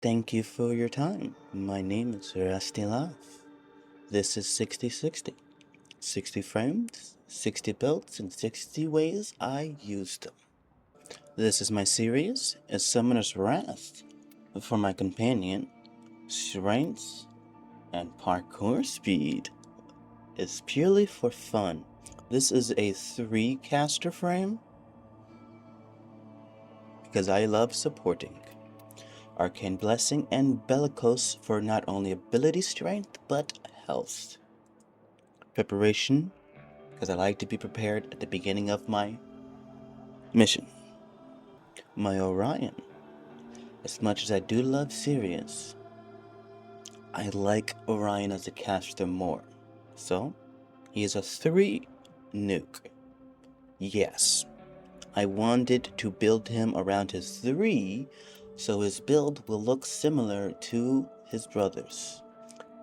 Thank you for your time. My name is Rusty Love. This is 6060. 60 frames, 60 builds, and 60 ways I used them. This is my series, A Summoner's Wrath. For my companion, strength and parkour speed is purely for fun. This is a 3-caster frame because I love supporting. Arcane Blessing and Bellicose for not only ability strength, but health. Preparation, because I like to be prepared at the beginning of my mission. My Orion. As much as I do love Sirius, I like Orion as a caster more. So, he is a 3 nuke. Yes, I wanted to build him around his 3, so his build will look similar to his brothers.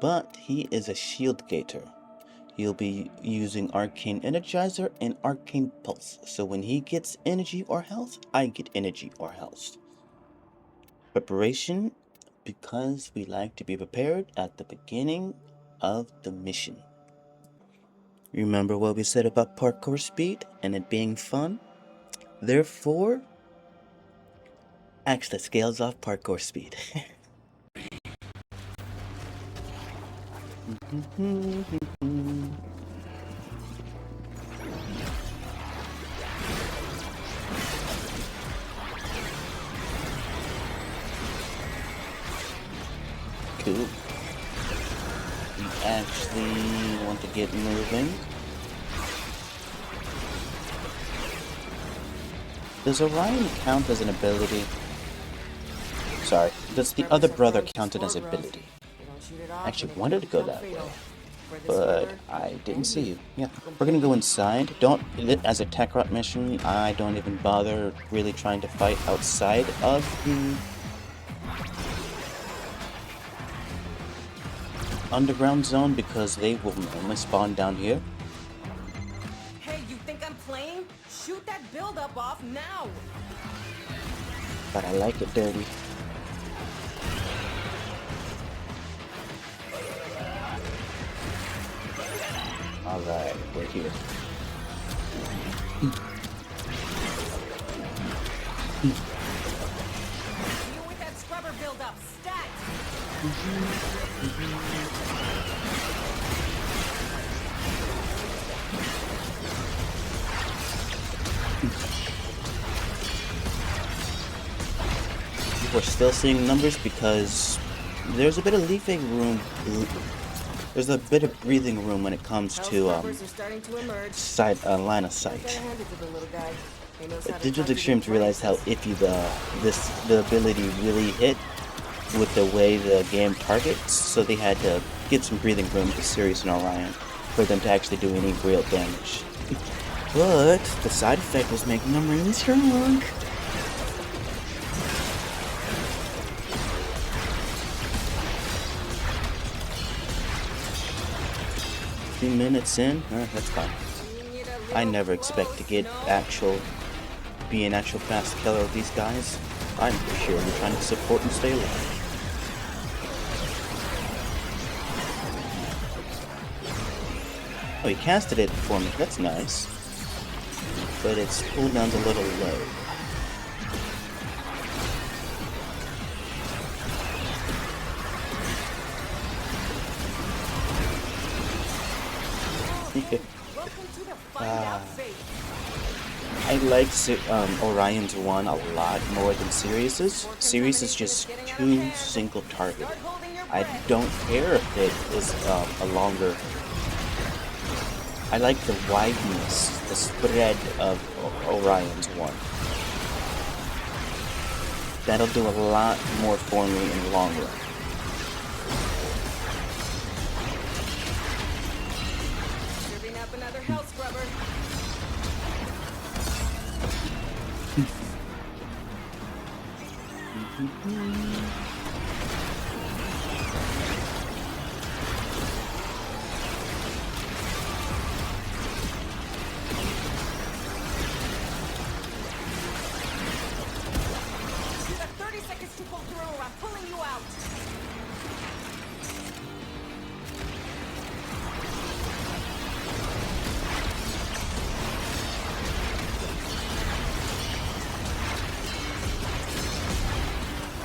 But he is a shield gator. He'll be using Arcane Energizer and Arcane Pulse, so when he gets energy or health, I get energy or health. Preparation, because we like to be prepared at the beginning of the mission. Remember what we said about parkour speed and it being fun? Therefore, actually scales off parkour speed. Cool. We actually want to get moving. Does Orion count as an ability? Sorry, does the other brother count it as ability? I actually wanted to go that way, but I didn't see you. Yeah, we're gonna go inside. As a Tekrot mission, I don't even bother really trying to fight outside of the underground zone because they will normally spawn down here. Hey, you think I'm playing? Shoot that build-up off now! But I like it dirty. Alright, we're here. You with that scrubber build-up, stat! We're still seeing numbers because there's a bit of leafing room. There's a bit of breathing room when it comes to line of sight. Digital Extremes realized how iffy the ability really hit with the way the game targets, so they had to give some breathing room to Sirius and Orion for them to actually do any real damage. But the side effect was making them really strong. Few minutes in, that's fine. I never expect to be an actual fast killer of these guys. I'm purely trying to support and stay alive. Oh, he casted it for me, that's nice. But its cooldown's a little low. I like Orion's one a lot more than Sirius's. Sirius is just too single target. I don't care if it is a longer. I like the wideness, the spread of Orion's one. That'll do a lot more for me in the long run. Serving up another health scrubber. You got 30 seconds to pull through or I'm pulling you out.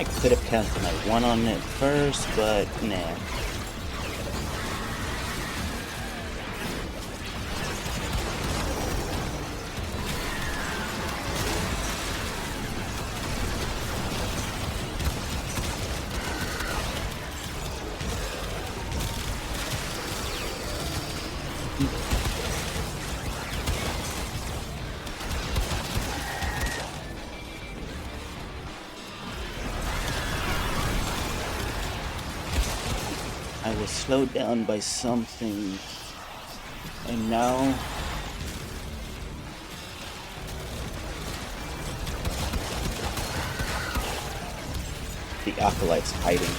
I could have casted my 1 on it first, but nah. I was slowed down by something, and now the Acolyte's hiding.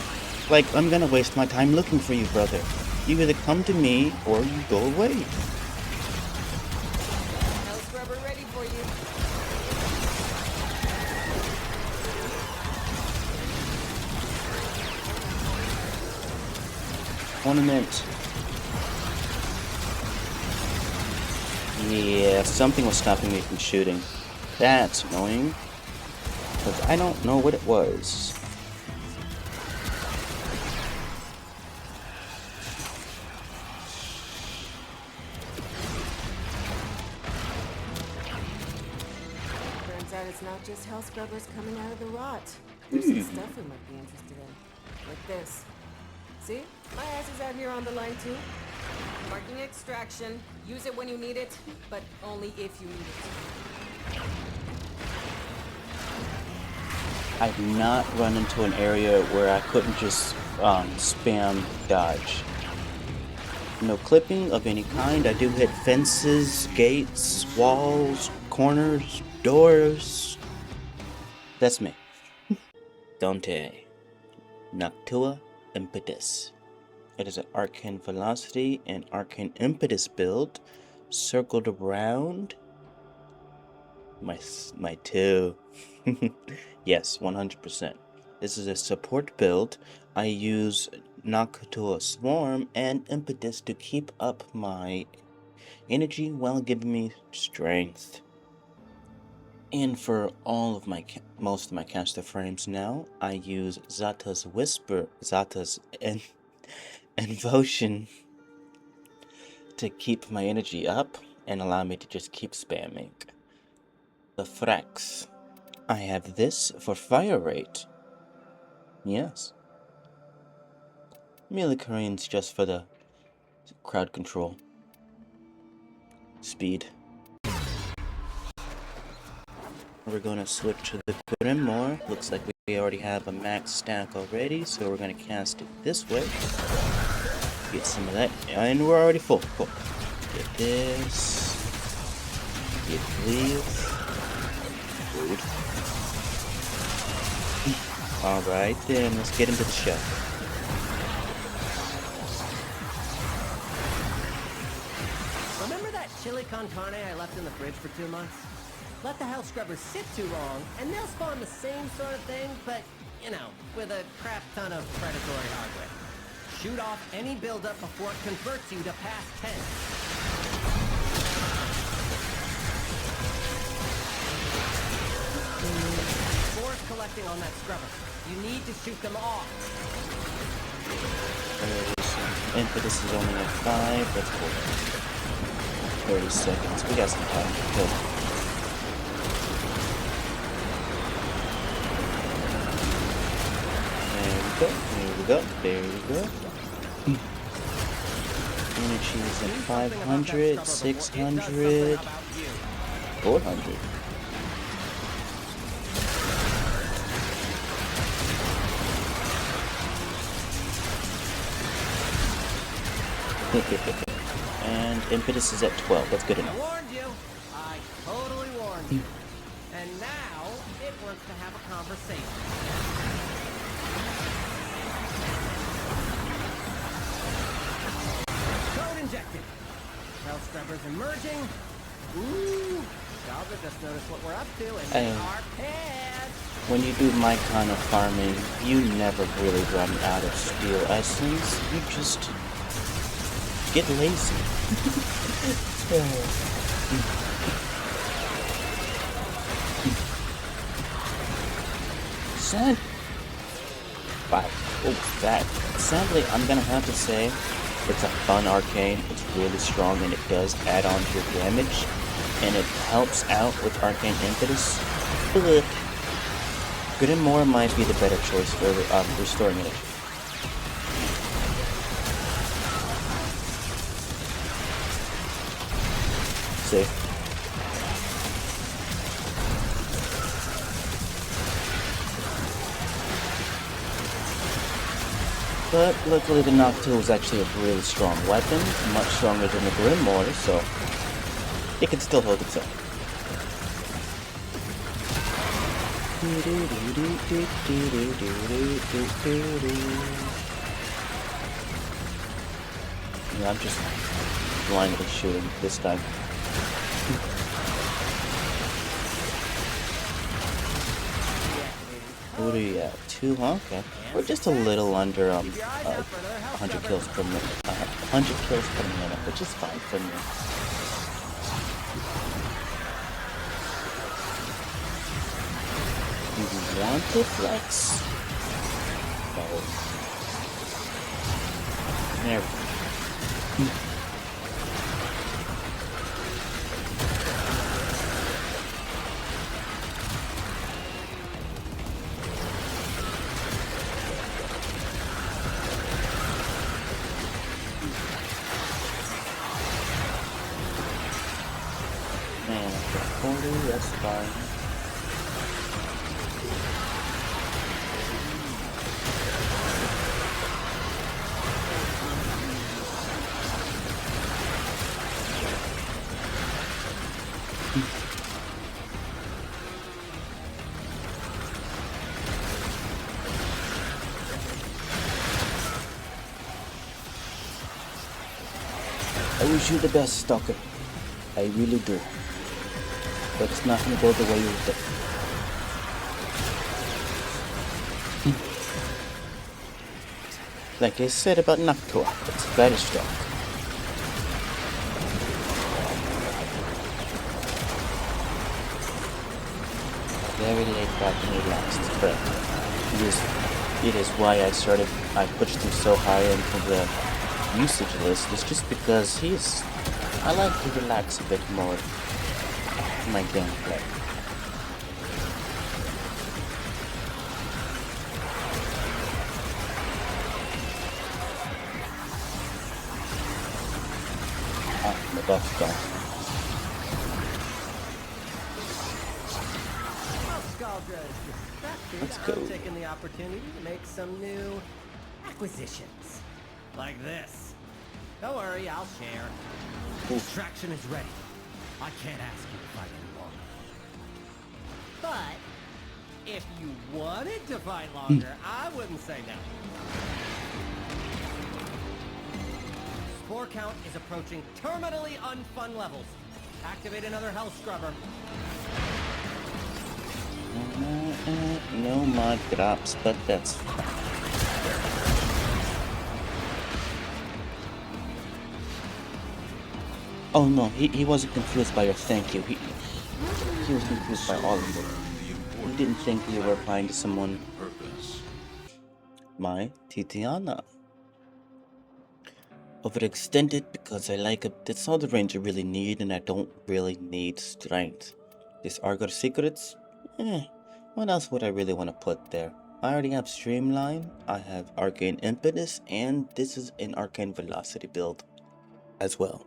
Like, I'm gonna waste my time looking for you, brother. You either come to me, or you go away. Hell scrubber ready for you. Ornament. Yeah, something was stopping me from shooting. That's annoying. Because I don't know what it was. Turns out it's not just hell scrubbers coming out of the rot. There's some stuff we might be interested in. Like this. See? My ass is out here on the line too. Marking extraction. Use it when you need it, but only if you need it. I've not run into an area where I couldn't just spam dodge. No clipping of any kind. I do hit fences, gates, walls, corners, doors. That's me. Dante. Noctua Impetus. It is an Arcane Velocity and Arcane Impetus build, circled around my 2. Yes, 100%. This is a support build. I use Noctua Swarm and Impetus to keep up my energy while giving me strength. And for all of my most of my caster frames now, I use Zata's Whisper, Zata's Invotion to keep my energy up and allow me to just keep spamming. The Thrax. I have this for fire rate. Yes. Millicarines just for the crowd control. Speed. We're gonna switch to the Grimoire. Looks like we already have a max stack already, so we're gonna cast it this way. Get some of that, and we're already full. Cool. Get this. Get these. Good. Alright then, let's get into the show. Remember that chili con carne I left in the fridge for 2 months? Let the hell scrubbers sit too long, and they'll spawn the same sort of thing, but, you know, with a crap ton of predatory hardware. Shoot off any buildup before it converts you to past tense. Force collecting on that scrubber. You need to shoot them off. Impetus is only at 5. That's cool. 30 seconds. We got some time to kill. There we go. There we go. Energy is at 500, 600, 400. And Impetus is at 12. That's good enough. I warned you. I totally warned you. And now it wants to have a conversation. Code injected. Hell scrubbers emerging. Ooh. Garuda just noticed what we're up to, and they are pissed. When you do my kind of farming, you never really run out of steel essence. You just get lazy. Son, Wow. Oh, that. Sadly, I'm gonna have to say, it's a fun arcane. It's really strong and it does add on to your damage. And it helps out with arcane impetus. But Grimoire might be the better choice for restoring energy. Safe. But luckily the Noctool is actually a really strong weapon, much stronger than the Grimoire, so it can still hold its own. Yeah, I'm just blindly shooting this time. What are you at? 2, huh? Okay. We're just a little under 100 kills per minute. 100 kills per minute, which is fine for me. Do you want to flex? No. There we go. That's fine. I wish you the best, Stalker. I really do. But it's not gonna go the way you think. Like I said about Noctua, it's very strong. Very laid back and relaxed, but it is why I pushed him so high into the usage list. It's just because I like to relax a bit more. My gameplay. The buff's gone. Let's go. I'm taking the opportunity to make some new acquisitions. Like this. Don't worry, I'll share. Extraction is ready. I can't ask you to fight any longer. But if you wanted to fight longer, I wouldn't say no. Spore count is approaching terminally unfun levels. Activate another health scrubber. No mod drops, but that's fine. Oh no, he wasn't confused by your thank you. He was confused by all of it. He didn't think you were applying to someone. My Titania. Overextended because I like it. That's all the range I really need, and I don't really need strength. This Argor Secrets? What else would I really want to put there? I already have Streamline, I have Arcane Impetus, and this is an Arcane Velocity build as well.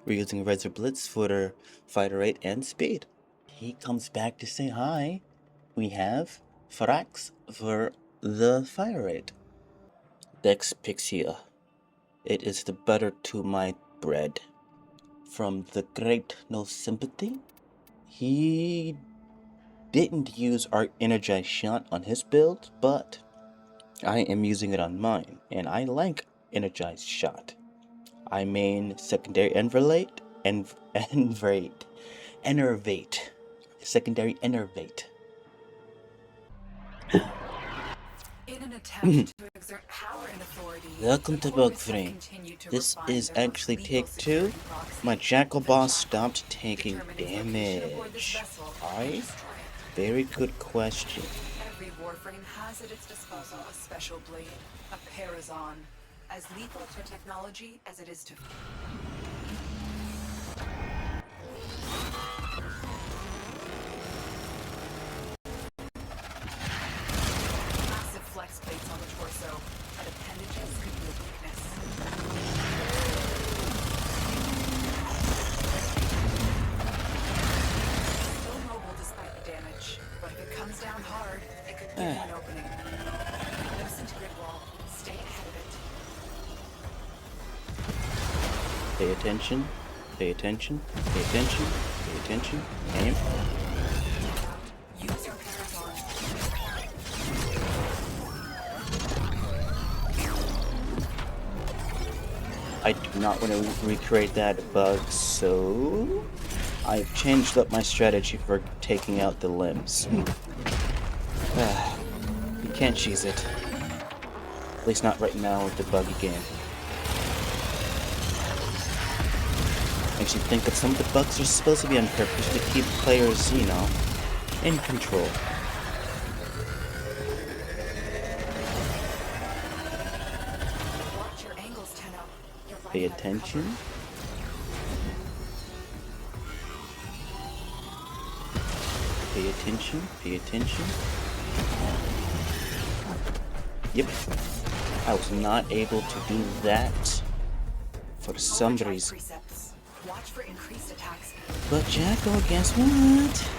We're using Razor Blitz for the fighter rate and speed. He comes back to say hi. We have Pharax for the fire rate. Dex Pixia. It is the butter to my bread. From the great No Sympathy. He didn't use our Energized Shot on his build, but I am using it on mine, and I like Energized Shot. I main secondary Enervate. Secondary Enervate. In an attempt to exert power and authority, Welcome to Bug Frame. This is actually take 2. My Jackal boss stopped taking damage. Why? Very good question. Every warframe has at its disposal a special blade, a Parazon, as lethal to technology as it is to... Massive flex plates on the torso, and appendages could be a weakness. Still mobile despite the damage, but if it comes down hard, it could give you an opening. Listen to grid wall. Stay ahead of it. Pay attention. Pay attention. Pay attention. Pay attention. Aim. Use your Parazon. I do not want to recreate that bug, so I've changed up my strategy for taking out the limbs. You can't cheese it. At least not right now with the buggy game. Makes you think that some of the bugs are supposed to be on purpose to keep players, you know, in control. Watch your angles, Tenno. You're right Pay out of attention. cover. Pay attention. Pay attention. Yep. I was not able to do that for some Overdrive reason. precepts. Watch for increased attack speed. But Jacko, guess what?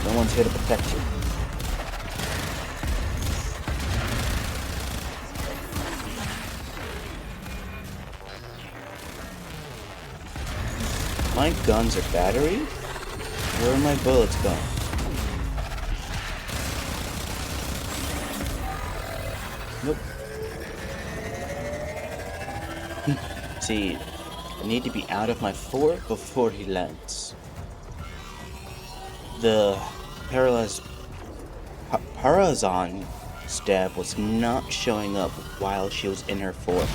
No one's here to protect you. My guns are battery? Where are my bullets going? Nope. See, I need to be out of my fort before he lands. The Parazon stab was not showing up while she was in her fort.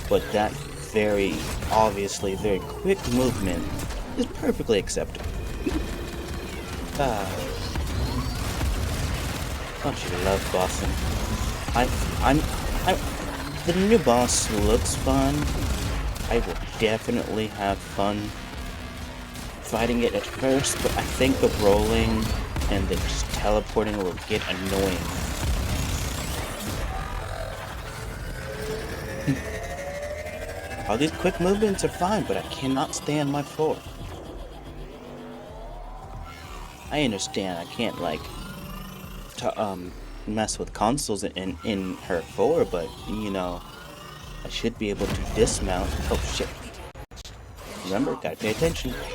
But that very obviously very quick movement is perfectly acceptable. Don't you love bossing? The new boss looks fun. I will definitely have fun fighting it at first, but I think the rolling and the just teleporting will get annoying. All these quick movements are fine, but I cannot stay on my floor. I understand I can't like mess with consoles in her floor, but you know, I should be able to dismount. Oh shit. Remember, gotta pay attention. Tenno,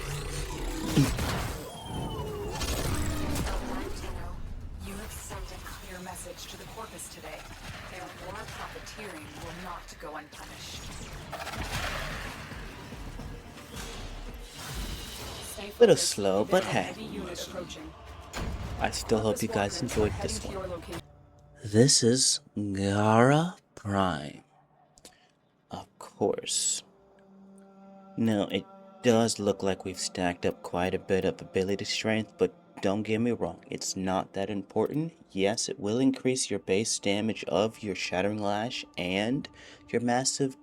you have sent a clear message to the Corpus today. Their war profiteering will not go unpunished. Stay Little focused. slow, but There's a hey. heavy unit approaching. I still hope you guys Squadrons enjoyed are this heading to one. your location. This is Gara Prime. Of course. Now, it does look like we've stacked up quite a bit of ability strength, but don't get me wrong, it's not that important. Yes, it will increase your base damage of your Shattering Lash and your massive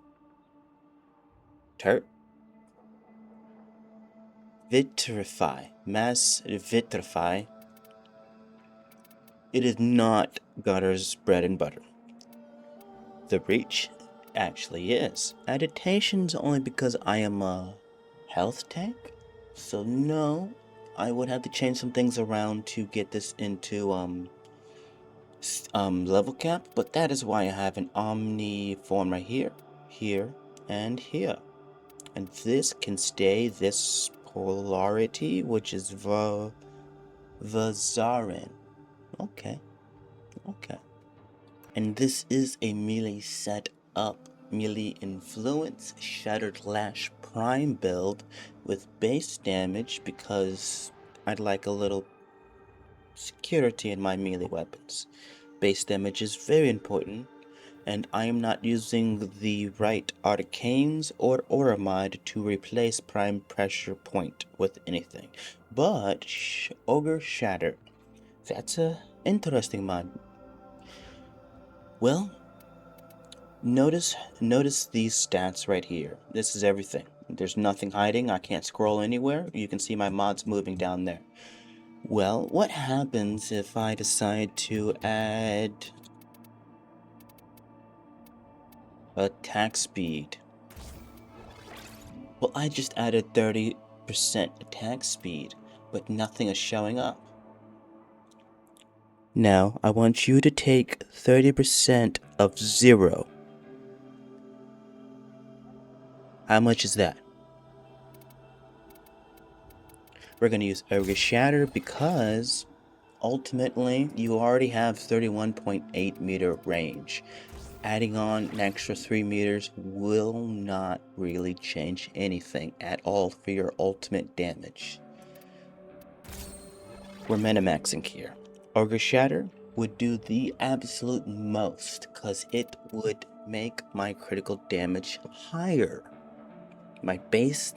Mass Vitrify. It is not Gutter's bread and butter. The reach actually is. Agitation's only because I am a health tank. So no, I would have to change some things around to get this into level cap, but that is why I have an Omni form right here, here, and here. And this can stay this polarity, which is Saryn. Okay. And this is a melee setup, melee influence, Shattered Lash Prime build with base damage because I'd like a little security in my melee weapons. Base damage is very important, and I am not using the right arcanes or Auramide to replace Prime Pressure Point with anything. But Ogre Shatter, that's a Interesting mod. Well, notice these stats right here. This is everything. There's nothing hiding. I can't scroll anywhere. You can see my mods moving down there. Well, what happens if I decide to add attack speed? Well, I just added 30% attack speed, but nothing is showing up. Now, I want you to take 30% of 0. How much is that? We're going to use Ogre Shatter because ultimately you already have 31.8 meter range. Adding on an extra 3 meters will not really change anything at all for your ultimate damage. We're minimaxing here. Ogre Shatter would do the absolute most because it would make my critical damage higher. My base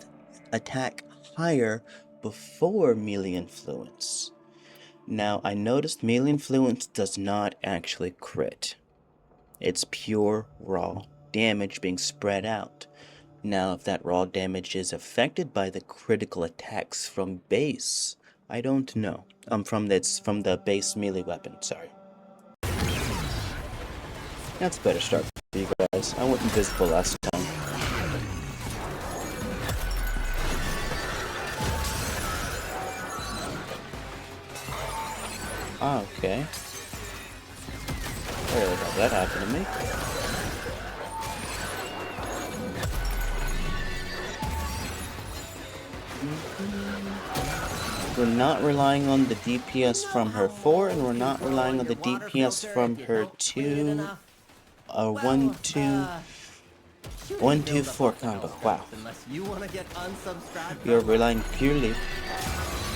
attack higher before melee influence. Now, I noticed melee influence does not actually crit. It's pure raw damage being spread out. Now, if that raw damage is affected by the critical attacks from base, I don't know. From the base melee weapon, sorry. That's a better start for you guys. I went invisible last time. Ah, okay. I really thought that happened to me. We're not relying on the DPS from her 4, and we're not relying on the DPS from her 2, 1, 2, 1, 2, 4 combo. Wow. You're relying purely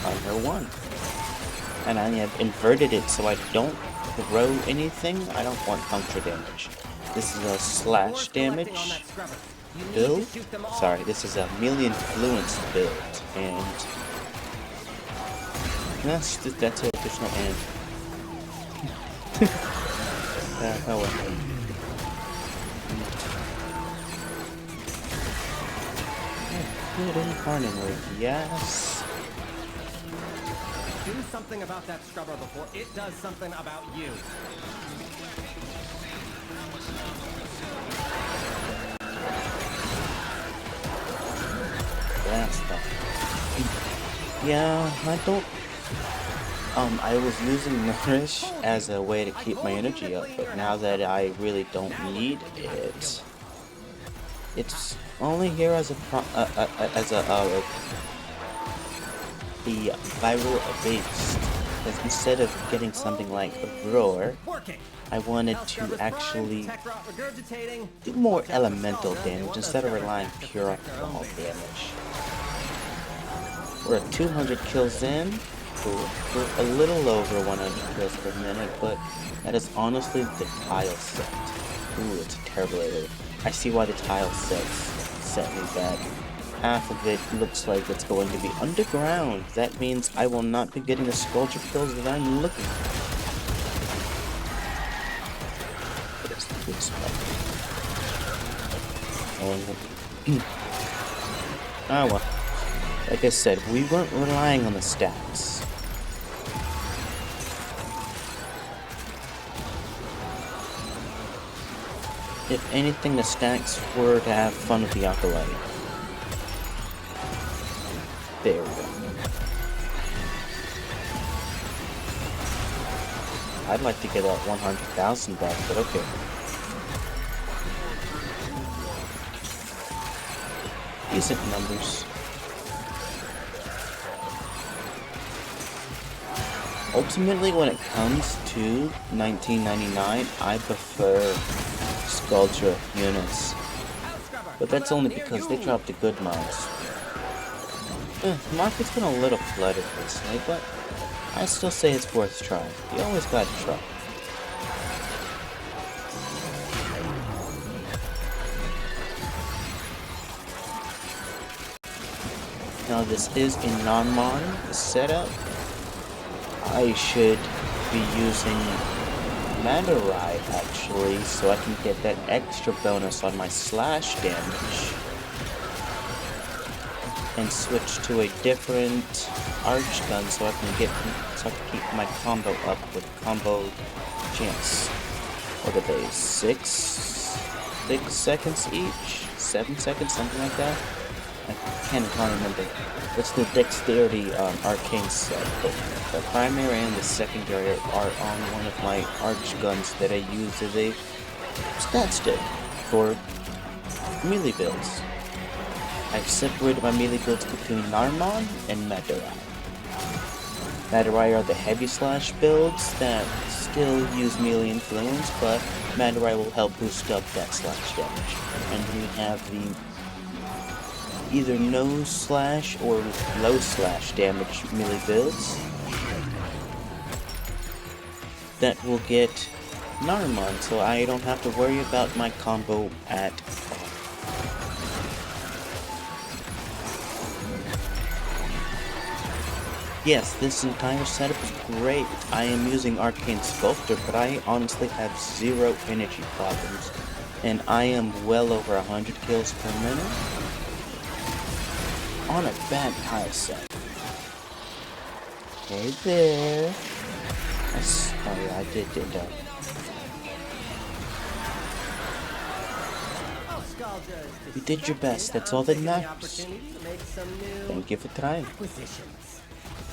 on her 1. And I have inverted it so I don't throw anything. I don't want puncture damage. This is a slash damage build. Sorry, this is a melee influence build. And that's it. There's no end. Oh well. Good incarnate, yes. Do something about that scrubber before it does something about you. That's tough. Yeah, I don't. I was using Mirage as a way to keep my energy up, but now that I really don't need it, it's only here as a the viral base. Because instead of getting something like a roar, I wanted to actually do more elemental damage instead of relying pure on all damage. We're at 200 kills in. We're a little over 100 kills per minute, but that is honestly the tile set. Ooh, it's a terrible idea. I see why the tile set me back. Half of it looks like it's going to be underground. That means I will not be getting the sculpture kills that I'm looking for. That's the good spot. Ah well. Like I said, we weren't relying on the stats. If anything, the stats were to have fun with the Acolyte. There we go. I'd like to get that 100,000 back, but okay. Decent numbers. Ultimately, when it comes to 1999, I prefer Sculpture units. But that's only because they dropped the good mods. The market's been a little flooded recently, but I still say it's worth trying. You always gotta try. Now this is a non-modern setup. I should be using Mandarai actually, so I can get that extra bonus on my slash damage. And switch to a different arch gun so I can keep my combo up with combo chance. What are they? 6 seconds each? 7 seconds, something like that? I can't remember. It's the dexterity arcane set. The primary and the secondary are on one of my arch guns that I use as a stat stick for melee builds. I've separated my melee builds between Narmon and Mandarai. Mandarai are the heavy slash builds that still use melee influence, but Mandarai will help boost up that slash damage. And then we have the either no slash or low slash damage melee builds that will get Narmon, so I don't have to worry about my combo at all. Yes, this entire setup is great. I am using Arcane Sculptor, but I honestly have zero energy problems. And I am well over 100 kills per minute on a vampire set. Hey there. Oh yeah, I did that. You did your best, that's all that matters. Thank you for trying.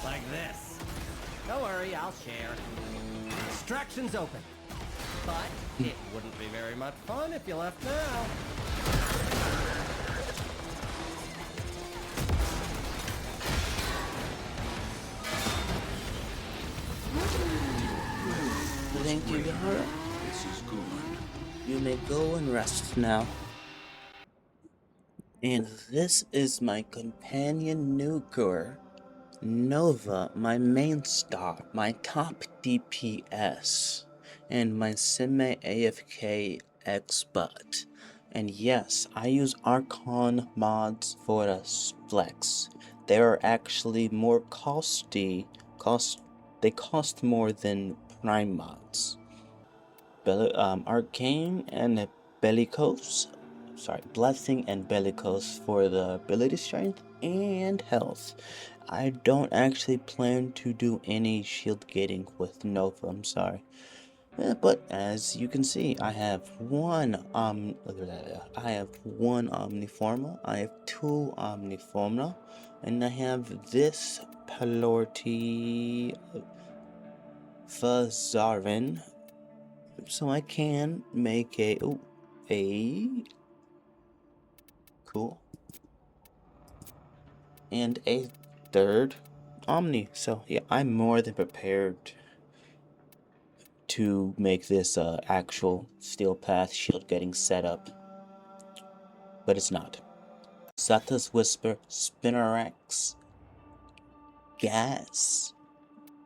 Like this. Don't worry, I'll share. Distractions open. But it wouldn't be very much fun if you left now. Thank you, Gara. This is good. You may go and rest now. And this is my companion nuker, Nova, my main star, my top DPS, and my semi-AFK expert. And yes, I use Archon mods for the flex. They are actually more costly, they cost more than Prime mods. Arcane and Bellicose, Blessing and Bellicose for the ability strength and health. I don't actually plan to do any shield gating with Nova, I'm sorry. But as you can see, I have one Omniforma, I have two Omniforma, and I have this Pelorti Saryn, so I can make a cool and a third Omni. So yeah, I'm more than prepared to make this actual Steel Path shield getting set up, but it's not. Zata's Whisper, Spinarex, Gas.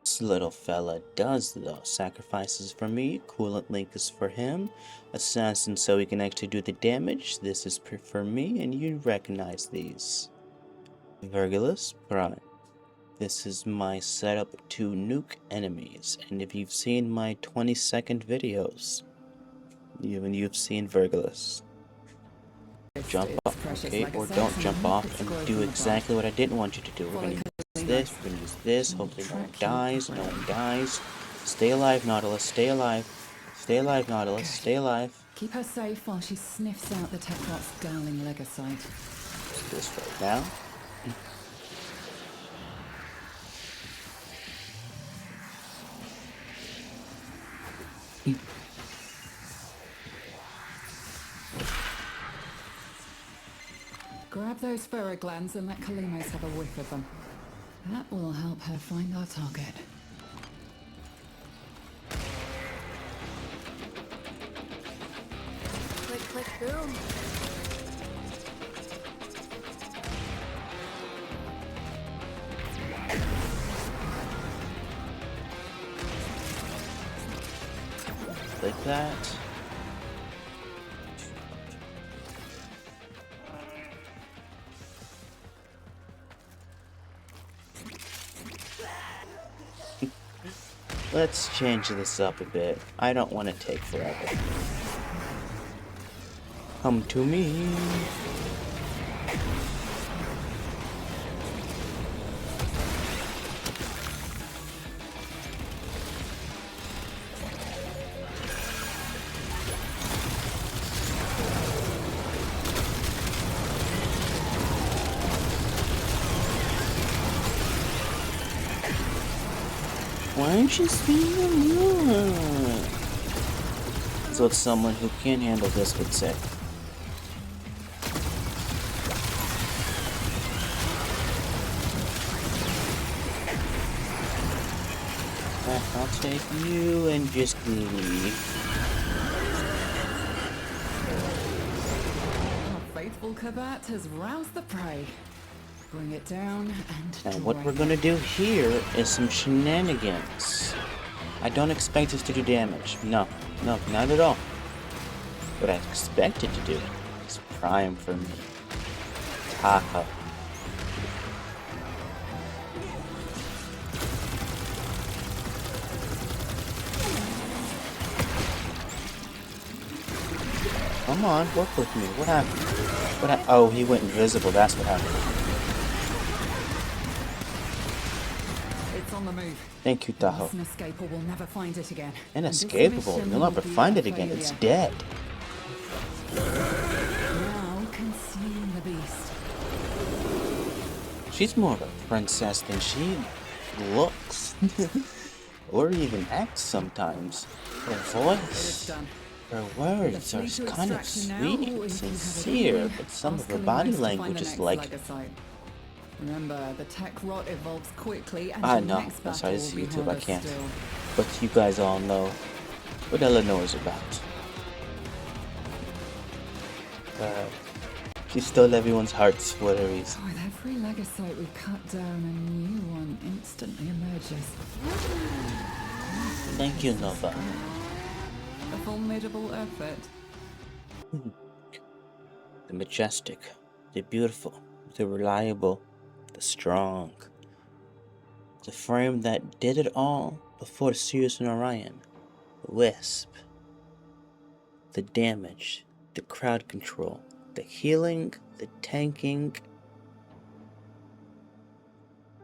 This little fella does though. Sacrifices for me, Coolant Link is for him, Assassin so he can actually do the damage, this is for me, and you recognize these. Vergilus Prime. This is my setup to nuke enemies, and if you've seen my 20-second videos, you've seen Vergilus. Jump off, okay, or don't jump off and do exactly what I didn't want you to do. We're gonna use this, we're gonna use this, hopefully no one dies, Stay alive, Nautilus, stay alive. Stay alive, Nautilus, stay alive. Keep her safe while she sniffs out the Tekrot's darling Legosite. This right now. Grab those furrow glands and let Kalimos have a whiff of them. That will help her find our target. Click, click, boom. Like that. Let's change this up a bit. I don't want to take forever. Come to me. Why aren't you speaking more? That's what someone who can't handle this would say. I'll take you and just leave. Our faithful Kabat has roused the prey. Bring it down and Now what we're gonna do here is some shenanigans. I don't expect this to do damage. No, not at all. What I expect it to do is prime for me. Taco. Come on, work with me. What happened? Oh, he went invisible. That's what happened. It's on the move. Thank you, Tahoe. Once inescapable, we'll never find it again. Inescapable. And this You'll never mission will find be it a again. It's failure. dead. Now concealing the beast. She's more of a princess than she looks. Or even acts sometimes. Her It's voice, done. her words are kind of sweet and sincere, but some of her body language is like... Remember, the tech rot evolves quickly, and I the know, next that's why battle this will be YouTube I harder can't. still. But you guys all know what Eleanor's about. She stole everyone's hearts for a reason. With every legacyte we cut down, a new one instantly emerges. Thank you, Nova. A formidable effort. The majestic, the beautiful, the reliable, the strong. The frame that did it all before Sirius and Orion. The Wisp. The damage, the crowd control, the healing, the tanking.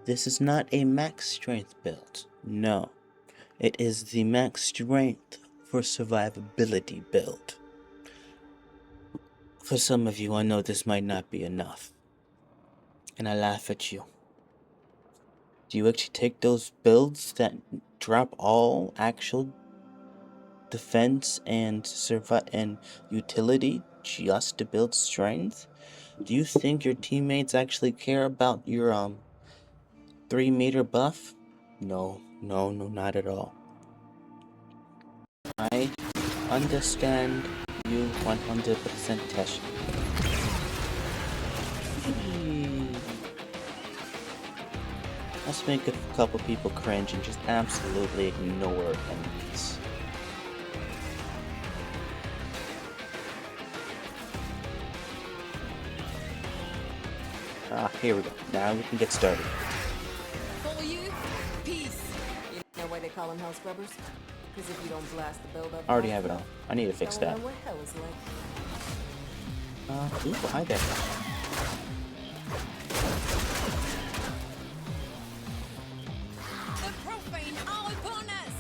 This is not a max strength build. No. It is the max strength for survivability build. For some of you, I know this might not be enough. And I laugh at you. Do you actually take those builds that drop all actual defense and utility just to build strength? Do you think your teammates actually care about your 3-meter buff? No, not at all. I understand you 100%, Tesh. Let's make a couple people cringe and just absolutely ignore enemies. Here we go. Now we can get started. For you, peace. You know why they call them hell scrubbers? Because if you don't blast the build up, I already have it on. I need to fix that. Don't know what hell is like. Ooh, hi there. The profane are upon us!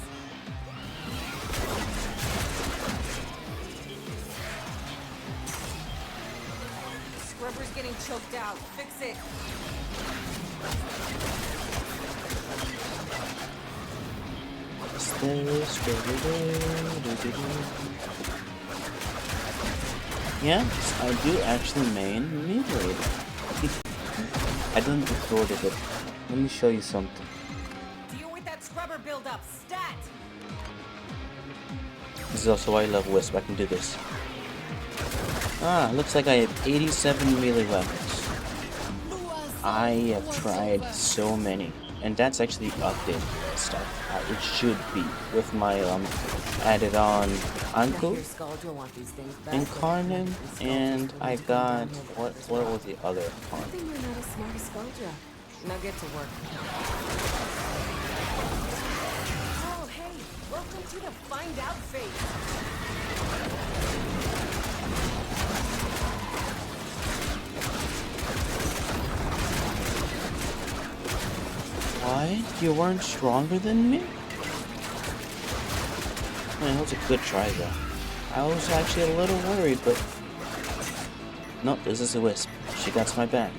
Scrubber's getting choked out. Fix it. Yes, I do actually main melee. I don't record it. Let me show you something. Deal with that scrubber build up. Stat. This is also why I love Wisp. I can do this. Looks like I have 87 melee weapons. I have tried so many, and that's actually updated stuff. It should be with my added on Anku, Incarnate, and I got what was the other I one? think you're not as smart as Skuldra. Now get to work. Oh, Welcome to the find out phase. Why? You weren't stronger than me? Man, that was a good try though. I was actually a little worried, but... Nope, this is a Wisp. She got my back.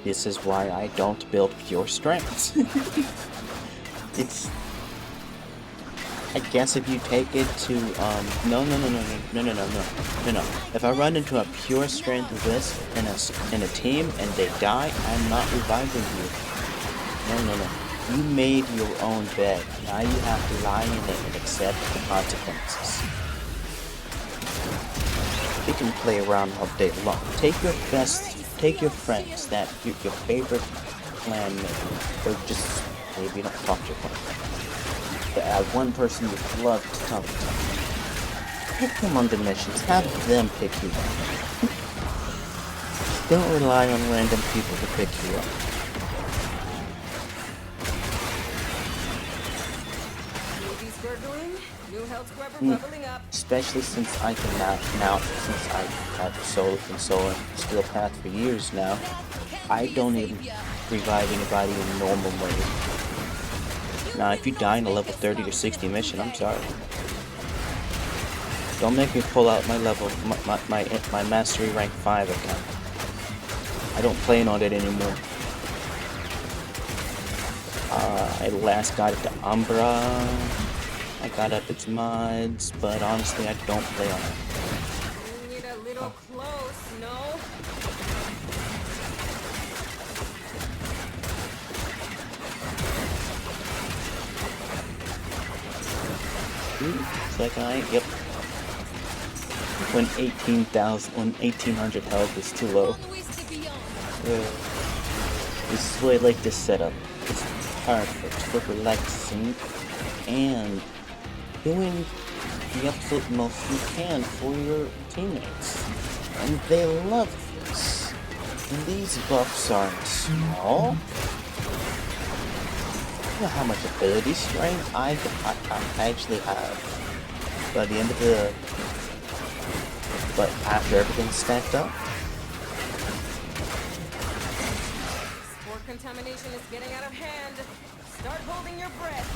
This is why I don't build pure strengths. It's... I guess if you take it to, no. If I run into a pure strength Wisp in a team and they die, I'm not reviving you. No. You made your own bed. Now you have to lie in it and accept the consequences. You can play around all day long. Take your friends that your favorite clan mate, or just maybe you don't talk to your clan. One person you'd love to talk to. Pick them on the missions. Have them pick you up. Don't rely on random people to pick you up. Movies gurgling, new health scrubber bubbling up. Especially since I can since I have been soloing Steel Path for years now, I don't even revive anybody in normal mode. Now, if you die in a level 30 or 60 mission, I'm sorry. Don't make me pull out my my mastery rank 5 account. I don't plan on it anymore. I last got it to Umbra. I got up its mods, but honestly, I don't play on it. Bring it a little close, no? Second eye, yep. When 1800 health is too low. This is why I like this setup. It's perfect for relaxing and doing the absolute most you can for your teammates. And they love this. And these buffs aren't small. You know how much ability strength I actually have by the end of but after everything's stacked up. Spore contamination is getting out of hand. Start holding your breath.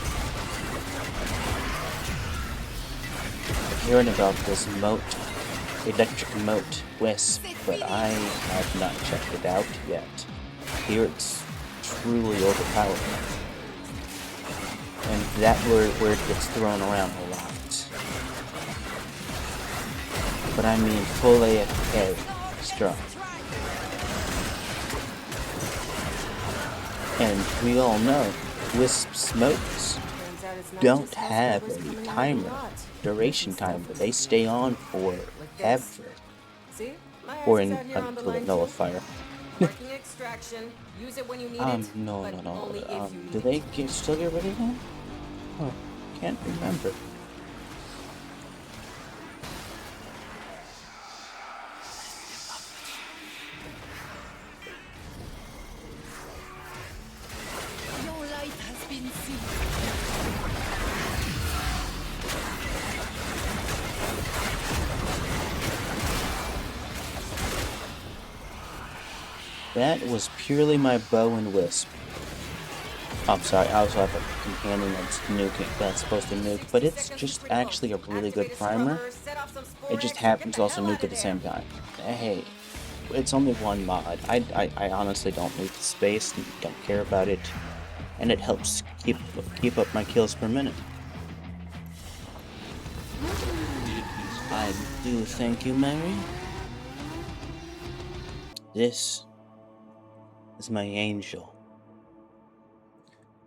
I'm hearing about this electric moat Wisp, but I have not checked it out yet. Here it's truly overpowered. And that word gets thrown around a lot. But I mean full AFK strong. And we all know Wisp's moats don't have a timer, duration timer. They stay on forever. See? My Or eyes in out here on the until it line, too. nullifier. Marking extraction. Use it when you need it. No. but only if you need Do it. they still get rid of that? Oh, can't remember. Your light has been seen. That was purely my bow and wisp. I'm sorry, I also have a companion that's supposed to nuke, but it's just actually a really good primer. It just happens to also nuke at the same time. Hey, it's only one mod. I honestly don't need the space, don't care about it, and it helps keep up my kills per minute. I do thank you, Mary. This is my angel.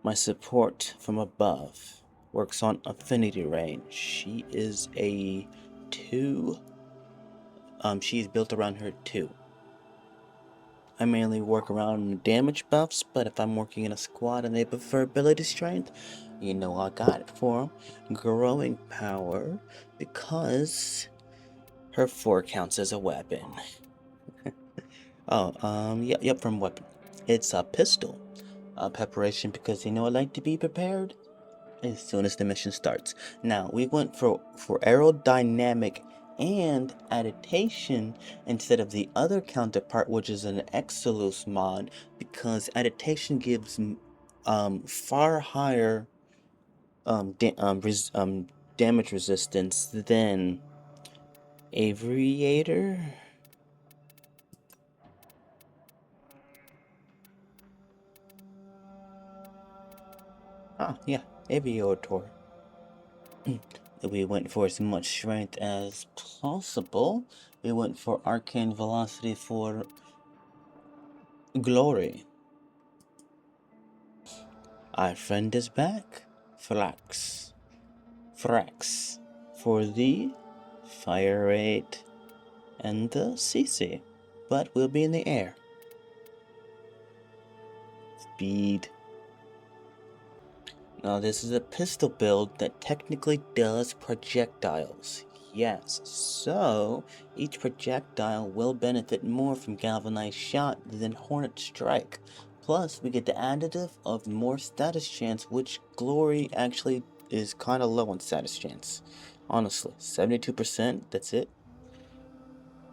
My support from above works on affinity range. She is a 2. She's built around her 2. I mainly work around damage buffs, but if I'm working in a squad and they prefer ability strength, you know I got it for them. Growing power, because her 4 counts as a weapon. Yep, from weapon. It's a pistol. preparation because you know I like to be prepared as soon as the mission starts. Now, we went for aerodynamic and adaptation instead of the other counterpart, which is an Exilus mod, because adaptation gives far higher damage resistance than Aviator. Yeah, Aviator. We went for as much strength as possible. We went for arcane velocity for glory. Our friend is back. Frax for the fire rate and the CC, but we'll be in the air. Speed. Now this is a pistol build that technically does projectiles. Yes, so each projectile will benefit more from galvanized shot than hornet strike. Plus we get the additive of more status chance, which glory actually is kind of low on status chance. Honestly, 72%, that's it.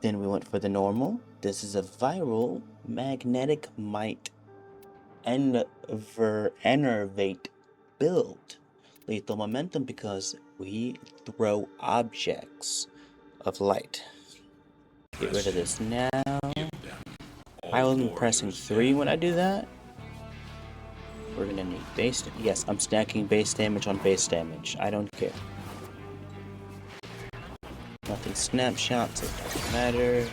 Then we went for the normal. This is a viral magnetic might enervate build. Lethal momentum because we throw objects of light. Get rid of this now. I wasn't pressing 3 when I do that. We're gonna need base. Yes, I'm stacking base damage on base damage. I don't care. Nothing snapshots, it doesn't matter.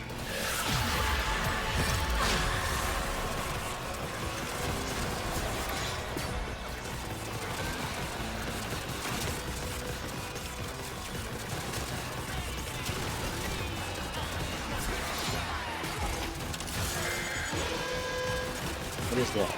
What is that?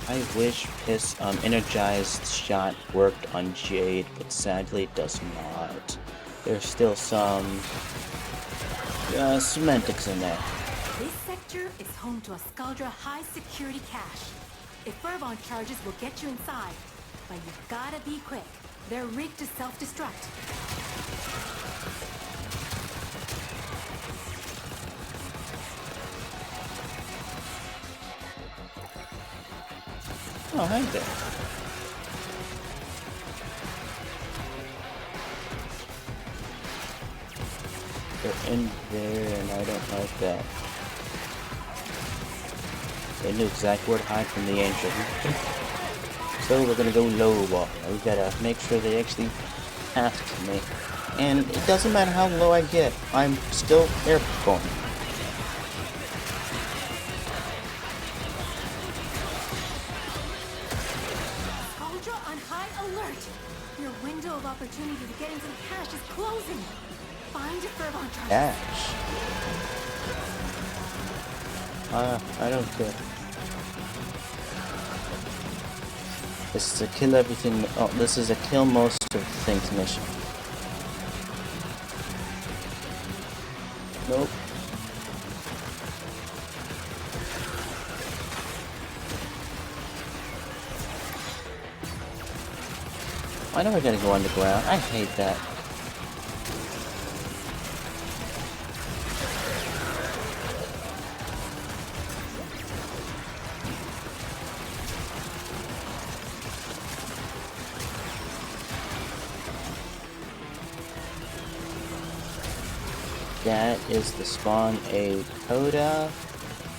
I wish his energized shot worked on Jade, but sadly it does not. There's still some semantics in there. This sector is home to a Scaldra high security cache. If Fervon charges will get you inside, but you've gotta be quick. They're rigged to self-destruct. Oh, hi there. They're in there, and I don't like that. They knew exactly where to hide from the angel. So we're gonna go low ball. We gotta make sure they actually pass me. And it doesn't matter how low I get, I'm still air performing. Opportunity to get into the cache is closing. Find your Fervon charges. Cache? I don't care. This is a kill everything. Oh, this is a kill most of things mission. Nope. I know I gotta go underground. I hate that. That is the spawn a Coda,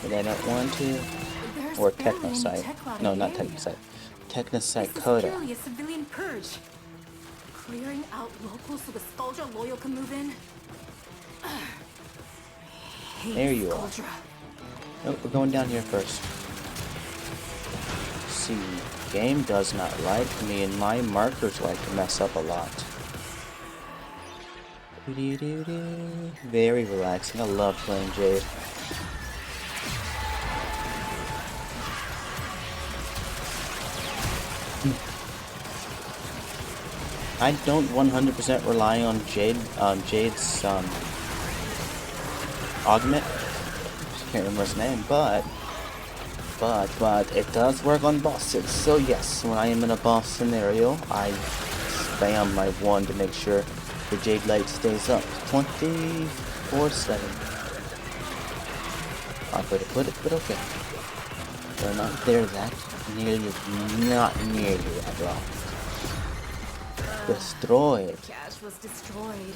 but I don't want to. Or Technosite. No, not Technosite. Technosite Coda. This is purely a civilian purge. Clearing out locals so the Scaldra loyal can move in. There you are. Nope, we're going down here first. See, game does not like me, and my markers like to mess up a lot. Very relaxing. I love playing Jade. I don't 100% rely on Jade's augment. I can't remember his name, but it does work on bosses. So yes, when I am in a boss scenario, I spam my one to make sure the Jade light stays up 24/7. Odd way to put it, but okay. We're not there that not nearly that long. Destroyed. Cash was destroyed.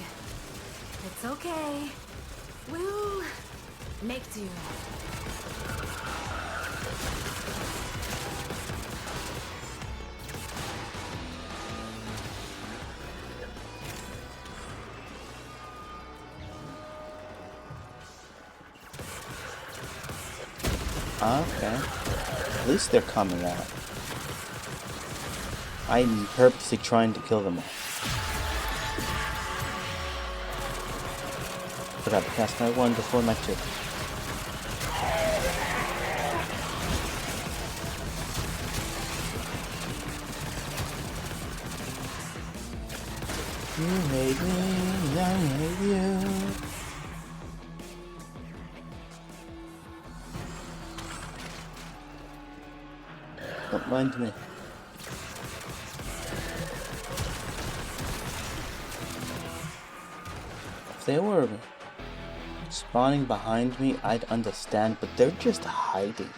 It's okay. We'll make do. Okay. At least they're coming out. I'm purposely trying to kill them all. Forgot to cast my one before my two. You hate me, I hate you. Don't mind me. If they were spawning behind me, I'd understand, but they're just hiding.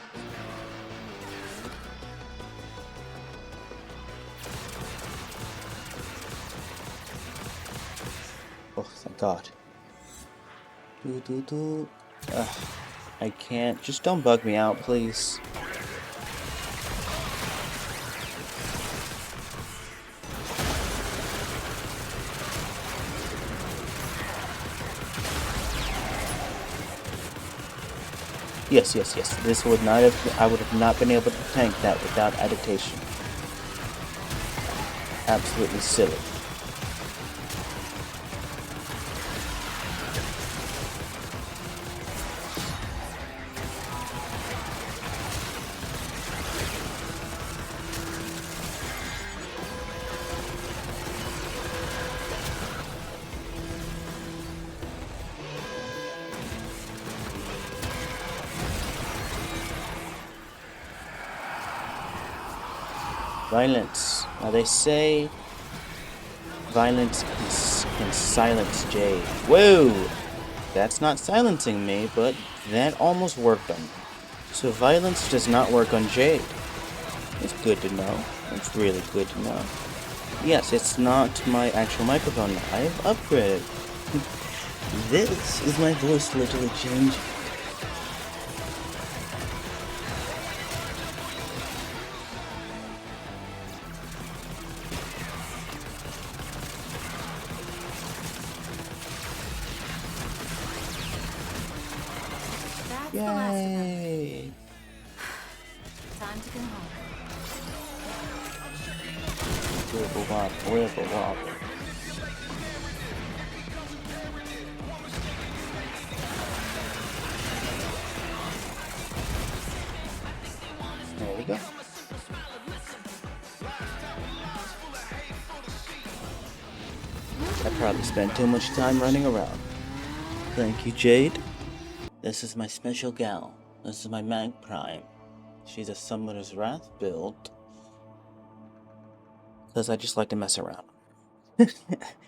Oh, thank God. Ugh, I can't. Just don't bug me out, please. Yes. This would not have. I would have not been able to tank that without adaptation. Absolutely silly. Violence. Now they say violence can silence Jade. Whoa! That's not silencing me, but that almost worked on me. So violence does not work on Jade. It's good to know. It's really good to know. Yes, it's not my actual microphone. I've upgraded. This is my voice literally changing. Yay! Time to go home. Wibble wobble. There we go. I probably spent too much time running around. Thank you, Jade. This is my special gal. This is my Mag Prime. She's a Summoner's Wrath build. Because I just like to mess around.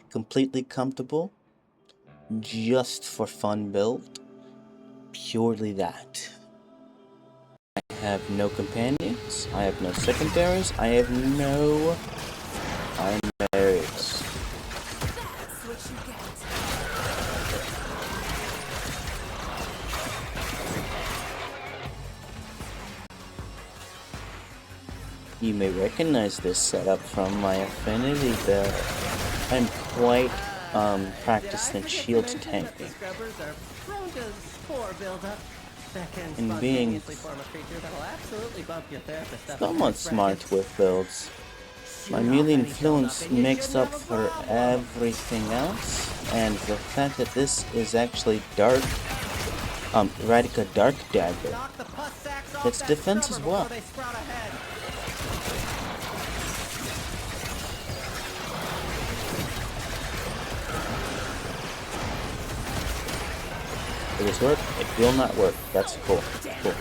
Completely comfortable. Just for fun build. Purely that. I have no companions. I have no secondaries. I have no primaries. That's what you get. You may recognize this setup from my affinity build. I'm quite practiced in shield tanking. And being somewhat smart with builds. My melee influence makes up for everything else, and the fact that this is actually dark, Radica Dark Dagger, its defense as well. Will this work? It will not work. That's cool. Cool.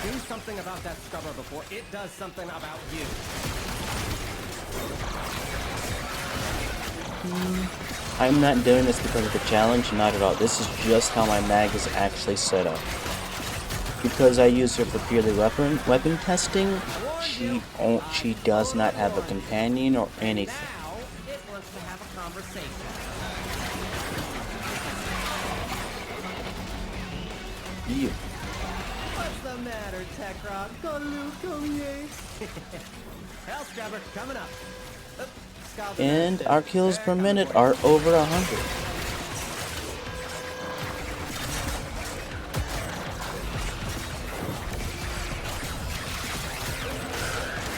Do something about that scrubber before it does something about you. I'm not doing this because of the challenge, not at all. This is just how my mag is actually set up. Because I use her for purely weapon testing, she does not have a companion or anything. Now it wants to have a conversation. You. What's the matter, Tekra? Koumei. Hell Scrubber coming up. And our kills per minute are over 100.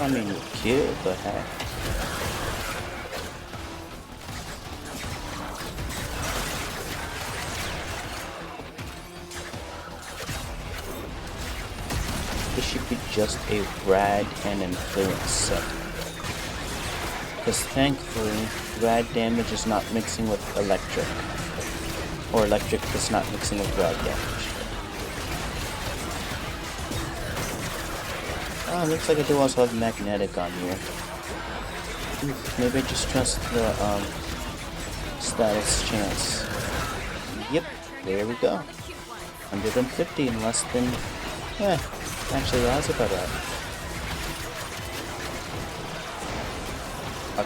I mean, you killed the heck. This should be just a rad and influence set. Because thankfully, rad damage is not mixing with electric. Or electric is not mixing with rad damage. Oh, looks like I do also have magnetic on here. Maybe I just trust the status chance. Yep, there we go. 150 in less than... actually that's about right.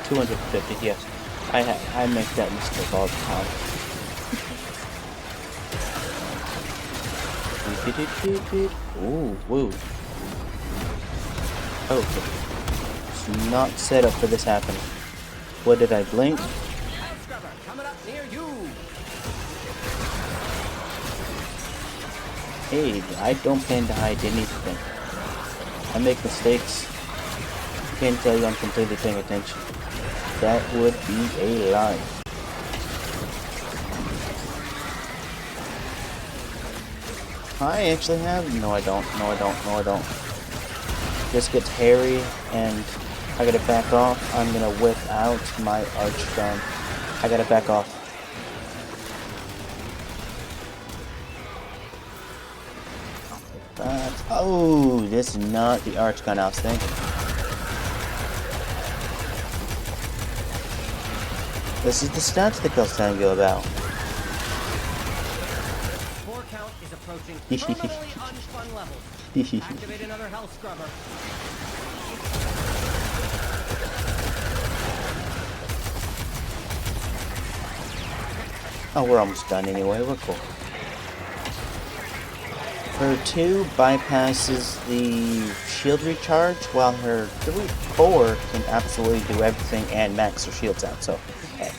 250, yes. I make that mistake all the time. Ooh, woo. Oh, it's not set up for this happening. What did I blink? Coming up near you. Hey, I don't plan to hide anything. I make mistakes. I can't tell you I'm completely paying attention. That would be a lie. I actually have... No, I don't. No, I don't. No, I don't. This gets hairy, and I gotta back off. I'm gonna whip out my arch gun. I gotta back off. Oh, this is not the arch gun I was thinking. This is the stats that I was telling you about. 4 count is approaching terminally unfun levels. Activate another health scrubber. Oh, we're almost done anyway. We're cool. Her 2 bypasses the shield recharge, while her 4 can absolutely do everything and max her shields out, so heck.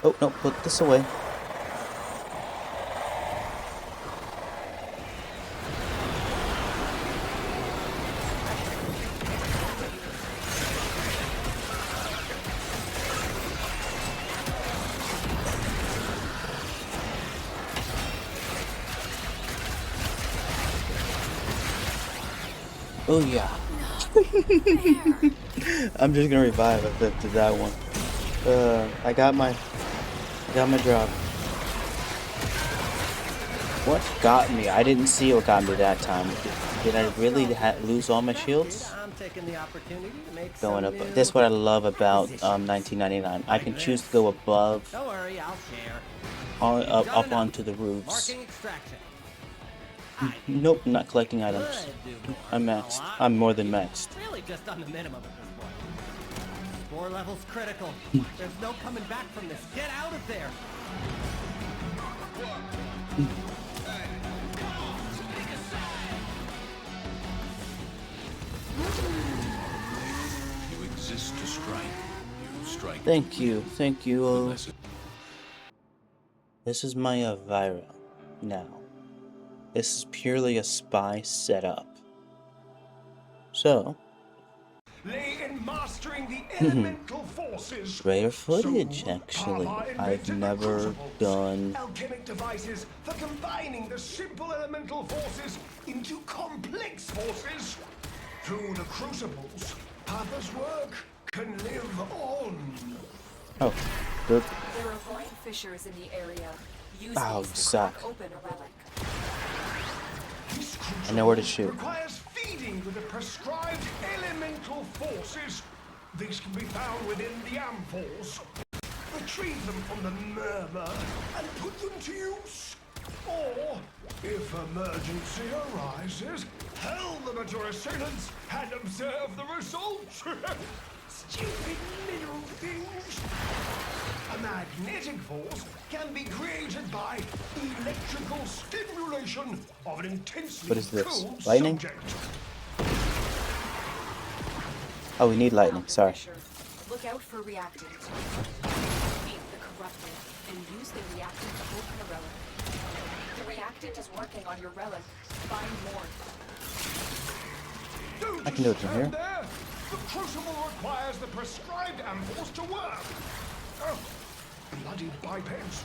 Oh, no, put this away. Oh yeah. I'm just gonna revive after that one. I got my drop. What got me? I didn't see what got me that time. Did I really lose all my shields? I'm taking the opportunity to make Going some up. new That's what I love about 1999. I can choose to go above, Don't worry, I'll share. up onto the roofs. Marking extraction. Nope, I'm not collecting items. Could do more. I'm maxed. I'm more than maxed. Really just on the minimum at this point. Score level's critical. There's no coming back from this. Get out of there. You exist to strike. You strike. Thank you. Thank you. This is my Ivara now. This is purely a spy setup. So, lay in mastering the elemental forces. Rare footage, So, actually. Papa I've invented the never crucibles, done. alchemic devices for combining the simple elemental forces into complex forces. Through the crucibles, Papa's work can live on. Oh, good. There are void fissures in the area. Use Oh, these to suck. crack open a relic. This I know where to crucible shoot. requires feeding with the prescribed elemental forces. These can be found within the ampholes. Retrieve them from the murmur and put them to use. Or, if emergency arises, hurl them at your assailants and observe the results. Stupid mineral things. A magnetic force can be created by electrical stimulation of an intensely What is this? cooled Lightning? subject. Oh, we need lightning. Sorry. Fissure. Look out for reactant. Beat the corrupted and use the reactant to open a relic. The reactant is working on your relic. Find more. Don't I can do it from stand here. there. The crucible requires the prescribed ampholes to work. Oh, bloody bipeds.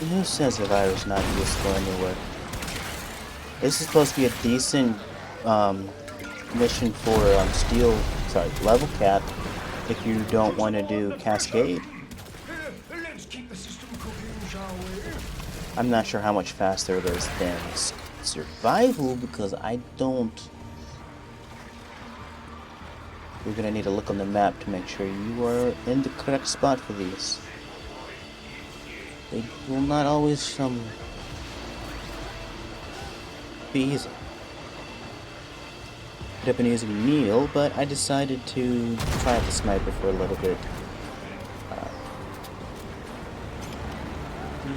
Who says Ivara's not useful anywhere? This is supposed to be a decent mission for level cap if you don't want to do Cascade. Let's keep the system cooking, shall we? I'm not sure how much faster it is than Survival because I don't. We're gonna need to look on the map to make sure you are in the correct spot for these. They will not always be easy. Could have been using Neil, but I decided to try out the sniper for a little bit. We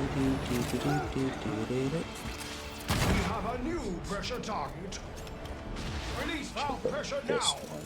have a new pressure target. Release valve pressure now. This one.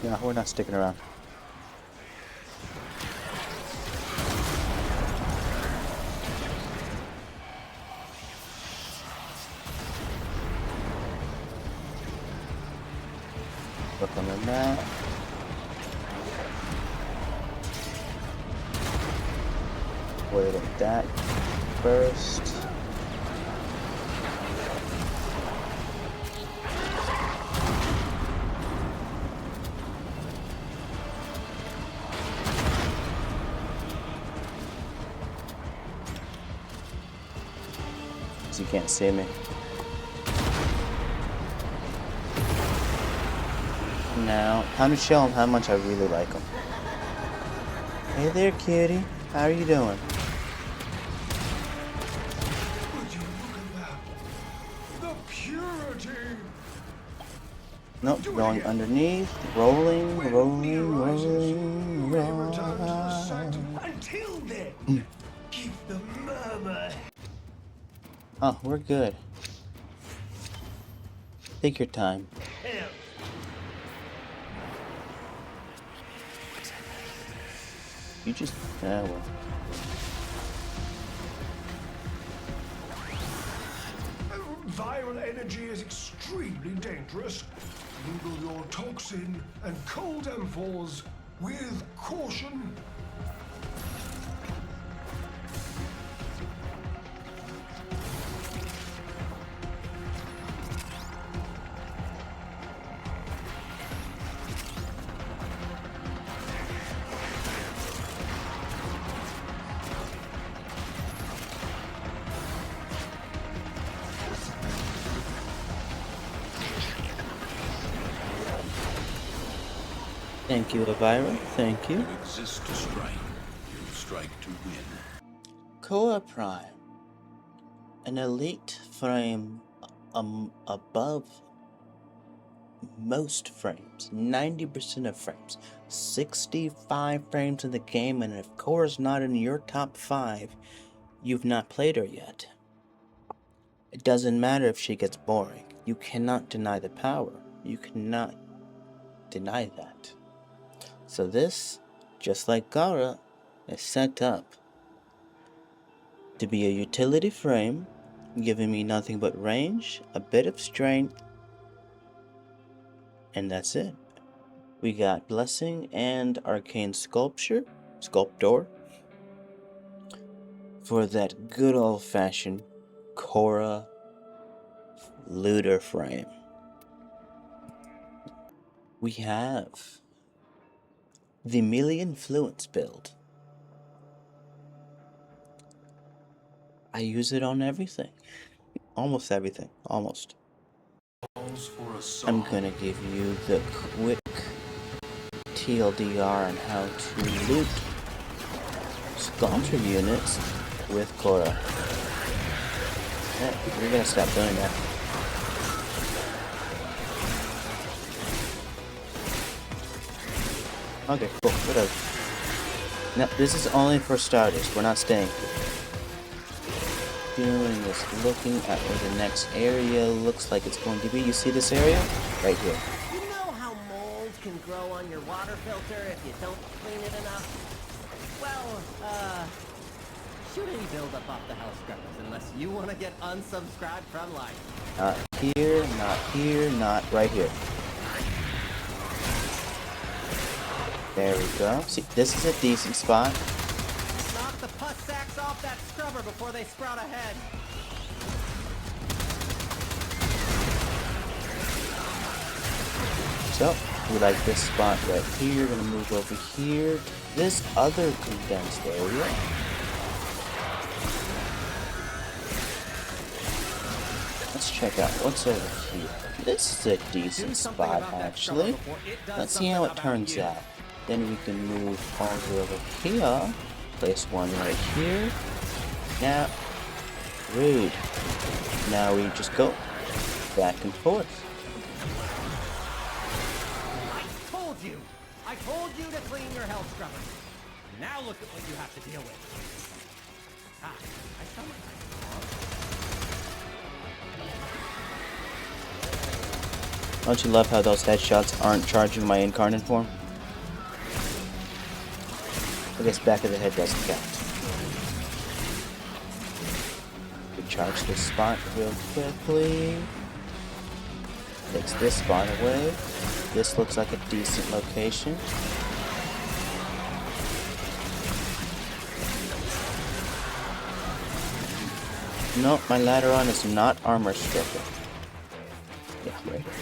Yeah, we're not sticking around. Look on the map. Wait at that first. You can't see me. Now, time to show them how much I really like them. Hey there, kitty. How are you doing? Would you look at that? The purity. Nope, going underneath, rolling. Return to the site. Until then, keep the murmur. Oh, we're good. Take your time. Hell. You just, well. Viral energy is extremely dangerous. Mingle your toxin and cold amphors with caution. Thank you, Ivara. Thank you. You exist to strike. You strike to win. Khora Prime. An elite frame above most frames. 90% of frames. 65 frames in the game, and if Khora's not in your top 5, you've not played her yet. It doesn't matter if she gets boring. You cannot deny the power. You cannot deny that. So this, just like Gara, is set up to be a utility frame, giving me nothing but range, a bit of strength, and that's it. We got Blessing and Arcane Sculptor, for that good old-fashioned Khora looter frame. We have the Melee Influence build. I use it on everything. Almost everything. Almost. I'm gonna give you the quick TLDR on how to loot Sculptor units with Khora. Yeah, we're gonna stop doing that. Okay, cool, whatever. Now, this is only for starters. We're not staying here. Doing is looking at where the next area looks like it's going to be. You see this area? Right here. You know how mold can grow on your water filter if you don't clean it enough? Well, shouldn't build up off the hell scrubbers unless you want to get unsubscribed from life. Not here, not here, not right here. There we go. See, this is a decent spot. Knock the pus sacks off that scrubber before they sprout ahead. So, we like this spot right here. We're gonna move over here to this other condensed area. Let's check out what's over here. This is a decent spot, actually. Let's see how it turns out. Then we can move over here. Place one right here. Now, rude. Now we just go back and forth. I told you to clean your health scrubbers. Now look at what you have to deal with. I stomach. Don't you love how those headshots aren't charging my incarnate form? I guess back of the head doesn't count. We charge this spot real quickly. Takes this spot away. This looks like a decent location. Nope, my Ladderon is not armor stricken. Yeah, right here.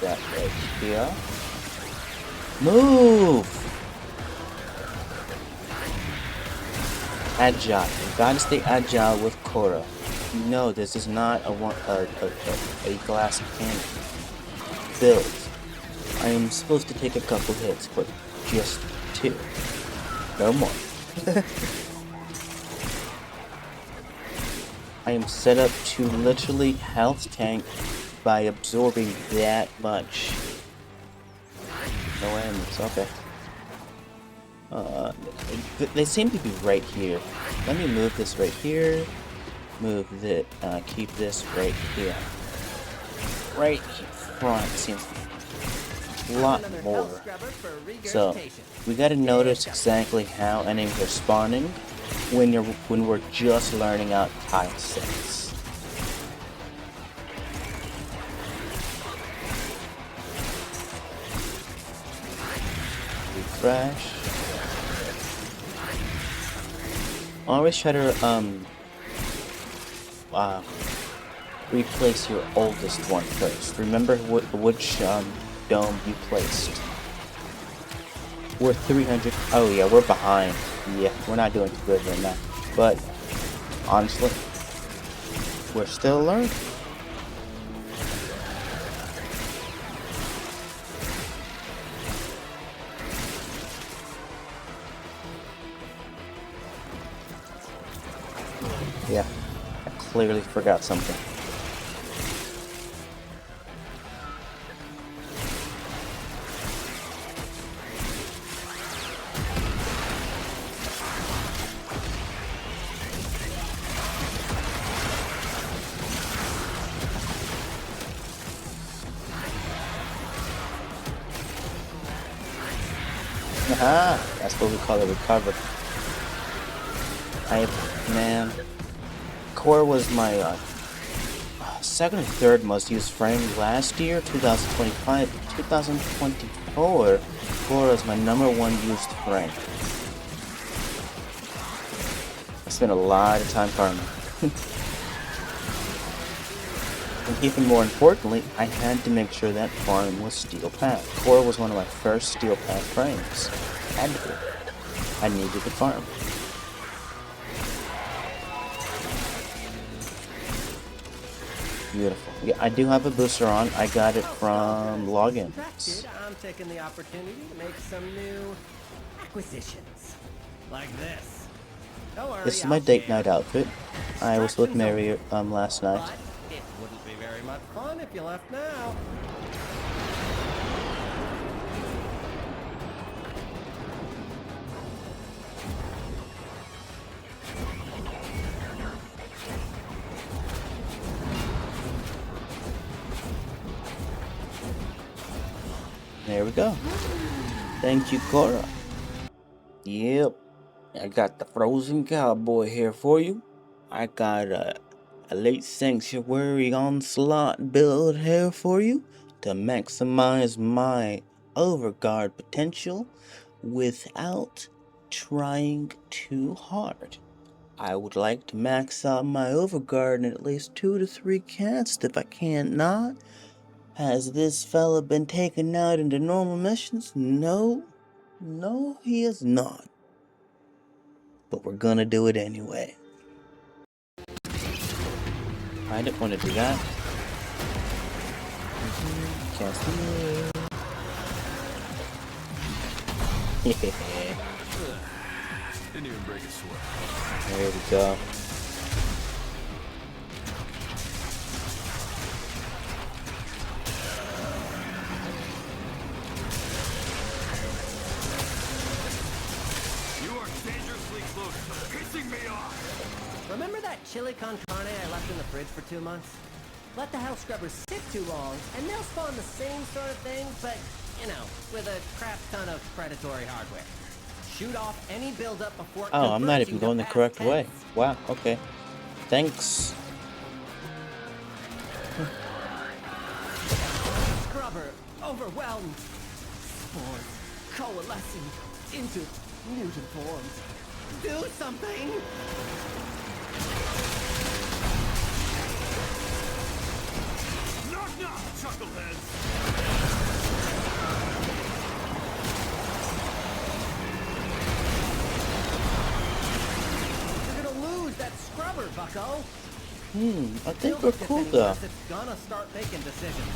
That right here. Move! Agile. You gotta stay agile with Khora. No, this is not a glass cannon build. I am supposed to take a couple hits, but just 2. No more. I am set up to literally health tank by absorbing that much. No enemies, okay. They seem to be right here. Let me move this right here. Move that, keep this right here. Right front seems a lot more. So, we gotta notice exactly how enemies are spawning when we're just learning out tile 6. Refresh. Always try to replace your oldest one first. Remember which dome you placed. We're 300. Oh yeah, we're behind. Yeah, we're not doing too good right now. But honestly, we're still learning. Yeah, I clearly forgot something. Aha! That's what we call a recover. Man, Khora was my second or third most used frame last year, 2025. 2024, Khora is my #1 used frame. I spent a lot of time farming. And even more importantly, I had to make sure that farm was steel path. Khora was one of my first steel path frames. Had to be. I needed the farm. Beautiful. Yeah, I do have a booster on. I got it from logins. I'm taking the opportunity to make some new acquisitions. Like this. Don't worry, This is my date night outfit. I was with Mary last night. But it wouldn't be very much fun if you left now. There we go. Thank you, Khora. Yep. I got the frozen cowboy here for you. I got a late sanctuary onslaught build here for you to maximize my overguard potential without trying too hard. I would like to max out my overguard in at least 2 to 3 casts if I can't not. Has this fella been taken out into normal missions? No, he is not. But we're gonna do it anyway. I didn't want to do that. Cast it. Didn't even break a sweat. There we go. Remember that chili con carne I left in the fridge for 2 months? Let the house scrubbers sit too long, and they'll spawn the same sort of thing, but, you know, with a crap ton of predatory hardware. Shoot off any buildup before it Oh, I'm not converts even you going to the correct past way. tense. Wow, okay. Thanks. Scrubber, overwhelmed. Spores coalescing into mutant forms. Do something! Knock knock, chuckleheads! You're gonna lose that scrubber, bucko! I think we're cool though. It's gonna start making decisions.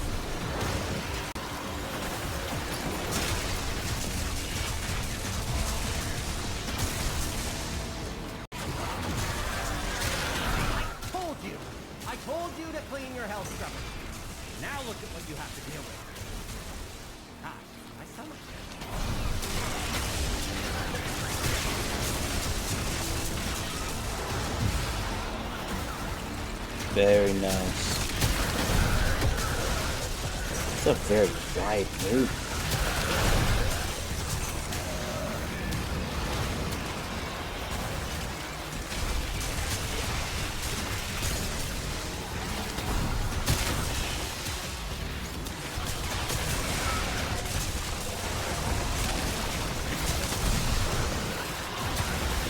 I told you to clean your health scrubber. Now look at what you have to deal with. Ah, my stomach. Very nice. It's a very wide move.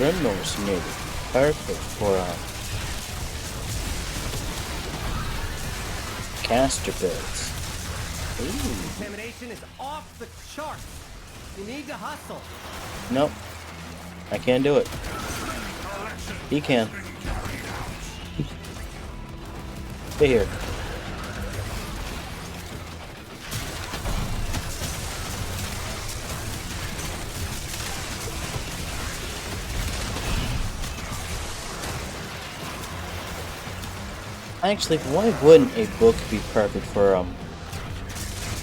Brimmore's nearly perfect for caster builds. Ooh. Contamination is off the charts. You need to hustle. Nope. I can't do it. He can. Stay here. Actually, why wouldn't a book be perfect for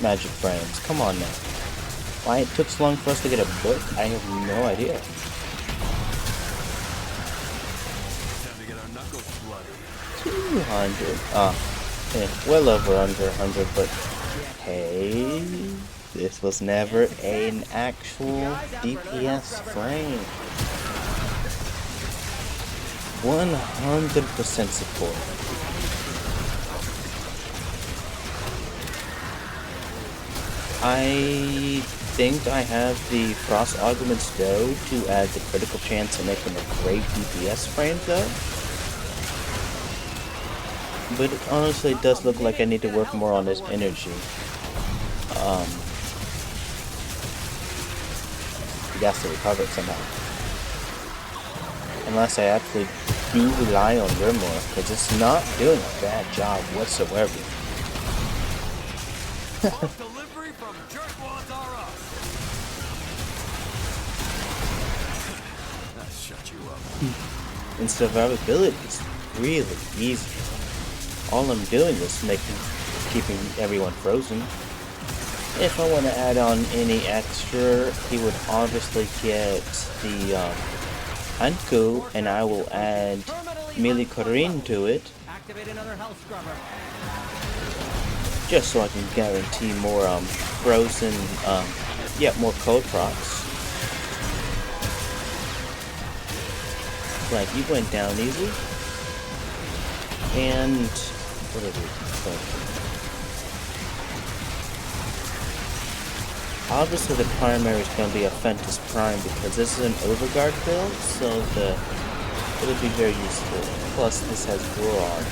magic frames? Come on now. Why it took so long for us to get a book? I have no idea. Time to get our knuckles bloody. 200. Well over under 100, but hey, this was never an actual DPS frame. 100% support. I think I have the Frost Augments though to add the critical chance and make them a great DPS frame though. But it honestly does look like I need to work more on this energy. He has to recover it somehow. Unless I actually do rely on Grimoire, because it's not doing a bad job whatsoever. Delivery from Jerkwads R Us. That shut you up. And survivability is really easy. All I'm doing is keeping everyone frozen. If I want to add on any extra, he would obviously get the Anku, and I will add Melee Corinne to it. Activate another health scrubber. Just so I can guarantee more frozen, more cold procs. Like, you went down easy. And what did we do? Obviously the primary is going to be a Fentus Prime because this is an Overguard build, so it'll be very useful. Plus this has Roar on it.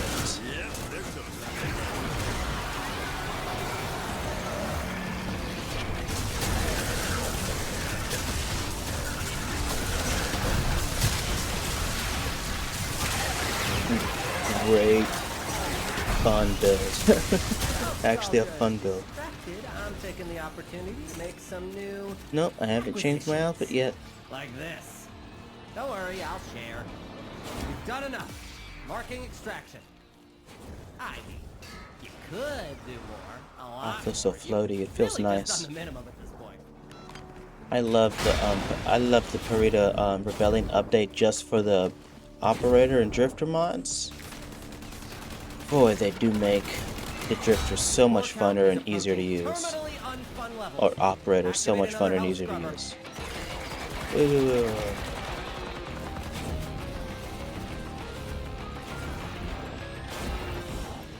Great fun build. Actually a fun build. I'm taking the opportunity to make some new... Nope, I haven't changed my outfit yet. Like this. Don't worry, I'll share. You've done enough. Marking extraction. I mean, you could do more. A lot I feel so floaty. It feels really nice. just on the minimum at this point. I love the Parita Rebellion update just for the Operator and Drifter mods. Boy, they do make the Drifter so much funner and easier to use. Or Operator so much funner and easier to use.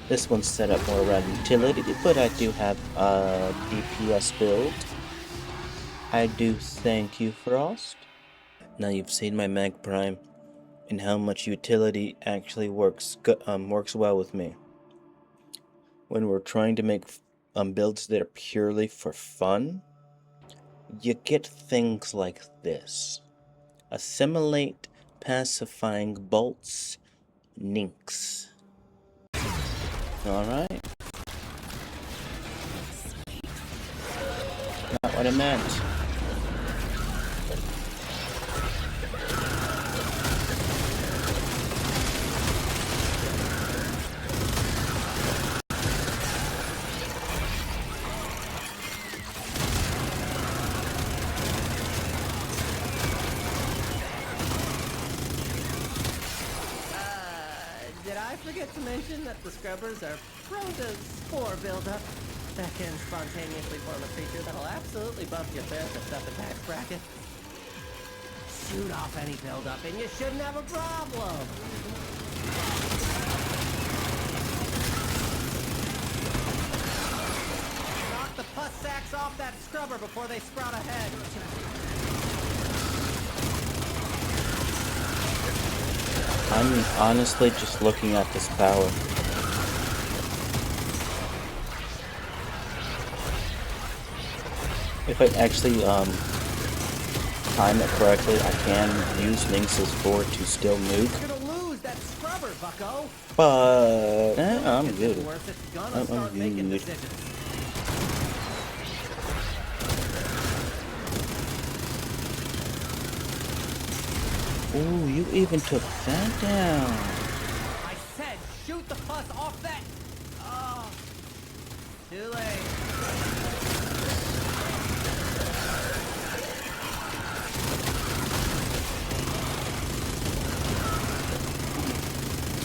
This one's set up more around utility, but I do have a DPS build. I do thank you, Frost. Now you've seen my Mag Prime and how much utility actually works well with me. When we're trying to make builds that are purely for fun, you get things like this. Assimilate, pacifying bolts, Ninx. Alright. Not what I meant. Forget to mention that the scrubbers are prone to spore buildup that can spontaneously form a creature that'll absolutely bump your therapist up attack bracket. Shoot off any buildup and you shouldn't have a problem. Knock the pus sacks off that scrubber before they sprout ahead. I'm honestly just looking at this power. If I actually time it correctly, I can use Lynx's 4 to still nuke. You're gonna lose that scrubber, bucko. But I'm good. Worse, it's gonna I'm start making good. decisions. Ooh, you even took that down. I said shoot the fuss off that. Oh, too late.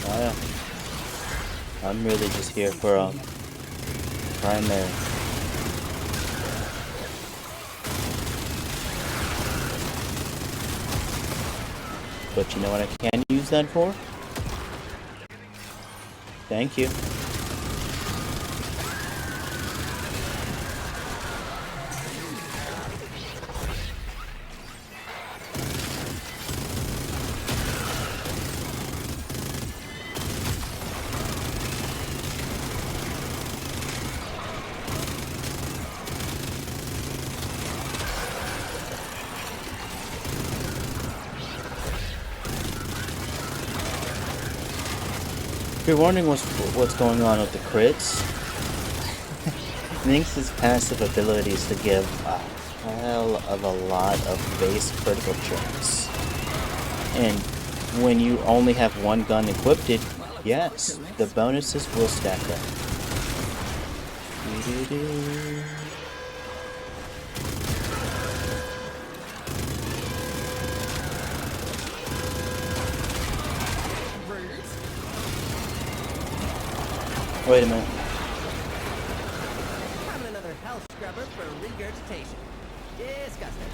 Oh, yeah. I'm really just here for a primary. But you know what I can use that for? Thank you. If you're wondering what's going on with the crits, Lynx's passive ability is to give a hell of a lot of base critical chance. And when you only have one gun equipped, yes, the bonuses will stack up. Wait a minute. Having another health scrubber for regurgitation. Disgusting.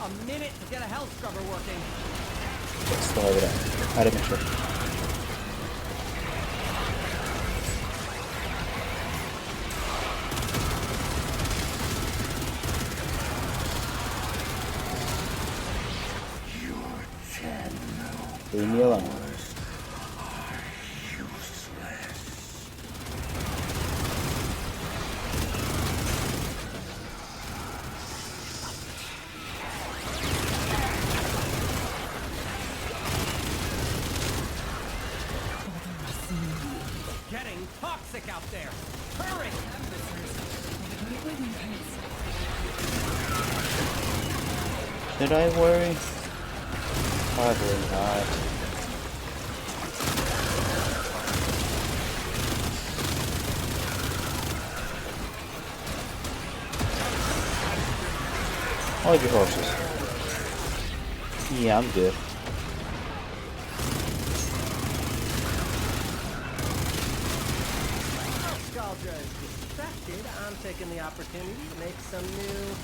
A minute to get a health scrubber working. Let's slow it down. How to make sure. Leave me alone. Getting toxic out there. Hurry! Should I worry? Probably not. Hold your horses. Yeah, I'm good. I'm taking the opportunity to make some new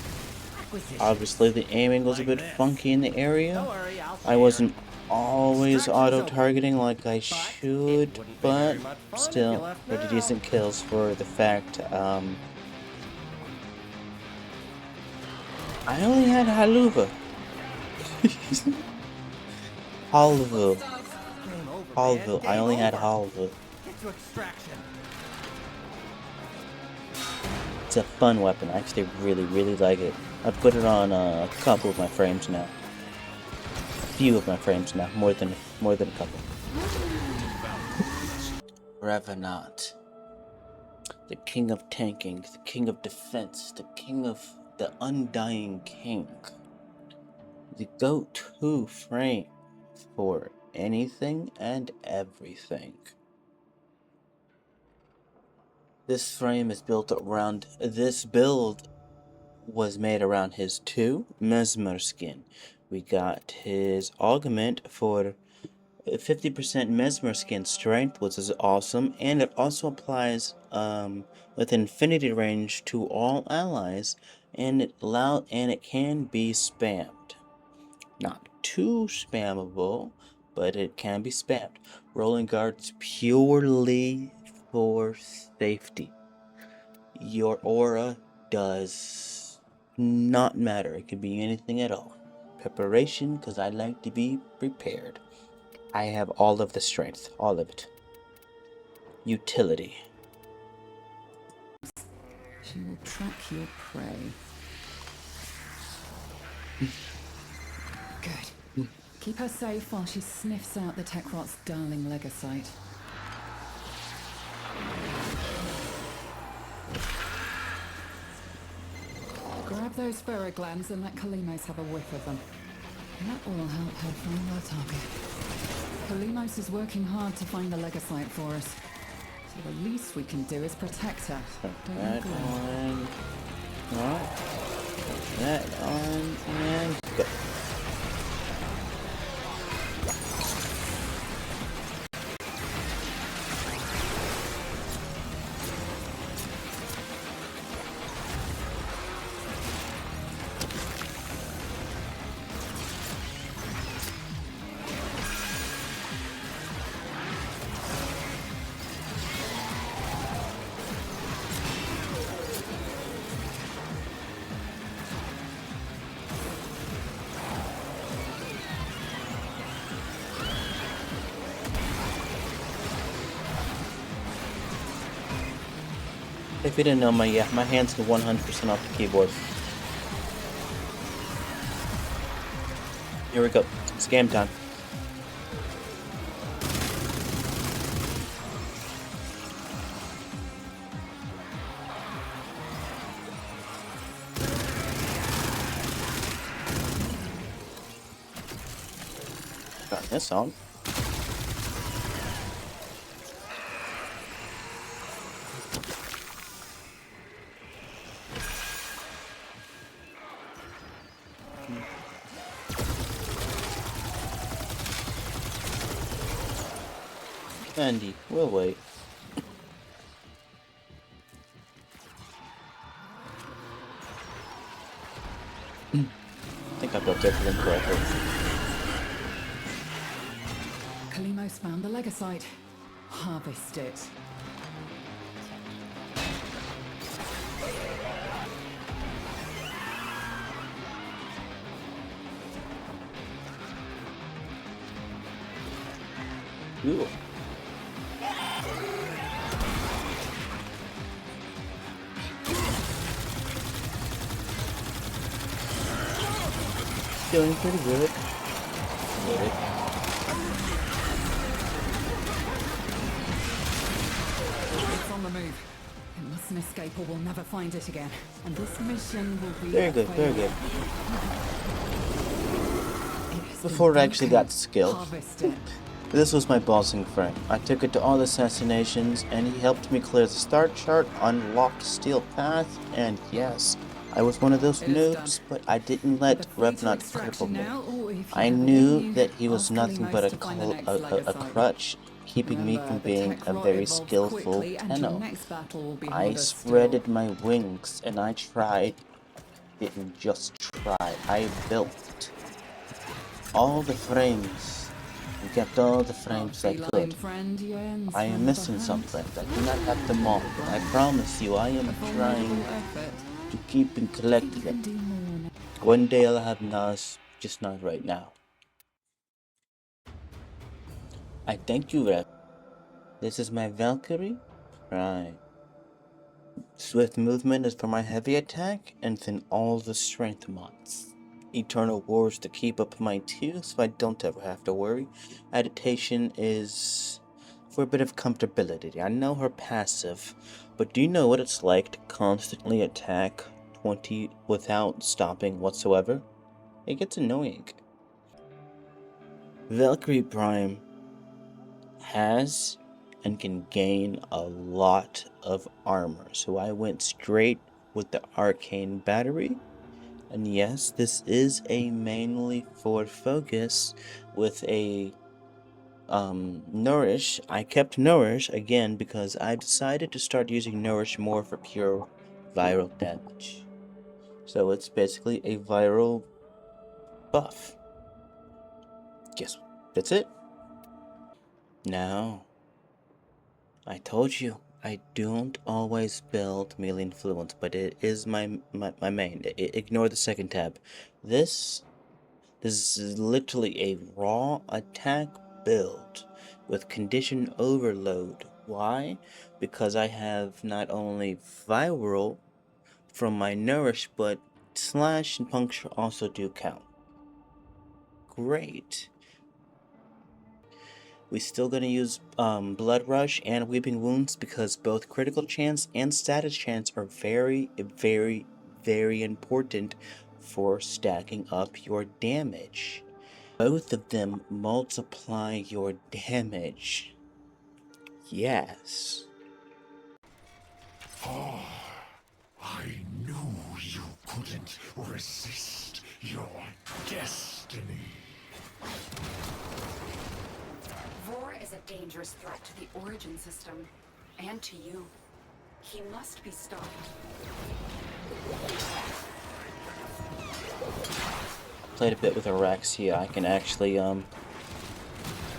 acquisitions. Obviously, the aiming was a bit funky in the area. Don't worry, I wasn't always auto-targeting like I should, but still, pretty decent kills for the fact, I only had Haluva. Halvu. Halvu. I only had Halvu. Get to extraction. It's a fun weapon. I actually really like it. I put it on a couple of my frames now. A few of my frames now. More than a couple. Revenant. The king of tanking. The king of defense. The king of the undying king. The go-to frame for anything and everything. This frame is built around, this build was made around his 2 Mesmer skin. We got his augment for 50% Mesmer skin strength, which is awesome, and it also applies with infinity range to all allies, and it can be spammed. Not too spammable, but it can be spammed. Rolling guards purely for safety. Your aura does not matter. It could be anything at all. Preparation, because I like to be prepared. I have all of the strength, all of it. Utility. She will track your prey. Good. Keep her safe while she sniffs out the Tekrot's darling legocyte. Grab those furrow glands and let Kalimos have a whiff of them. That will help her find our target. Kalimos is working hard to find the legocyte for us. So the least we can do is protect her. That on. Right. That on and go. If you didn't know, my hands are 100% off the keyboard. Here we go. It's game time. Got this on. Andy, we'll wait. I think I built everything correctly. Kalimos found the legocyte. Harvest it. Ooh. Doing pretty good. Good. It's on the move. It mustn't escape or we'll never find it again. And this mission will be Very good, very good. Before it actually got skill. This was my bossing frame. I took it to all assassinations, and he helped me clear the start chart, unlocked Steel Path, and yes, I was one of those noobs, but I didn't let Revenant cripple me. I knew that he was nothing but a crutch, keeping me from being a very skillful Tenno. I spreaded my wings, and I tried. Didn't just try, I built all the frames. I kept all the frames I could. I am missing something. I do not have them all. I promise you, I am trying to keep and collect them. One day I'll have Nas, just not right now. I thank you, Rev. This is my Valkyrie. Right. Swift movement is for my heavy attack, and then all the strength mods. Eternal Wars to keep up my 2, so I don't ever have to worry. Adaptation is for a bit of comfortability. I know her passive, but do you know what it's like to constantly attack 20 without stopping whatsoever? It gets annoying. Valkyrie Prime has and can gain a lot of armor, so I went straight with the arcane battery. And yes, this is a mainly forward focus with a Nourish. I kept Nourish again because I decided to start using Nourish more for pure viral damage. So it's basically a viral buff. Guess that's it. Now, I told you I don't always build melee influence, but it is my main. Ignore the second tab. This is literally a raw attack build with condition overload. Why? Because I have not only viral from my Nourish, but slash and puncture also do count. Great. We still gonna use Blood Rush and Weeping Wounds because both critical chance and status chance are very, very, very important for stacking up your damage. Both of them multiply your damage. Yes. I knew you couldn't resist your destiny. Vor is a dangerous threat to the Origin system, and to you. He must be stopped. Played a bit with Oraxia. I can actually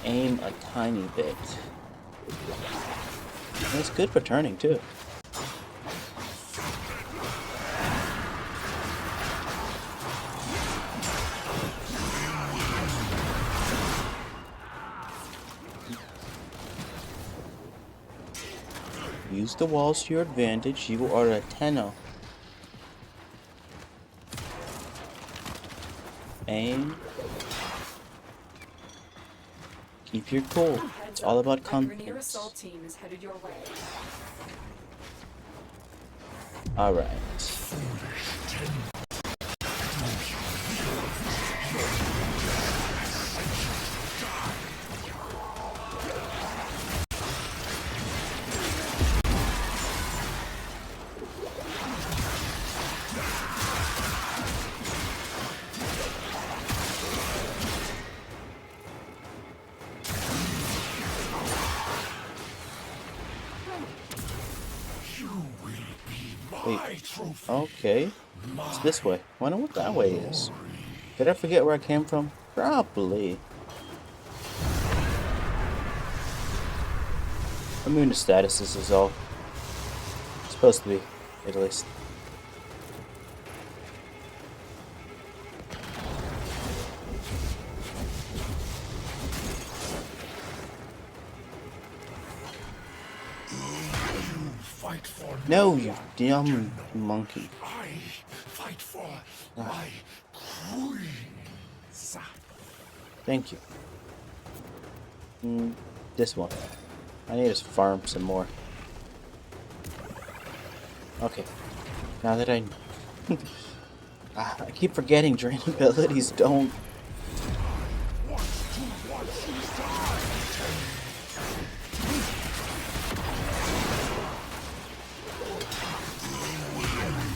aim a tiny bit. And it's good for turning too. Use the walls to your advantage. You are a 10-0. Aim. Keep your cool. It's all about confidence. Assault team is headed your way. Alright. Wait, okay. It's this way. I wonder what that way is. Did I forget where I came from? Probably. Immune to statuses is all. It's supposed to be, at least. No, you dumb monkey. I fight for my queen. Thank you. This one. I need to farm some more. Okay. Now that I keep forgetting drain abilities don't.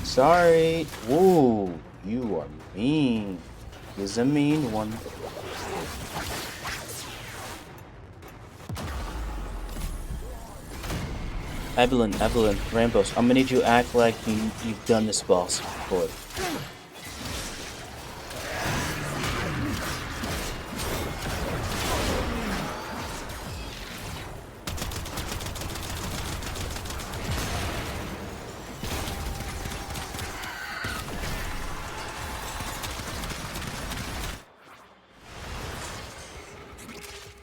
Sorry. Whoa, you are mean. He's a mean one. Evelyn, Rambos, I'm gonna need you to act like you've done this boss before.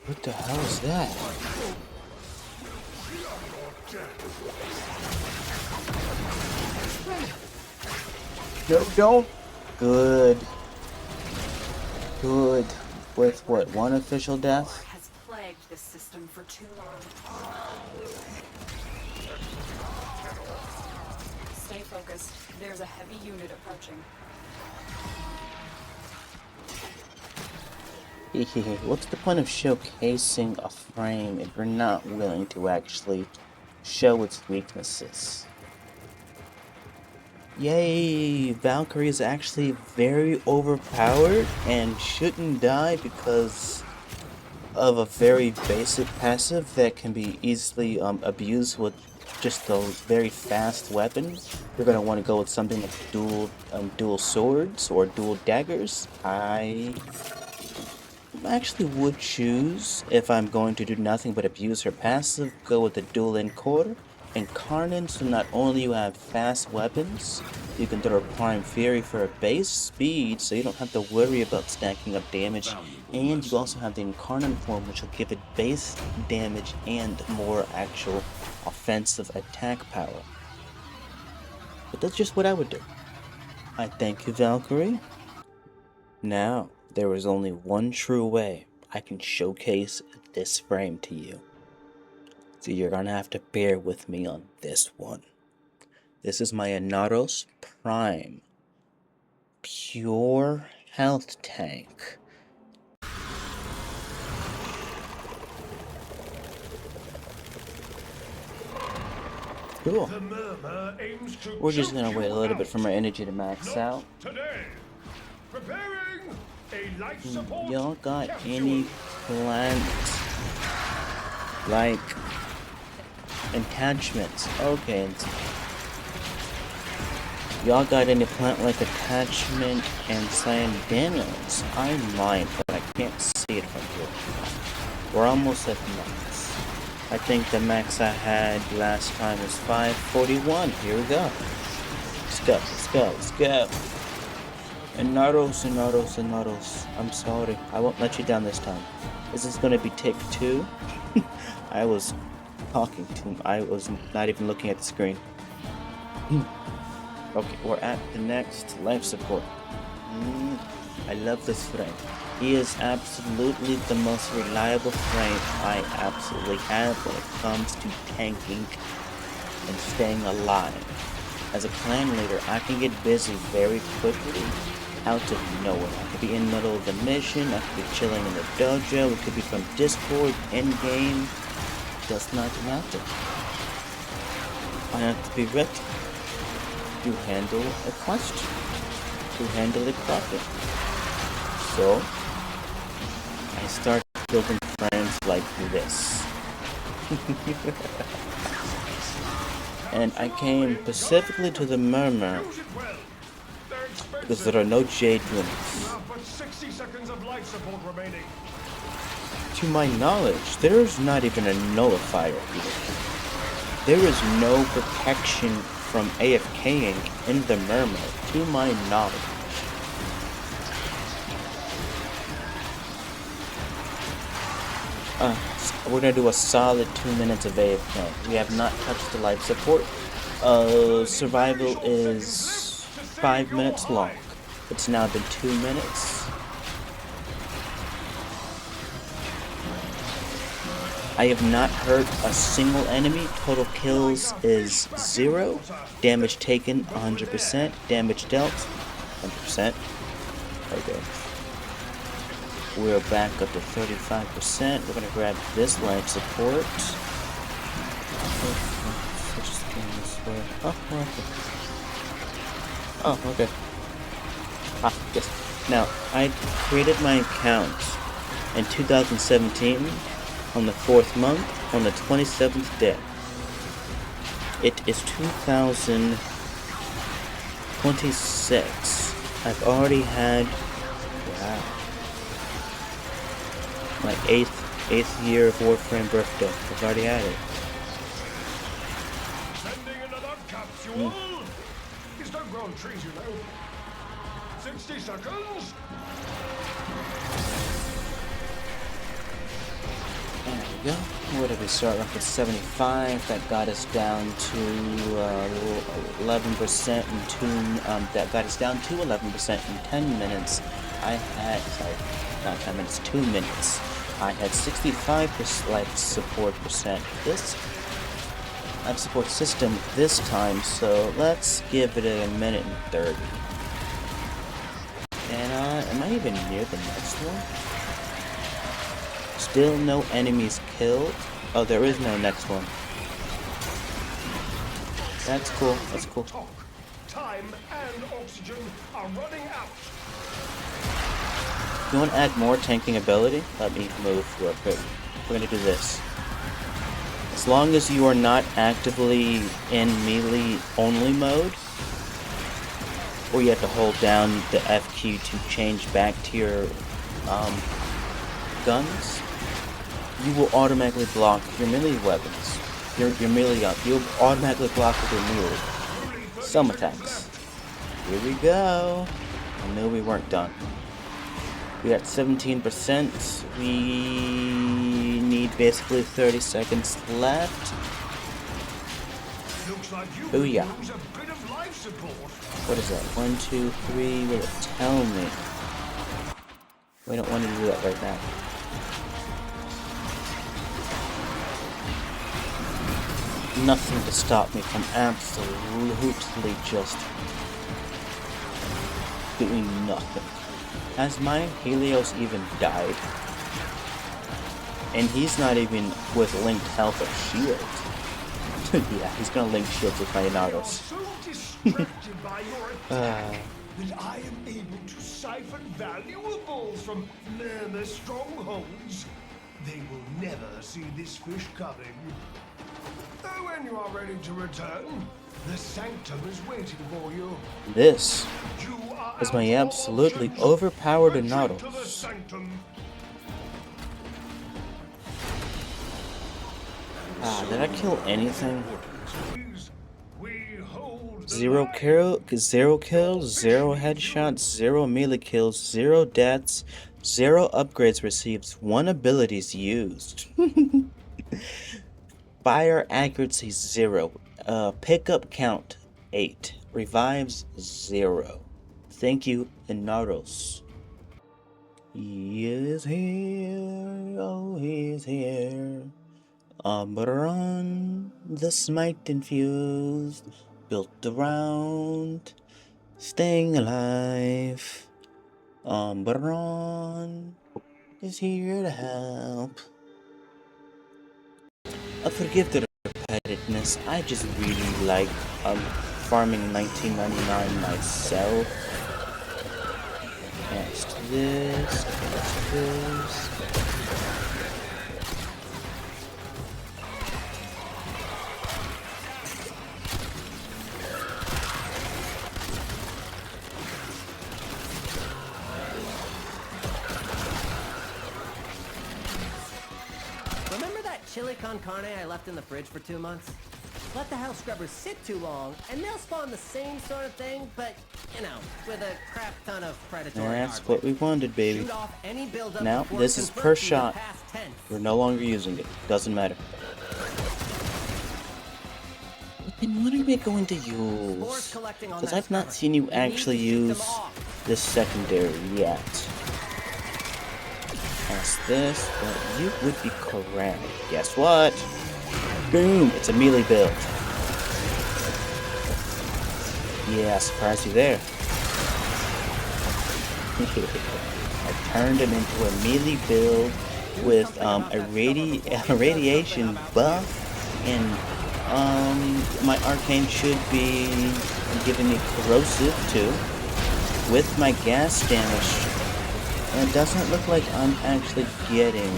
What the hell is that? No, don't. Good. Good. With what, one official death? Has plagued this system for too long. Stay focused. There's a heavy unit approaching. What's the point of showcasing a frame if you're not willing to actually show its weaknesses? Yay! Valkyrie is actually very overpowered and shouldn't die because of a very basic passive that can be easily abused with just a very fast weapon. You're gonna want to go with something like dual swords or dual daggers. I actually would choose, if I'm going to do nothing but abuse her passive, go with the dual Encore. Incarnate, so not only you have fast weapons, you can throw Prime Fury for a base speed, so you don't have to worry about stacking up damage, and you also have the Incarnate form, which will give it base damage and more actual offensive attack power. But that's just what I would do. I thank you, Valkyrie. Now, there is only one true way I can showcase this frame to you. So you're gonna have to bear with me on this one. This is my Inaros Prime Pure Health Tank. Cool. We're just gonna wait a little bit for my energy to max out. Y'all got any plant like attachments? Okay. Y'all got any plant-like attachment and cyan Daniels? I might, but I can't see it from here. We're almost at max. I think the max I had last time was 541. Here we go. Let's go, let's go, let's go. Inaros. I'm sorry. I won't let you down this time. Is this gonna be take 2? I was talking to I was not even looking at the screen. Okay, we're at the next life support. I love this frame. He is absolutely the most reliable frame I absolutely have when it comes to tanking and staying alive. As a clan leader, I can get busy very quickly out of nowhere. I could be in the middle of the mission, I could be chilling in the dojo, it could be from Discord, endgame. Does not matter. I have to be ready to handle a question, to handle a problem. So, I start building frames like this. And I came specifically to the Murmur because there are no Jade units. To my knowledge, there is not even a nullifier here. There is no protection from AFKing in the Murmur, to my knowledge. We're gonna do a solid 2 minutes of AFK. We have not touched the life support. Survival is 5 minutes long. It's now been 2 minutes. I have not hurt a single enemy. Total kills is 0. Damage taken 100%. Damage dealt 100%. Okay. We're back up to 35%. We're gonna grab this life support. Oh, okay. Yes. Now, I created my account in 2017 on the 4th month on the 27th day. It is 2026. I've already had, wow, my eighth year of Warframe birthday. I've already had it. Sending another capsule. These don't grow on trees, you know. 60 seconds. There we go. What did we start off with? 75. That got us down to 11% in 2. That got us down to 11% in 10 minutes. I had, sorry, not 10 minutes, 2 minutes. I had 65% life support percent. This life support system this time, so let's give it a minute and 30. And am I even near the next one? still no enemies killed. Oh, there is no next one. That's cool. That's cool. Time and oxygen are running out. You want to add more tanking ability? Let me move real quick. We're going to do this. As long as you are not actively in melee only mode, or you have to hold down the F key to change back to your guns, you will automatically block your melee weapons. Your melee up. You'll automatically block with your melee. Some attacks. Here we go. I knew we weren't done. We got 17%. We need basically 30 seconds left. Looks like you Booyah. lose a bit of life support. What is that? 1, 2, 3. Will it tell me? We don't want to do that right now. Nothing to stop me from absolutely just doing nothing. Has my Helios even died? And he's not even with linked health or shield. Yeah, he's gonna link shields with my Inaros. So distracted by your attack that I am able to siphon valuables from murmur strongholds. They will never see this fish coming. When you are ready to return, the Sanctum is waiting for you. This You are is my out of absolutely options. overpowered Retreat to the Inaros. Sanctum. Did I kill anything? We hold the Zero line. zero kills, 0 headshots, 0 melee kills, 0 deaths, 0 upgrades received, 1 abilities used. Fire accuracy 0. Pickup count 8. Revives 0. Thank you, Inaros. He is here. Oh, he's here. Oberon, the smite infused, built around staying alive. Oberon is here to help. Forgive the repetitiveness. I just really like farming 1999 myself. Cast this, cast this. Remember that chili con carne I left in the fridge for 2 months? Let the house scrubbers sit too long, and they'll spawn the same sort of thing, but, you know, with a crap ton of predatory That's hardware. what we wanted, baby. Shoot off any buildup Now, before this it is per converts you to shot. past tense. We're no longer using it. Doesn't matter. And what are we going to Spores use? collecting on Because that I've not scrubber. seen you need to actually shoot them use off. this secondary yet. Cast this, but you would be correct. Guess what? Boom! It's a melee build. Yeah, surprised you there. I turned him into a melee build with a radiation buff, and my arcane should be giving me corrosive too, with my gas damage. And it doesn't look like I'm actually getting.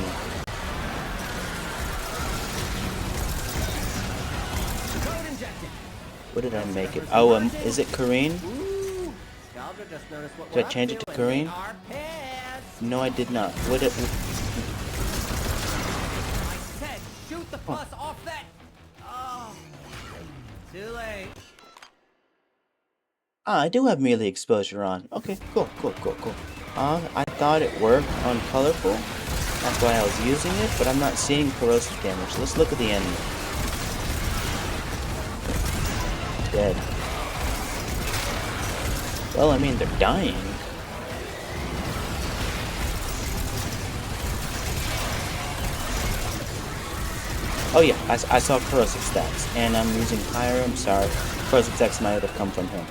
Code injected. What did I make it? Oh, is it Kareen? Ooh, Scalper just noticed what Did I we're change up it to to, and green? they are pissed. No, I did not. What it? I said shoot the pus off that. Oh, too late. I do have melee exposure on. Okay, cool. I thought it worked on colorful. That's why I was using it, but I'm not seeing corrosive damage. Let's look at the enemy. Dead. Well, I mean, they're dying. Oh yeah, I saw corrosive stats, and I'm using higher. I'm sorry, corrosive stats might have come from him.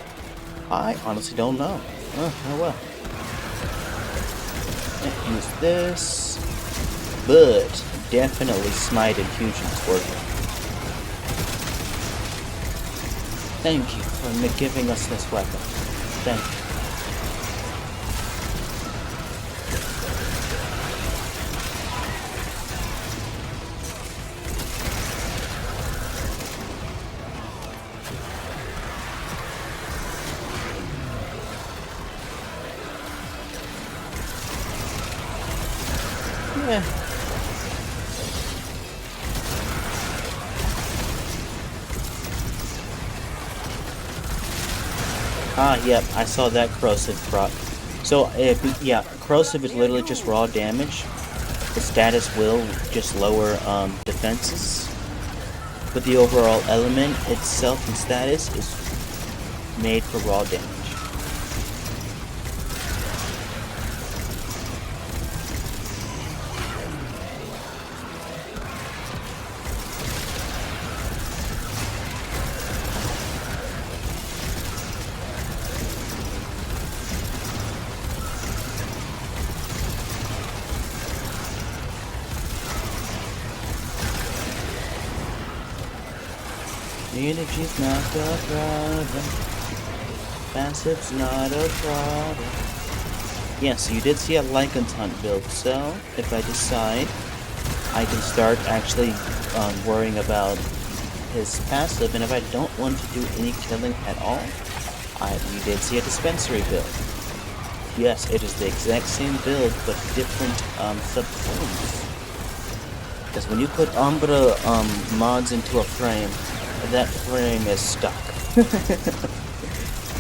I honestly don't know. Oh well. Use this. but definitely Smite and Fusion is working. Thank you for giving us this weapon. Thank you. Yeah. Yep, I saw that corrosive proc. So, yeah, corrosive is literally just raw damage. The status will just lower defenses, but the overall element itself and status is made for raw damage. Energy's not a problem. Passive's not a problem. Yes, you did see a Lycan's Hunt build, so if I decide, I can start actually worrying about his passive, and if I don't want to do any killing at all, you did see a dispensary build. Yes, it is the exact same build, but different sub-frames. Because when you put Umbra mods into a frame, that frame is stuck.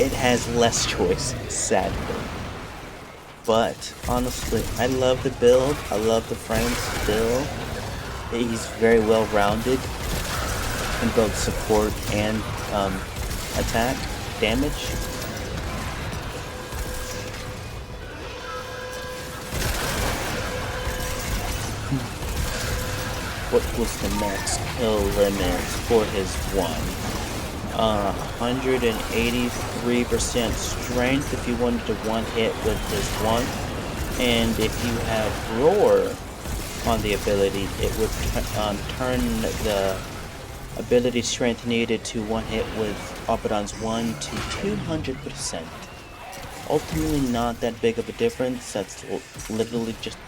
It has less choice, sadly. But honestly, I love the build. I love the frame still. He's very well rounded in both support and attack damage. What was the max kill limit for his one? 183% strength if you wanted to one hit with his one, and if you have roar on the ability, it would turn the ability strength needed to one hit with Oberon's one to 200%. Ultimately, not that big of a difference. That's literally just.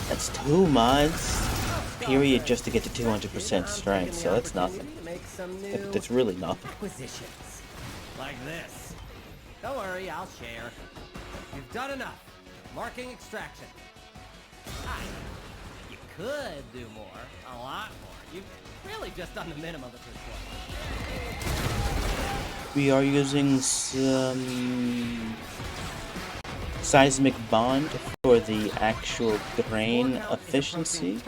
That's 2 mods, period, just to get to 200% strength, so that's nothing. That's really nothing. Acquisitions. Like this. Don't worry, I'll share. You've done enough. Marking extraction. You could do more, a lot more. You've really just done the minimum at this point. We are using some seismic bond for the actual drain efficiency.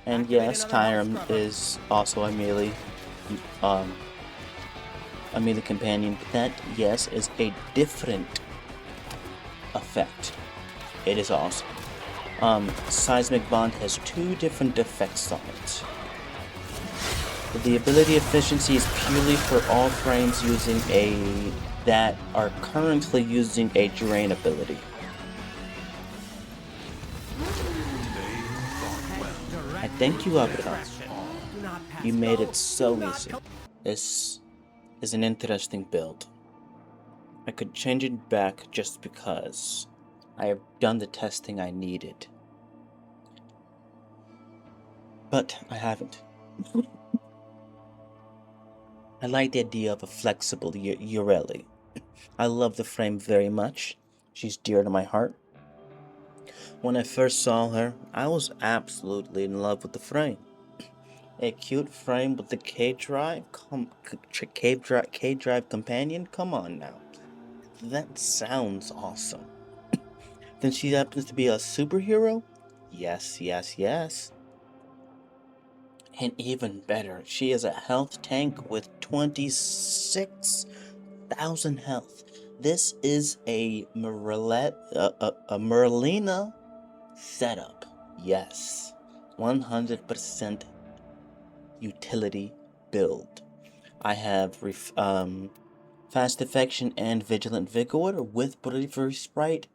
And yes, Tyrum is also a melee companion, but that, yes, is a different effect. It is awesome. Seismic Bond has 2 different effects on it. The ability efficiency is purely for all frames using that are currently using a drain ability. I thank you, Oberon. You made it so easy. This is an interesting build. I could change it back just because I have done the testing I needed. But I haven't. I like the idea of a flexible Yareli. I love the frame very much. She's dear to my heart. When I first saw her, I was absolutely in love with the frame. A cute frame with the K-Drive? K-Drive companion? Come on now. That sounds awesome. Then she happens to be a superhero? Yes, yes, yes. And even better, she is a health tank with 26,000 health. This is a Merlina setup. Yes. 100% utility build. I have Fast Affection and Vigilant Vigor with Bravery Sprite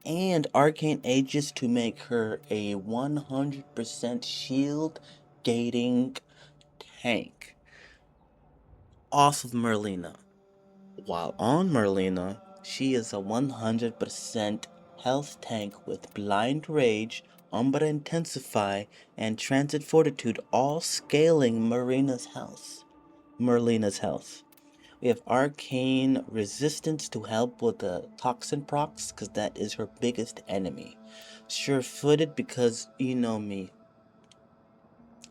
and arcane aegis to make her a 100% shield gating tank off of Merlina. While on Merlina, she is a 100% health tank with Blind Rage, Umbra Intensify, and Transit Fortitude, all scaling Merlina's health. We have Arcane Resistance to help with the Toxin procs, because that is her biggest enemy. Sure-footed, because you know me.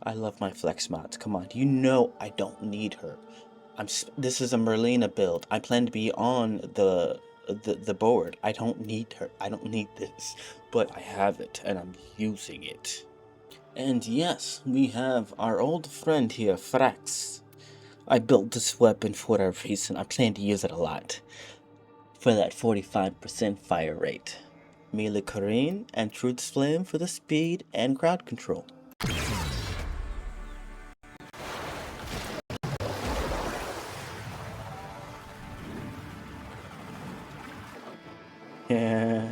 I love my flex mods. Come on, you know I don't need her. This is a Merlina build. I plan to be on the board. I don't need her. I don't need this. But I have it, and I'm using it. And yes, we have our old friend here, Frax. I built this weapon for a reason. I plan to use it a lot. For that 45% fire rate. Melee Corrine and Truth's Flame for the speed and crowd control. Yeah.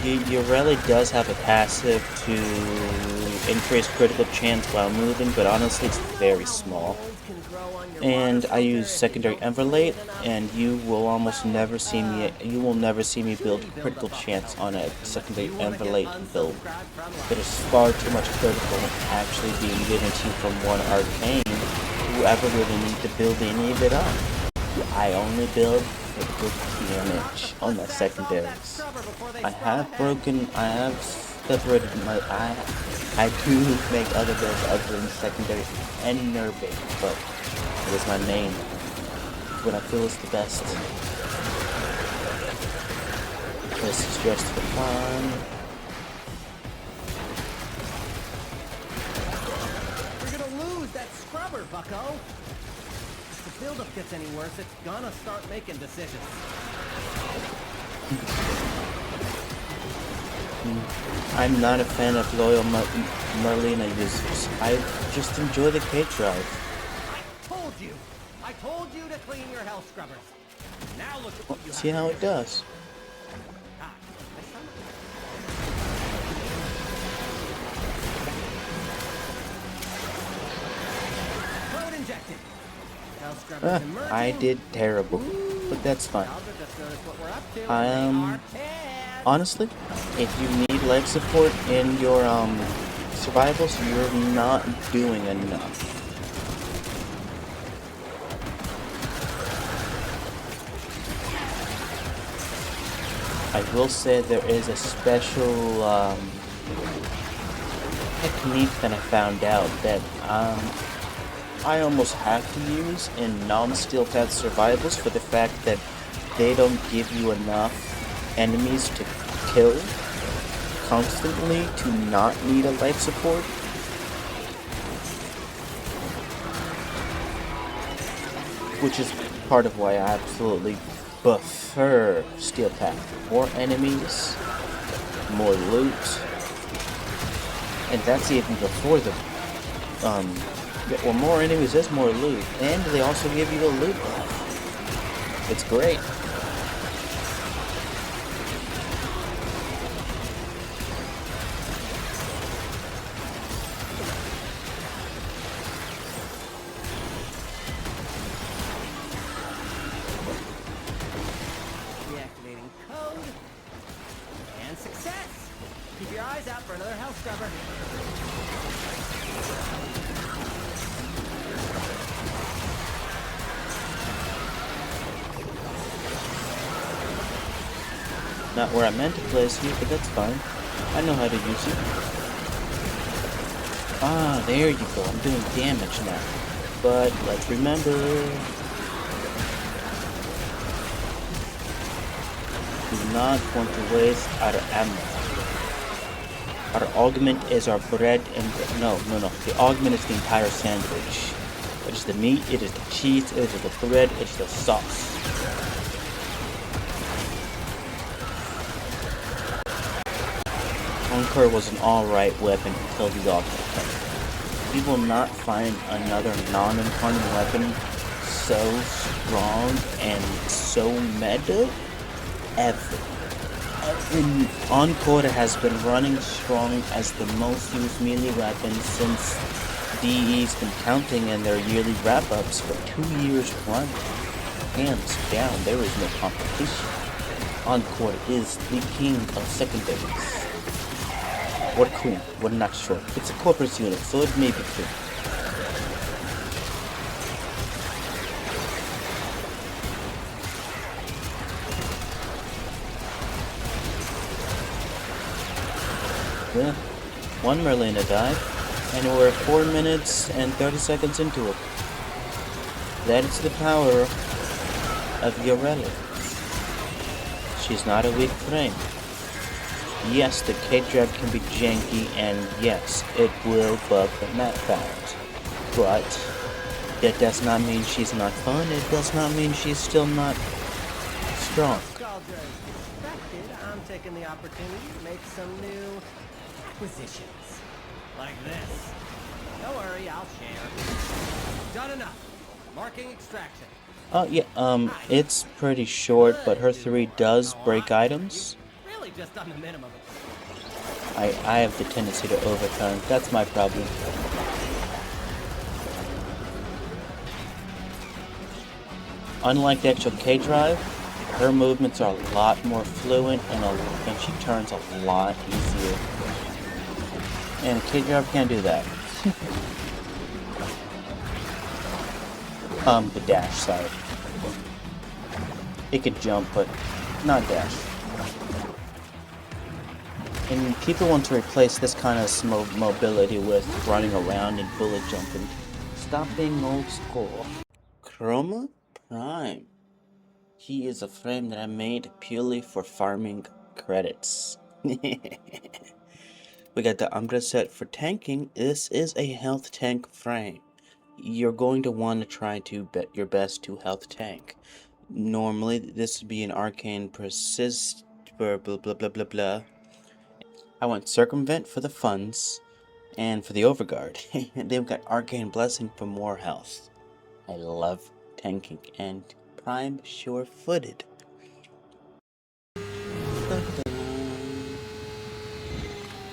Yareli does have a passive to increase critical chance while moving, but honestly it's very small. And I use secondary Everlate, and you will never see me build critical chance on a secondary Everlate build. There is far too much critical actually being given to you from one arcane. Whoever really need to build any of it up. I only build critical damage on the secondaries. I have separated my I do make other builds other than secondary and nerfing, but it is my main. What I feel is the best. This is just for fun. You're gonna lose that scrubber, bucko! If the buildup gets any worse, it's gonna start making decisions. I'm not a fan of loyal Merlina users. I just enjoy the K-Drive. I told you to clean your health scrubbers. Now look at what you see how it does. Code injected. I did terrible, but that's fine. Honestly, if you need life support in your survivals, you're not doing enough. I will say there is a special technique that I found out that I almost have to use in non-steel path survivals for the fact that they don't give you enough enemies to kill constantly to not need a life support. Which is part of why I absolutely prefer steel path. More enemies, more loot, and that's even before the well, more enemies is more loot, and they also give you a loot buff. It's great. Deactivating code. And success! Keep your eyes out for another health scrubber. Not where I meant to place you, but that's fine. I know how to use it. Ah, there you go. I'm doing damage now. But let's remember, do not want to waste our ammo. Our augment is our bread and no. The augment is the entire sandwich. It is the meat, it is the cheese, it is the bread, it is the sauce. Encore was an alright weapon until the Ultimate. You will not find another non-incarnate weapon so strong and so meta ever. And Encore has been running strong as the most used melee weapon since DE's been counting in their yearly wrap-ups for 2 years running. Hands down, there is no competition. Encore is the king of secondaries. Or queen, we're not sure. It's a corpus unit, so it may be queen. Yeah, one Merlina died, and we're 4 minutes and 30 seconds into it. That is the power of Yareli. She's not a weak frame. Yes, the K-Drag can be janky, and yes, it will bug the map balance. But that does not mean she's not fun, it does not mean she's still not strong. I'm taking the opportunity to make some new acquisitions. Like this. Don't worry, I'll share. Done enough. Marking extraction. Yeah, it's pretty short, but her 3 does break items. Really just done the minimum. I have the tendency to overturn. That's my problem. Unlike the actual K-Drive, her movements are a lot more fluent and she turns a lot easier. And K-Drive can't do that. The dash side. It could jump, but not dash. And people want to replace this kind of mobility with running around and bullet jumping. Stop being old school. Chroma Prime. He is a frame that I made purely for farming credits. We got the Umbra set for tanking. This is a health tank frame. You're going to want to try to bet your best to health tank. Normally, this would be an arcane persist, blah blah blah blah blah. I went circumvent for the funds, and for the overguard. They've got arcane blessing for more health. I love tanking, and prime sure-footed.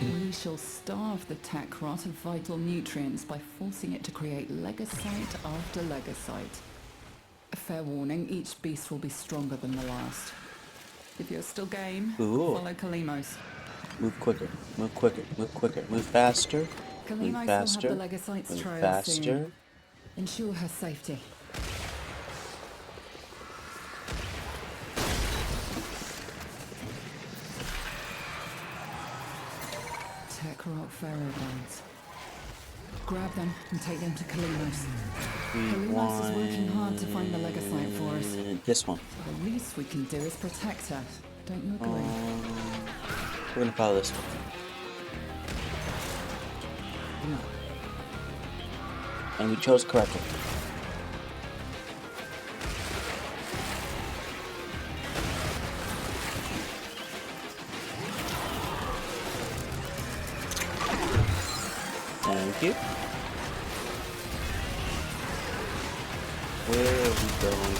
We shall starve the tech rot of vital nutrients by forcing it to create legocyte after legocyte. Fair warning, each beast will be stronger than the last. If you're still game, follow Kalimos. Move quicker, move quicker, move quicker, move faster, move faster, will have the legocytes move trail faster. soon. Ensure her safety. Tech rot ferrobones. Grab them and take them to Kalimos. Kalimos is working hard to find the legocyte for us. This one. So the least we can do is protect her. Don't you agree? We're gonna follow this one. And we chose correctly. Thank you. Where are we going?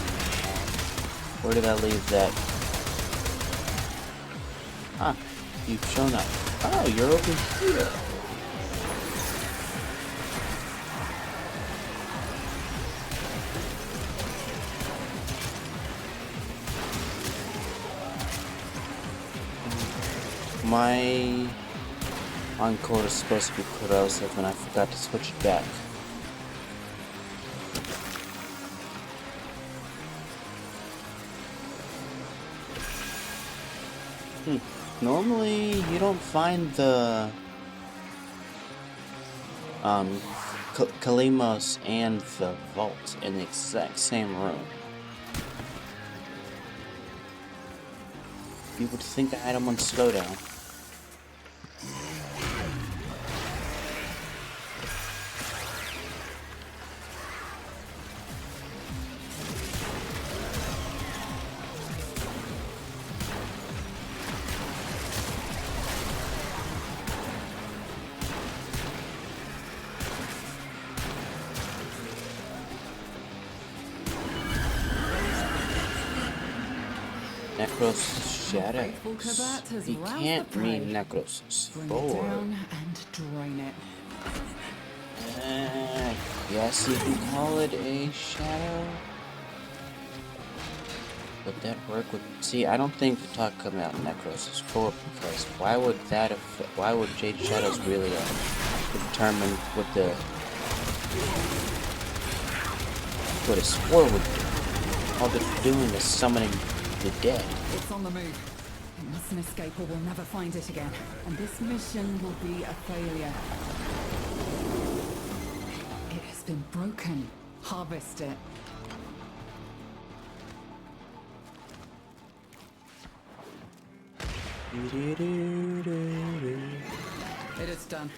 Where did I leave that? Ah, you've shown up. Oh, you're over here. My Encore is supposed to be corrosive and I forgot to switch it back. Normally you don't find the Kalimos and the vault in the exact same room. You would think I had them on slowdown. Nekros shadows. Faithful Kabat has He roused can't the meet prey. Nekros' Bring it sword. down and drain it. Yes, you can call it a shadow. Would that work with... See, I don't think the talk coming out Nekros' sword, because why would that why would Jade Shadows really determine what a sword would do? All they're doing is summoning the dead. It's on the move. It mustn't escape or we'll never find it again. And this mission will be a failure. It has been broken. Harvest it. It is done.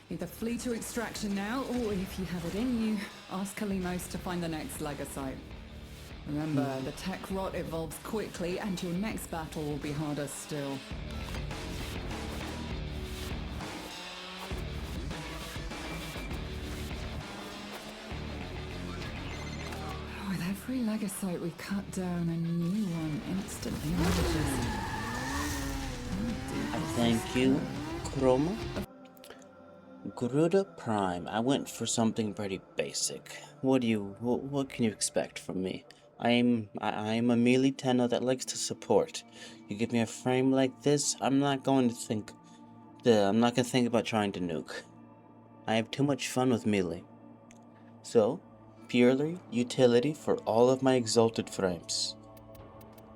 Either flee to extraction now, or if you have it in you, ask Kalimos to find the next Legasite. Remember, the tech rot evolves quickly, and your next battle will be harder still. With every Legasite we cut down, a new one instantly emerges. Thank you, Chroma. Garuda Prime. I went for something pretty basic. What can you expect from me? I'm a melee tenno that likes to support. You give me a frame like this, I'm not going to think about trying to nuke. I have too much fun with melee. So, purely utility for all of my exalted frames.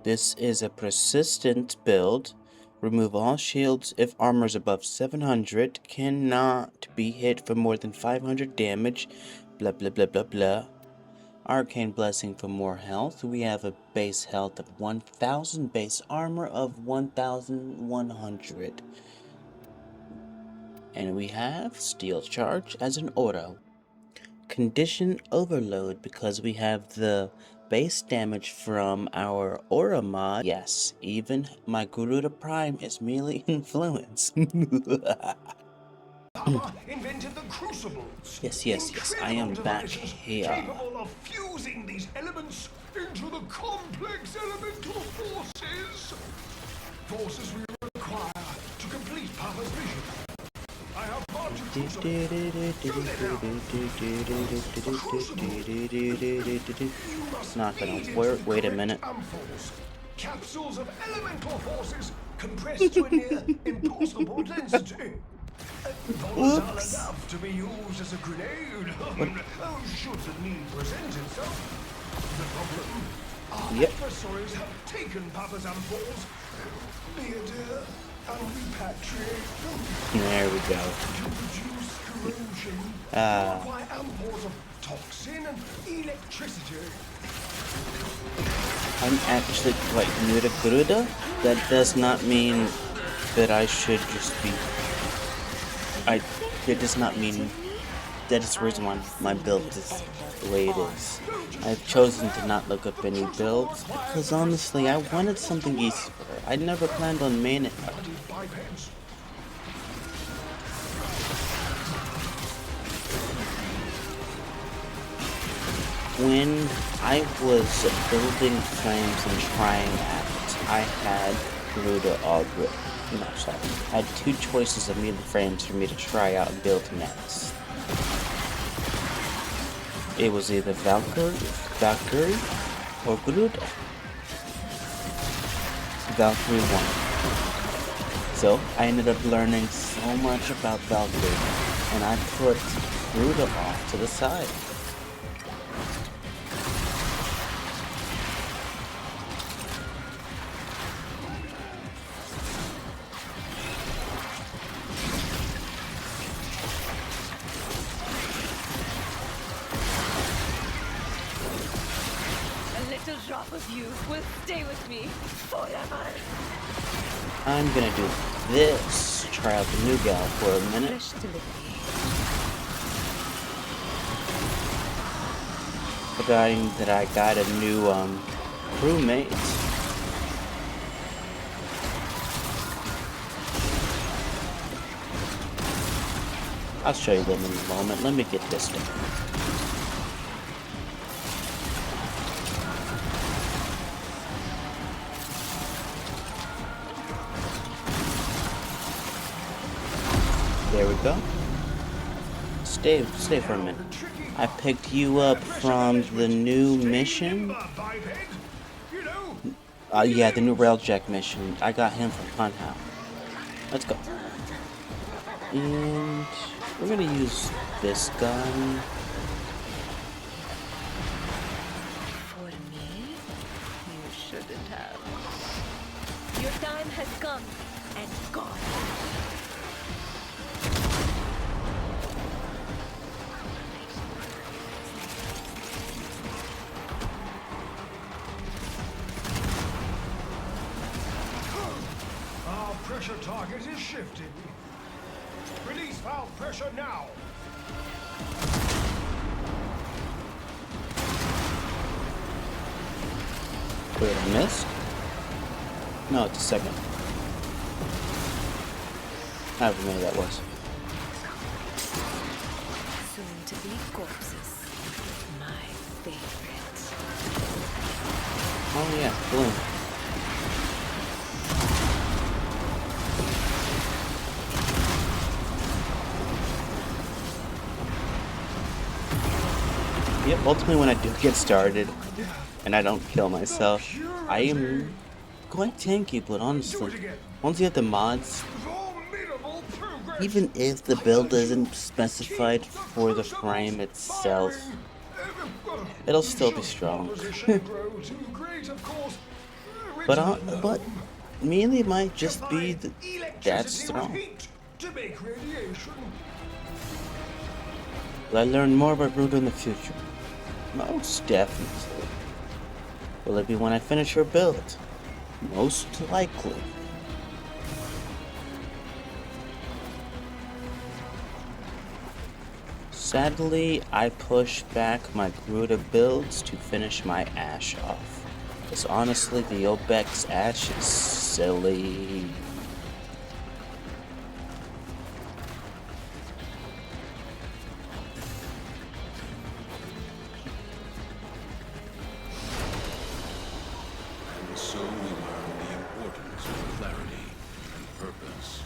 This is a persistent build. Remove all shields if armors above 700, cannot be hit for more than 500 damage, blah blah blah blah blah. Arcane Blessing for more health. We have a base health of 1000, base armor of 1100. And we have Steel Charge as an auto. Condition Overload because we have the base damage from our aura mod. Yes, even my Garuda Prime is melee influence. Papa invented the crucibles. Yes, I am back here. Capable of fusing these elements into the complex elemental forces. Forces we require to complete Papa's vision. I have brought you crucibles. Not gonna work. Wait a minute. Capsules of elemental forces compressed to a near impossible density. Volatile enough to be used as a grenade. Should the need present itself. The problem, our adversaries have taken Papa's ampoules, near and repatriate them. There we go. To produce corrosion, require ampoules of toxin and electricity. I'm actually quite new to Garuda. That does not mean that I should just be... It does not mean that is the reason why my build is the way it is. I've chosen to not look up any builds because honestly I wanted something easier. I never planned on main it. When I was building frames and trying out, I had Garuda already. No, sorry. I had two choices of melee frames for me to try out and build next. It was either Valkyr or Garuda. Valkyrie won. So I ended up learning so much about Valkyrie, and I put Garuda off to the side. Of you will stay with me forever. I'm gonna do this. Try out the new gal for a minute. Forgetting that I got a new crewmate. I'll show you them in a moment. Let me get this one. There we go. Stay for a minute. I picked you up from the new mission. Yeah, the new Railjack mission. I got him from Funhouse. Let's go. And we're gonna use this gun. For me, you shouldn't have. Your time has come and gone. Our pressure target is shifting. Release valve pressure now. Wait, I missed? No, it's a second. However many that was. Soon to be corpses. My favorite. Oh yeah, balloon. Yep, ultimately when I do get started and I don't kill myself, I am quite tanky, but honestly, once you have the mods, even if the build isn't specified for the frame itself, it'll still be strong. but melee might just be that strong. Will I learn more about Garuda in the future? Most definitely. Will it be when I finish her build? Most likely. Sadly, I push back my Garuda builds to finish my Ashe off. Because honestly, the Obex Ashe is silly. And so we learn the importance of clarity and purpose.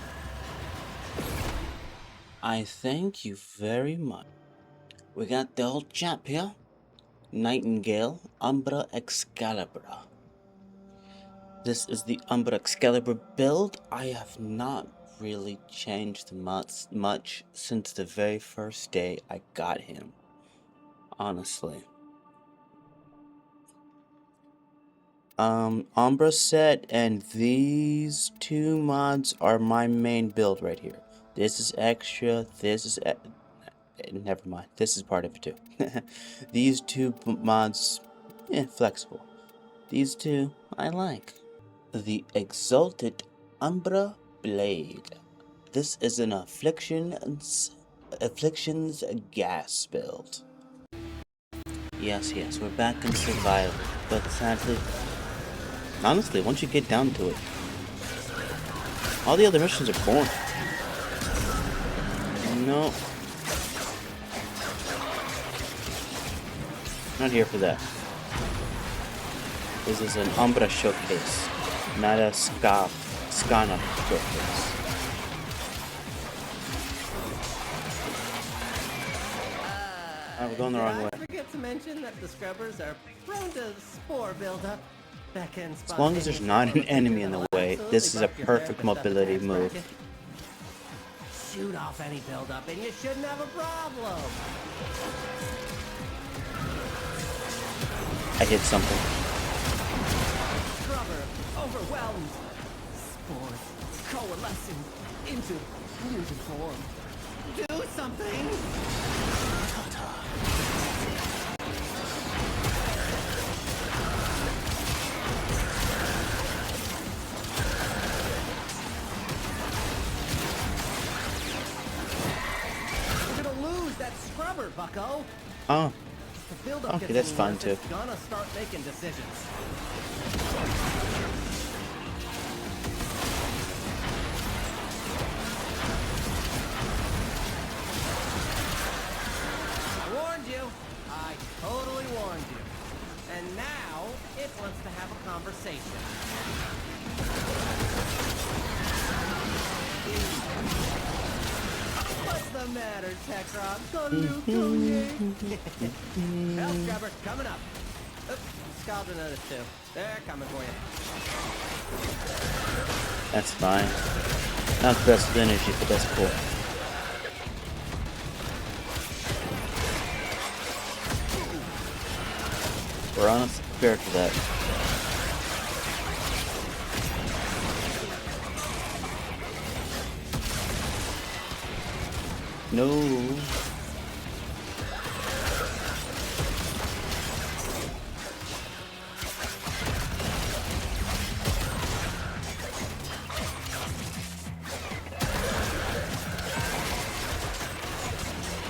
I thank you very much. We got the old chap here. Nightingale, Umbra Excalibur. This is the Umbra Excalibur build. I have not really changed much since the very first day I got him. Honestly. Umbra set and these two mods are my main build right here. This is extra, this is... never mind, this is part of it too. These two mods, flexible. These two, I like. The Exalted Umbra Blade. This is an Afflictions gas build. Yes, we're back in survival, but sadly, honestly, once you get down to it, all the other missions are boring. No. Not here for that. This is an Umbra showcase, not a Skana showcase. We're going the wrong way. I forget to mention that the scrubbers are prone to spore buildup. That can As long as there's not an enemy in the way, this is a perfect mobility move. Shoot off any buildup and you shouldn't have a problem. I hit something. Scrubber overwhelmed. Spores coalescing into mutant form. Do something! We're gonna lose that scrubber, bucko! Oh. Okay, that's fine too. Gonna start making decisions. I warned you. I totally warned you. And now it wants to have a conversation. the matter, Tekra? Hell Scrubber, coming up. Oops, Scaldra noticed too. They're coming for you. That's fine. Not the best with energy, but that's cool. We're honestly prepared for that. No.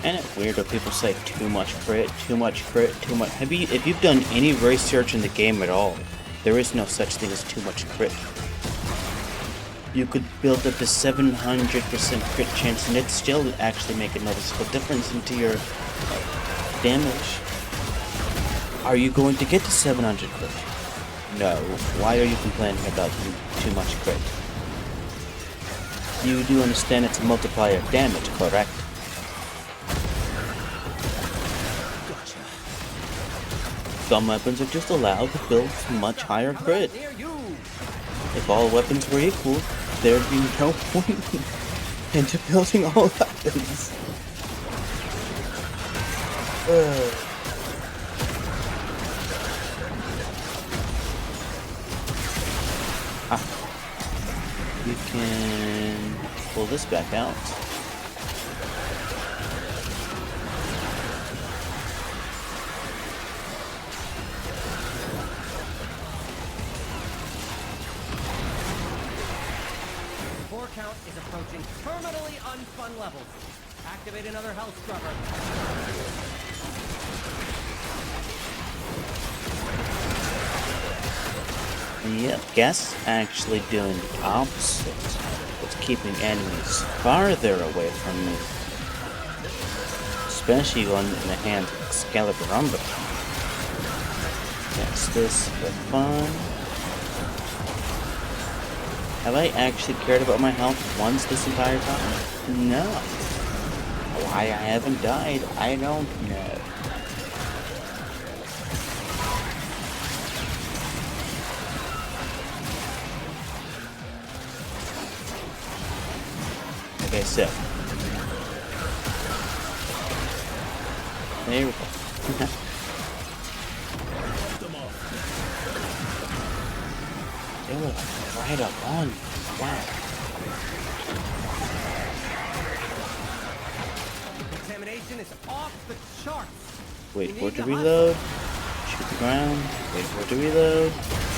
And it's weird when people say too much crit, too much crit, too much. If you've done any research in the game at all, there is no such thing as too much crit. You could build up to 700% crit chance and it still actually make a noticeable difference into your damage. Are you going to get to 700 crit? No. Why are you complaining about too much crit? You do understand it's a multiplier of damage, correct? Gotcha. Some weapons are just allowed to build much higher crit. If all weapons were equal, there'd be no point into building all weapons. You can pull this back out. Count is approaching terminally unfun levels. Activate another health scrubber. Yep, Gas actually doing the opposite. It's keeping enemies farther away from me. Especially on in the hands of Excalibur. That's this for fun. Have I actually cared about my health once this entire time? No. Why I haven't died, I don't know. Okay, so. There we go. They were right up on me. Wow. Contamination is off the charts. Wait for it to reload. Shoot the ground. Wait for it to reload.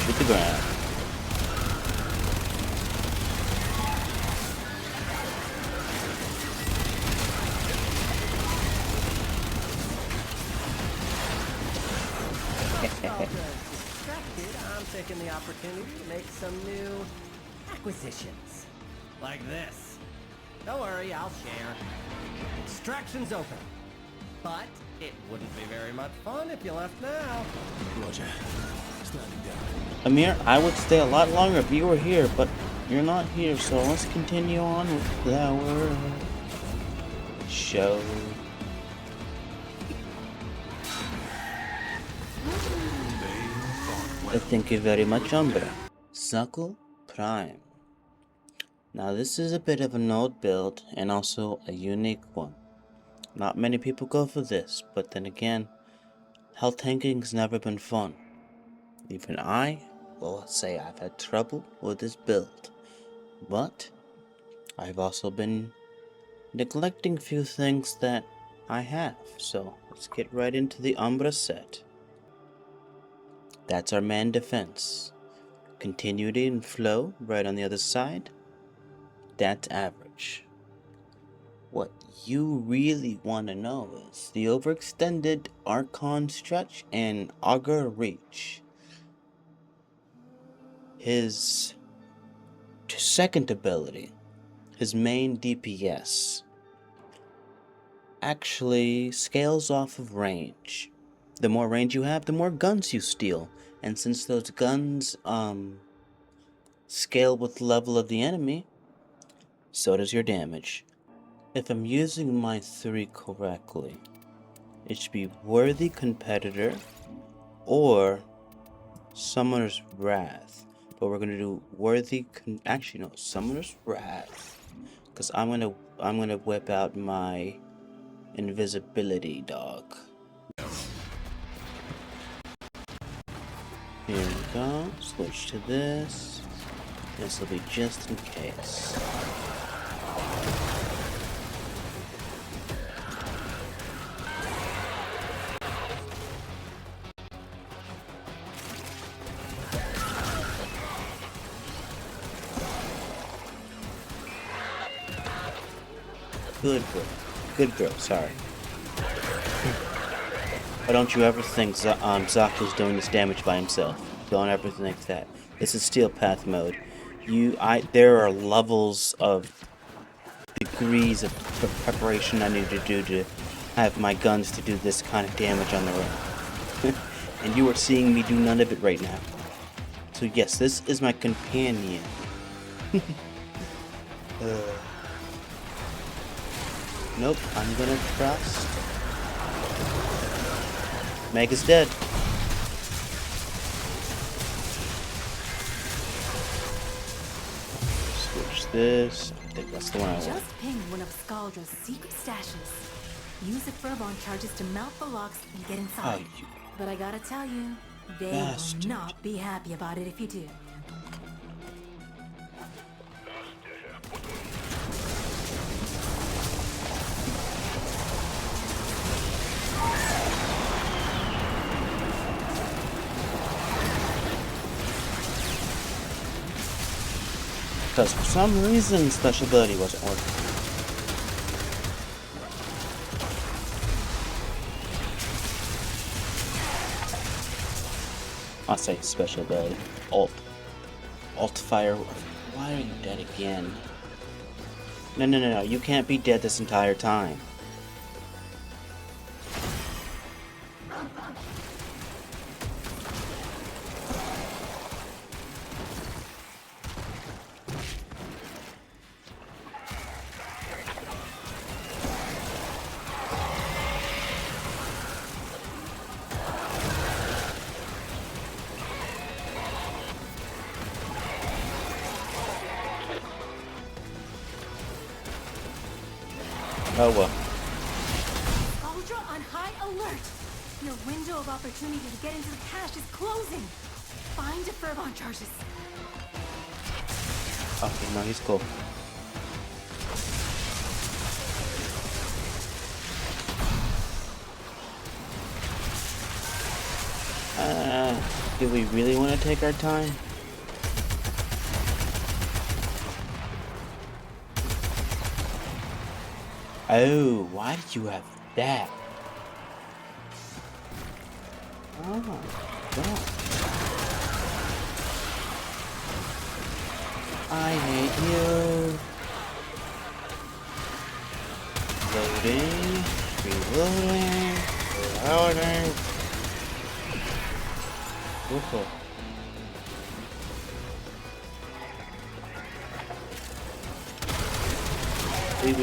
Shoot the ground. I'm taking the opportunity to make some new acquisitions. Like this. Don't worry, I'll share. Extraction's open. But it wouldn't be very much fun if you left now. Roger. Standing down. Amir, I would stay a lot longer if you were here, but you're not here, so let's continue on with our show. Thank you very much, Umbra. Xaku Prime. Now this is a bit of an old build and also a unique one. Not many people go for this, but then again, health tanking's never been fun. Even I will say I've had trouble with this build, but I've also been neglecting a few things that I have, so let's get right into the Umbra set. That's our man defense. Continuity and flow right on the other side. That's average. What you really want to know is the overextended Archon stretch and Augur reach. His second ability, his main DPS, actually scales off of range. The more range you have, the more guns you steal. And since those guns scale with the level of the enemy, so does your damage. If I'm using my 3 correctly, it should be Worthy Competitor or Summoner's Wrath. But we're gonna do actually no, Summoner's Wrath. Cause I'm gonna whip out my invisibility dog. Here we go. Switch to this. This will be just in case. Good girl. Good girl, sorry. But don't you ever think Xaku's doing this damage by himself. Don't ever think that. This is Steel Path mode. There are levels of degrees of preparation I need to do to have my guns to do this kind of damage on their own. And you are seeing me do none of it right now. So yes, this is my companion. Nope, I'm gonna trust. Meg is dead. Switch this. I think that's the one I want. Just pinged one of Scaldra's secret stashes. Use the Furbon charges to mount the locks and get inside. Oh, you but I gotta tell you, they bastard. will not be happy about it if you do. Because for some reason, special ability wasn't working. I'll say special ability. Alt fire. Why are you dead again? No. You can't be dead this entire time. Oh well. Scaldra on high alert! Your window of opportunity to get into the cache is closing! Find the Furbon charges. Okay, no, he's cool. Do we really want to take our time? Oh, why did you have that? Oh, God. I hate you. Loading, reloading, reloading. Woohoo. Wait.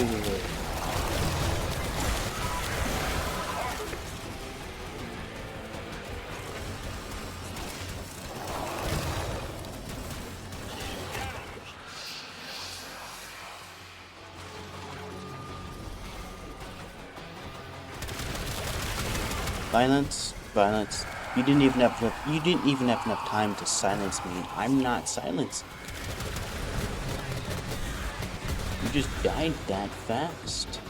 Violence. You didn't even have enough time to silence me. I'm not silenced. You just died that fast.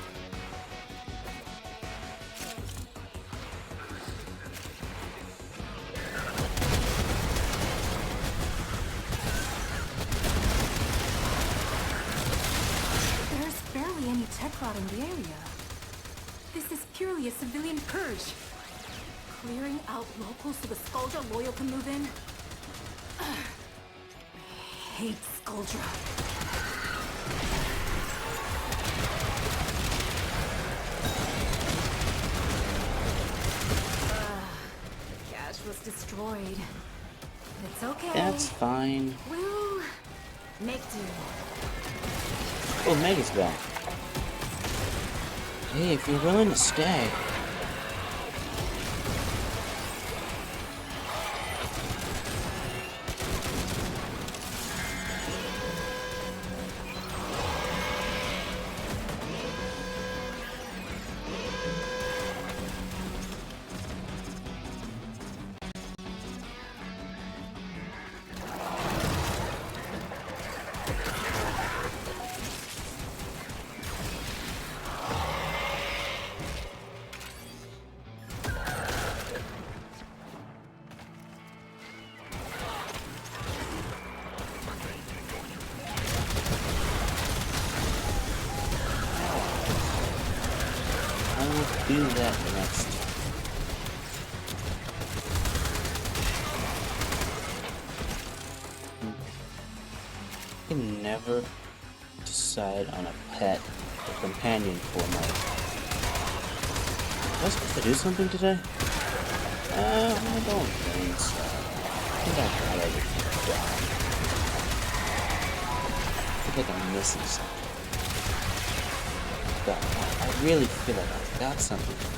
There's barely any tech rot in the area. This is purely a civilian purge. Clearing out locals so the Scaldra loyal can move in? I hate Scaldra. Cache was destroyed. It's okay. That's fine. We'll make do. Oh, Meg is back. Hey, if you're willing to stay. Do that next. I can never decide on a pet or companion for my. Was I supposed to do something today? I don't think so. I think I got everything done. I feel like I'm missing something. But I really feel like I got something today.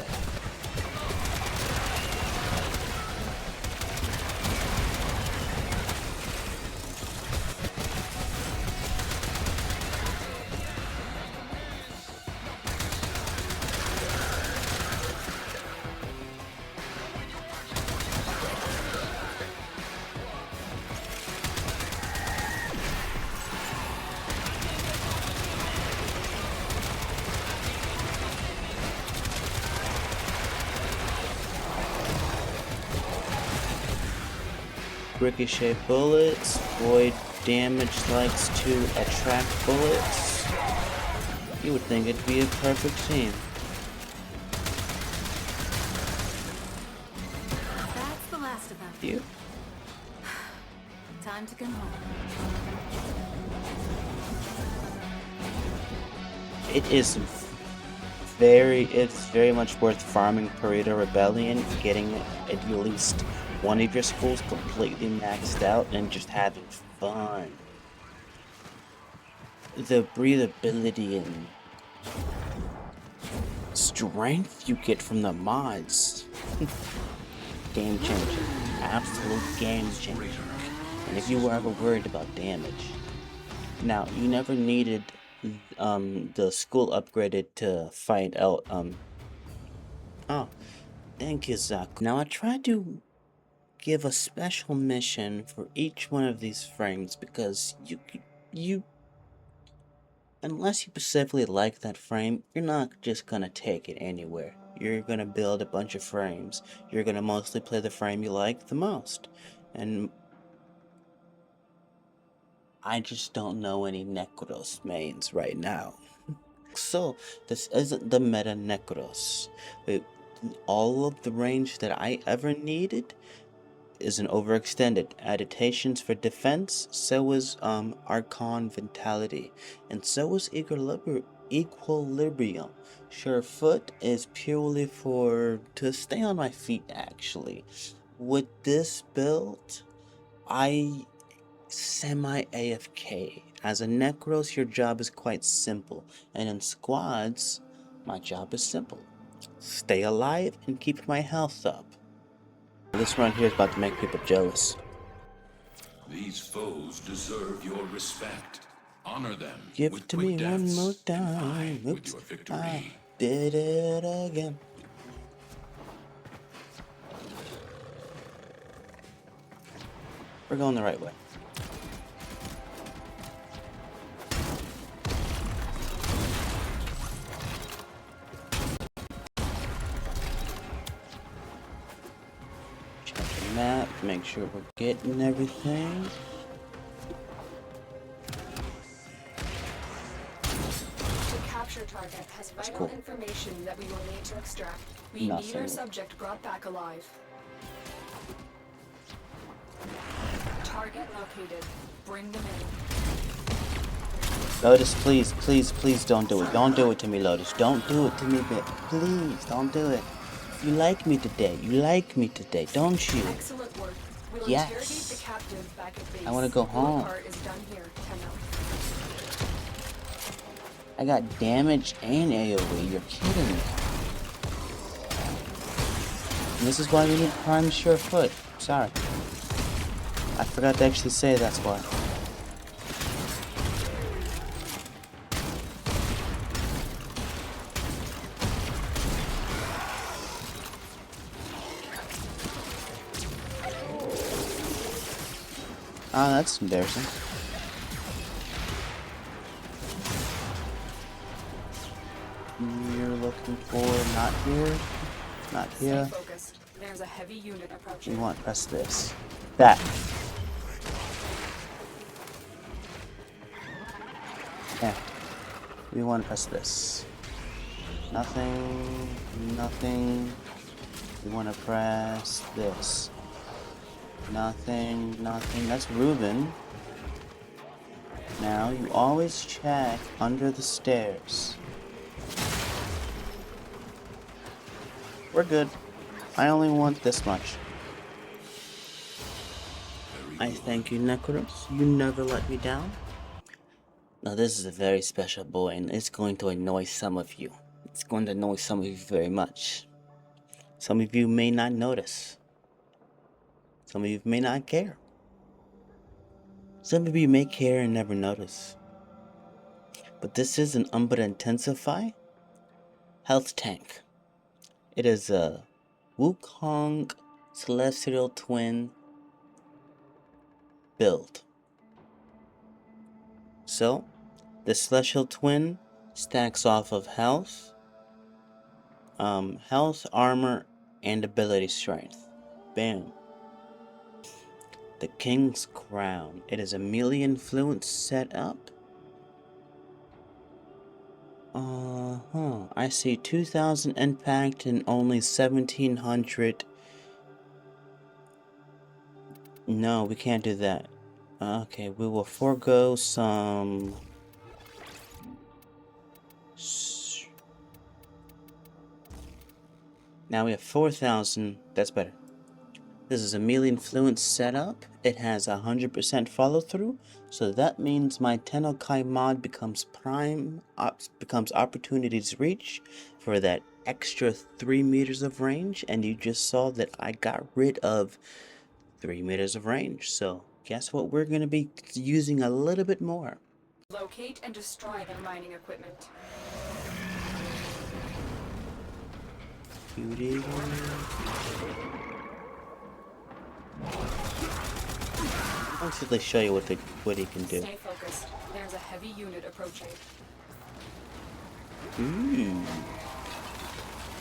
Ricochet bullets, void damage likes to attract bullets. You would think it'd be a perfect team. That's the last of them. You? Time to come home. It's very much worth farming Pareto Rebellion, getting at least one of your schools completely maxed out and just having fun. The breathability and strength you get from the mods. Game changer. Absolute game changer. And if you were ever worried about damage. Now, you never needed the school upgraded to fight out oh, thank you, Xaku. Now I tried to give a special mission for each one of these frames because you unless you specifically like that frame, you're not just gonna take it anywhere. You're gonna build a bunch of frames. You're gonna mostly play the frame you like the most. And I just don't know any Nekros mains right now. So, this isn't the meta Nekros. All of the range that I ever needed is an overextended. Adaptations for defense, so is Archon Vitality, and so is Equilibrium. Surefoot is purely to stay on my feet actually. With this build, I semi-AFK. As a Nekros, your job is quite simple, and in squads, my job is simple. Stay alive and keep my health up. This run here is about to make people jealous. These foes deserve your respect. Honor them. Give with it to quick me deaths, one more and time. vie with Oops, your victory. I did it again. We're going the right way. Map, make sure we're getting everything. The capture target has vital information that we will need to extract. We need our subject brought back alive. Target located. Bring them in. Lotus, please, please, please don't do it. Don't do it to me, Lotus. Don't do it to me, please, don't do it. You like me today. You like me today, don't you? Excellent work. We'll yes. interrogate the captive back at base. I want to go home. Part is done here. I got damage and AoE. You're kidding me. And this is why we need Prime Surefoot. Sorry. I forgot to actually say that's why. Ah, that's embarrassing. You're looking for not here, not here. Stay focused. There's a heavy unit We approaching. want to press this. That. Yeah. We want to press this. Nothing. Nothing. We want to press this. Nothing. Nothing. That's Reuben. Now you always check under the stairs. We're good. I only want this much. I thank you, Nekros. You never let me down. Now this is a very special boy, and it's going to annoy some of you. It's going to annoy some of you very much. Some of you may not notice. Some of you may not care. Some of you may care and never notice. But this is an Umbra Intensify health tank. It is a Wukong Celestial Twin build. So, the Celestial Twin stacks off of health, armor, and ability strength. Bam. The King's Crown. It is a melee influence setup. I see 2,000 impact and only 1,700. No, we can't do that. Okay, we will forego some. Now we have 4,000. That's better. This is a melee influence setup. It has 100% follow through, so that means my Tennokai mod becomes becomes opportunities reach for that extra 3 meters of range, and you just saw that I got rid of 3 meters of range. So guess what? We're gonna be using a little bit more. Locate and destroy their mining equipment. Cutie. I'll see if they show you what he can do. Stay focused. There's a heavy unit approaching.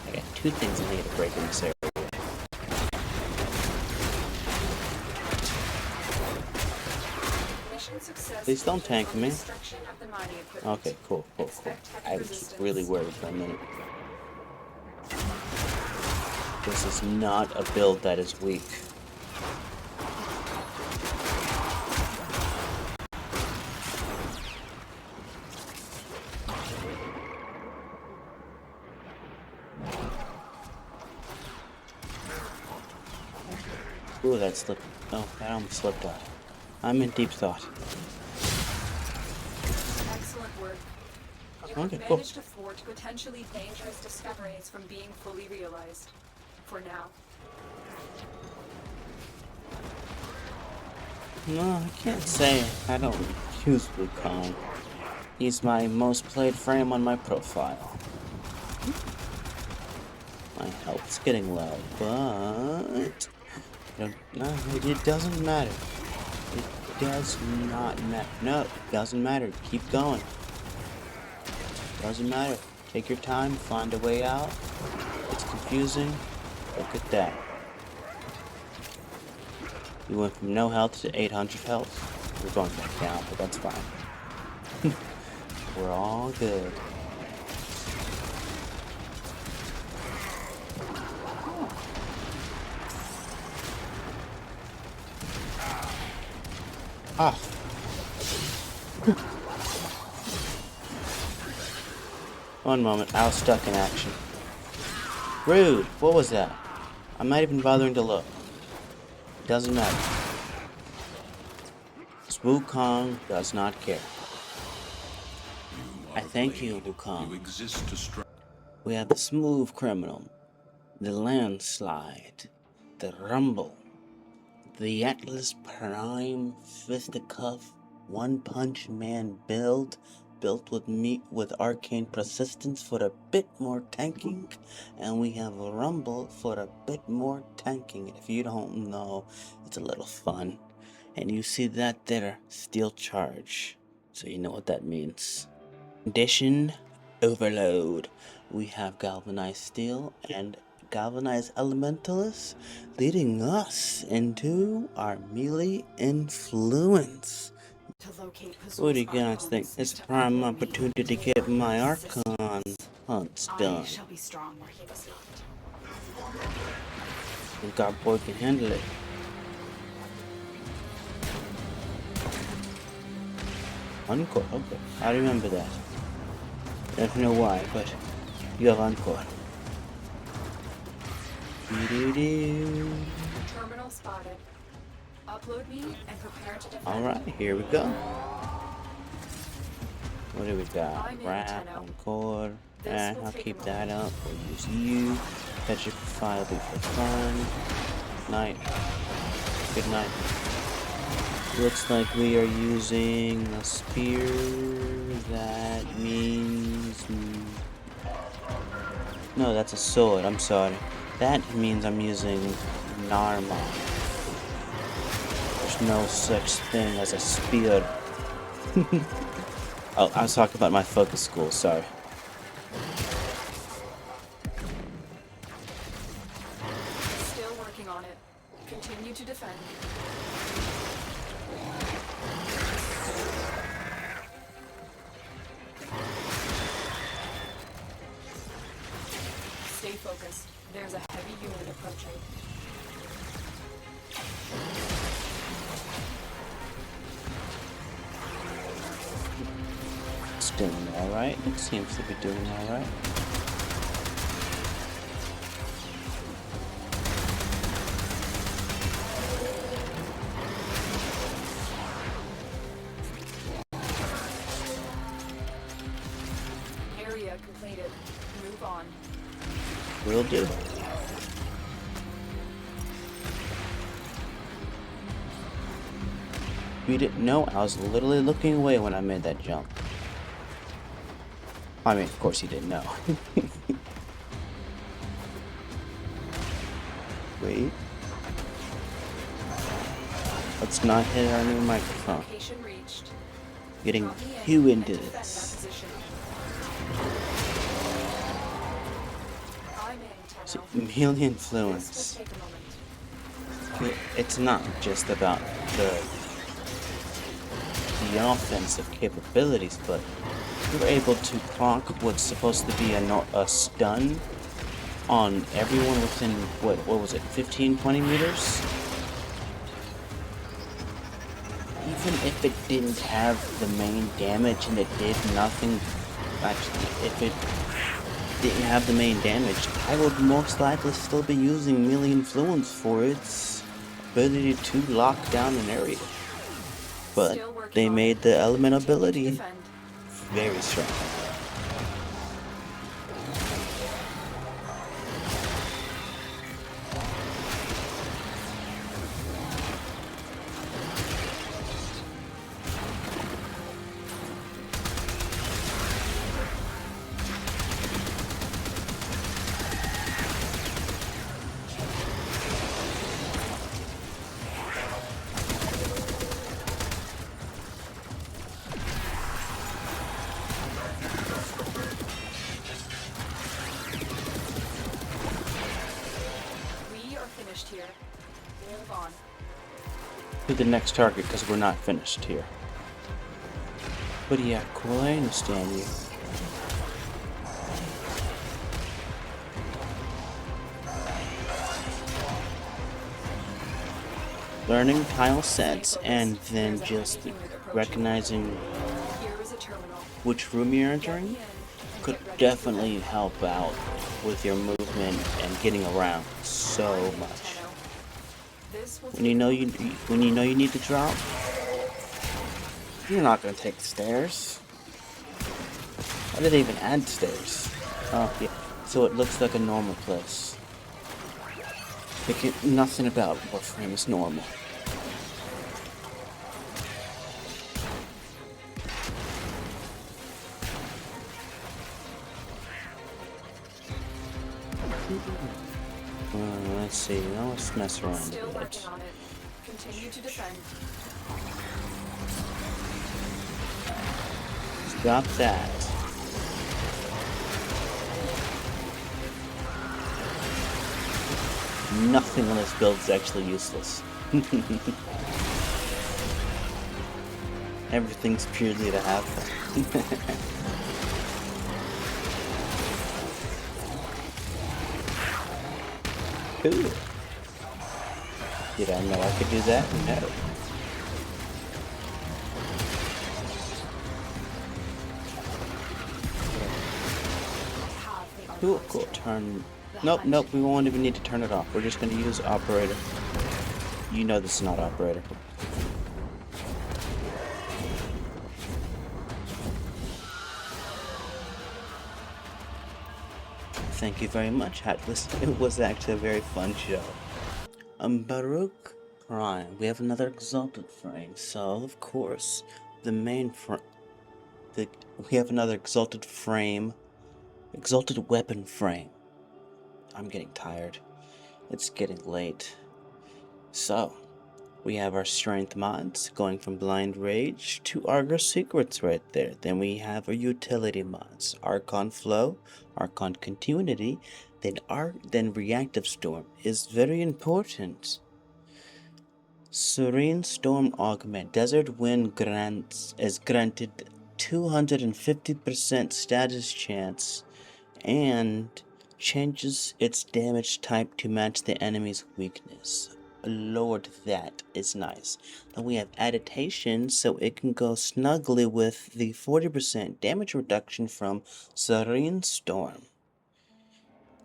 I got 2 things I need to break in this area. Mission success. Please don't tank me. Destruction of the mining equipment. Okay, cool. I was really worried for a minute. This is not a build that is weak. Ooh, that slipped. Oh, that almost slipped out. I'm in deep thought. Excellent work. You Okay, have cool. managed to thwart potentially dangerous discoveries from being fully realized. For now. No, I can't say I don't use Wukong. He's my most played frame on my profile. My health's getting low, but no, it doesn't matter. It does not matter. No, it doesn't matter. Keep going. Doesn't matter. Take your time, find a way out. It's confusing. Look at that. You went from no health to 800 health. We're going back down, but that's fine. We're all good. Ah. One moment, I was stuck in action. Rude! What was that? I'm not even bothering to look. Doesn't matter. Wukong does not care. I thank you, You Wukong. exist to strike. We have the smooth criminal, the landslide, the rumble, the Atlas Prime fisticuff one punch man build built with arcane persistence for a bit more tanking, and we have a rumble for a bit more tanking. If you don't know, it's a little fun. And you see that there, steel charge, so you know what that means. Condition overload. We have galvanized steel and galvanized elementalists, leading us into our melee influence. What do you guys think? It's a prime opportunity to get my Archon hunts done. Shall be strong where he was not. Think our boy can handle it. Encore, okay. I remember that. I don't know why, but you have Encore. Terminal spotted. Upload me and prepare to defend. Alright, here we go. What do we got? I'm in, Wrap, Tenno. Encore. This will I'll take keep a that up. We'll use you. Petrify will be for fun. Night. Good night. Looks like we are using a spear. That means... No, that's a sword. I'm sorry. That means I'm using Narma. There's no such thing as a spear. Oh, I was talking about my focus school. Sorry. Still working on it. Continue to defend. Stay focused. There's a heavy unit approaching. It's doing alright. It seems to be doing alright. Area completed. Move on. Will do. You didn't know I was literally looking away when I made that jump. I mean, of course you didn't know. Wait. Let's not hit our new microphone. Location reached. Getting Drop me in too and into defend that this. position. I'm in, So, Tenno. melee This influence. will take a moment. It's not just about the offensive capabilities, but you're able to proc what's supposed to be a stun on everyone within, what was it, 15-20 meters? Even if it didn't have the main damage and it did nothing, actually, if it didn't have the main damage, I would most likely still be using melee influence for its ability to lock down an area. But they made the element ability Defend. very strong. Here. Move on. To the next target, because we're not finished here. But yeah, cool, I understand you. Learning tile sets and then just recognizing Here is a terminal. which room you're entering could definitely help out with your movement and getting around so much. When you know you need to drop, you're not gonna take the stairs. I didn't even add stairs. Oh, yeah. So it looks like a normal place. Nothing about Warframe is normal. Let's see. Now let's mess around Still a bit. working on it. Continue to defend. Got that. Nothing on this build is actually useless. Everything's purely to have fun. Cool. Did I know I could do that? No. Cool, cool. Turn. Nope, we won't even need to turn it off. We're just going to use operator. You know this is not operator. Thank you very much, Atlas. It was actually a very fun show. Baruuk, Ryan, we have another exalted frame. So, of course, the main we have another exalted frame. Exalted weapon frame. I'm getting tired. It's getting late. So, we have our strength mods going from Blind Rage to Argus Secrets right there. Then we have our utility mods. Archon Flow, Archon Continuity, then Reactive Storm is very important. Serene Storm Augment. Desert Wind is granted 250% status chance and changes its damage type to match the enemy's weakness. Lord, that is nice. Then we have adaptation, so it can go snugly with the 40% damage reduction from Serene Storm.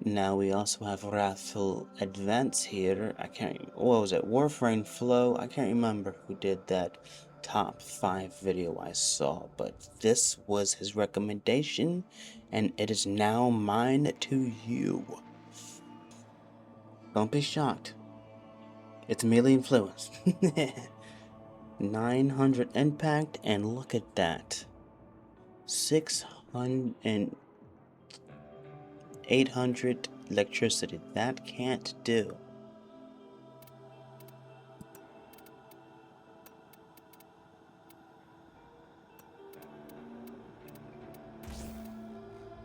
Now we also have Wrathful Advance here. What was it? Warframe Flow? I can't remember who did that top 5 video I saw, but this was his recommendation, and it is now mine to you. Don't be shocked. It's melee influence. 900 impact, and look at that. 600 and 800 electricity. That can't do.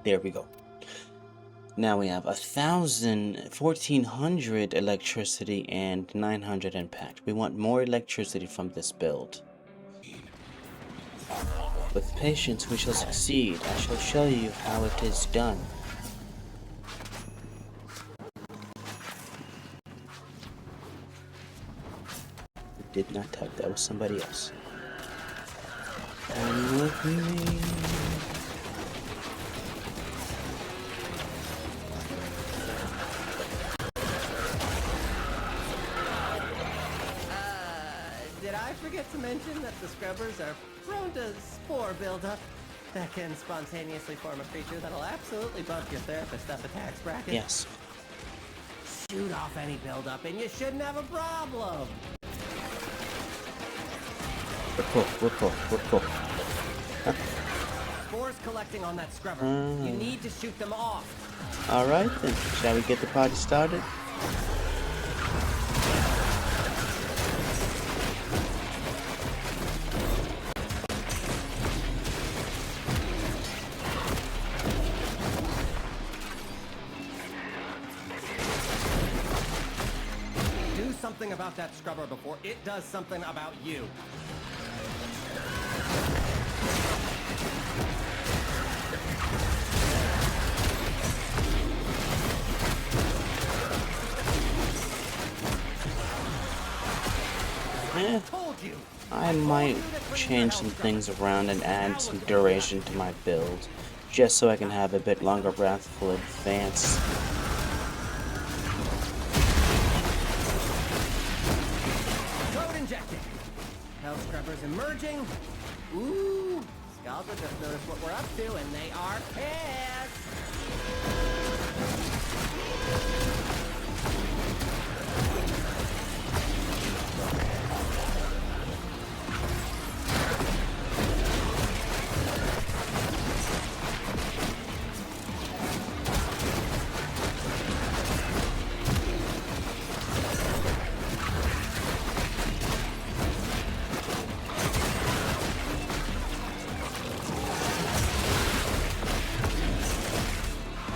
There we go. Now we have 1400 electricity and 900 impact. We want more electricity from this build. With patience we shall succeed. I shall show you how it is done. Did not type, that was somebody else. Come with me. Did I forget to mention that the scrubbers are prone to spore buildup that can spontaneously form a creature that'll absolutely bump your therapist up attacks bracket? Yes. Shoot off any buildup and you shouldn't have a problem. We're cool. Spores collecting on that scrubber. You need to shoot them off. Alright then, shall we get the party started? Do something about that scrubber before it does something about you. I might change some things around and add some duration to my build, just so I can have a bit longer Wrathful Advance. Code injected. Hell scrubbers emerging. Ooh, Gauss just noticed what we're up to, and they are pissed!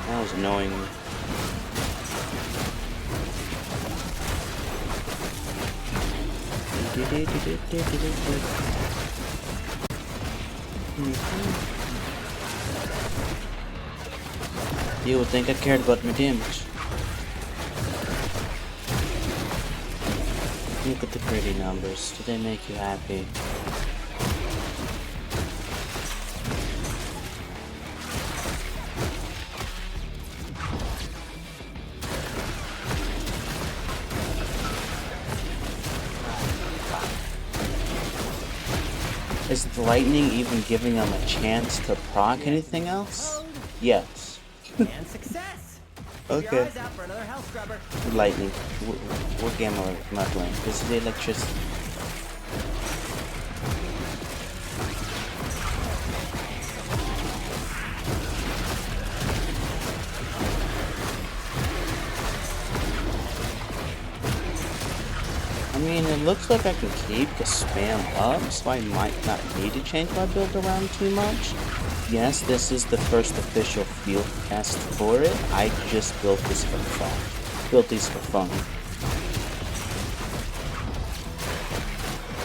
That was annoying. You would think I cared about my damage. Look at the pretty numbers. Do they make you happy? Is the lightning even giving them a chance to proc anything else? Yes. And success! Keep Okay. your eyes out for another hell scrubber. Lightning. What game am I playing? This is the electricity. I mean, it looks like I can keep the spam up, so I might not need to change my build around too much. Yes, this is the first official field test for it. I just built this for fun. Built these for fun.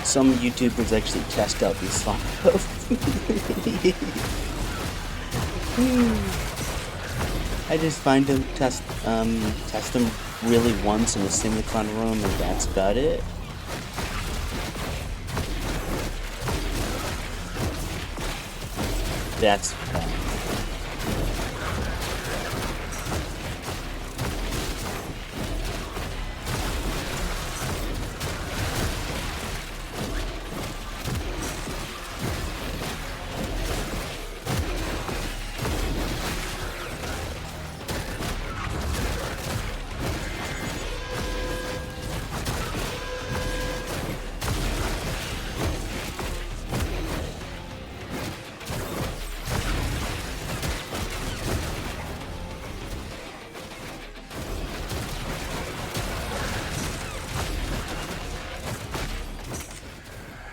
Some YouTubers actually test out these files. I just find them test them really once in the Simulcon room, and that's about it. That's fun.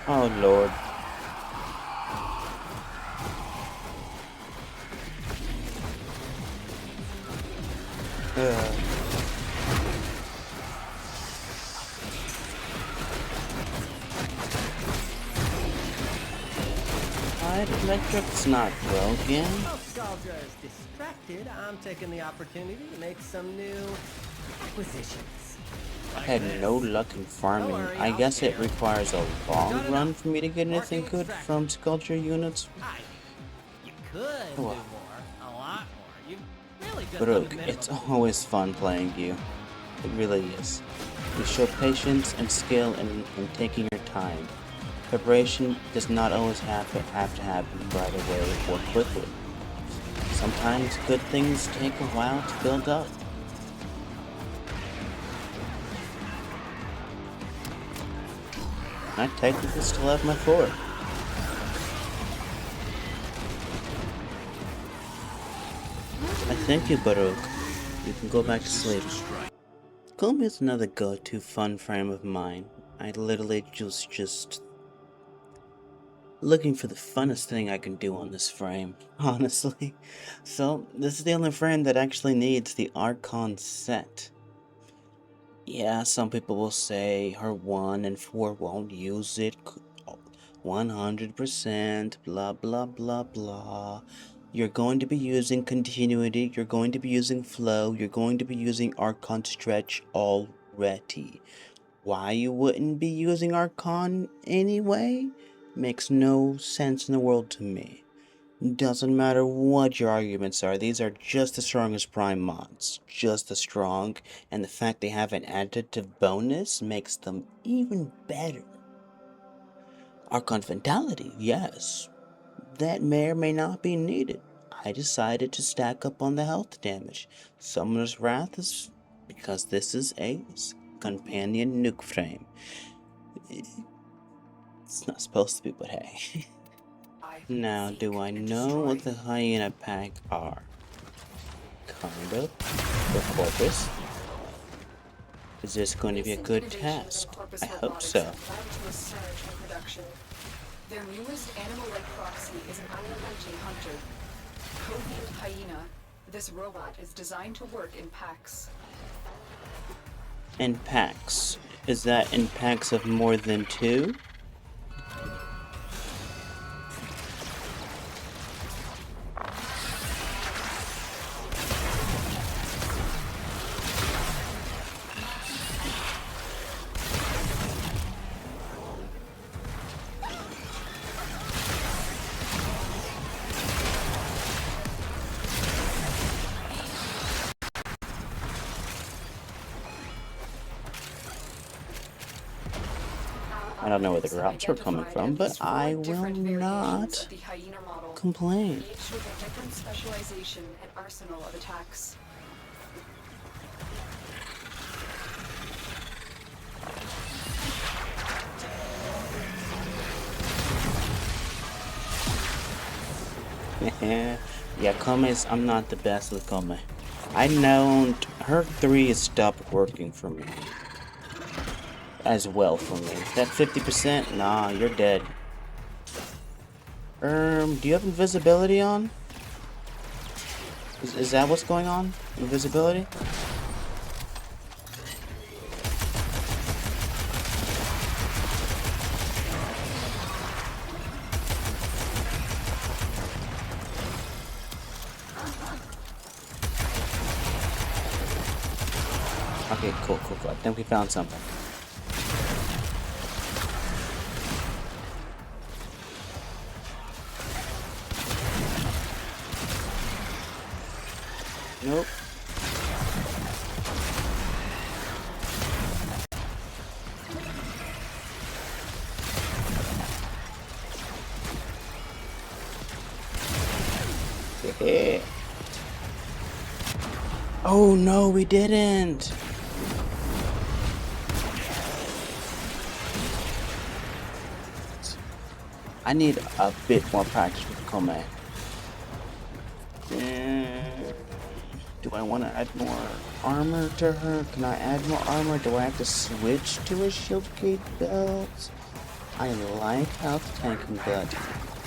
Oh Lord. Electric's not broken. While Scaldra is distracted, I'm taking the opportunity to make some new acquisitions. I had no luck in farming. I guess it requires a long run for me to get anything good from sculpture units. You could do more, a lot more. You really just Baruuk, it's always fun playing you. It really is. You show patience and skill in taking your time. Preparation does not always have to happen right away or quickly. Sometimes good things take a while to build up. I technically still have my Khora. I thank you, Baruuk. You can go back to sleep. Koumei is another go-to fun frame of mine. I literally just looking for the funnest thing I can do on this frame, honestly. So, this is the only frame that actually needs the Archon set. Yeah, some people will say her 1 and 4 won't use it 100%, blah blah blah blah. You're going to be using continuity, you're going to be using flow, you're going to be using Archon stretch already. Why you wouldn't be using Archon anyway? Makes no sense in the world to me. Doesn't matter what your arguments are, these are just as strong as Prime mods. Just as strong, and the fact they have an additive bonus makes them even better. Archon Vitality, yes. that may or may not be needed. I decided to stack up on the health damage. Summoner's Wrath is because this is a companion nuke frame. It's not supposed to be, but hey. Now, do I know what the hyena pack are? Kind of. The corpus. Is this going to be a good task? I hope so. Their newest animal-like proxy is an unrelenting hunter. Codenamed Hyena, this robot is designed to work in packs. In packs? Is that in packs of more than 2? I don't know where the drops were coming from, but I will not complain. Each with a different specialization and arsenal of attacks. Yeah, Koumei's, I'm not the best with Koumei. I know her 3 has stopped working for me. As well for me. That 50%? Nah, you're dead. Do you have invisibility on? Is that what's going on? Invisibility? Okay, cool. I think we found something. Nope. Oh no, we didn't. I need a bit more practice with Koumei. Do I want to add more armor to her? Can I add more armor? Do I have to switch to a shield gate belt? I like health tanking, but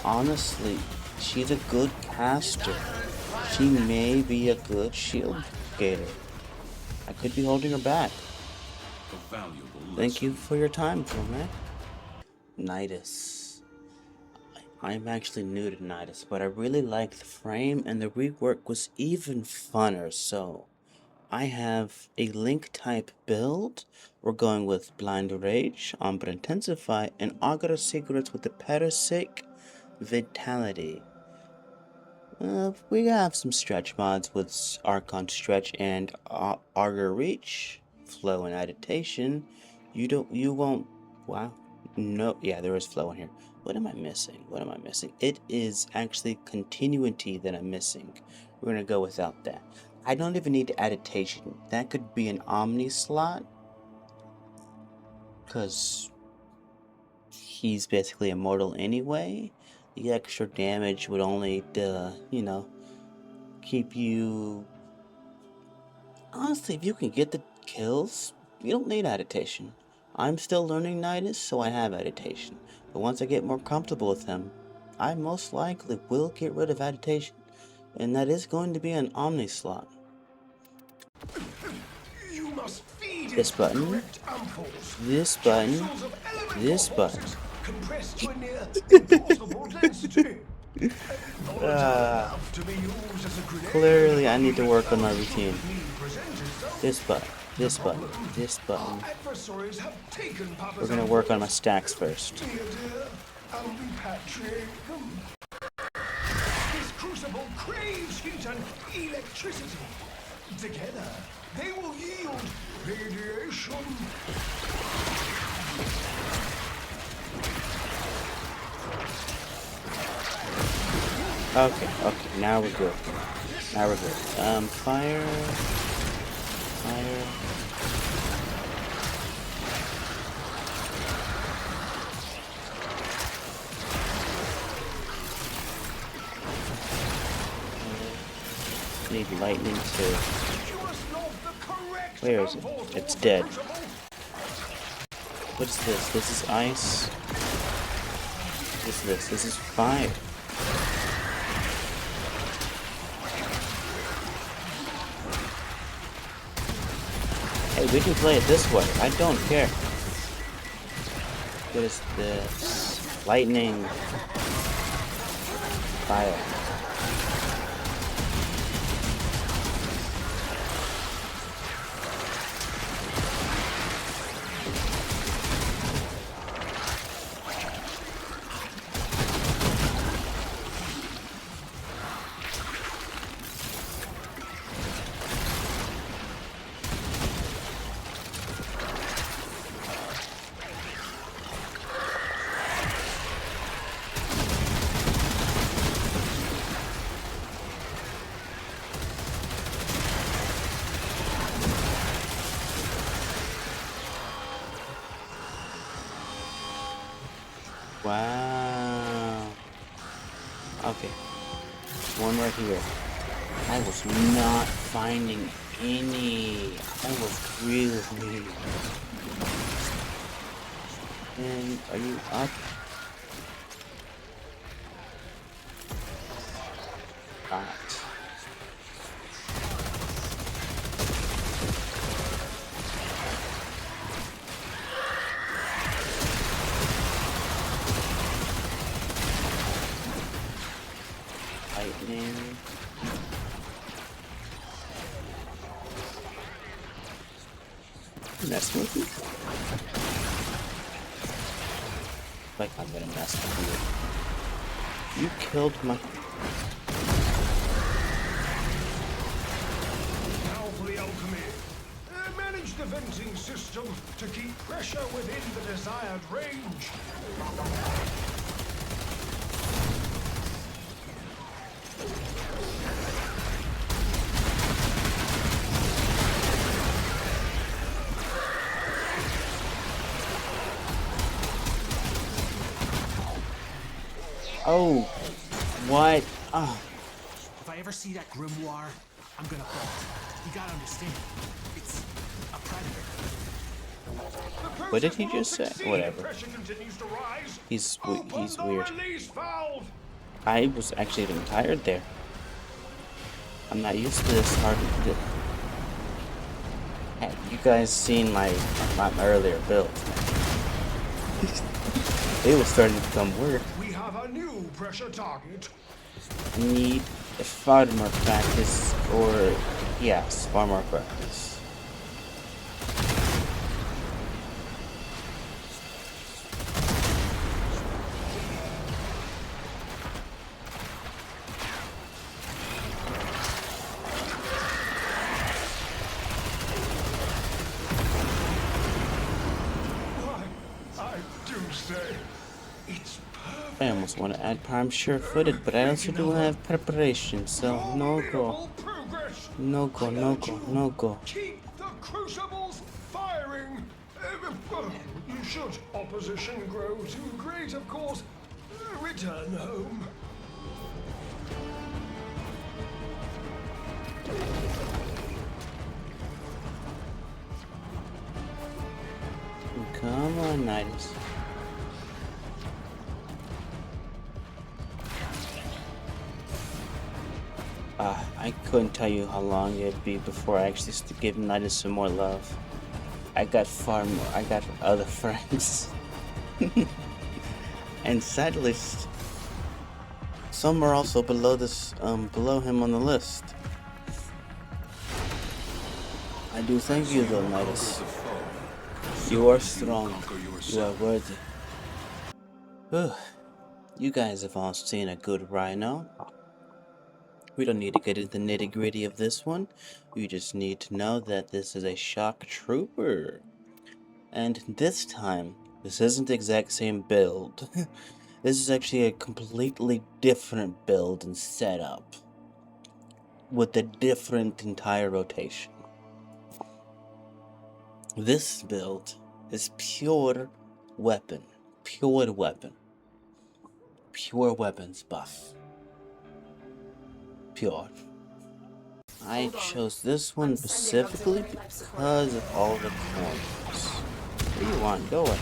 honestly, she's a good caster. She may be a good shield gator. I could be holding her back. Thank you for your time, Koumei. Nidus. I'm actually new to Nidus, but I really liked the frame and the rework was even funner, so I have a link type build. We're going with Blind Rage, Umbra Intensify, and Agara Secrets with the Parasic Vitality. We have some stretch mods with Archon Stretch and Augur Reach, Flow and Adaptation. You won't, wow, no, yeah, there is flow in here. What am I missing? It is actually continuity that I'm missing. We're gonna go without that. I don't even need adaptation. That could be an Omni slot, because he's basically immortal anyway. The extra damage would only, keep you... Honestly, if you can get the kills, you don't need adaptation. I'm still learning Nidus, so I have adaptation. But once I get more comfortable with him, I most likely will get rid of adaptation. And that is going to be an Omni slot. You must feed This button. This button. This button. compressed to a near impossible density. Clearly, I need to work on my routine. This button. This button. This button. We're gonna work on my stacks first. This crucible craves heat and electricity. Together, they will yield radiation. Okay, okay, now we're good. Now we're good. Fire. Fire. Need lightning too. Where is it? It's dead. What is this? This is ice. What is this? This is fire. Hey, we can play it this way. I don't care. What is this? Lightning. Fire. Wow. Okay. One right here. I was not finding any. I was really. And are you up? Got. Lightning. Mess with me? Like I'm gonna mess with you. You killed my. Now for the alchemy. Manage the venting system to keep pressure within the desired range. Oh, what? Oh. If I ever see that grimoire, I'm gonna bolt. You gotta understand, it's a predator. What did he just say? Whatever. He's weird. I was actually even tired there. I'm not used to this hard. Have you guys seen my earlier build? It was starting to become weird. We have a new pressure target. Need far more practice, or yes, far more practice. I almost want to add I'm sure-footed, but I also do have preparation, so no go. No go, no go, no go. Keep the crucibles firing. Should opposition grow too great, of course, return home. Come on, Nidus. I couldn't tell you how long it'd be before I actually give Nidus some more love. I got far more. I got other friends. And sadly, some are also below this, below him on the list. I do thank you though, Nidus. You are strong. You are worthy. You guys have all seen a good Rhino. We don't need to get into the nitty-gritty of this one. We just need to know that this is a shock trooper. And this time, this isn't the exact same build This is actually a completely different build and setup with a different entire rotation. This build is pure weapon. Pure weapon. Pure weapons buff. Pure. I chose this one specifically because of all the corners. What do you want? Go away.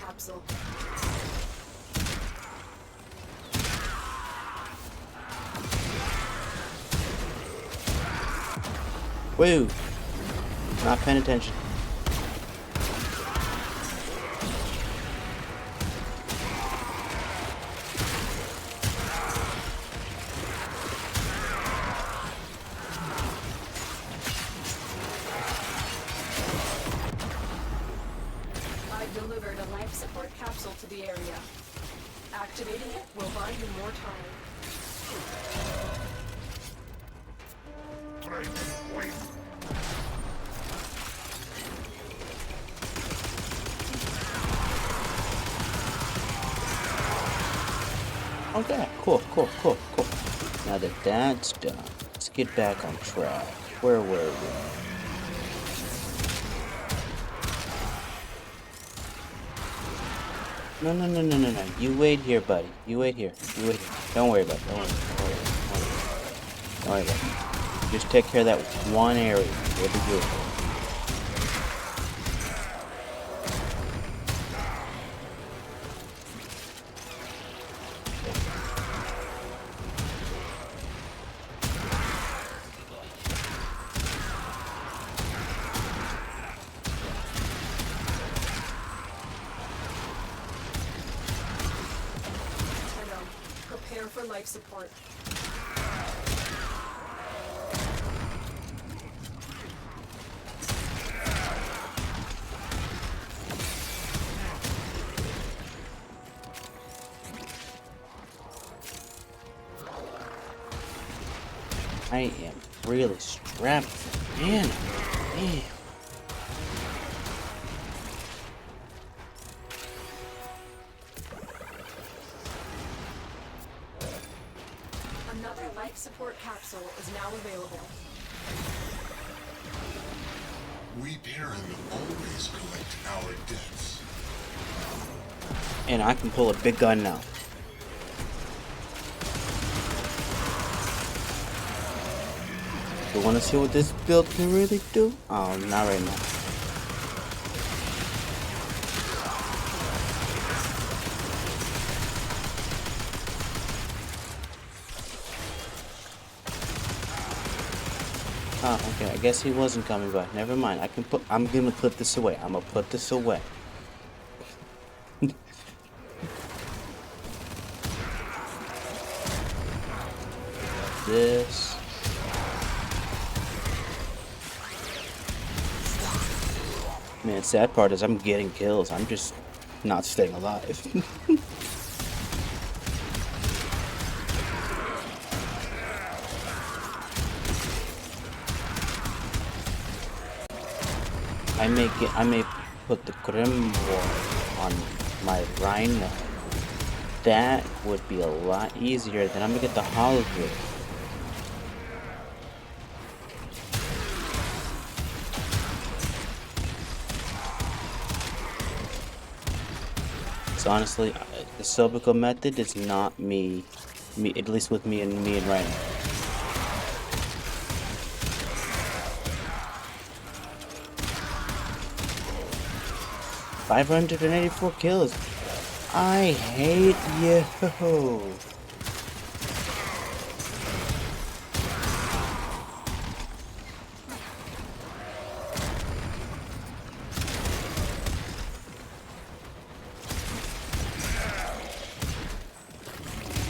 Capsule. Woo! Not paying attention. Delivered a life support capsule to the area. Activating it will buy you more time. Okay, cool. Now that that's done, let's get back on track. Where were we? No. You wait here, buddy. You wait here. Don't worry about it. Don't worry about it. Just take care of that one area. You'll be good. For life support. I am really strapped, man. Damn. Another life support capsule is now available. We Terran always collect our debts. And I can pull a big gun now. You wanna see what this build can really do? Oh, not right now. Oh, okay. I guess he wasn't coming back. Never mind. I'm gonna put this away. I'm gonna put this away. This. Man, sad part is I'm getting kills. I'm just not staying alive. I may put the Grimoire on my Rhino. That would be a lot easier than I'm gonna get the Hydroid. So honestly, the Silvical method is not me, at least with me and Rhino. 584 kills. I hate you.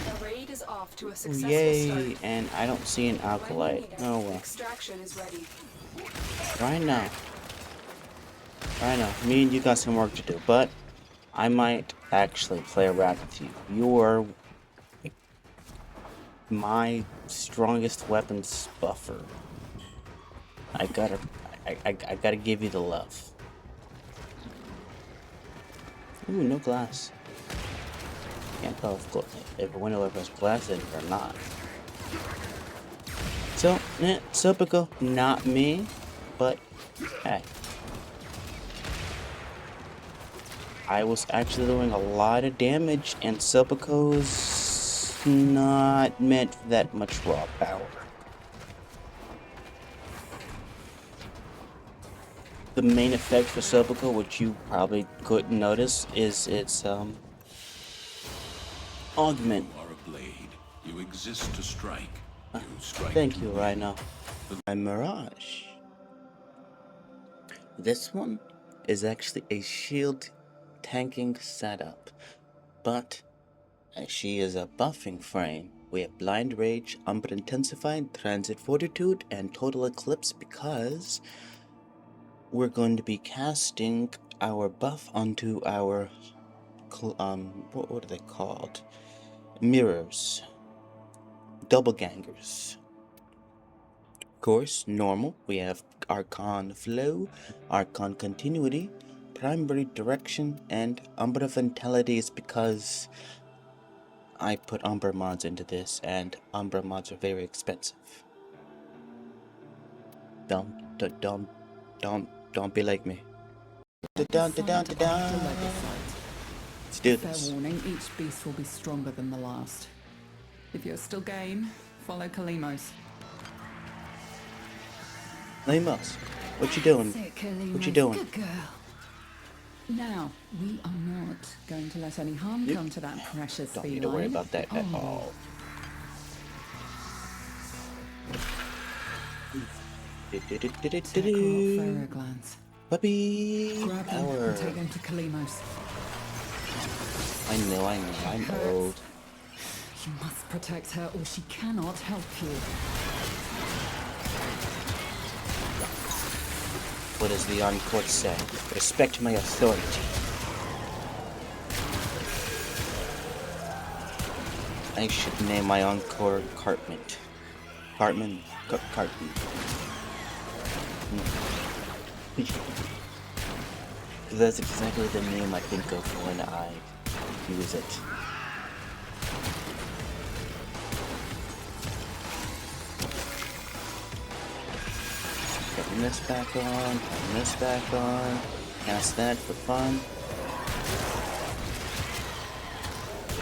The raid is off to a successful Yay, start. and I don't see an When we alkalite. need it, Oh well. extraction is ready. Rhino. Rhino, me and you got some work to do, but I might actually play around with you. You're my strongest weapons buffer. I gotta give you the love. Ooh, no glass. Can't tell if a window has glass in it or not. So, typical, not me, but hey. I was actually doing a lot of damage, and Serpico's not meant for that much raw power. The main effect for Serpico, which you probably couldn't notice, is its augment. You are a blade. You exist to strike. You strike. Thank to you, win. Rhino. My Mirage. This one is actually a shield tanking setup, but as she is a buffing frame, we have Blind Rage, Umbra Intensified, Transit Fortitude, and Total Eclipse because we're going to be casting our buff onto our, what are they called? Mirrors. Doppelgangers. Of course, normal, we have Archon Flow, Archon Continuity, Primary Direction, and Umbra Vitality is because I put Umbra mods into this, and Umbra mods are very expensive. Don't be like me. Let's do Fair this. warning, each beast will be stronger than the last. If you're still game, follow Kalimos. Lemos, what you doing? What you doing? Good girl. Now, we are not going to let any harm come to that precious Don't feline. need to worry about that at all. Pharaoh glands. Puppy Grab them power. and take them to Kalimos. I know, I'm old. You must protect her or she cannot help you. What does the Encore say? Respect my authority. I should name my Encore Cartman. Cartman? Cartman. That's exactly the name I think of when I use it. Putting this back on, putting this back on, cast that for fun.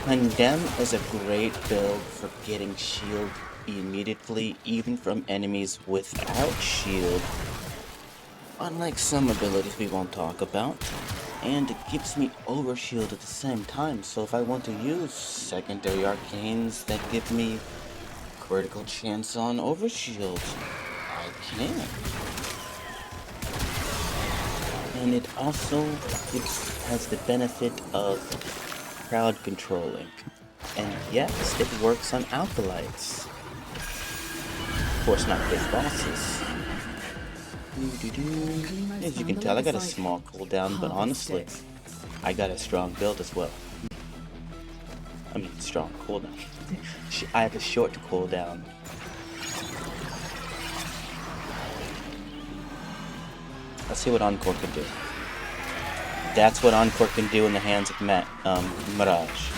Condemn is a great build for getting shield immediately, even from enemies without shield. Unlike some abilities we won't talk about. And it gives me overshield at the same time, so if I want to use secondary arcanes that give me critical chance on overshield, I can. And it also has the benefit of crowd controlling. And yes, it works on alkalites. Of course not big bosses. As you can tell, I got a small cooldown, but honestly, I got a strong build as well. I mean, strong cooldown. I have a short cooldown. Let's see what Encore can do. That's what Encore can do in the hands of Mirage.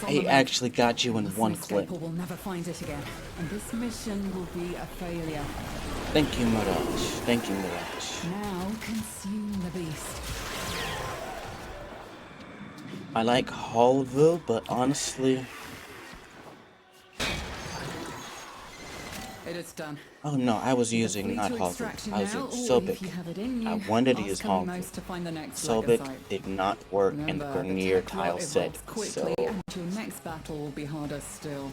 I actually got you in one clip. Will never find it again, and this mission will be a failure. Thank you, Mirage. Thank you, Mirage. Now consume the beast. I like Holvo, but honestly, It is done. Oh no, I was Either using flee not to Halberd. extraction I was now, using or if you Sobek. have it in I you, wanted to ask use Kalimos Halberd. to find the next Sobek Legasite. did not work in the Remember, the Grenier tech tile rot set, evolves quickly, so and your next battle will be harder still.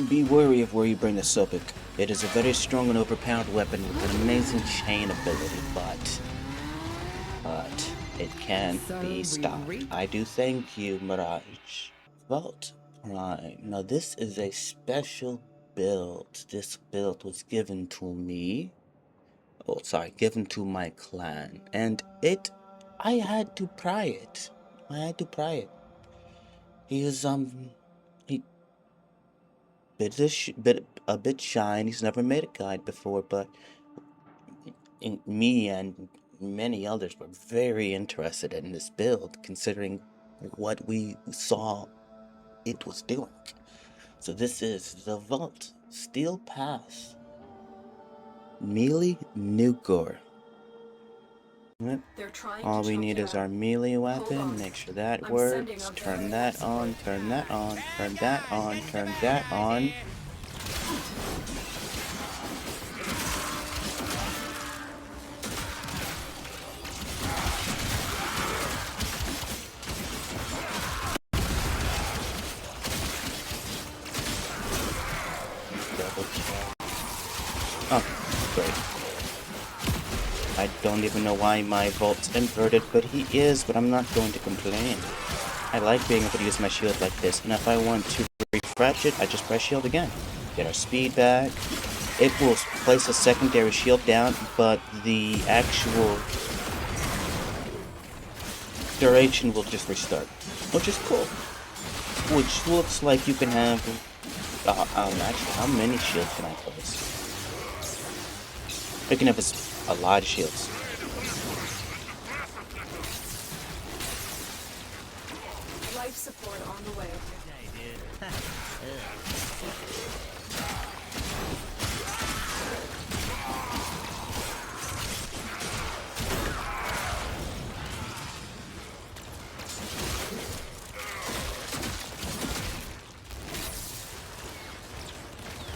be wary of where you bring the Sobek. It is a very strong and overpowered weapon with an amazing chain ability, but it can be stopped. I do thank you, Mirage. Vault Prime. Now this is a special build. This build was given to me. Oh, sorry, given to my clan, and I had to pry it. I had to pry it. He is he a bit shy. He's never made a guide before, but me and many others were very interested in this build, considering what we saw it was doing. So this is the Vault Steel Pass Melee Nugor. All we need is our melee weapon. Make sure that works. Turn that on, turn that on, turn that on, turn that on. Double check. Oh, great. I don't even know why my Vault's inverted, but he is, but I'm not going to complain. I like being able to use my shield like this, and if I want to refresh it, I just press shield again. Get our speed back. It will place a secondary shield down, but the actual duration will just restart, which is cool. Which looks like you can have, actually, how many shields can I place? You can have a lot of shields. Life support on the way.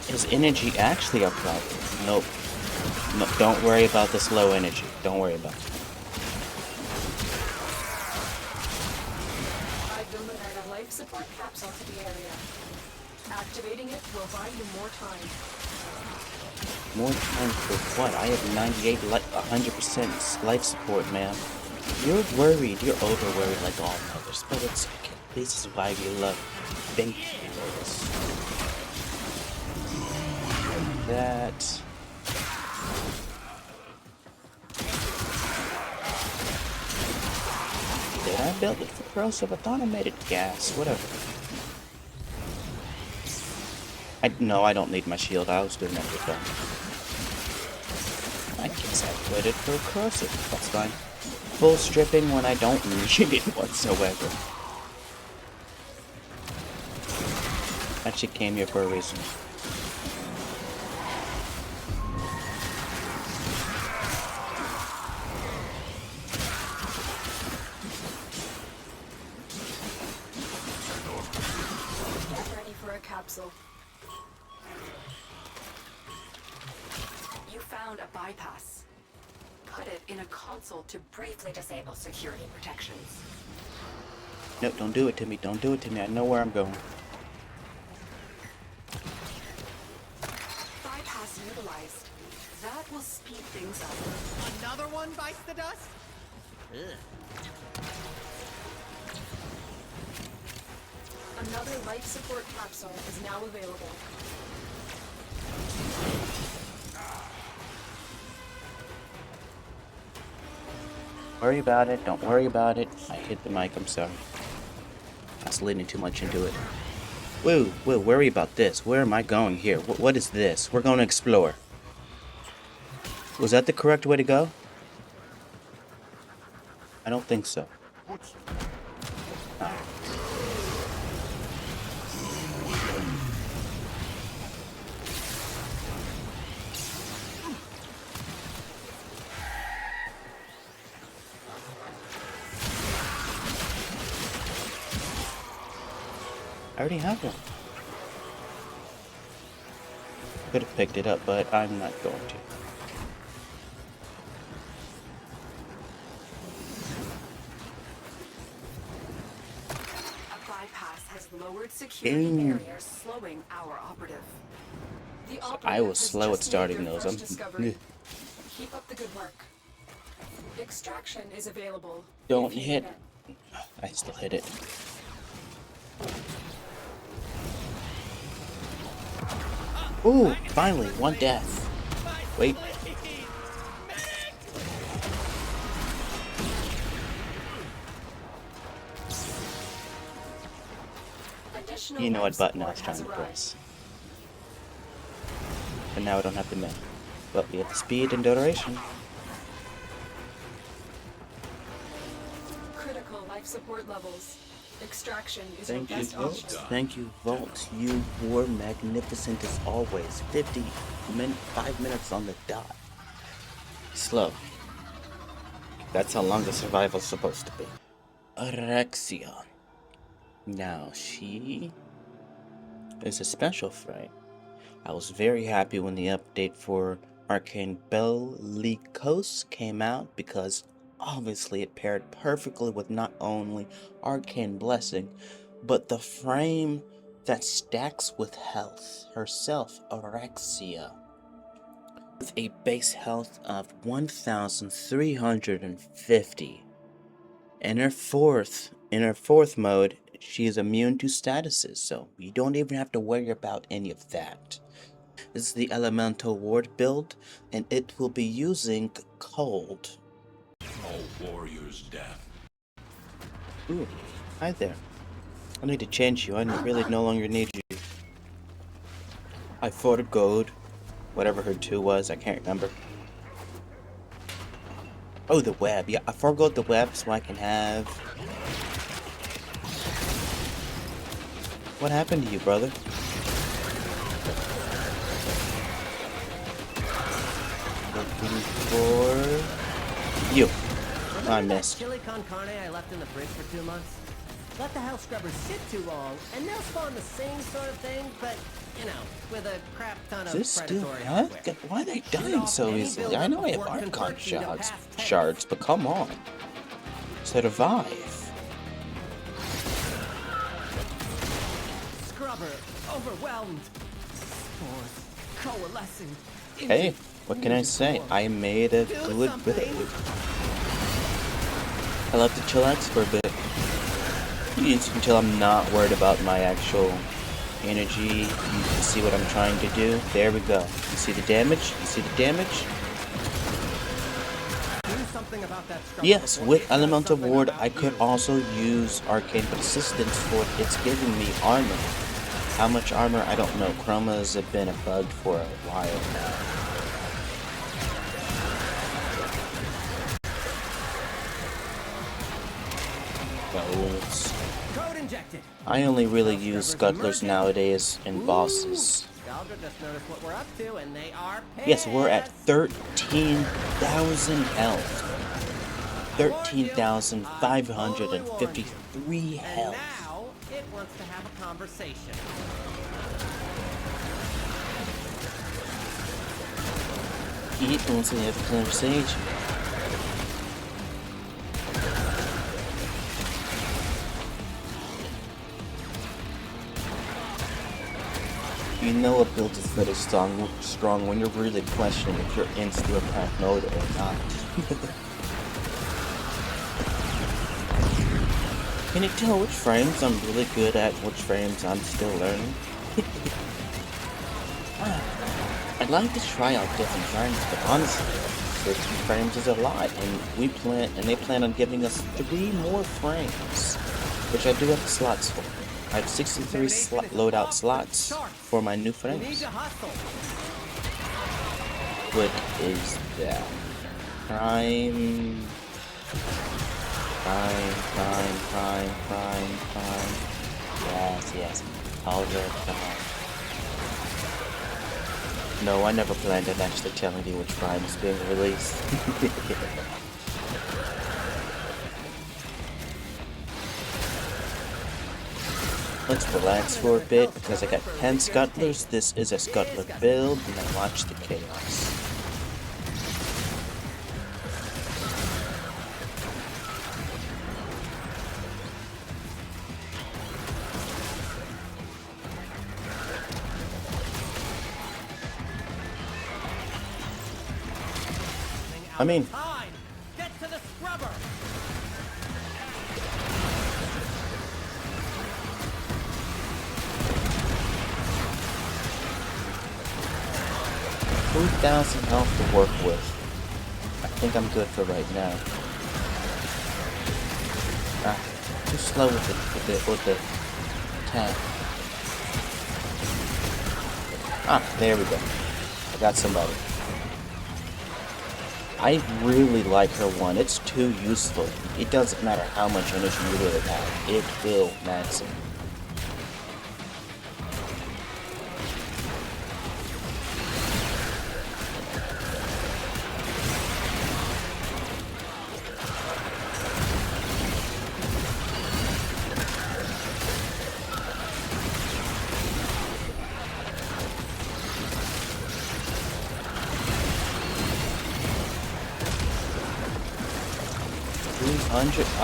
Is energy actually a problem? Nope. No, don't worry about this low energy. Don't worry about it. I've delivered a life support capsule to the area. Activating it will buy you more time. More time for what? I have 98, 100% life support, ma'am. You're worried. You're over worried like all mothers, but it's okay. This is why we love baby heroes. That. Did I build it for corrosive? I thought I made it gas. Whatever. No, I don't need my shield. I was doing that for fun. I guess I put it for corrosive. That's fine. Full stripping when I don't need it whatsoever. Actually came here for a reason. Get ready for a capsule. You found a bypass. Put it in a console to briefly disable security protections. Nope, don't do it to me. Don't do it to me. I know where I'm going. Bypass utilized. That will speed things up. Another one bites the dust? Ugh. Another life support capsule is now available. Worry about it. Don't worry about it. I hit the mic. I'm sorry. I was leaning too much into it. Whoa, worry about this. Where am I going here? What is this? We're going to explore. Was that the correct way to go? I don't think so. Oh. I already have one. could have picked it up, but I'm not going to. A bypass has lowered security barriers, slowing our operative. The So operative I was has slow at just made starting your those. first discovery. Keep up the good work. Extraction is available. Don't if you hit. need it. I still hit it. Ooh, finally, one death. Wait. Additional You know what life button I was support trying to has press. But now I don't have the men. But we have the speed and duration. critical life support levels. Extraction is Thank your you, best Volt. option. Thank you, Volt. You were magnificent as always. 5 minutes on the dot. Slow. That's how long the survival's supposed to be. Oraxia. Now, she is a special fright. I was very happy when the update for Arcane Bellicose came out because obviously it paired perfectly with not only Arcane Blessing, but the frame that stacks with health herself, Oraxia. With a base health of 1,350. In her fourth mode, she is immune to statuses, so you don't even have to worry about any of that. This is the Elemental Ward build, and it will be using Cold. All warriors' death. Ooh, hi there. I need to change you. I really no longer need you. I forgoed whatever her 2 was. I can't remember. Oh, the web. Yeah, I forgot the web so I can have... What happened to you, brother? Looking for... you. I missed. Chili con carne I left in the fridge for 2 months? Let the house scrubbers sit too long, and they'll spawn the same sort of thing, but, you know, with a crap ton Is of this still predatory bad? hardware. Why are they dying so easily? I know I have Archon shards, but come on. Survive. Scrubber, overwhelmed. Spores, coalescing. Hey, what can I say? I made a good build. I love to chillax for a bit. Until I'm not worried about my actual energy. You can see what I'm trying to do. There we go. You see the damage? You see the damage? Yes, with Elemental Ward, I could also use Arcane Persistence for it's giving me armor. How much armor? I don't know. Chromas have been a bug for a while now. Goals. I only really use scuttlers nowadays in bosses. Yes, we're at 13,000 health. 13,553 health. Now it wants to have a conversation. It wants to have a conversation. You know a build is really strong when you're really questioning if you're in steel attack mode or not. Can you tell which frames I'm really good at, which frames I'm still learning? I'd like to try out different frames, but honestly, 13 frames is a lot, and they plan on giving us 3 more frames, which I do have the slots for. I have 63 loadout slots for my new frames. What is that? Prime. Yes. All the time. No, I never planned on actually telling you which Prime is being released. Let's relax for a bit because I got 10 scuttlers. This is a scuttler build, and I watch the chaos. I mean, Get to the scrubber. $2,000 health to work with. I think I'm good for right now. Too slow with the attack. There we go. I got somebody. I really like her one. It's too useful. It doesn't matter how much energy you really have. It will max it.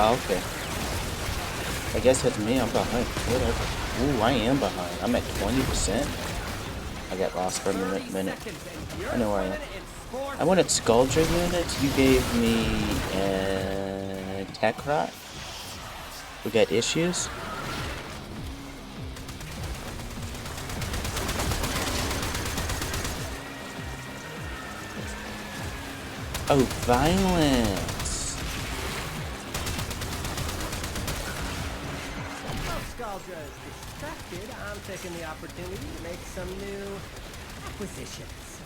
Oh, okay. I guess it's me. I'm behind. Whatever. Ooh, I am behind. I'm at 20%. I got lost for a minute. I know where I am. I wanted Skuldra units. You gave me Tekrot. We got issues. Oh, violence. Skuldra is distracted, I'm taking the opportunity to make some new acquisitions.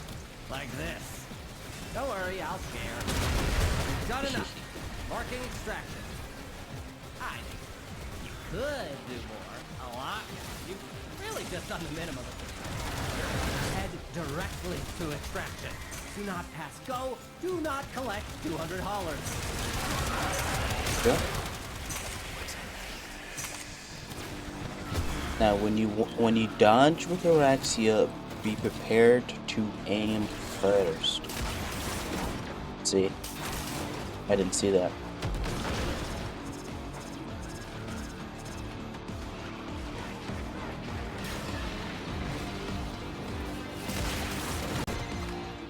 Like this. Don't worry, I'll scare. Done enough. Marking extraction. I think you could do more. A lot. You've really just done the minimum. Head directly to extraction. Do not pass go. Do not collect $200. Sure. Now, when you dodge with Oraxia, be prepared to aim first. See? I didn't see that.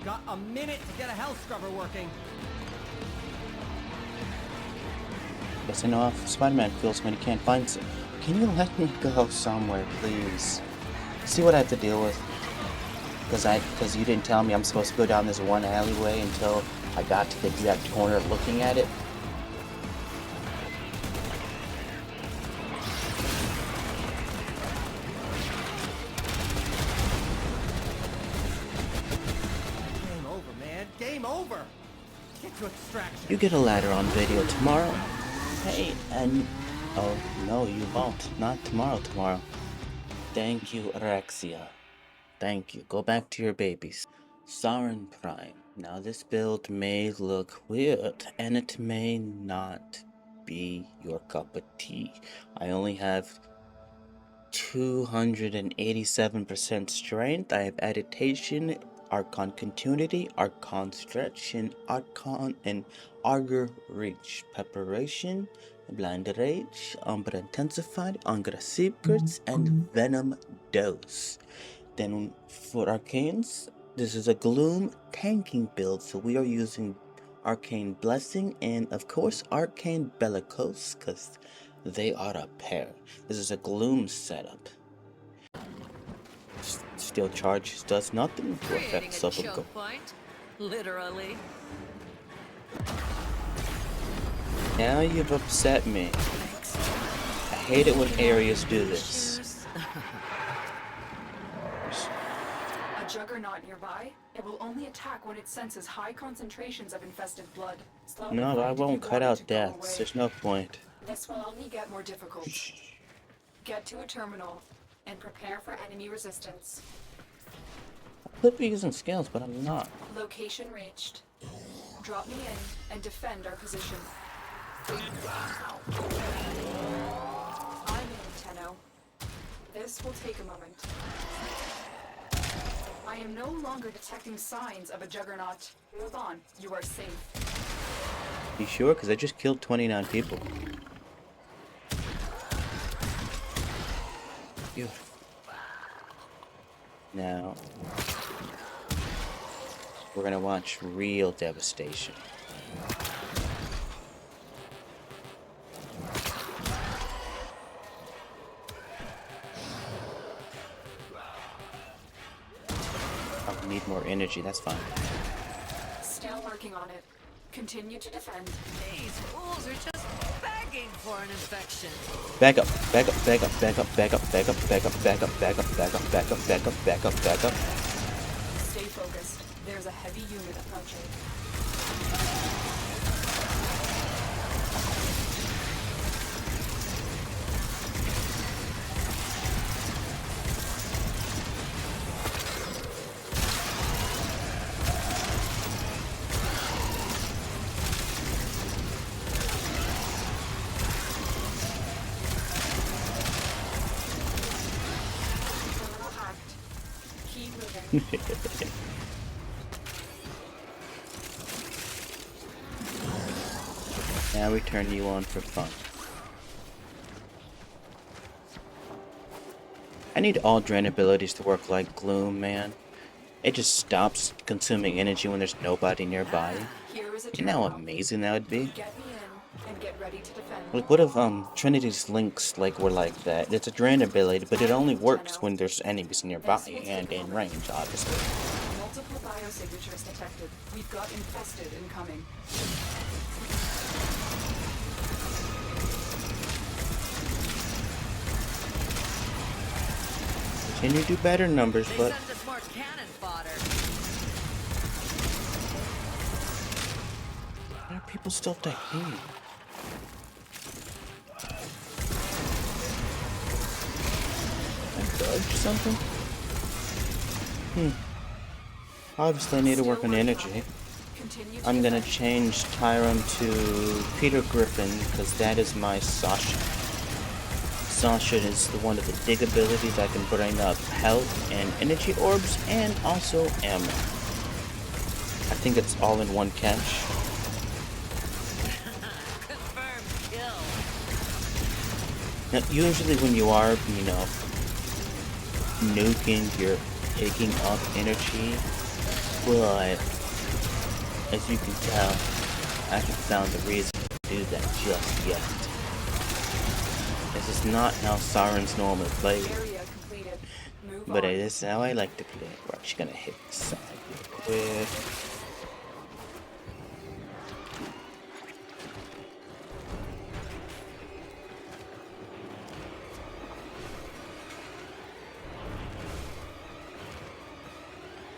Got a minute to get a health scrubber working. Yes, I know if Spider-Man feels when he can't find some. Can you let me go somewhere, please? See what I have to deal with? Because you didn't tell me I'm supposed to go down this one alleyway until I got to the exact corner looking at it. Game over, man. Game over. Get to extraction. You get a ladder on video tomorrow. Hey, and... Oh, no, you won't. Not tomorrow. Thank you, Oraxia. Thank you. Go back to your babies. Saryn Prime. Now, this build may look weird, and it may not be your cup of tea. I only have 287% strength. I have Adaptation, Archon Continuity, Archon Stretch, and Archon and Augur Reach. Preparation, Blind Rage, Umbra Intensified, Umbra Secrets, and Venom Dose. Then for Arcanes, this is a Gloom tanking build, so we are using Arcane Blessing and of course Arcane Bellicose, because they are a pair. This is a Gloom setup. Steel Charge does nothing to affect Subtle. Literally. Now you've upset me. I hate it when areas do this. A juggernaut nearby? It will only attack when it senses high concentrations of infested blood. No, I won't cut out deaths. There's no point. This will only get more difficult. Get to a terminal and prepare for enemy resistance. I could be using scales, but I'm not. Location reached. Drop me in and defend our position. I'm in, Tenno. This will take a moment. I am no longer detecting signs of a juggernaut. Move on. You are safe. You sure? Because I just killed 29 people. Beautiful. Now, we're gonna watch real devastation. I need more energy, that's fine. Still working on it. Continue to defend. These fools are just begging for an infection. Back up, back up, back up, back up, back up, back up, back up, back up, back up, back up, back up, back up, back up, back up. Stay focused. There's a heavy unit approaching. Now we turn you on for fun. I need all drain abilities to work like Gloom, man. It just stops consuming energy when there's nobody nearby. You know how amazing that would be? Get me in and get ready to defend. Like, what if Trinity's links were like that? It's a drain ability, but it only works when there's enemies nearby and in range, obviously. Multiple biosignatures detected. We've got infested incoming. Can you do better numbers, but Send us more cannon fodder. why are people still dying? I dodged something? Obviously I need to work on energy. I'm gonna change Tyrum to Peter Griffin, because that is my Sasha. Sasha is the one of the dig abilities that can bring up health and energy orbs, and also ammo. I think it's all in one catch. Confirmed kill. Now, usually when you are, nuking, you're taking up energy, but as you can tell, I haven't found the reason to do that just yet. This is not how Saryn's normally played, but it is how I like to play. We're actually gonna hit the side real quick.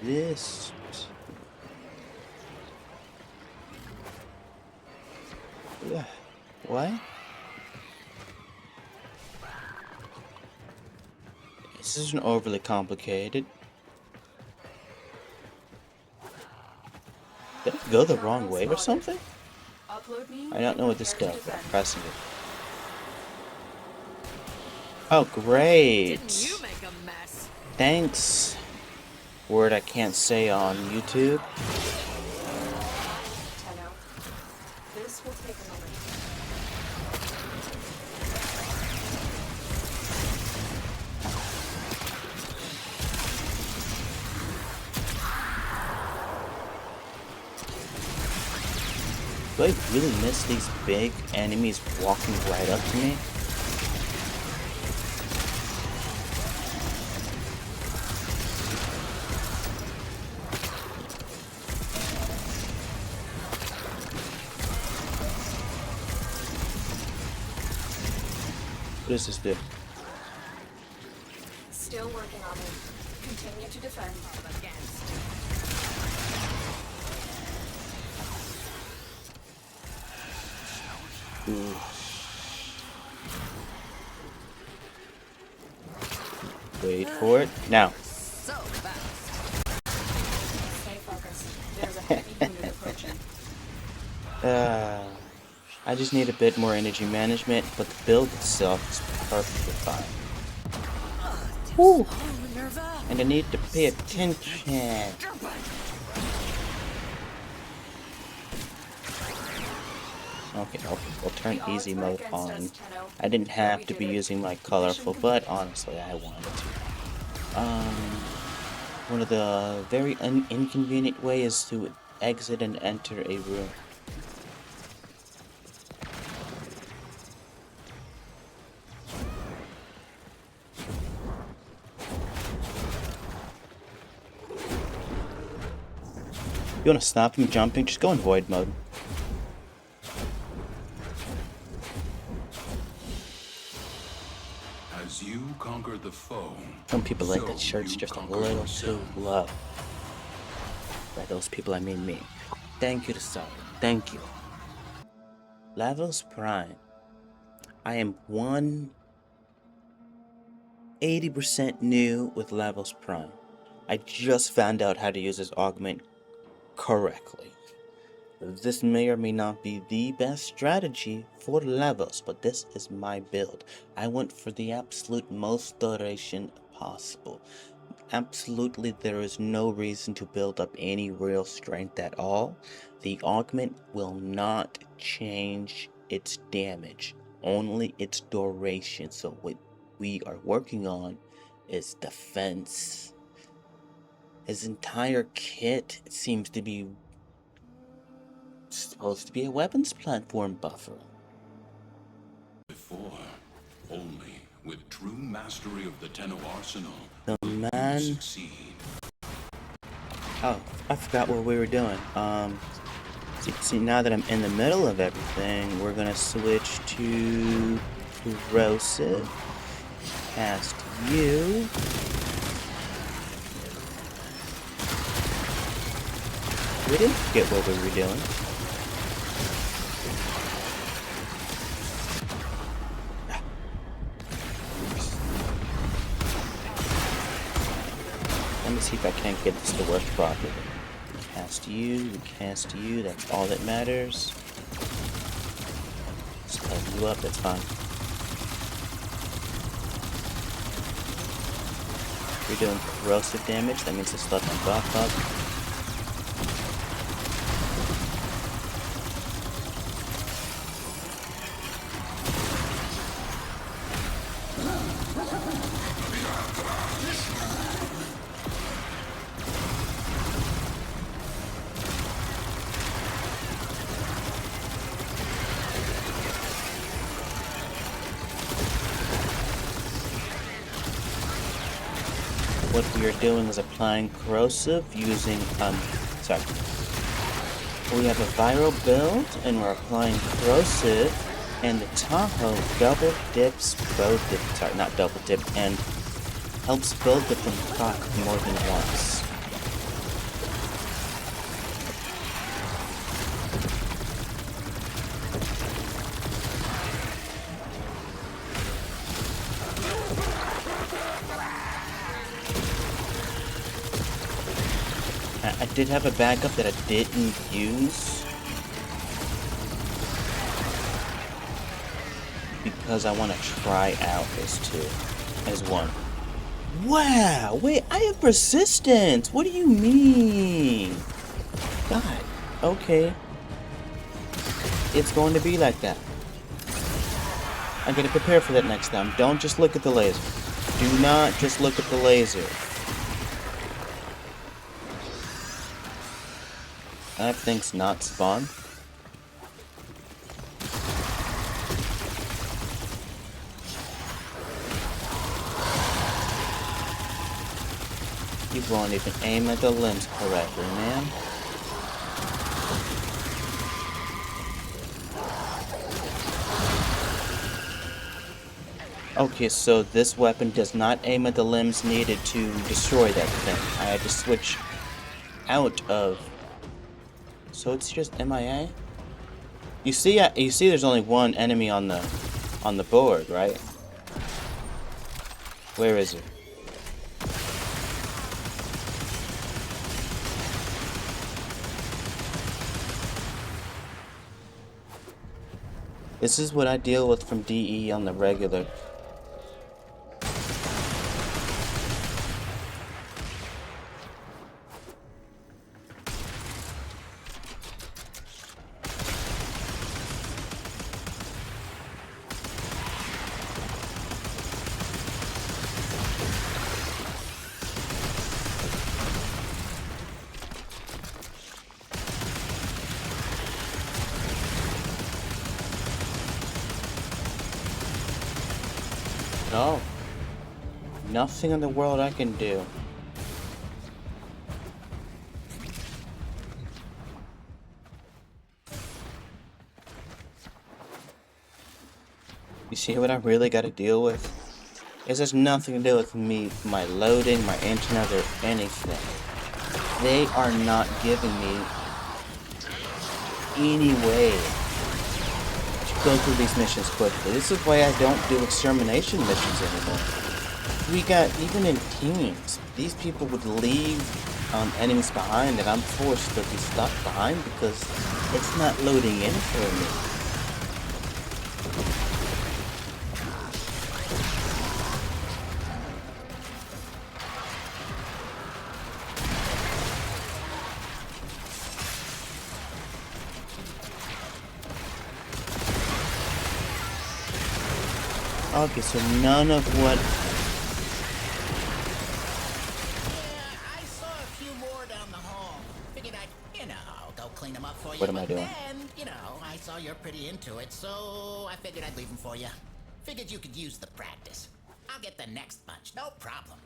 This. What? This isn't overly complicated. Did I go the wrong way or something? I don't know what this does, but I'm pressing it. Oh, great! Didn't you make a mess? Thanks. Word I can't say on YouTube. This will take a moment. Do I really miss these big enemies walking right up to me? What does this do? Still working on it. Continue to defend. Against. Ooh. Wait for it. Now. So fast. Stay focused. There's a heavy unit approaching. I just need a bit more energy management, but the build itself is perfectly fine. Woo! And I need to pay attention. Okay, I'll turn easy mode on. I didn't have to be using my colorful, but honestly, I wanted to. One of the very inconvenient ways is to exit and enter a room. You want to stop him jumping? Just go in void mode. As you conquer the foe, Some people like that shirt's just a little too low. By those people, I mean me. Thank you to Saryn. Thank you. Lavos Prime. I am 180% new with Lavos Prime. I just found out how to use this augment correctly. This may or may not be the best strategy for Lavos, but this is my build. I went for the absolute most duration possible. Absolutely, there is no reason to build up any real strength at all. The augment will not change its damage, only its duration. So what we are working on is defense. His entire kit seems to be supposed to be a weapons platform buffer. Before, only with true mastery of the Tenno arsenal The will man. you succeed. Oh, I forgot what we were doing. See, now that I'm in the middle of everything, we're gonna switch to corrosive. Cast you. We didn't forget what we were doing. Let me see if I can't get this to work properly. Cast you, that's all that matters. Just level you up, that's fine. You're doing corrosive damage, that means the stuff on buff up. What we are doing is applying corrosive using, we have a viral build and we're applying corrosive, and the Tahoe double dips both not double dip, and helps both of them proc more than once. I did have a backup that I didn't use because I want to try out this too as one. Wow, wait, I have persistence. What do you mean? God, okay. It's going to be like that. I gotta prepare for that next time. Don't just look at the laser. Do not just look at the laser. That thing's not spawn. You won't even aim at the limbs correctly, man. Okay, so this weapon does not aim at the limbs needed to destroy that thing. I had to switch out of... So it's just MIA? You see there's only one enemy on the board, right? Where is it? This is what I deal with from DE on the regular. all. Nothing in the world I can do. You see what I really got to deal with? This has nothing to do with me, my loading, my internet, or anything. They are not giving me any way to go through these missions quickly. This is why I don't do extermination missions anymore. We got, even in teams, these people would leave enemies behind and I'm forced to be stuck behind because it's not loading in for me. Okay, so none of what... Yeah, I saw a few more down the hall. Figured I'd, go clean them up for you. What am I doing? Then, I saw you're pretty into it, so I figured I'd leave them for you. Figured you could use the practice. I'll get the next bunch, no problem.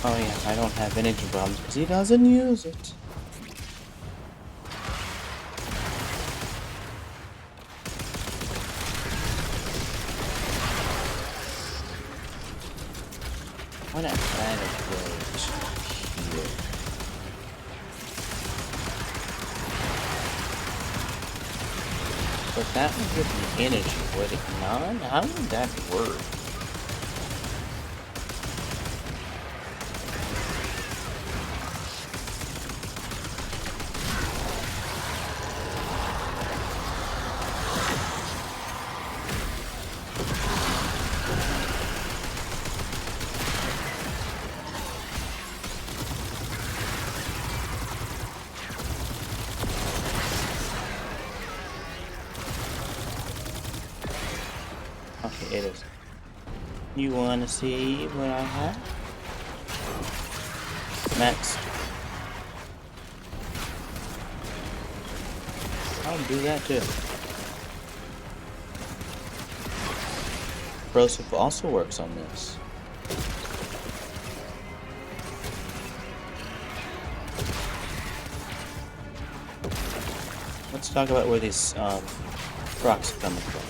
Oh yeah, I don't have energy problems because he doesn't use it. What a kind of rage here. But that would give me energy, would it not? How would that work? Okay, it is. You want to see what I have? Next. I'll do that too. Corrosive also works on this. Let's talk about where these rocks are coming from.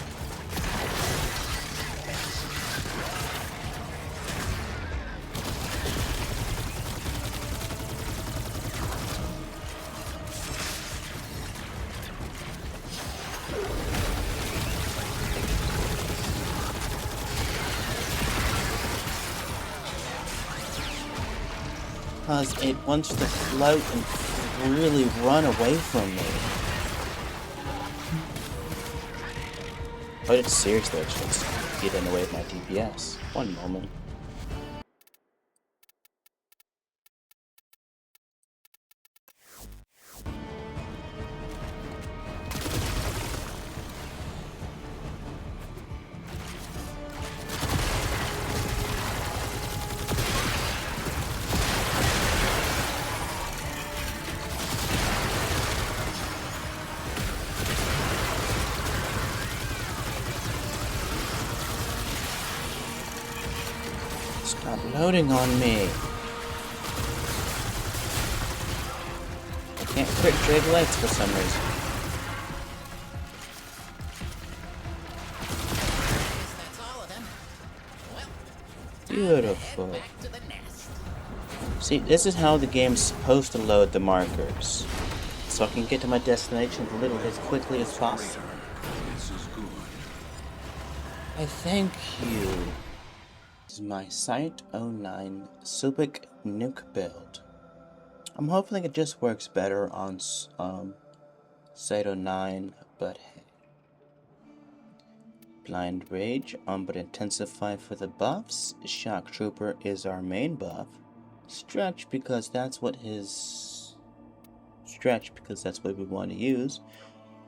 Because it wants to float and really run away from me. But it's seriously just get in the way of my DPS. One moment. Stop loading on me. I can't crit Jade legs for some reason. That's all of them. Well, Beautiful. back to the nest. See, this is how the game's supposed to load the markers. So I can get to my destination as quickly as possible. This is good. I thank you. This is my Site 09 Subic nuke build. I'm hoping it just works better on Site 09, but hey. Blind Rage, but Intensify for the buffs. Shock Trooper is our main buff. Stretch because that's what we want to use.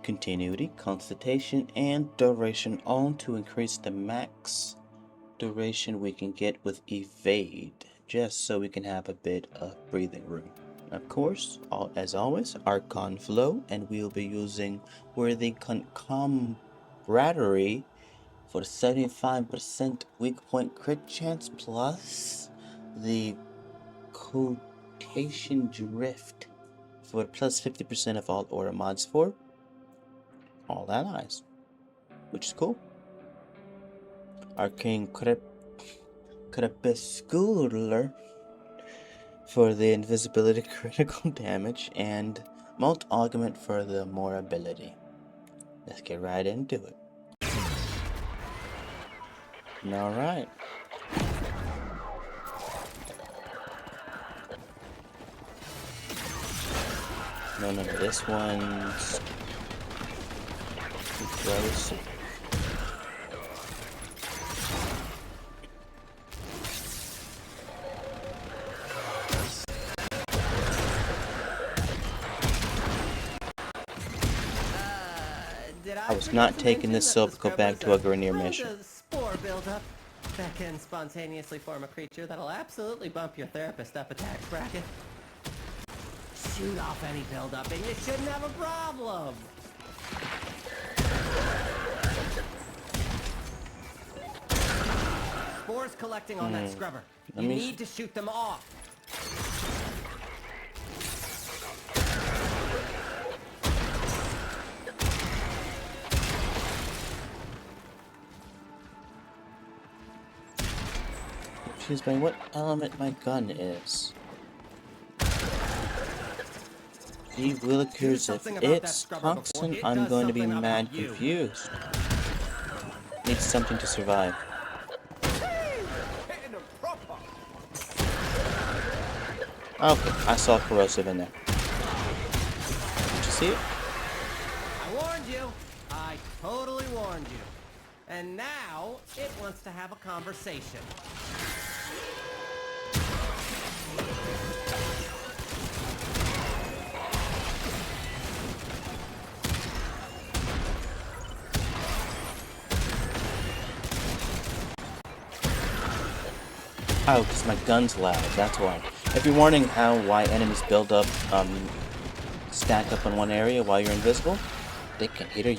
continuity, constitution, and duration, all to increase the max duration we can get with evade, just so we can have a bit of breathing room. Of course, as always, Archon Flow, and we'll be using Worthy Camaraderie for 75% weak point crit chance, plus the Quotation Drift for plus 50% of all aura mods for all allies, which is cool. Arcane Crepuscular for the invisibility critical damage, and Molt Augment for the more ability. Let's get right into it. Alright. No, this one's too close. I was not taking this Silvico back to a Grenier mission. Spore buildup that can spontaneously form a creature that'll absolutely bump your therapist up attack bracket. Shoot off any buildup and you shouldn't have a problem. Spores collecting on that scrubber. You need to shoot them off. Excuse me, what element my gun is? Gee willikers, if it's toxin, I'm going to be mad confused. Need something to survive. Okay, I saw corrosive in there. Did you see it? I warned you. I totally warned you. And now it wants to have a conversation. Oh, because my gun's loud, that's why. If you're wondering why enemies build up, stack up in one area while you're invisible, they can hit you.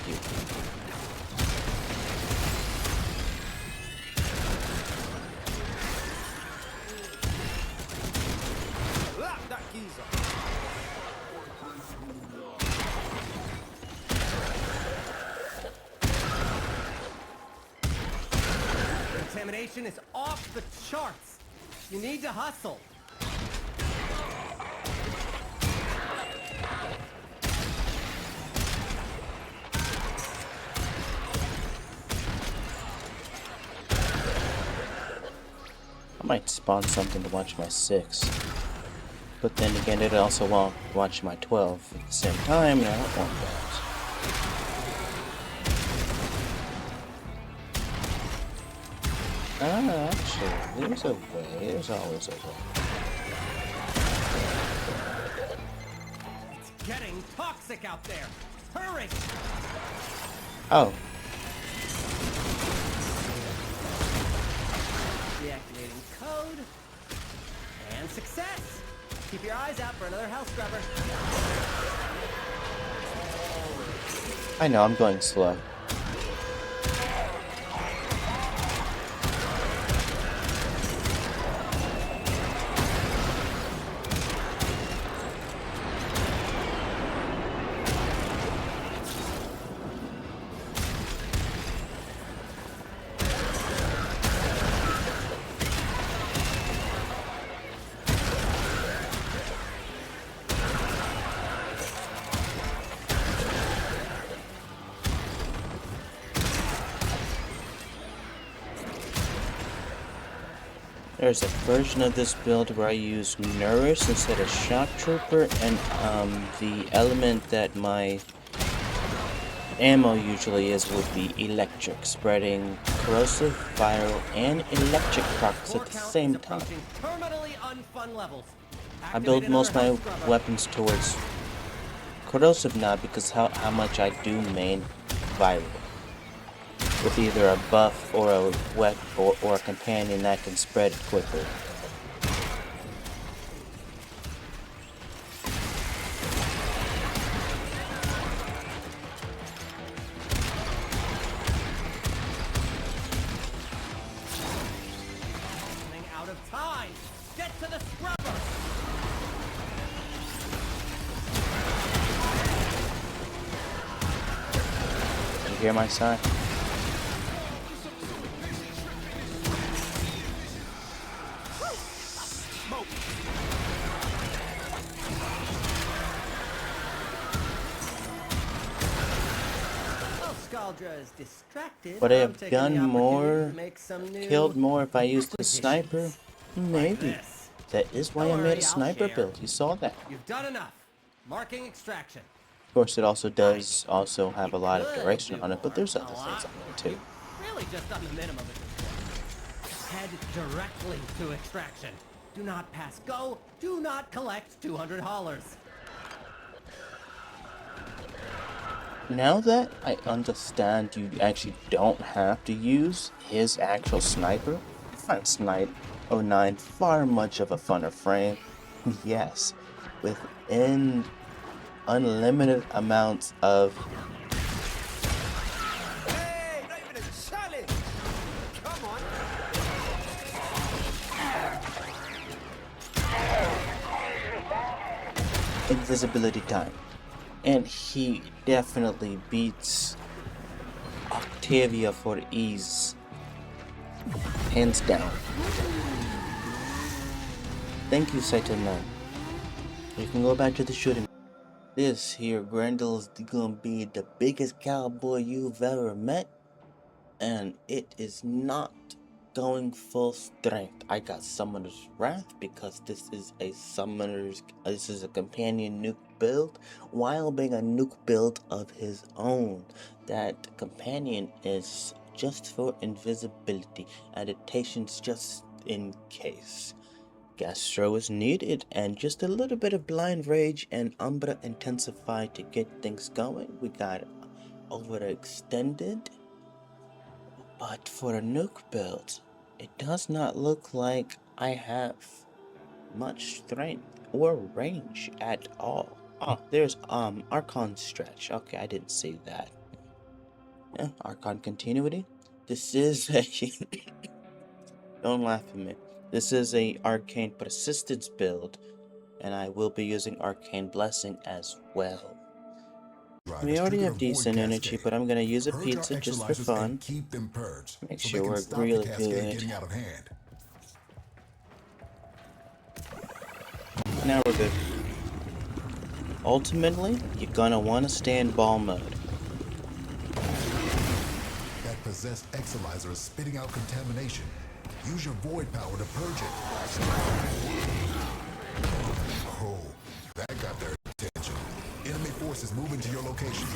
Contamination is off the charts. You need to hustle. I might spawn something to watch my 6. But then again, it also won't watch my 12 at the same time, and I don't want that. Actually, there's a way. There's always a way. It's getting toxic out there. Hurry! Oh. Deactivating code. And success! Keep your eyes out for another health scrubber. I know, I'm going slow. There's a version of this build where I use Nourish instead of Shock Trooper, and the element that my ammo usually is would be Electric, spreading corrosive, viral, and electric procs at the same time. I build most of my weapons towards corrosive now because how much I do main viral. With either a buff or a wet or a companion that can spread quicker. Running out of time. Get to the scrubber. You hear my sigh? Is distracted. Would I have done more, killed more if I used the sniper? Maybe. That is why I made a sniper build. You saw that. You've done enough. Marking extraction. Of course, it also does have a lot of duration on it, but there's other things on there too. Really just done the minimum. Head directly to extraction. Do not pass go. Do not collect $200. Now that I understand you actually don't have to use his actual sniper, I find Snipe 09 far much of a funner frame. Yes, within unlimited amounts of invisibility time. And he definitely beats Octavia for ease. Hands down. Thank you, Titania. You can go back to the shooting. This here Grendel's gonna be the biggest cowboy you've ever met. And it is not going full strength. I got Summoner's Wrath because this is a companion nuke build, while being a nuke build of his own. That companion is just for invisibility, adaptations just in case. Gastro is needed, and just a little bit of Blind Rage and Umbra Intensified to get things going. We got overextended. But for a nuke build, it does not look like I have much strength or range at all. Oh, there's Archon stretch. Okay, I didn't see that. Yeah, Archon continuity. This is a don't laugh at me. This is a arcane persistence build, and I will be using Arcane Blessing as well. We already have decent energy, but I'm gonna use a pizza just for fun. Make sure we're really good. Now we're good. Ultimately, you're gonna want to stay in ball mode. That possessed Excalibur is spitting out contamination. Use your void power to purge it. Oh, that got their attention. Enemy forces moving to your location.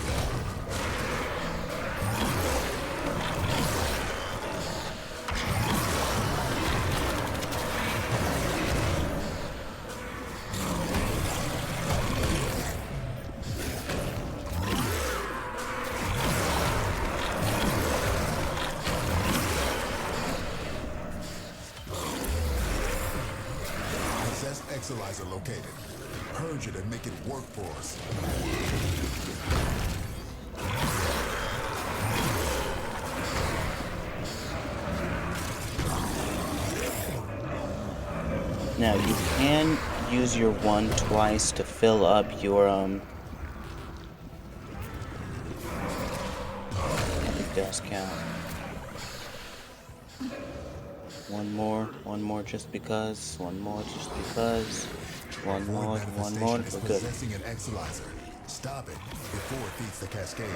Excalibur located. Purge it and make it work for us. Now you can use your one twice to fill up your I think those count. One more just because, one more just because, one more, we're good. Possessing an Excalibur. Stop it before it feeds the cascade.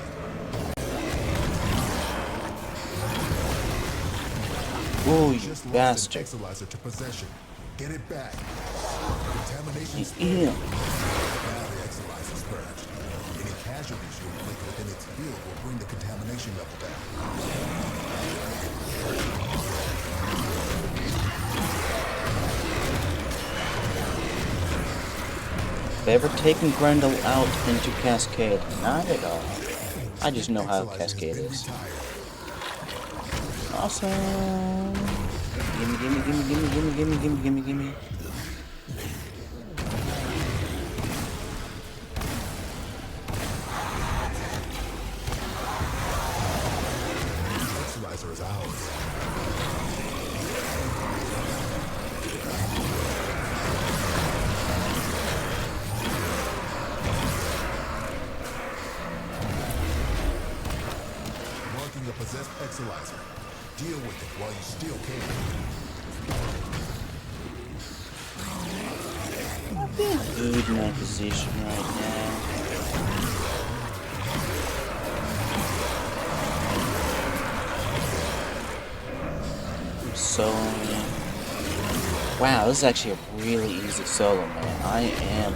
Ooh, you just bastard. Excalibur to possession. Get it back. Contamination Yeah. Now the Excalibur's purged. Any casualties you inflict within its field will bring the contamination level down. I ever taken Grendel out into Cascade? Not at all. I just know how Cascade is. Awesome. Gimme, gimme, gimme, gimme, gimme, gimme, gimme, gimme, gimme. Equalizer is ours. Marking a possessed Excalizer. Deal with it while you still can. I'm being good in my position right now. I'm soloing. Wow, this is actually a really easy solo, man. I am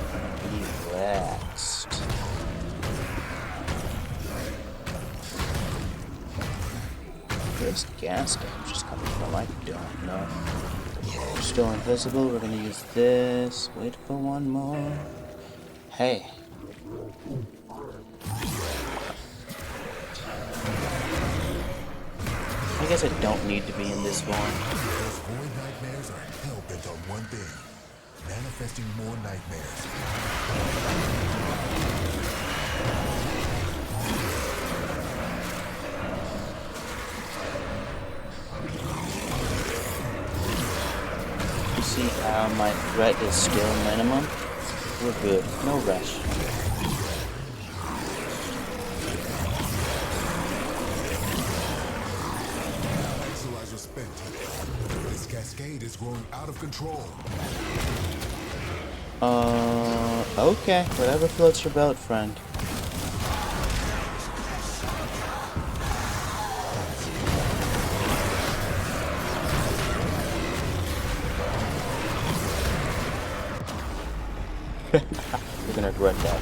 relaxed. Where's gas damage coming from? I don't know. We're still invisible. We're gonna use this. Wait for one more. Hey. I guess I don't need to be in this one. Those void nightmares are hell-bent on one thing. Manifesting more nightmares. You see how my threat is still minimum? We're good. No rush. Equalizer spent. This cascade is growing out of control. Okay. Whatever floats your boat, friend. You're gonna regret that.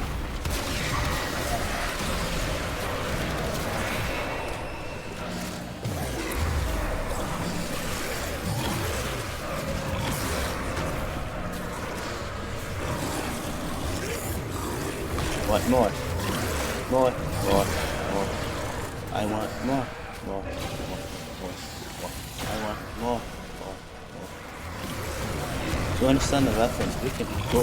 Want more? More, more, more. I want more, more, more, more, more. I want more, more, more. Do you understand the reference? We can go.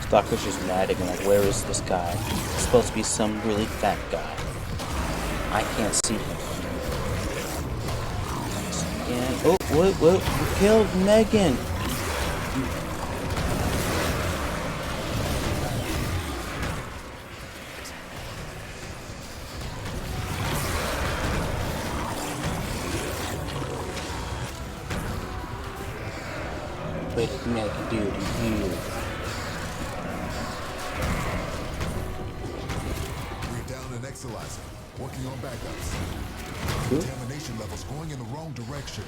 Stalker's just mad at me, like, where is this guy? It's supposed to be some really fat guy. I can't see him. And, oh, what, you killed Megan! Wait, Megan, dude, you. Excalizer, working on backups. Cool. Contamination levels going in the wrong direction.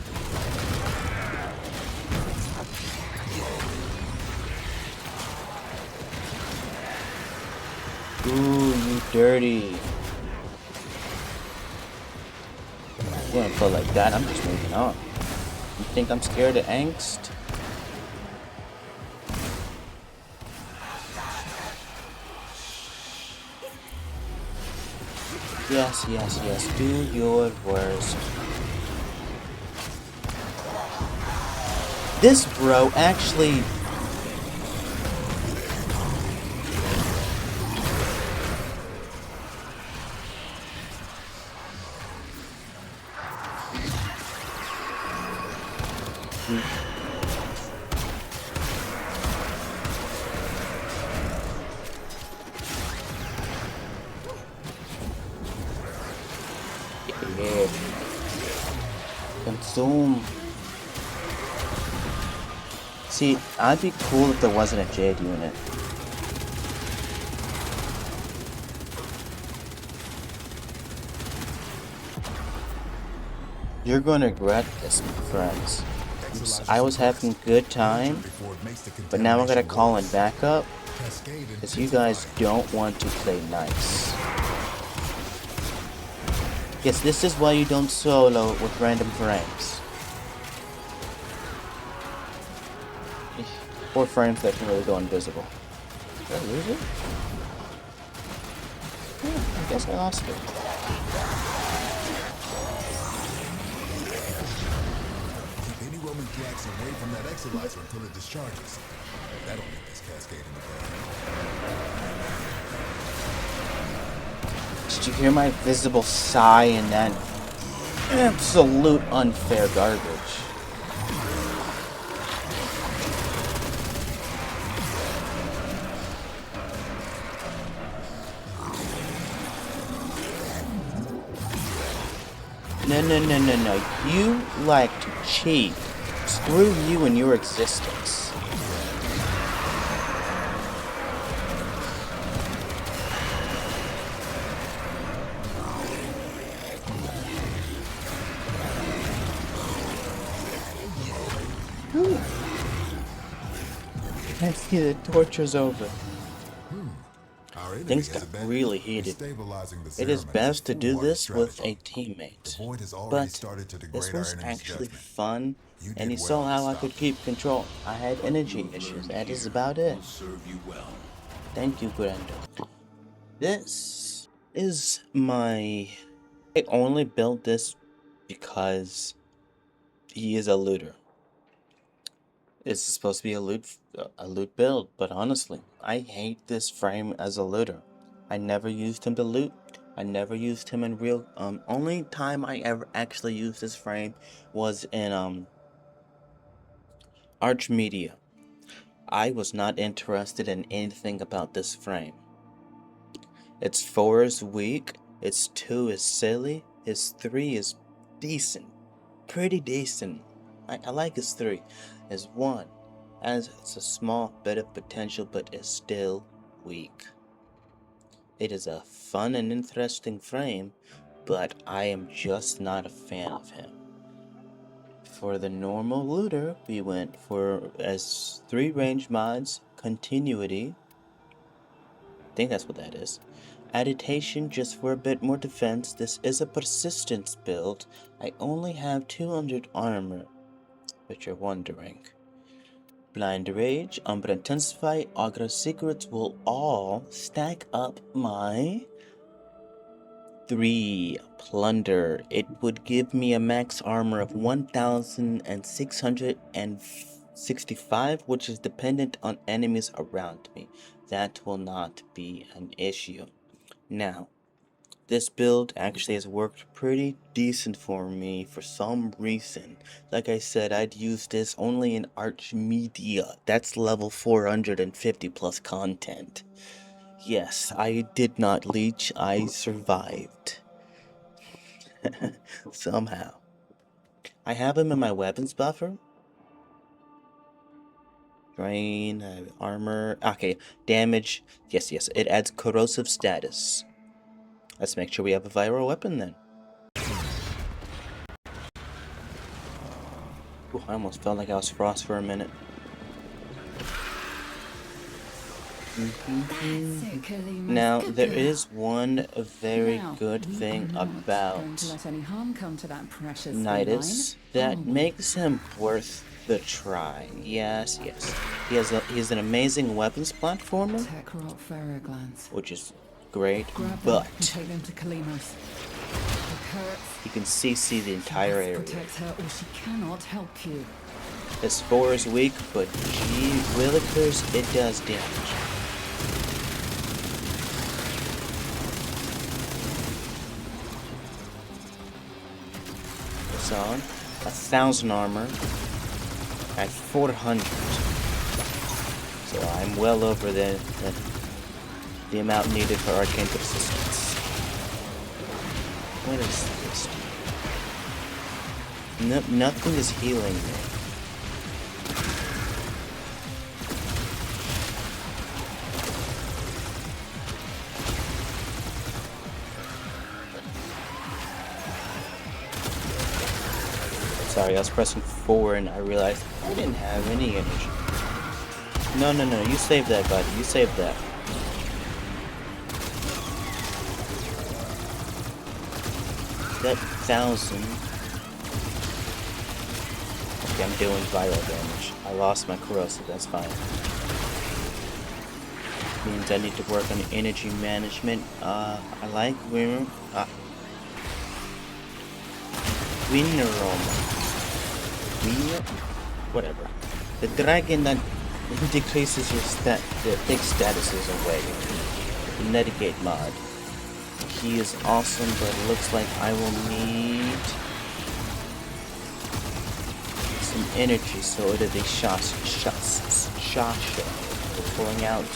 Ooh, you dirty. You wanna play like that? I'm just moving on. You think I'm scared of angst? Yes, yes, yes. Do your worst. This bro actually... Consume. See, I'd be cool if there wasn't a Jade unit. You're gonna regret this, my friends. I was having a good time, but now I gotta call it back up because you guys don't want to play nice. Yes, this is why you don't solo with random frames. Or frames that can really go invisible. Did I lose it? Yeah, I guess I lost it. Keep any Roman flags away from that Excalibur until it discharges. That'll get this cascade in the bag. Did you hear my visible sigh in that absolute unfair garbage? No. You like to cheat. Screw you and your existence. I see the torture's over. Things got really heated. It is best to do this with a teammate. But this was actually fun, and you saw how I could keep control. I had energy issues. That is about it. Thank you, Grendel. This is my... I only built this because he is a looter. It's supposed to be a loot build, but honestly, I hate this frame as a looter. I never used him to loot. I never used him in real. Only time I ever actually used this frame was in Archmedia. I was not interested in anything about this frame. Its 4 is weak. Its 2 is silly. His 3 is decent, pretty decent. I like his 3. His 1 as it's a small bit of potential, but is still weak. It is a fun and interesting frame, but I am just not a fan of him. For the normal looter, we went for as 3 range mods, continuity, I think that's what that is, agitation just for a bit more defense. This is a persistence build. I only have 200 armor, which you're wondering. Blind Rage, Umbra Intensify, Augur Secrets will all stack up my 3 Plunder. It would give me a max armor of 1,665, which is dependent on enemies around me. That will not be an issue. Now, this build actually has worked pretty decent for me for some reason. Like I said, I'd use this only in Archmedia. That's level 450 plus content. Yes, I did not leech. I survived. Somehow. I have him in my weapons buffer. Drain, armor. Okay, damage. Yes, it adds corrosive status. Let's make sure we have a viral weapon then. Ooh, I almost felt like I was Frost for a minute. Now, there is one very good thing about Nidus that makes him worth the try. Yes. He's an amazing weapons platformer, which is great, but you can CC the entire area. His 4 is weak, but gee willikers, it does damage. It's on 1,000 armor at 400, so I'm well over the amount needed for arcane persistence. What is this? Nothing is healing me. Sorry, I was pressing 4 and I realized I didn't have any energy. No, no, no, you save that, buddy. You save that. That 1,000. Okay, I'm doing viral damage. I lost my corrosive, that's fine. Means I need to work on energy management. I like Winner. Whatever. The dragon that decreases your the big statuses away. The Netigate mod. He is awesome, but it looks like I will need some energy, so it'll be Shasha. We're pulling out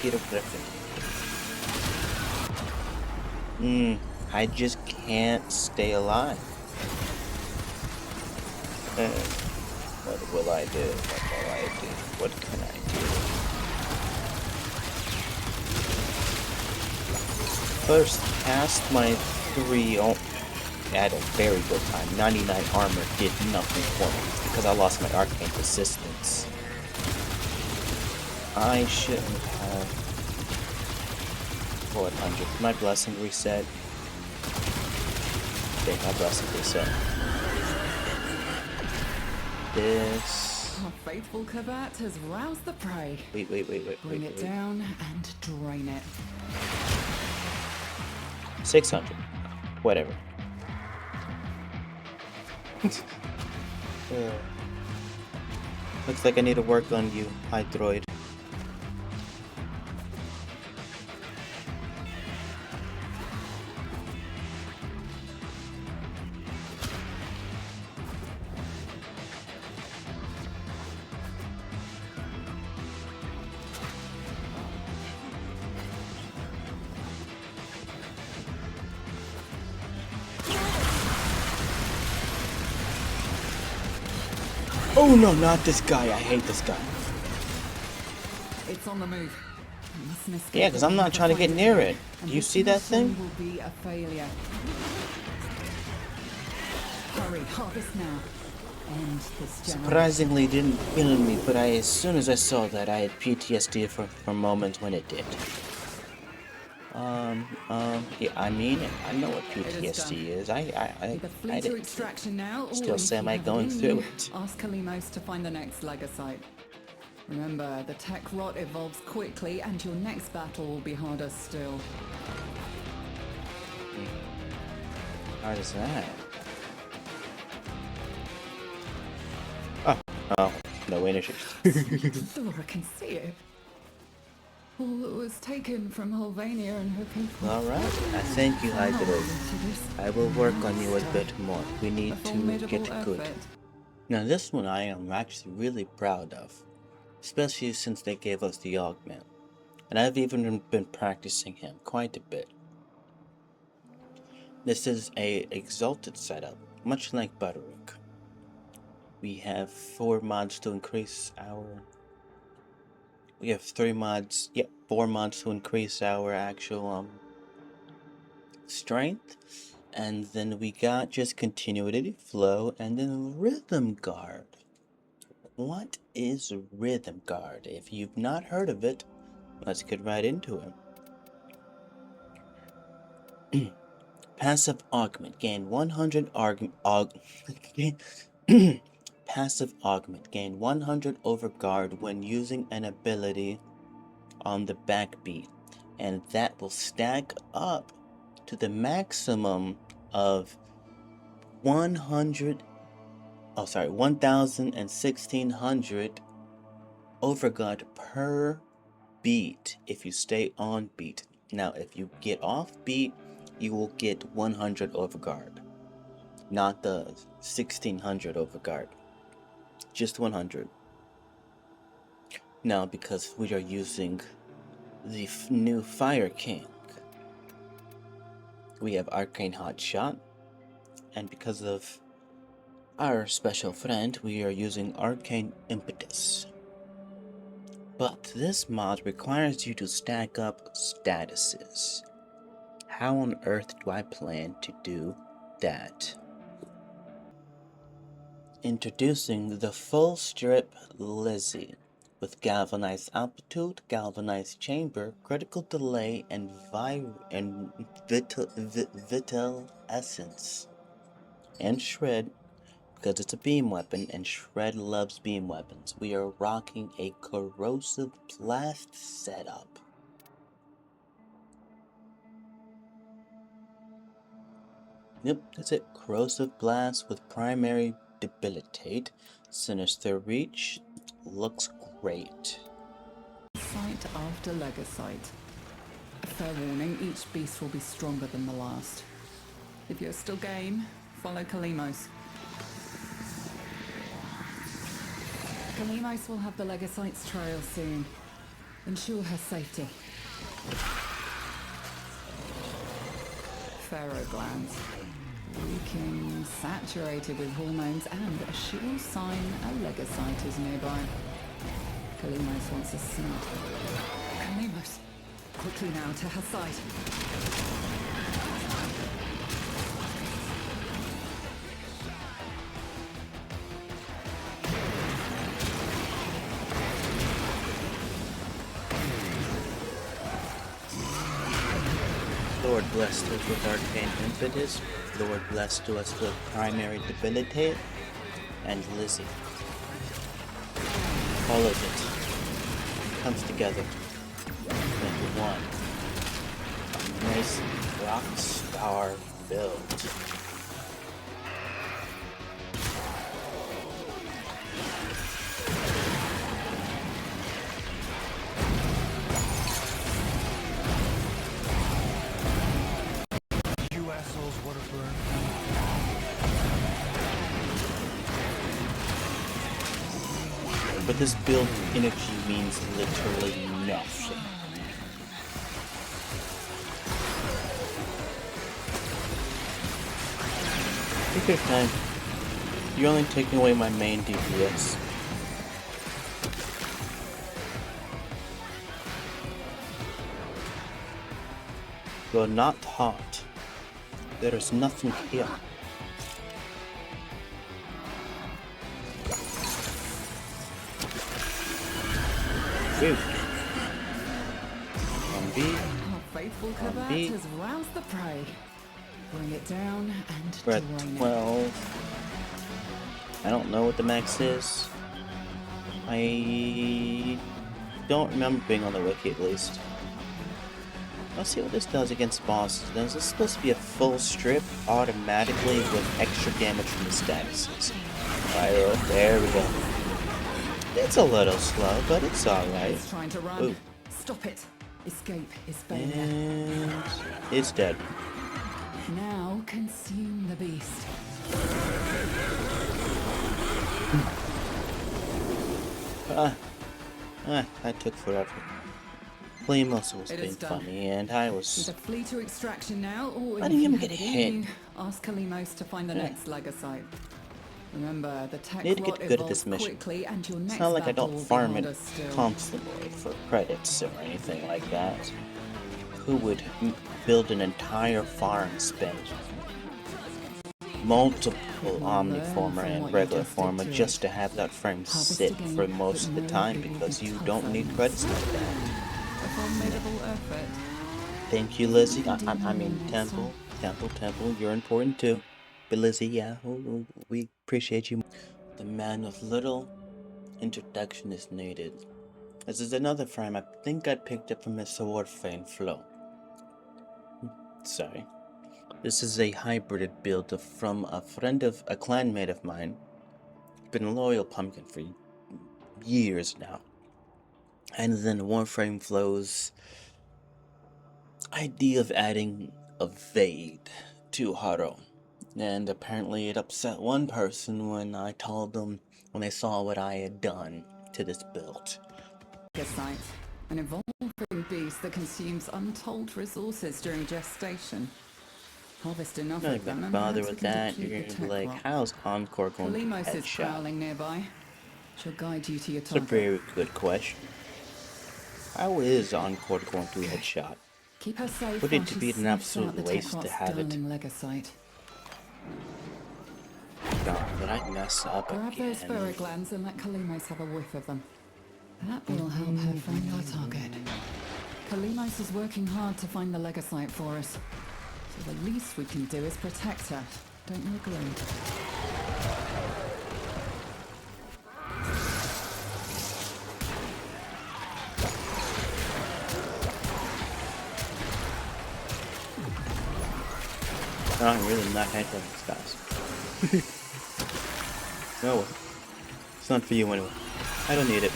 Peter Griffin. I just can't stay alive. What will I do? What will I do? What can I do? First, cast my 3 at a very good time. 99 armor did nothing for me because I lost my arcane resistance. I shouldn't have 400. My blessing reset. Okay, my blessing reset. This. Our faithful Kabat has roused the prey. Wait. Bring it down and drain it. 600. Whatever. Looks like I need to work on you, Hydroid. Oh no, not this guy. I hate this guy. It's on the move. Yeah, because I'm not trying to get near it. Do you see that thing? Will be a failure. Hurry, harvest now. End this Surprisingly didn't kill me, but as soon as I saw that, I had PTSD for a moment when it did. Yeah, I mean, I know what PTSD is. I didn't. Still semi going through it. Ask Kalimos to find the next Legasite. Remember, the tech rot evolves quickly, and your next battle will be harder still. How does that? Oh, no energy. Laura can see it. All that was taken from Hulvania and her people. Alright, I thank you, Hydroid. I will work on you a bit more. We need to get good. Now this one I am actually really proud of. Especially since they gave us the augment. And I've even been practicing him quite a bit. This is a exalted setup, much like Baruuk. We have 4 mods to increase our... We have 4 mods to increase our actual strength, and then we got just continuity, flow, and then rhythm guard. What is rhythm guard? If you've not heard of it, let's get right into it. Passive augment, gain 100 Passive augment, gain 100 over guard when using an ability on the backbeat, and that will stack up to the maximum of 1,000 and 1,600 overguard per beat if you stay on beat. Now, if you get off beat, you will get 100 overguard, not the 1,600 overguard. Just 100. Now, because we are using the new Fire King, we have Arcane Hot Shot, and because of our special friend, we are using Arcane Impetus. But this mod requires you to stack up statuses. How on earth do I plan to do that? Introducing the full strip Lizzie with galvanized amplitude, galvanized chamber, critical delay, and vital essence. And shred, because it's a beam weapon, and Shred loves beam weapons. We are rocking a corrosive blast setup. Yep, that's it. Corrosive blast with primary debilitate. Sinister reach. Looks great. Sight after Legasite. A fair warning, each beast will be stronger than the last. If you're still game, follow Kalimos. Kalimos will have the Legasite's trail soon. Ensure her safety. Pharaoh glands. Leaking, saturated with hormones, and a sure sign a Legasite is nearby. Kalimos wants a snap. Kalimos! Quickly now to her side. Lord blessed us with arcane impetus. Lord blessed us with primary debilitate. And Lizzie. All of it comes together into one. A nice rock star build. But this build energy means literally nothing. Take your time. You're only taking away my main DPS. You're not hot. There is nothing here. Our faithful Kavat has roused the prey. Bring it down and we're at drain 12. I don't know what the max is. I don't remember being on the wiki at least. Let's see what this does against bosses. Is this supposed to be a full strip automatically with extra damage from the statuses? Alright, there we go. It's a little slow, but it's alright. It's trying to run. Ooh. Stop it. Escape is failure. And it's dead. Now consume the beast. That took forever. Kalimos was It being is done. funny, and I With was a flee to extraction now, or letting if you him have get it in hit. you, ask Kalimos to find the next Legasite. Remember, the tech Need to get rot good at evolves this mission. quickly, and your next It's not like I battle don't will be farm it harder still. constantly for credits or anything like that. Who would build an entire farm, spend multiple Omniformer and regular Former just to have that frame sit for most of the time because you don't need credits like that. A formidable effort. Thank you, Lizzie. I mean, Temple, you're important too. But Lizzie, yeah, we appreciate you. The man with little introduction is needed. This is another frame I think I picked up from his Sword Fane Flow. Sorry. This is a hybrid build from a clanmate of mine. Been a loyal pumpkin for years now. And then Warframe Flow's idea of adding a Vade to Harrow. And apparently it upset one person when I told them, when they saw what I had done to this build. Legasite, an evolving beast that consumes untold resources during gestation. Harvest enough I'm not of them gonna and bother perhaps with we can that. deplete You're the gonna be tech like, rock. how's Encore going to Kalimos is headshot? prowling nearby. She'll guide you to your It's a target. very good question. How is Encore going to headshot? Keep her safe Would while it to she be an sniffs absolute out the waste tech to rot's have it? darling Legasite. Gone. Did I mess up Grab again? those ferric glands and let Kalimos have a whiff of them. That will help her find our target. Kalimos is working hard to find the Legasite for us. So the least we can do is protect her. Don't you agree? I'm really not handling these guys. No, it's not for you anyway. I don't need it.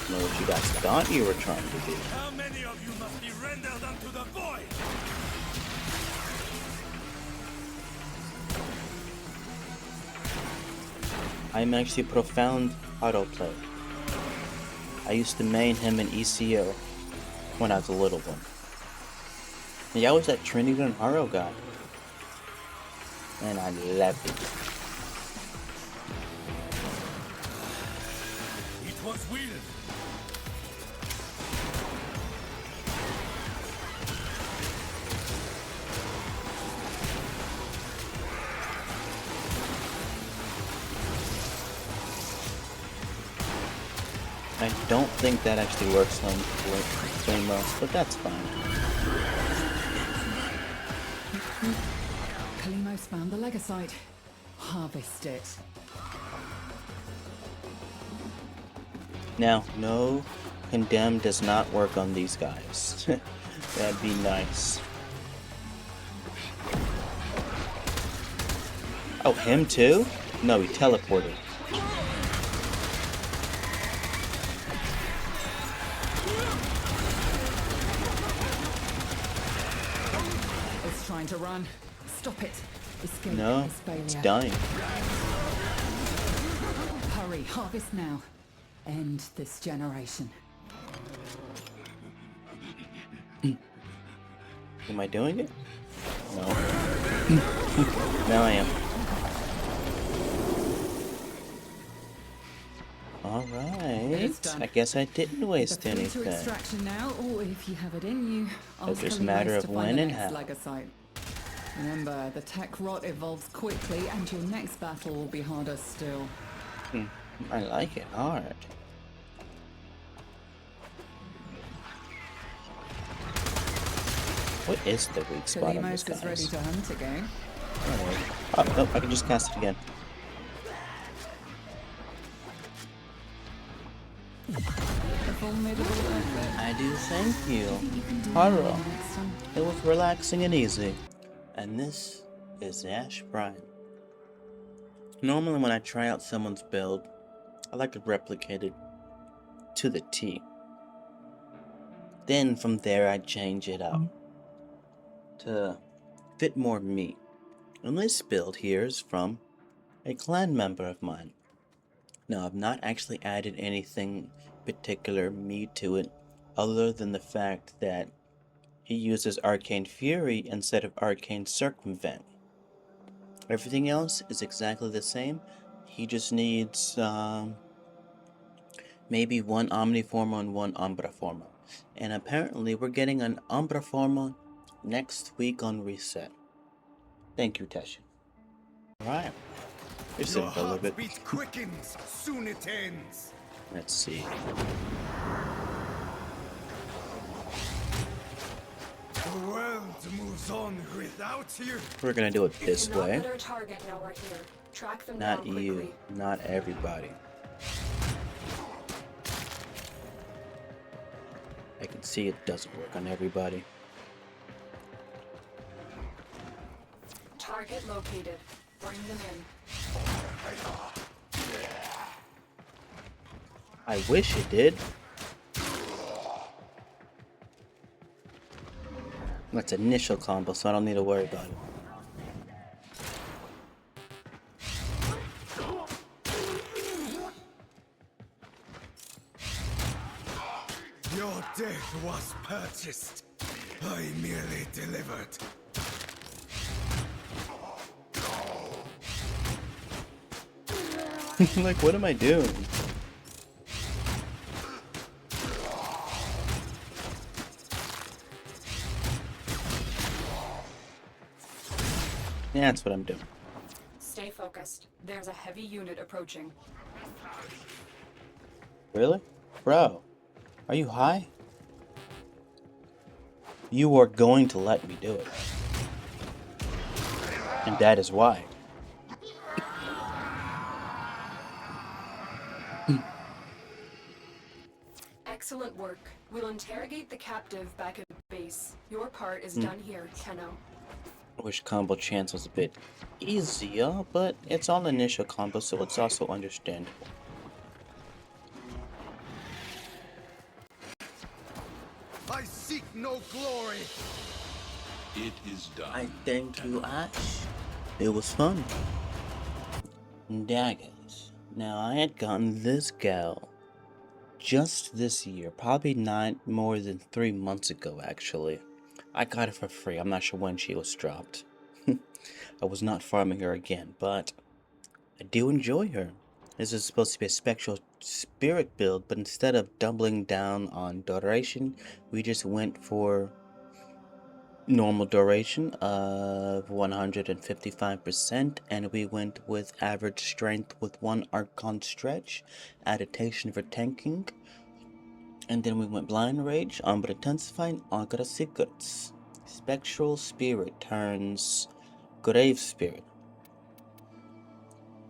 Know what you guys thought you were trying to do. How many of you must be rendered unto the void? I'm actually a profound auto player. I used to main him in ECO when I was a little one. Yeah, I was that Trinity and Harrow guy. And I loved it. It was weird. I don't think that actually works on flame wells, but that's fine. Kalimos found the Legasite. Harvest it. Now, no, Condemn does not work on these guys. That'd be nice. Oh, him too? No, he teleported. It's trying to run. Stop it. Escape. No, it's dying. Hurry, harvest now. End this generation. Am I doing it? No. Now I am. Alright. I guess I didn't waste anything. To extraction now, or if you have it in you, It's just a matter of when and how. Legasite. Remember, the tech rot evolves quickly, and your next battle will be harder still. I like it hard. What is the weak spot on this guy? Is ready to hunt again. Oh, nope, I can just cast it again. I do thank you. Harrow. It was relaxing and easy. And this is Ash Prime. Normally when I try out someone's build, I like to replicate it to the T. Then from there I change it up to fit more me. And this build here is from a clan member of mine. Now I've not actually added anything particular me to it other than the fact that he uses Arcane Fury instead of Arcane Circumvent. Everything else is exactly the same. He just needs maybe one Omniformer and one Umbraformer. And apparently we're getting an Umbraformer next week on Reset. Thank you, Teshin. Alright. Here's a little bit. Beat quickens, soon it ends. Let's see. The world moves on without you. We're gonna do it this way. Target now we're here. Track them Not down you, quickly. not everybody. I can see it doesn't work on everybody. Target located. Bring them in. I wish it did. That's initial combo, so I don't need to worry about it. Your death was purchased. I merely delivered. Like, what am I doing? Yeah, that's what I'm doing. Stay focused. There's a heavy unit approaching. Really? Bro, are you high? You are going to let me do it. And that is why. Excellent work. We'll interrogate the captive back at base. Your part is done here, Tenno. I wish combo chance was a bit easier, but it's all initial combo, so it's also understandable. I seek no glory. It is done. I thank you, Ash. It was fun. Dagath. Now, I had gotten this gal just this year, probably not more than 3 months ago, actually. I got it for free. I'm not sure when she was dropped. I was not farming her again, but I do enjoy her. This is supposed to be a spectral spirit build, but instead of doubling down on duration, we just went for normal duration of 155%, and we went with average strength with 1 Archon stretch, adaptation for tanking, and then we went blind rage, Umbra intensifying, Agra secrets. Spectral spirit turns grave spirit.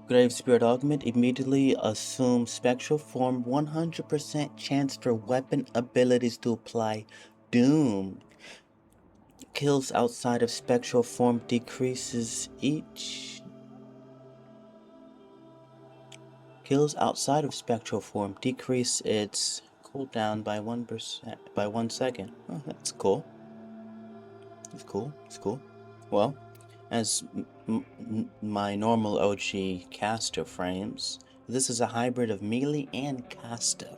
Grave Spirit Augment immediately assumes spectral form, 100% chance for weapon abilities to apply doom. Kills outside of spectral form decreases each. Kills outside of spectral form decrease its cooldown by 1% by 1 second. Oh, that's cool. It's cool. It's cool. Well, as my normal OG caster frames, this is a hybrid of melee and caster.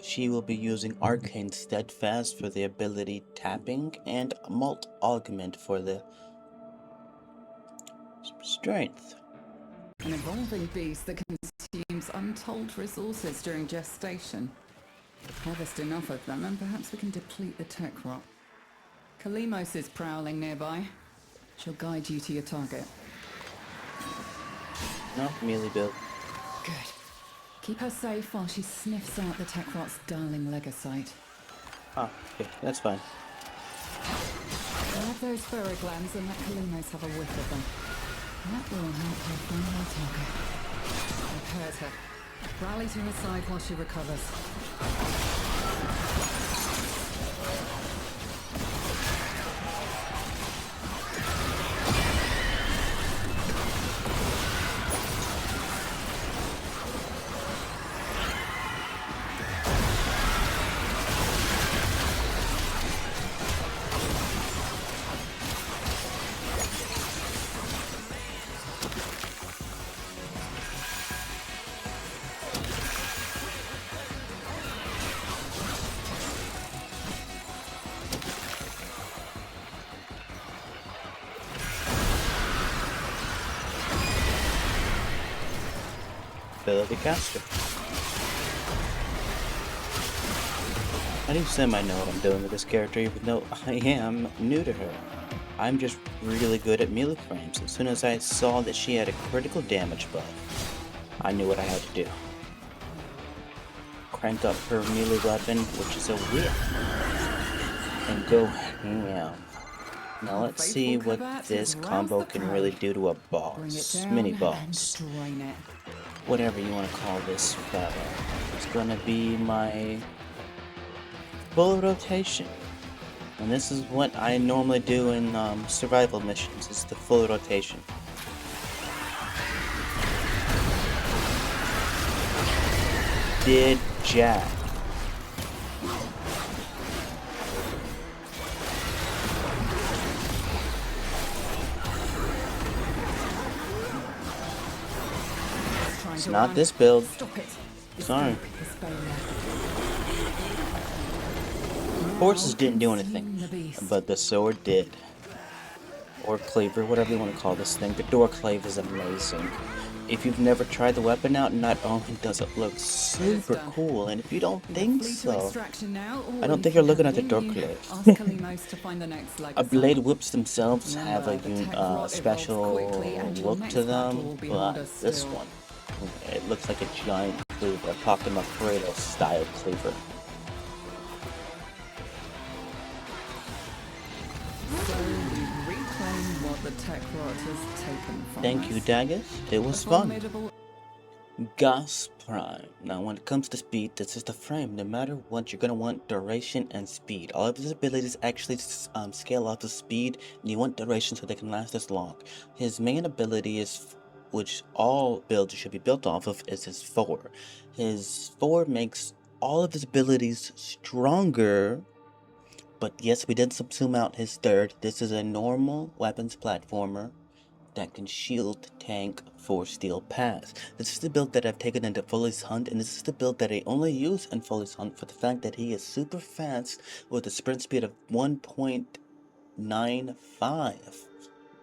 She will be using Arcane Steadfast for the ability tapping and Mult Augment for the strength. An evolving beast that consumes untold resources during gestation. Harvest enough of them and perhaps we can deplete the tech rot. Kalimos is prowling nearby. She'll guide you to your target. No, melee build. Good. Keep her safe while she sniffs out the tech rot's darling legocyte. Ah, okay, that's fine. Grab those furry glands and let Kalimos have a whiff of them. That will help her find her target. I've hurt her. Rally to her side while she recovers. Ability caster. I do semi know what I'm doing with this character, even though I am new to her. I'm just really good at melee frames. As soon as I saw that she had a critical damage buff, I knew what I had to do. Crank up her melee weapon, which is a whip, and go ham. Now let's see what this combo can really do to a boss, mini boss, whatever you want to call this fella. It's gonna be my full rotation, and this is what I normally do in survival missions. Is the full rotation. Did jack. It's not this build. Sorry. Horses didn't do anything, but the sword did. Or cleaver, whatever you want to call this thing. The door clave is amazing. if you've never tried the weapon out, not only does it look super cool, and if you don't think so, I don't think you're looking at the door clearly. Blade whips themselves have a special look to them, but this one, it looks like a giant cleaver, a Pokemon Kratos style cleaver. Thank you, Dagath. It was fun. Gauss Prime. Now, when it comes to speed, this is the frame. No matter what, you're gonna want duration and speed. All of his abilities actually scale off the speed, and you want duration so they can last as long. His main ability is, which all builds should be built off of, is his 4. His 4 makes all of his abilities stronger. But yes, we did subsume out his 3rd. This is a normal weapons platformer that can shield, tank, force, steal, pass. This is the build that I've taken into Foley's Hunt, and this is the build that I only use in Foley's Hunt for the fact that he is super fast with a sprint speed of 1.95,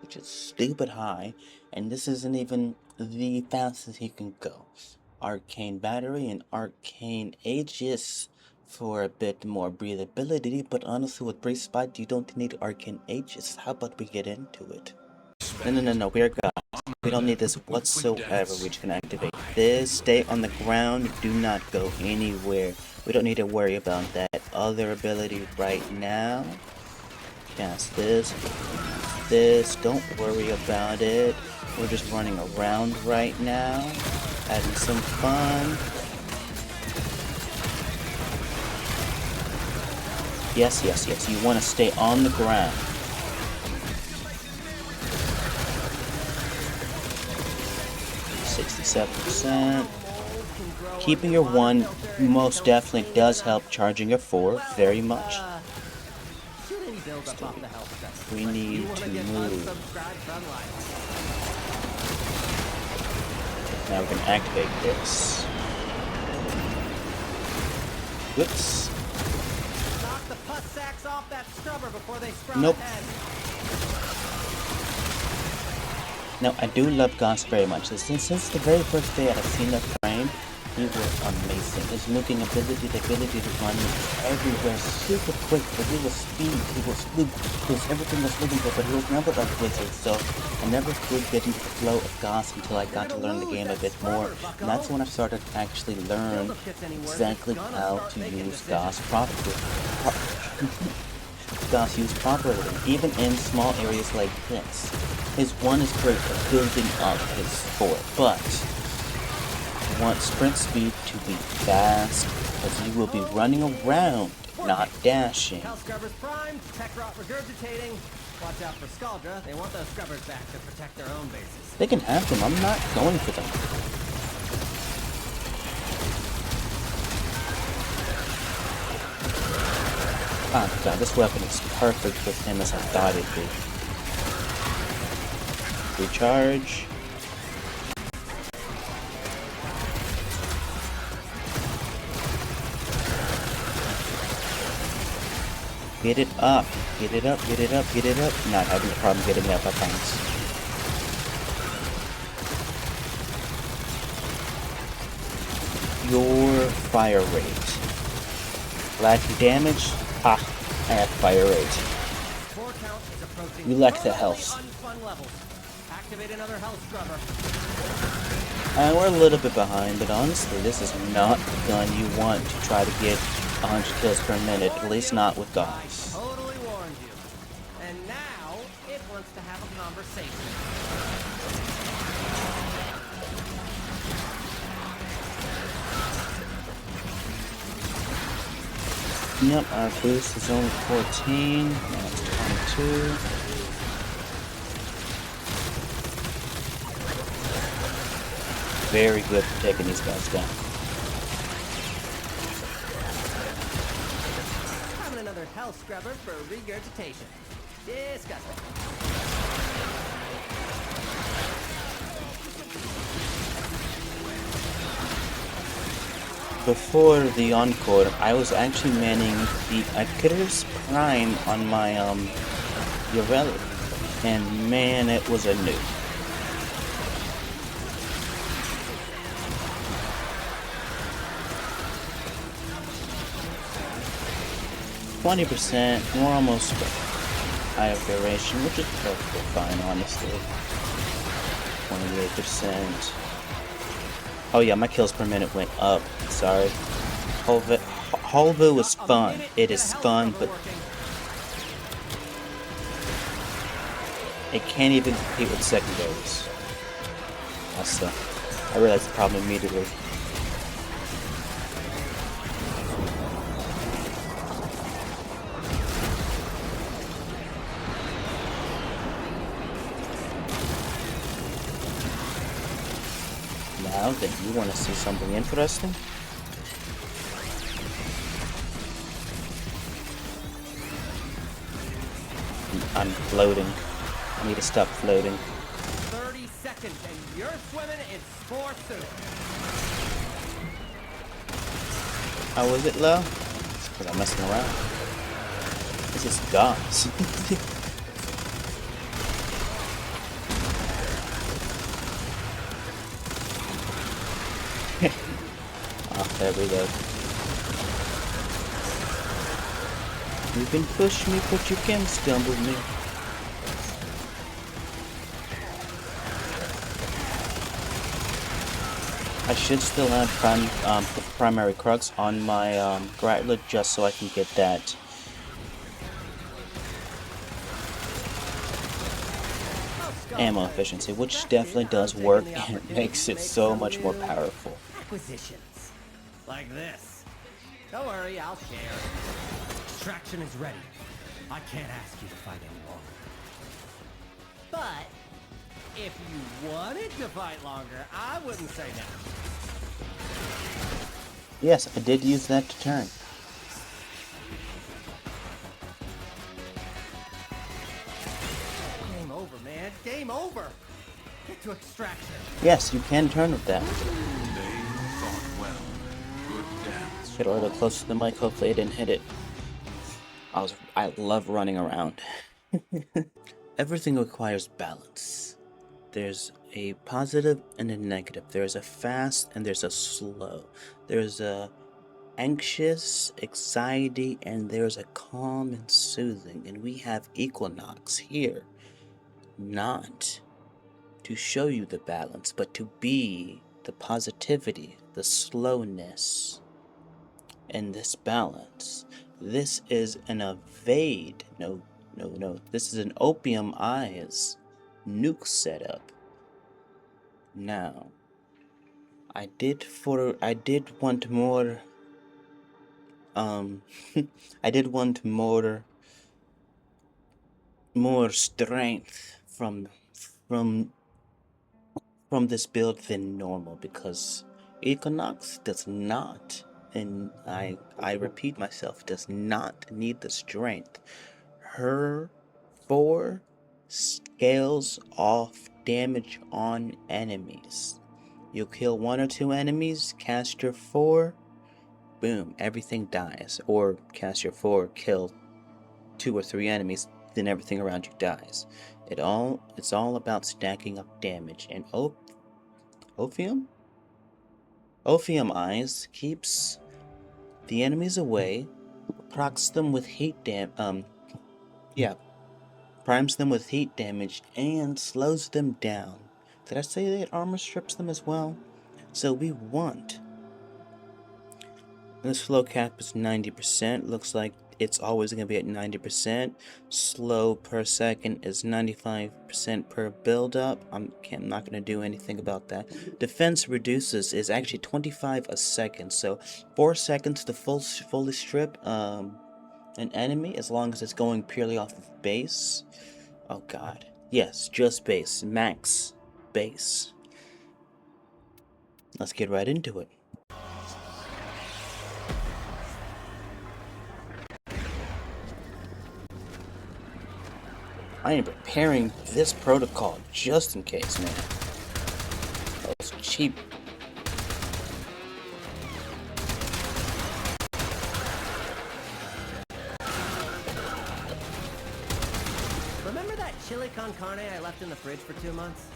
which is stupid high, and this isn't even the fastest he can go. Arcane Battery and Arcane Aegis for a bit more breathability, but honestly with Breathe Spot you don't need Arcane Aegis. How about we get into it? No, we're God. We don't need this whatsoever. We can activate this, stay on the ground, do not go anywhere. We don't need to worry about that other ability right now. Cast this, don't worry about it. We're just running around right now, having some fun. Yes, you want to stay on the ground. %. Keeping your 1 most definitely does help charging your 4 very much. We need to move. Now we're going to activate this. Whoops. Nope. Now, I do love Gauss very much. Since the very first day I've seen the frame, he was amazing. His moving ability, the ability to run everywhere super quick, but he was speed, he was everything was moving good, but he was never a wizard, so I never could get into the flow of Gauss until I got to learn the game a bit more, and that's when I started to actually learn exactly how to use Gauss properly. Gauss used properly, even in small areas like this. His 1 is great for building up his 4, but you want sprint speed to be fast, because you will be running around, not dashing. Hell Scrubbers primed, tech rot regurgitating. Watch out for Scaldra, they want those Scrubbers back to protect their own bases. They can have them, I'm not going for them. Oh god, this weapon is perfect with him as I thought it'd be. Recharge. Get it up. Get it up, get it up, get it up. Not having a problem getting it up, I promise. Your fire rate. Lack damage? Ha! I have fire rate. You lack the health. And we're a little bit behind, but honestly, this is not the gun you want to try to get 100 kills per minute, at least not with Gauss. Totally warned you. And now, it wants to have a conversation. Yep, our boost is only 14, now it's 22. Very good for taking these guys down. Having another health scrubber for regurgitation. Disgusting. Before the Encore, I was actually manning the Icarus Prime on my Yareli, and man, it was a noob. 20%, we're almost higher duration, which is perfectly fine, honestly. 28%. Oh yeah, my kills per minute went up. Sorry. Holvu is fun. It is fun, but it can't even compete with secondaries. I realized the problem immediately. Now then, you want to see something interesting? I'm floating. I need to stop floating. 30 seconds and you're swimming in spore soup. How was it low? It's because I'm messing around. This is Gauss. Oh, there we go. You can push me, but you can stumble me. I should still have primary crux on my Grattler just so I can get that. Ammo efficiency, which definitely does work and it makes it so much more powerful. Acquisitions. Like this. Don't worry, I'll share. Extraction is ready. I can't ask you to fight any longer. But if you wanted to fight longer, I wouldn't say no. Yes, I did use that to turn. Game over, man. Game over. Get to extraction. Yes, you can turn with that. They fought well. Good dance. Get a little closer to the mic. Hopefully, I didn't hit it. I love running around. Everything requires balance. There's a positive and a negative. There's a fast and there's a slow. There's a anxious, anxiety, and there's a calm and soothing. And we have Equinox here, not to show you the balance, but to be the positivity, the slowness, and this balance. This is an evade. No. This is an Opium Eyes nuke setup. Now, I did want more. I did want more strength from this build than normal because Equinox does not, and I repeat myself, does not need the strength. Her 4 scales off damage on enemies. You kill 1 or 2 enemies, cast your 4, boom, everything dies. Or cast your 4, kill 2 or 3 enemies, then everything around you dies. It's all about stacking up damage. And Ophium Eyes keeps the enemies away, procs them with heat primes them with heat damage and slows them down. Did I say that armor strips them as well? So we want. The slow cap is 90%. Looks like it's always going to be at 90%. Slow per second is 95% per build up. I'm not going to do anything about that. Defense reduces is actually 25 a second. So 4 seconds to fully strip an enemy as long as it's going purely off of base. Oh god. Yes, just base. Max base. Let's get right into it. I am preparing this protocol just in case, man. Oh, it's cheap. Remember that chili con carne I left in the fridge for 2 months?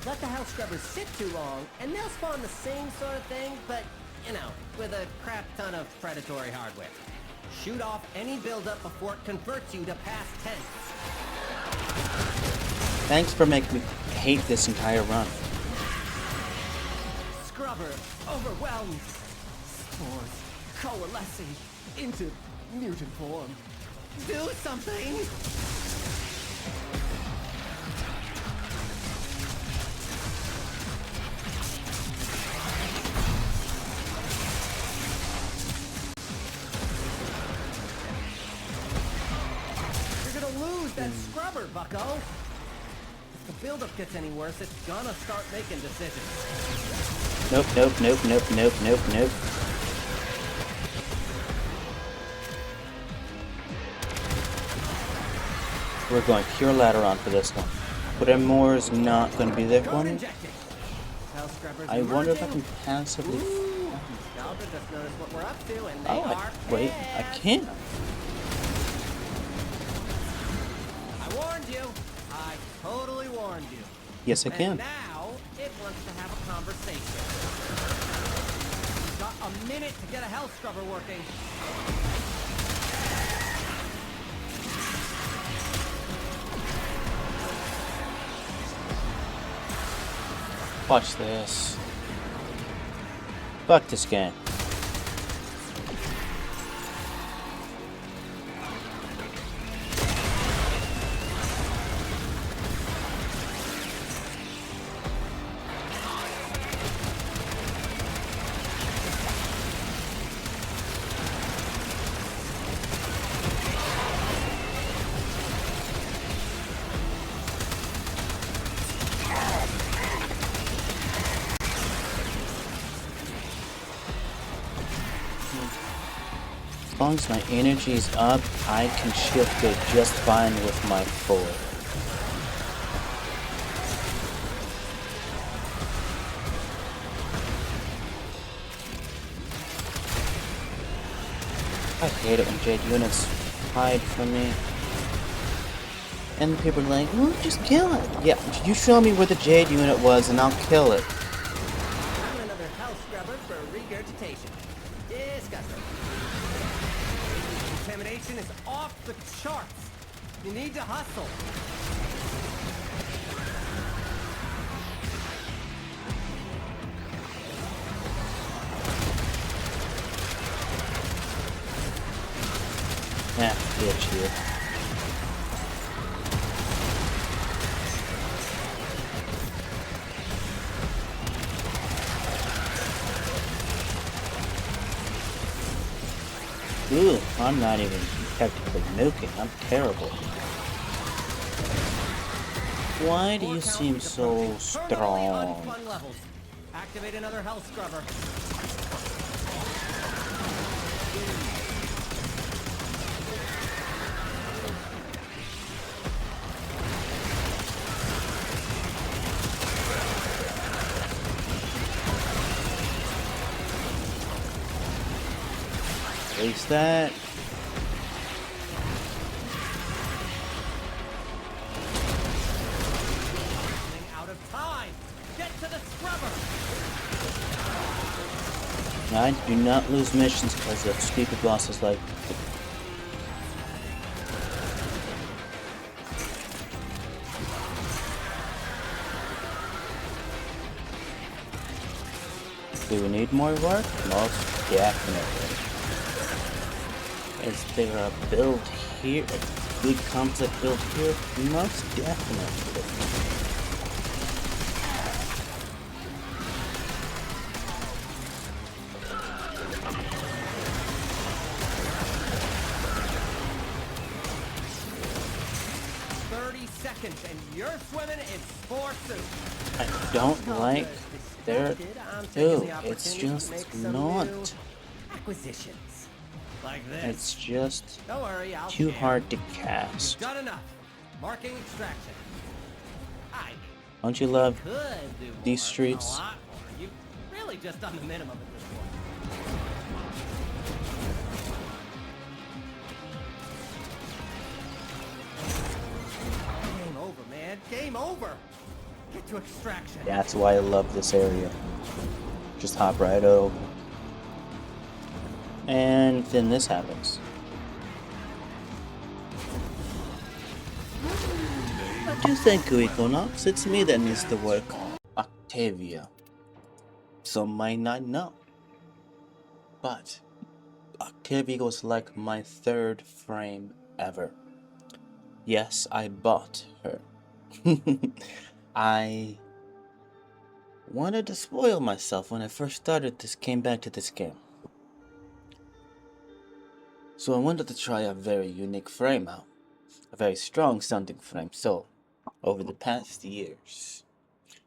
Let the house scrubbers sit too long, and they'll spawn the same sort of thing, but, you know, with a crap ton of predatory hardware. Shoot off any buildup before it converts you to past tense. Thanks for making me hate this entire run. Scrubber overwhelmed. Spores coalescing into mutant form. Do something! You're gonna lose that scrubber, bucko! If the buildup gets any worse, it's gonna start making decisions. Nope, nope, nope, nope, nope, nope, nope. We're going pure Lateron for this one. But more is not going to be there for me. I wonder if I can passively... Oh, wait, I can't. I warned you. I totally warned you. Yes, I can. And now it wants to have a conversation. You've got a minute to get a health scrubber working. Watch this. Fuck this game. As long as my energy's up, I can shift it just fine with my full. I hate it when Jade units hide from me. And people are like, well, just kill it. Yeah, you show me where the Jade unit was and I'll kill it. Another health scrubber for regurgitation. Disgusting. Contamination is off the charts. You need to hustle. Yeah, bitch here. Ooh, I'm not even technically nuking. I'm terrible. Why do you seem so strong? Activate another health scrubber. Face that. Out of time. Get to the scrubber. I do not lose missions because of stupid bosses like. Do we need more work? Most definitely. Is there a build here? A good concept build here? Most definitely. And you're swimming in spore soup. I don't like their. Ew, it's just not. Acquisitions. Like this. It's just Don't worry, I'll too share. hard to cast. Done enough. Marking extraction. Don't you love Could do these more, streets? a lot more. You've really just done the minimum at this point. Game over, man. Game over. Get to extraction. That's why I love this area. Just hop right over. And then this happens. do thank you, Equinox. It's me that needs the work. Octavia. Some might not know, but Octavia was like my third frame ever. Yes, I bought her. I wanted to spoil myself when I first came back to this game. So I wanted to try a very unique frame out. A very strong sounding frame. So, over the past years,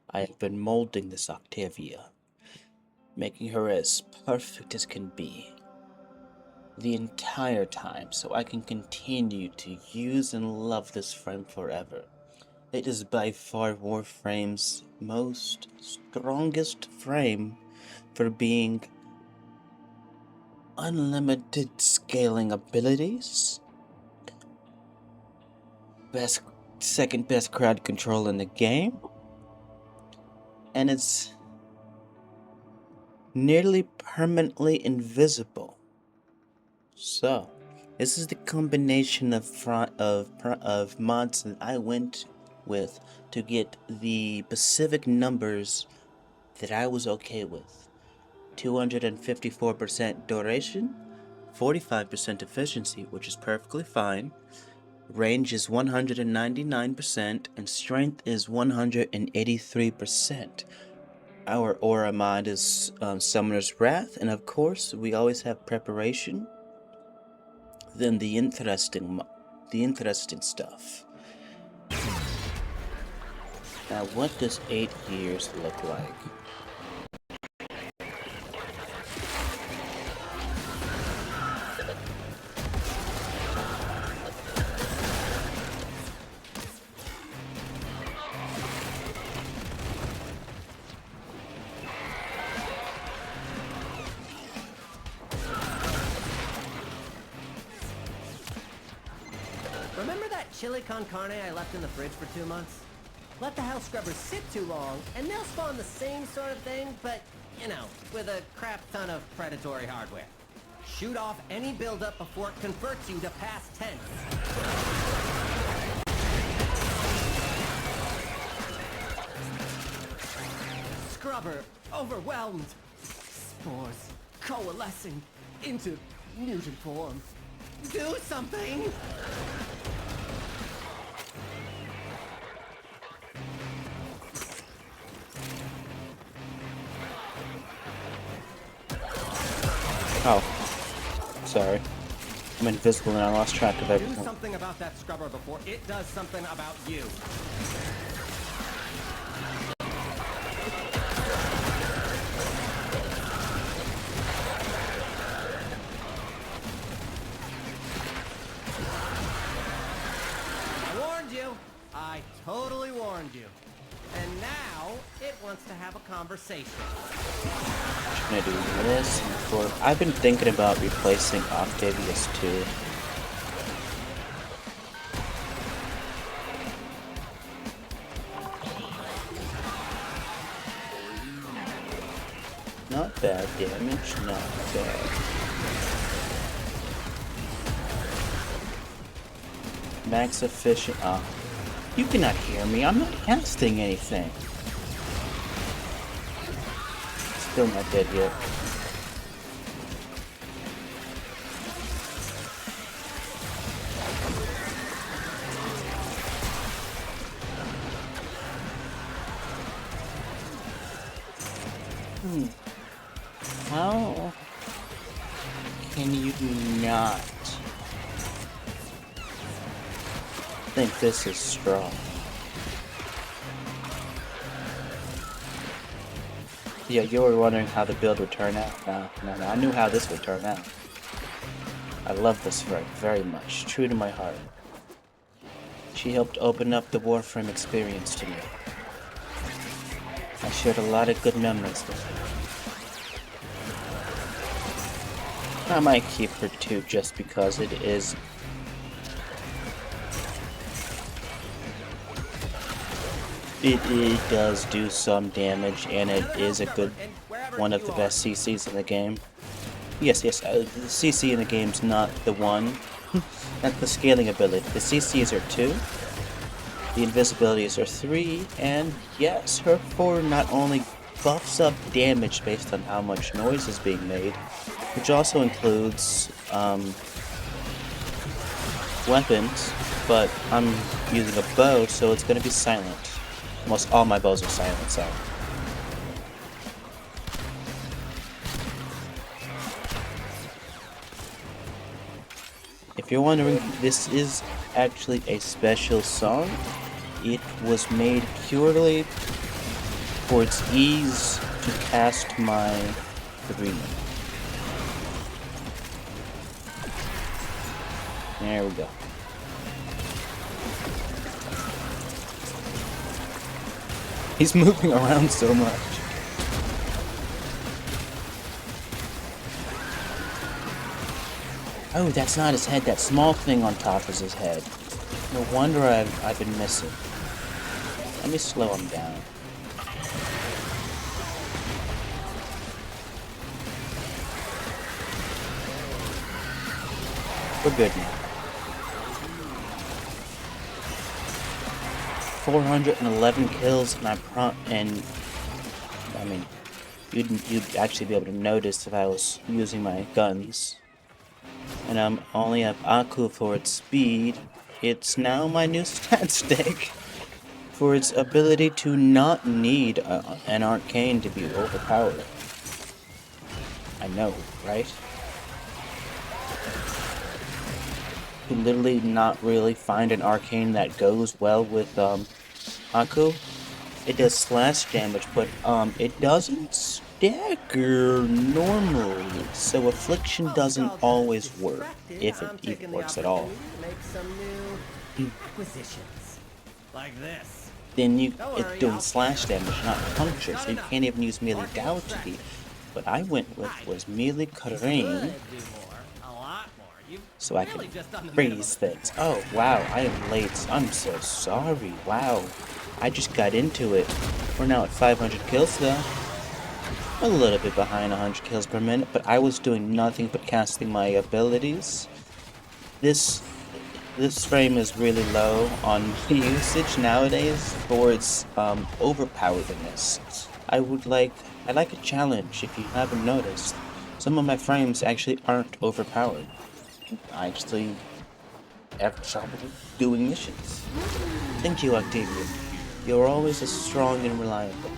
I have been molding this Octavia, making her as perfect as can be the entire time, so I can continue to use and love this frame forever. It is by far Warframe's most strongest frame for being unlimited scaling abilities, second best crowd control in the game, and it's nearly permanently invisible. So, this is the combination of mods that I went with to get the specific numbers that I was okay with. 254% duration, 45% efficiency, which is perfectly fine. Range is 199%, and strength is 183%. Our aura mod is Summoner's Wrath, and of course, we always have preparation. Then the interesting stuff. Now, what does 8 years look like? Remember that chili con carne I left in the fridge for 2 months? Let the house scrubbers sit too long, and they'll spawn the same sort of thing, but, you know, with a crap ton of predatory hardware. Shoot off any buildup before it converts you to past tense. Scrubber overwhelmed. Spores coalescing into mutant form. Do something! Oh, sorry. I'm invisible and I lost track of everything. Do something about that scrubber before it does something about you. I warned you. I totally warned you. And now it wants to have a conversation. I'm gonna do this. I've been thinking about replacing Octavius too. Not bad damage, not bad. Max efficient. Oh, you cannot hear me. I'm not casting anything. Still not dead yet. How can you not think this is strong? Yeah, you were wondering how the build would turn out. No, I knew how this would turn out. I love this frame very much, true to my heart. She helped open up the Warframe experience to me. I shared a lot of good memories with her. I might keep her too, just because it is. It does do some damage, and it is a good one of the best CCs in the game. Yes, the CC in the game's not the one. That's the scaling ability. The CCs are 2, The invisibilities are 3, and yes, her 4 not only buffs up damage based on how much noise is being made, which also includes weapons, but I'm using a bow, so it's going to be silent. Almost all my bows are silent, so. If you're wondering, this is actually a special song. It was made purely for its ease to cast my Revenant. There we go. He's moving around so much. Oh, that's not his head. That small thing on top is his head. No wonder I've been missing. Let me slow him down. We're good now. 411 kills, and I mean, you'd actually be able to notice if I was using my guns. And I'm only up Aku for its speed. It's now my new stat stick for its ability to not need an arcane to be overpowered. I know, right? You can literally not really find an arcane that goes well with Aku. It does slash damage, but it doesn't stagger normally, so affliction doesn't always work, if it even works at all. Like this. Then it's doing slash damage, not puncture, so you can't even use melee Dowty. What I went with was melee Kareem, so I can freeze things. Oh wow, I am late. I'm so sorry. Wow, I just got into it. We're now at 500 kills though. A little bit behind 100 kills per minute, but I was doing nothing but casting my abilities. This frame is really low on usage nowadays for its overpoweredness. I like a challenge. If you haven't noticed, some of my frames actually aren't overpowered. I actually have trouble doing missions. Thank you, Octavia. You're always as strong and reliable.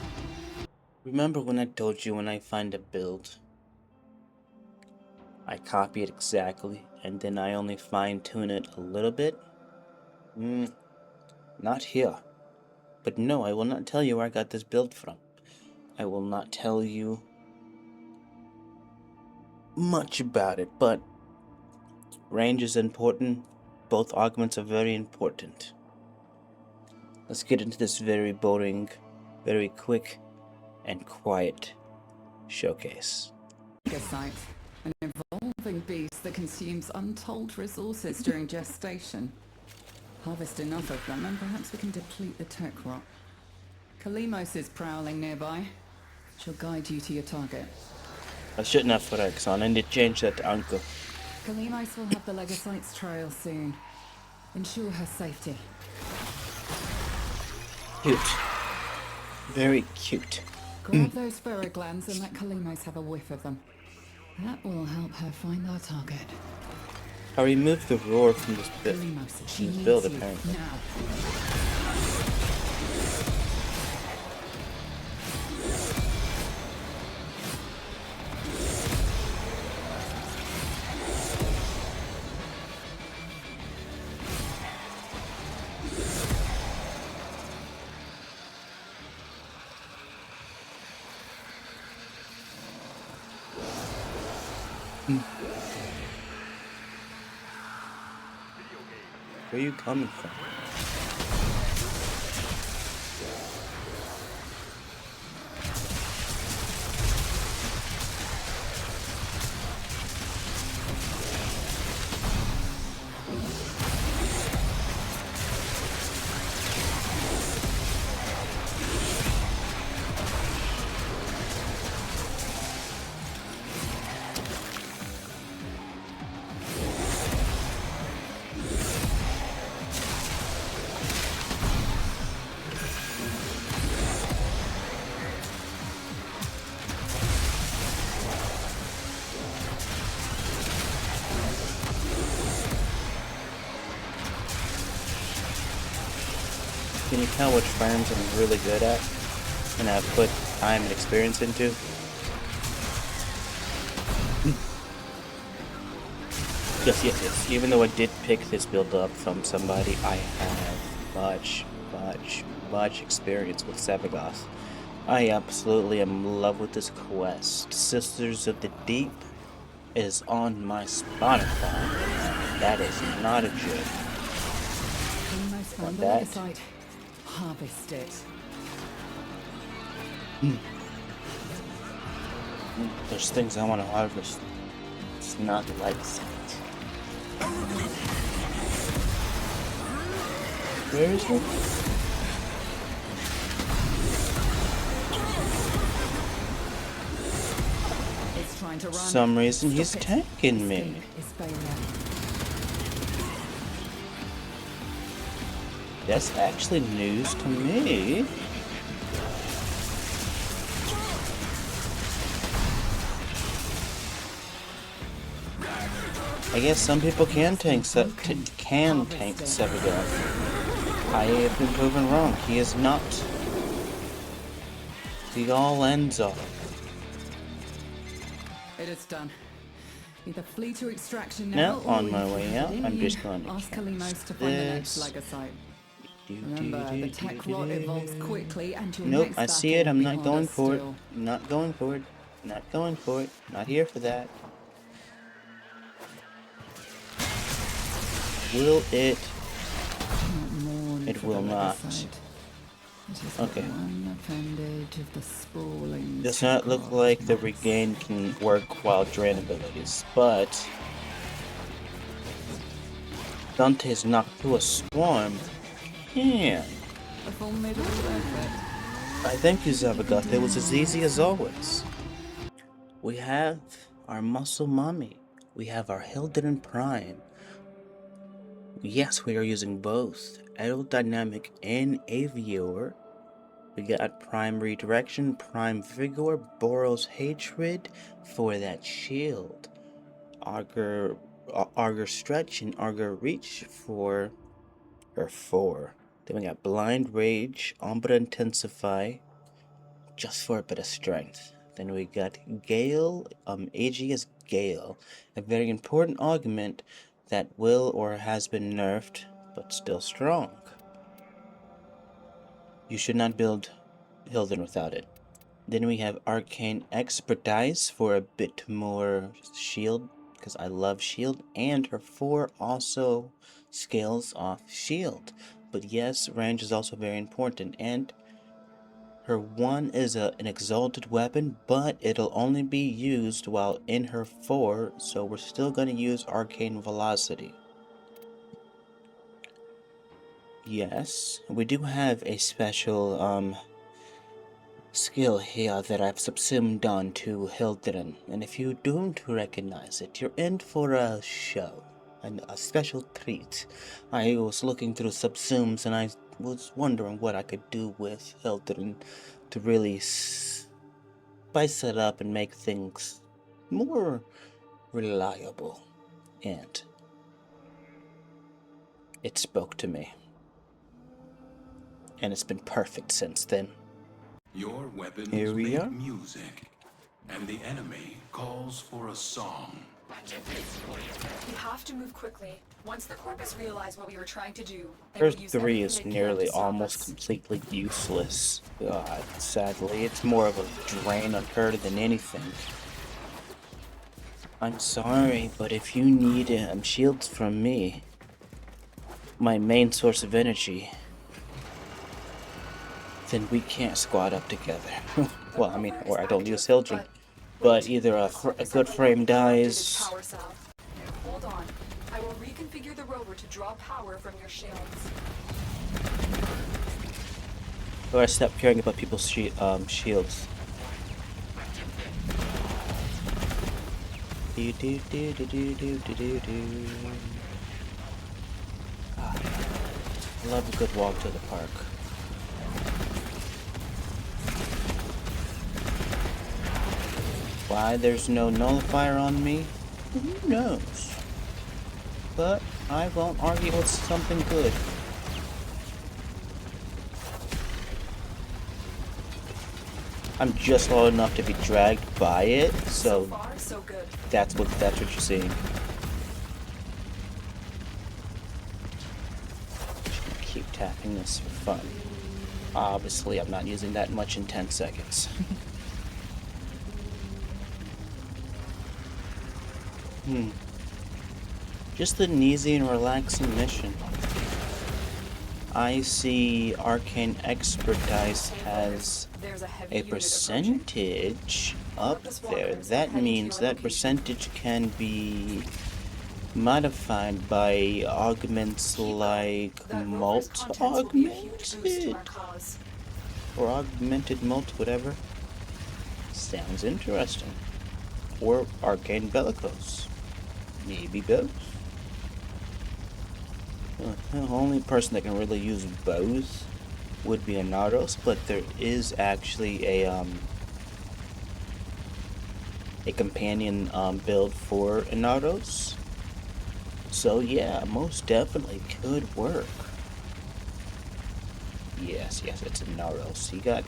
Remember when I told you when I find a build, I copy it exactly, and then I only fine-tune it a little bit? Not here. But no, I will not tell you where I got this build from. I will not tell you much about it, but range is important. Both augments are very important. Let's get into this very boring, very quick, and quiet showcase. Legasite, an evolving beast that consumes untold resources during gestation. Harvest enough of them and perhaps we can deplete the tech rot. Kalimos is prowling nearby. She'll guide you to your target. I shouldn't have put X on. I need to change that to Uncle. Kalimos will have the Legasite's trail soon. Ensure her safety. Cute. Very cute. Grab those ferroglands and let Kalimos have a whiff of them. That will help her find our target. I removed the roar from this build apparently. Now. Where are you coming from? Can you tell which farms I'm really good at and I've put time and experience into? Yes. Even though I did pick this build up from somebody, I have much experience with Dagath. I absolutely am in love with this quest. Sisters of the Deep is on my Spotify. That is not a joke. Want that? Harvest it. There's things I want to harvest. It's not like that. Where is it? It's trying to run. For some reason he's tanking me. That's actually news to me. I guess some people can tank Savagoth. I have been proven wrong. He is not the all ends all. It is done. Either flee to extraction Now, now on my way out, I'm just going to ask cast Kalimos to find the next this. Legasite. Remember, the tech rot evolves quickly and your Nope, next I see battle it. I'm will not be going harder for it. still. Not going for it. Not going for it. Not here for that. Will it? It will not. Okay. Does not look like the regain can work while drain abilities, but Dante's knocked through a swarm. Yeah. I thank you, Savagoth. It was as easy as always. We have our muscle mummy. We have our Hildren Prime. Yes, we are using both aerodynamic and avior. We got Prime Redirection, Prime Vigor, Boros Hatred for that shield. Augur Stretch and Augur Reach for her 4. Then we got Blind Rage, Umbra Intensify, just for a bit of strength. Then we got Gale, Aegeus Gale, a very important augment that will or has been nerfed, but still strong. You should not build Hilden without it. Then we have Arcane Expertise for a bit more shield, because I love shield, and her 4 also scales off shield. But yes, range is also very important, and her 1 is an exalted weapon, but it'll only be used while in her 4, so we're still going to use Arcane Velocity. Yes, we do have a special skill here that I've subsumed onto Hildren, and if you don't recognize it, you're in for a show, and a special treat. I was looking through subsumes and I was wondering what I could do with Hildren to really spice it up and make things more reliable, and it spoke to me. And it's been perfect since then. Your weapons Here we make are. music, and the enemy calls for a song. We have to move quickly. Once the Corpus realize what we were trying to do, they Earth will use 3 everything is they can nearly to stop almost us. completely useless. God, sadly, it's more of a drain on her than anything. I'm sorry, but if you need shields from me, my main source of energy, then we can't squad up together. Well, I mean, or I don't use Hildren, but either a good frame dies. Power cell. Hold on. I will reconfigure the rover to draw power from your shields. Or I stop caring about people's shields. I love a good walk to the park. Why there's no nullifier on me? Who knows? But I won't argue with something good. I'm just low enough to be dragged by it, so Far, so good. that's what you're seeing. Just gonna keep tapping this for fun. Obviously, I'm not using that much in 10 seconds. Just an easy and relaxing mission. I see Arcane Expertise has a percentage up there. That means that percentage can be modified by augments like augmented or augmented mult, whatever. Sounds interesting. Or Arcane Bellicose. Maybe both. The only person that can really use both would be Inaros, but there is actually a companion build for Inaros. So yeah, most definitely could work. Yes, it's Inaros. He got...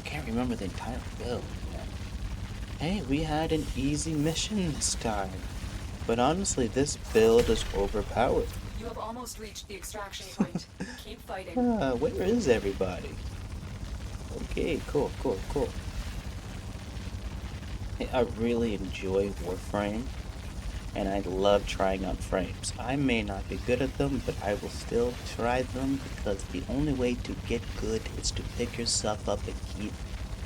can't remember the entire build. Hey, we had an easy mission this time. But honestly, this build is overpowered. You have almost reached the extraction point. Keep fighting. Where is everybody? Okay, cool. Hey, I really enjoy Warframe, and I love trying out frames. I may not be good at them, but I will still try them because the only way to get good is to pick yourself up and keep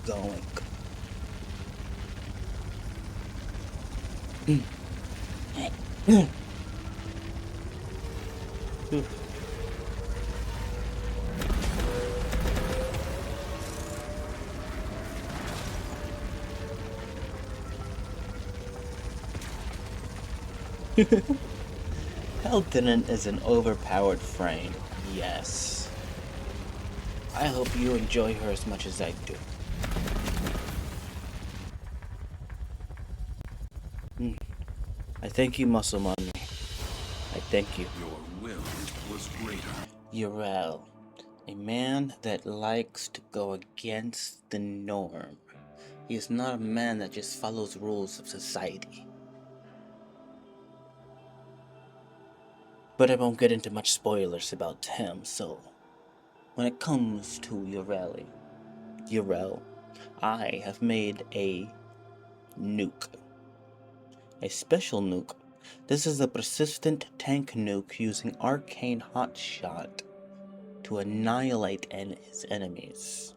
going. Revenant is an overpowered frame, yes. I hope you enjoy her as much as I do. I thank you, Muscle Money. I thank you. Your will was greater. Yareli, a man that likes to go against the norm. He is not a man that just follows rules of society. But I won't get into much spoilers about him, so when it comes to Yareli, I have made a nuke. A special nuke. This is a persistent tank nuke using arcane hotshot to annihilate his enemies.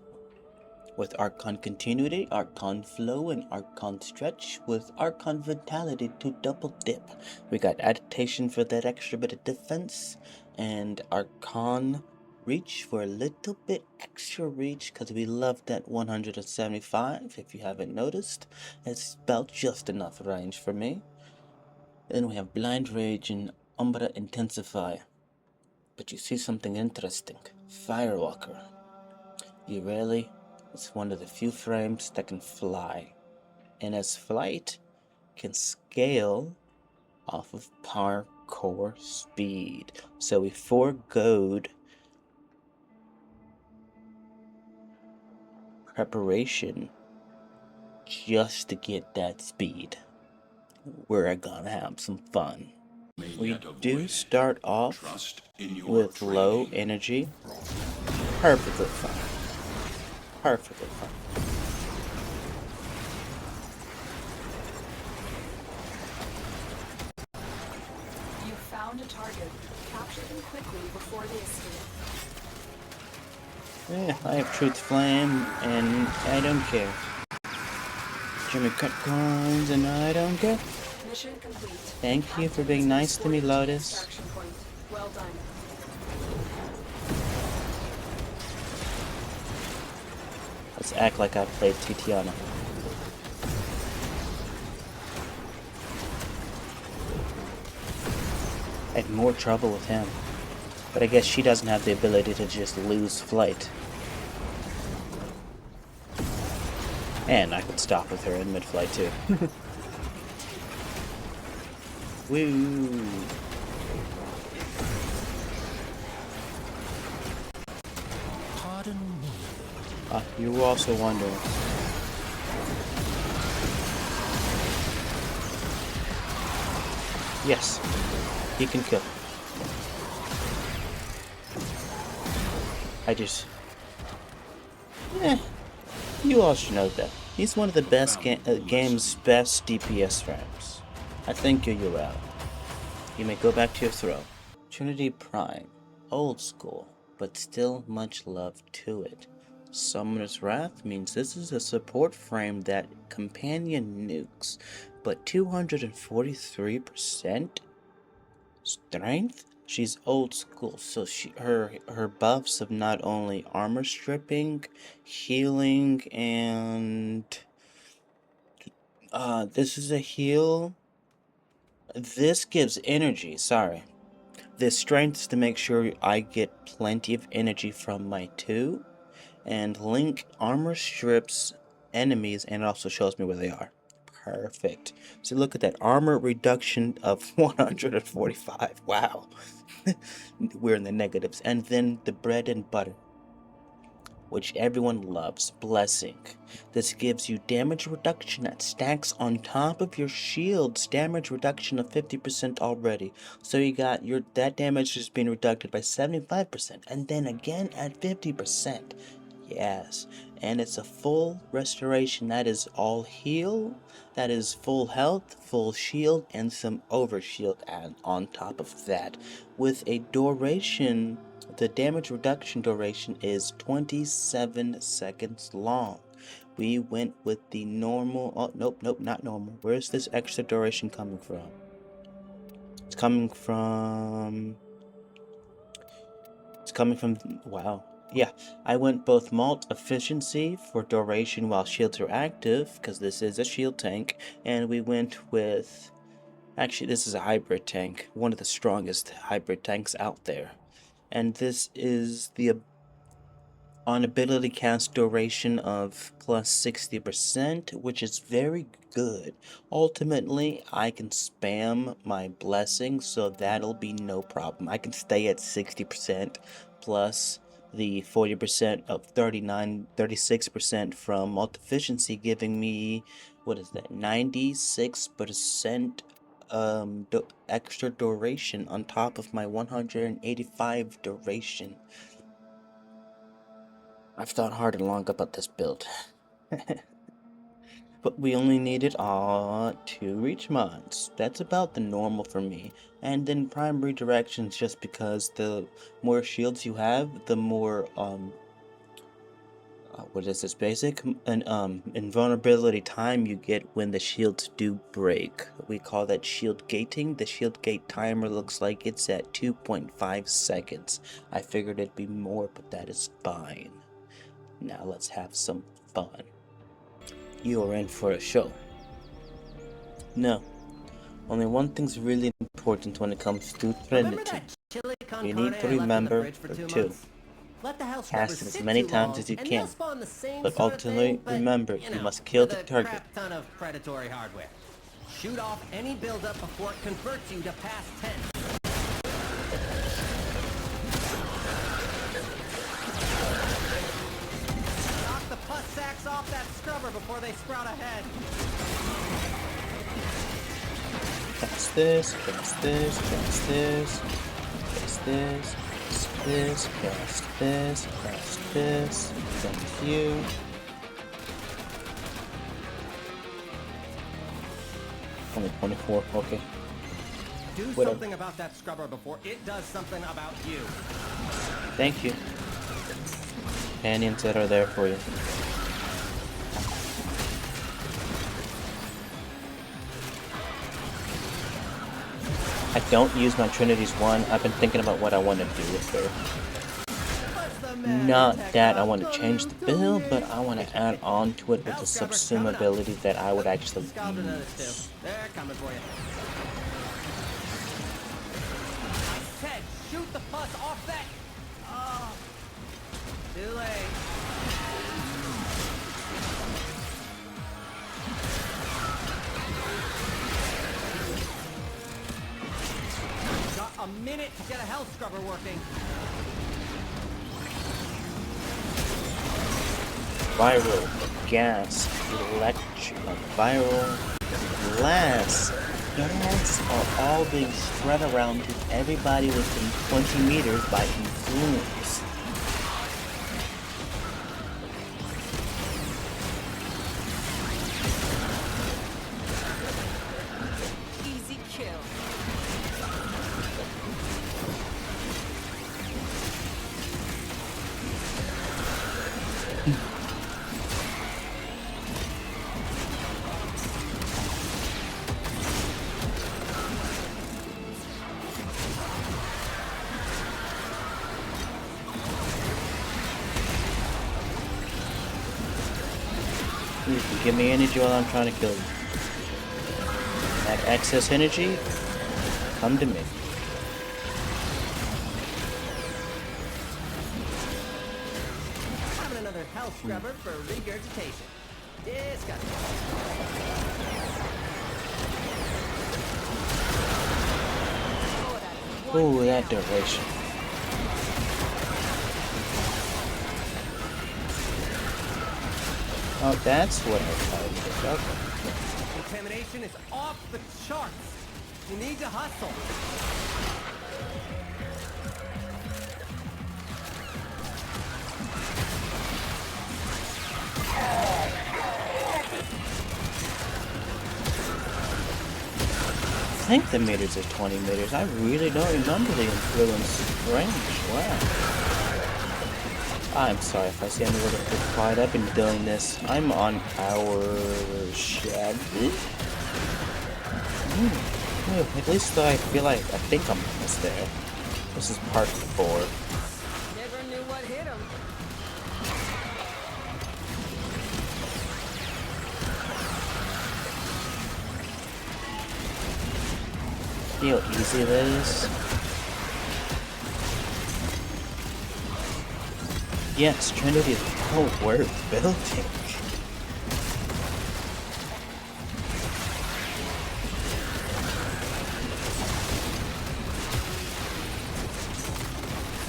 With Archon Continuity, Archon Flow, and Archon Stretch, with Archon Vitality to double dip. We got Adaptation for that extra bit of defense, and Archon Reach for a little bit extra reach, because we love that 175, if you haven't noticed. It's about just enough range for me. Then we have Blind Rage and Umbra Intensify. But you see something interesting. Firewalker. Yareli is one of the few frames that can fly. And as flight can scale off of parkour speed. So we foregoed preparation just to get that speed. We're gonna have some fun. We do start off with low energy. Perfectly fine. Perfectly fine. You found a target. Capture them quickly before they escape. Yeah, I have Truth Flame, and I don't care. Jimmy cut coins, and I don't care. Mission complete. Thank you for being nice to me, Lotus. Extraction point. Well done. Let's act like I played Titania. I had more trouble with him. But I guess she doesn't have the ability to just lose flight. And I could stop with her in mid-flight too. Woo! Pardon me. You were also wondering. Yes, he can kill. I just... you all should know that. He's one of the best game's best DPS frames. I think you're Yareli. You may go back to your throne. Trinity Prime. Old school, but still much love to it. Summoner's Wrath means this is a support frame that companion nukes, but 243% strength? She's old school, so her buffs of not only armor stripping, healing, and this is a heal. This gives energy, sorry. This strength is to make sure I get plenty of energy from my 2. And Link armor strips enemies and it also shows me where they are. Perfect. So look at that armor reduction of 145. Wow. We're in the negatives. And then the bread and butter, which everyone loves, Blessing. This gives you damage reduction that stacks on top of your shield's damage reduction of 50% already. So you got that damage is being reduced by 75% and then again at 50%. Yes, and it's a full restoration. That is all heal, that is full health, full shield, and some overshield add on top of that. With a duration, the damage reduction duration is 27 seconds long. We went with the normal, oh, nope, not normal. Where's this extra duration coming from? It's coming from, wow. Yeah, I went both malt efficiency for duration while shields are active, because this is a shield tank, and we went with, actually this is a hybrid tank, one of the strongest hybrid tanks out there. And this is the on ability cast duration of plus 60%, which is very good. Ultimately, I can spam my blessing, so that'll be no problem. I can stay at 60% plus the 40% of 36% from multi-efficiency, giving me, what is that, 96% extra duration on top of my 185 duration. I've thought hard and long about this build. But we only needed 2 reach mods. That's about the normal for me. And then prime redirections, just because the more shields you have, the more what is this, basic? Invulnerability time you get when the shields do break. We call that shield gating. The shield gate timer looks like it's at 2.5 seconds. I figured it'd be more, but that is fine. Now let's have some fun. You are in for a show. No, only one thing's really important when it comes to Trinity. You need to remember two. Cast it as many times as you can, but ultimately remember you must kill the target. Ton of predatory hardware. Shoot off any buildup before it converts you to past tense. Sacks off that scrubber before they sprout ahead. Cast this, cast this, cast this, cast this, cast this, cast this, cast this. Thank you. Only 24, okay. Do something about that scrubber before it does something about you. Thank you. Companions that are there for you. I don't use my Trinity's one. I've been thinking about what I want to do with her. Not that I want to change the build, but I want to add on to it with the subsume ability that I would actually use. They're coming for you. I said, shoot the pus off that. Oh, too late. A minute to get a health scrubber working. viral, gas, electric, viral, glass. Gas are all being spread around to everybody within 20 meters by influence. Easy kill. You can give me energy while I'm trying to kill you. That excess energy, come to me. Having another health scrubber for regurgitation. Disgusting. Ooh, that duration. Oh, that's what I tried to do. Okay. Contamination is off the charts. You need to hustle. I think the meters is 20 meters. I really don't remember the influence range. Wow. I'm sorry if I sound a little bit quiet. I've been doing this. I'm on hour 7. At least I feel like I think I'm almost there. This is part 4. Never knew what hit him. See how easy that is? Yes, Trinity is well worth building.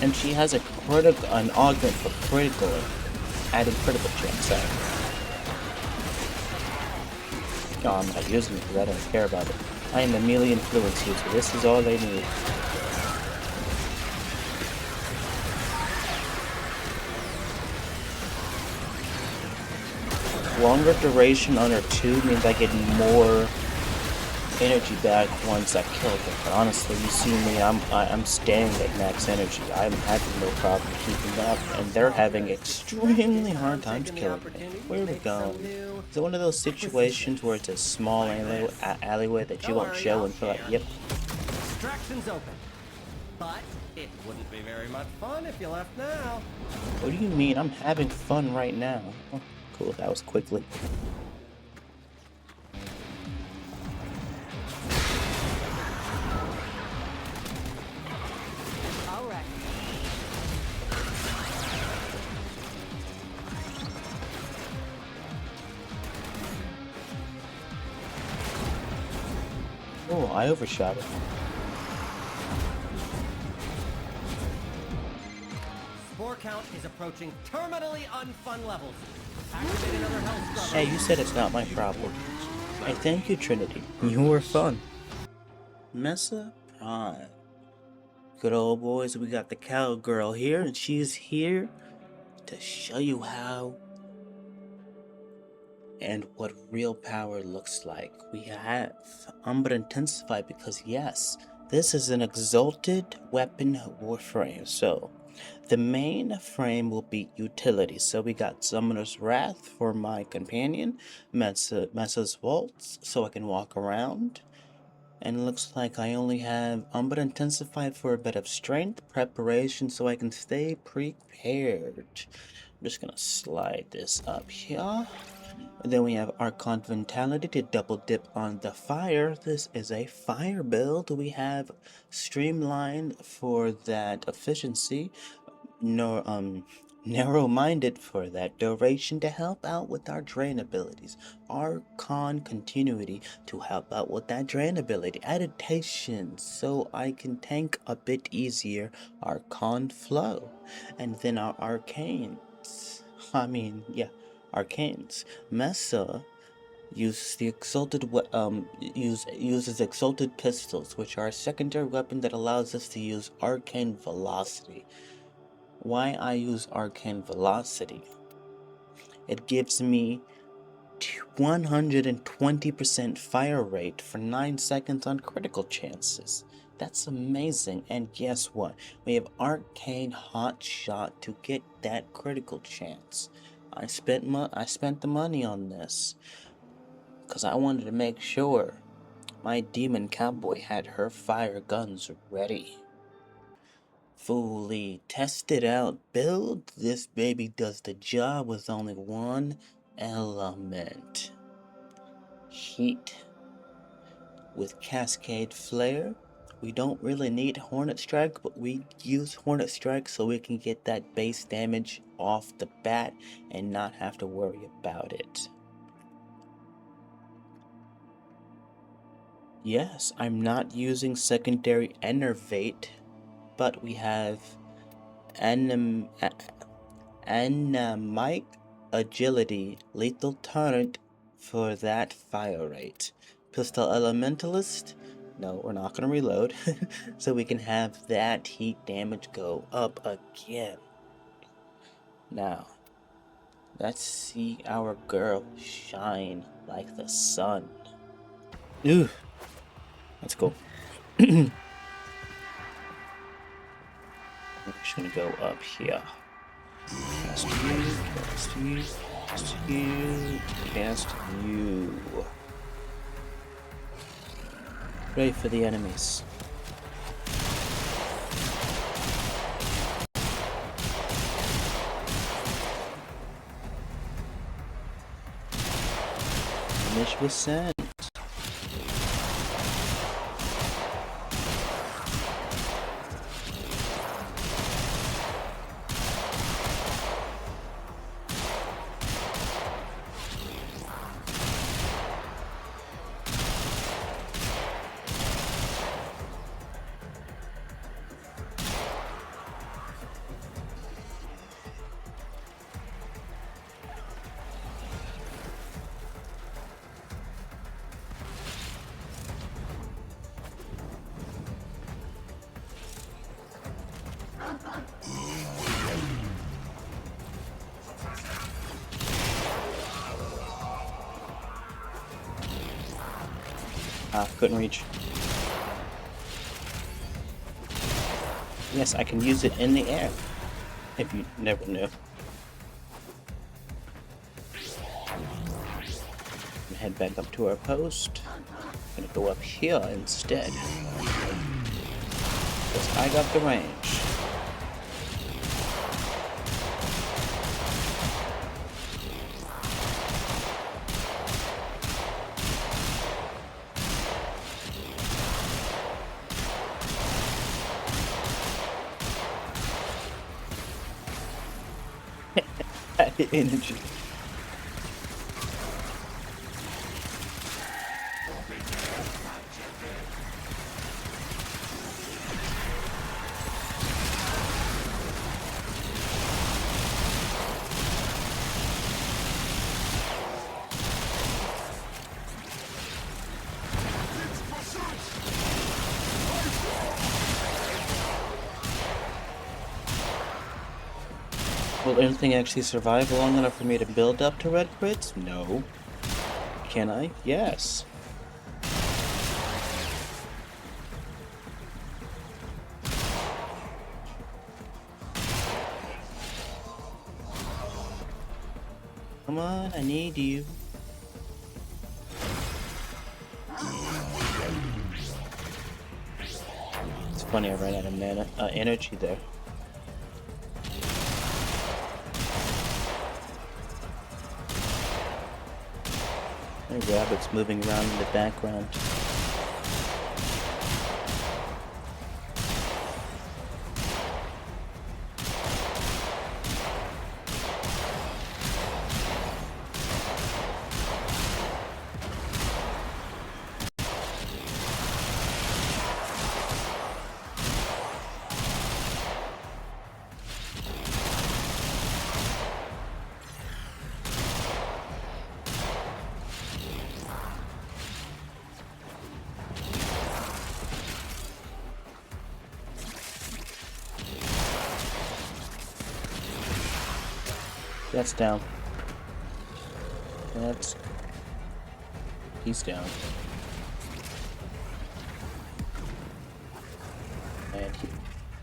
And she has an augment for critical, adding critical chance. No, I'm not using it because I don't care about it. I am a melee influence user. This is all they need. Longer duration on her 2 means I get more energy back once I kill them. But honestly, you see me, I'm staying at max energy. I'm having no problem keeping up, and they're having extremely hard times killing me. Where are we going? Is it one of those situations where it's a small alleyway that you won't show until like, yep. Distractions open. But it wouldn't be very much fun if you left now. What do you mean? I'm having fun right now. Oh, cool, that was quickly. Oh, I overshot it. Spore count is approaching terminally unfun levels. Activate another health scrubber. Hey, you said it's not my problem. Hey, thank you, Trinity. You were fun. Mesa Prime. Good old boys, we got the cowgirl here, and she's here to show you how and what real power looks like. We have Umbra Intensified because yes, this is an exalted weapon warframe. So the main frame will be utility. So we got Summoner's Wrath for my companion, Mesa's Waltz, so I can walk around. And it looks like I only have Umbra Intensified for a bit of strength, preparation, so I can stay prepared. I'm just gonna slide this up here. And then we have Archon Vitality to double dip on the fire. This is a fire build. We have Streamline for that efficiency. Narrow-minded for that duration to help out with our drain abilities. Archon Continuity to help out with that drain ability. Adaptation so I can tank a bit easier. Archon Flow. And then our Arcanes. arcanes. Mesa uses the uses exalted pistols, which are a secondary weapon that allows us to use arcane velocity. Why I use arcane velocity? It gives me 120% fire rate for 9 seconds on critical chances. That's amazing. And guess what? We have arcane hot shot to get that critical chance. I spent the money on this because I wanted to make sure my demon cowboy had her fire guns ready. Fully tested out build, this baby does the job with only one element. Heat. With Cascade Flare, we don't really need Hornet Strike, but we use Hornet Strike so we can get that base damage off the bat and not have to worry about it. Yes, I'm not using secondary Enervate, but we have Anemic Agility, Lethal Torrent for that fire rate. Pistol Elementalist, no, we're not going to reload, so we can have that heat damage go up again. Now, let's see our girl shine like the sun. Ooh, that's cool. I'm just going to go up here. Cast you, cast you, cast you, cast you. Ready for the enemies. Finish with sand. Couldn't reach. Yes, I can use it in the air, if you never knew. Head back up to our post. Gonna go up here instead, because I got the range. Energy. Will anything actually survive long enough for me to build up to red crits? No. Can I? Yes. Come on, I need you. It's funny, I ran out of mana, energy there. Rabbits moving around in the background. That's down. That's... He's down. And he...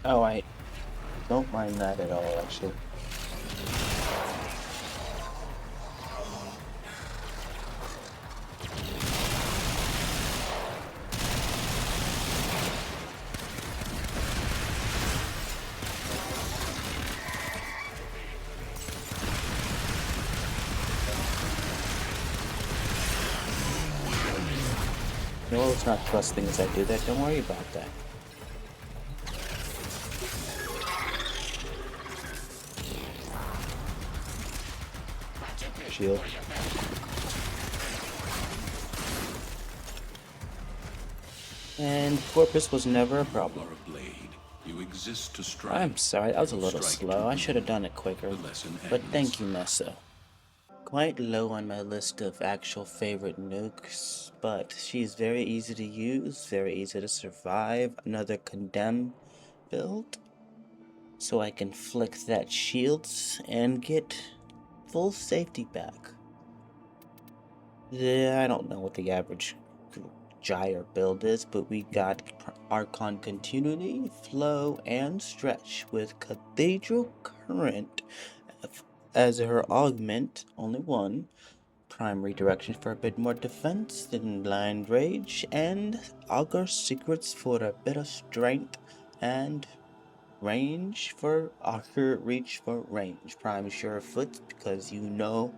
Oh, I don't mind that at all, actually. No, it's not the best thing as I do that. Don't worry about that. Shield. And Corpus was never a problem. You exist to strike. I'm sorry, that was a little slow. I should have done it quicker. But thank you, Nessa. Quite low on my list of actual favorite nukes, but she's very easy to use, very easy to survive. Another condemn build, so I can flick that shields and get full safety back. Yeah, I don't know what the average Gyre build is, but we got Archon Continuity, Flow, and Stretch with Cathedral Current as her augment, only one, Prime Redirection for a bit more defense than Blind Rage, and Augur Secrets for a bit of strength, and range for Augur Reach for range. Prime Surefoot, because you know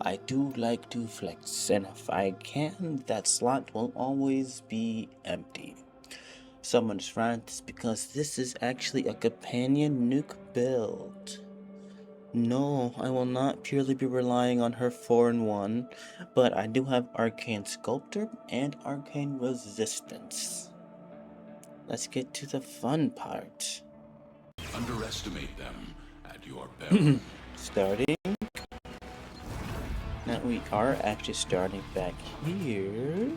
I do like to flex, and if I can, that slot will always be empty. Summon's Wrath, because this is actually a companion nuke build. No, I will not purely be relying on her 4-in-1, but I do have Arcane Sculptor and Arcane Resistance. Let's get to the fun part. Underestimate them at your peril. Starting. Now we are actually starting back here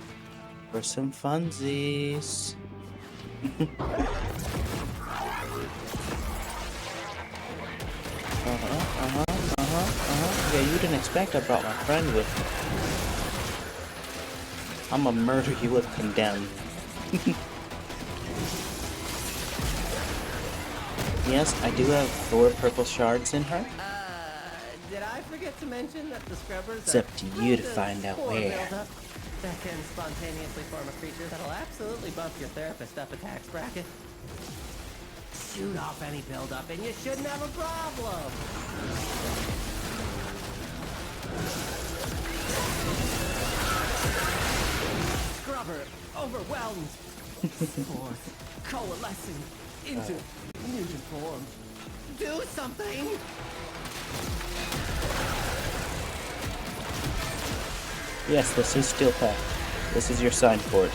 for some funsies. Yeah, you didn't expect I brought my friend with me. I'ma murder you with Condemn. Yes, I do have 4 purple shards in her. Did I forget to mention that the scrubbers It's up to you to find out where. That can spontaneously form a creature that'll absolutely bump your therapist up a tax bracket. Shoot off any buildup and you shouldn't have a problem. Scrubber overwhelmed. Spores coalescing into mutant form. Do something! Yes, this is Steel Pack. This is your sign for it.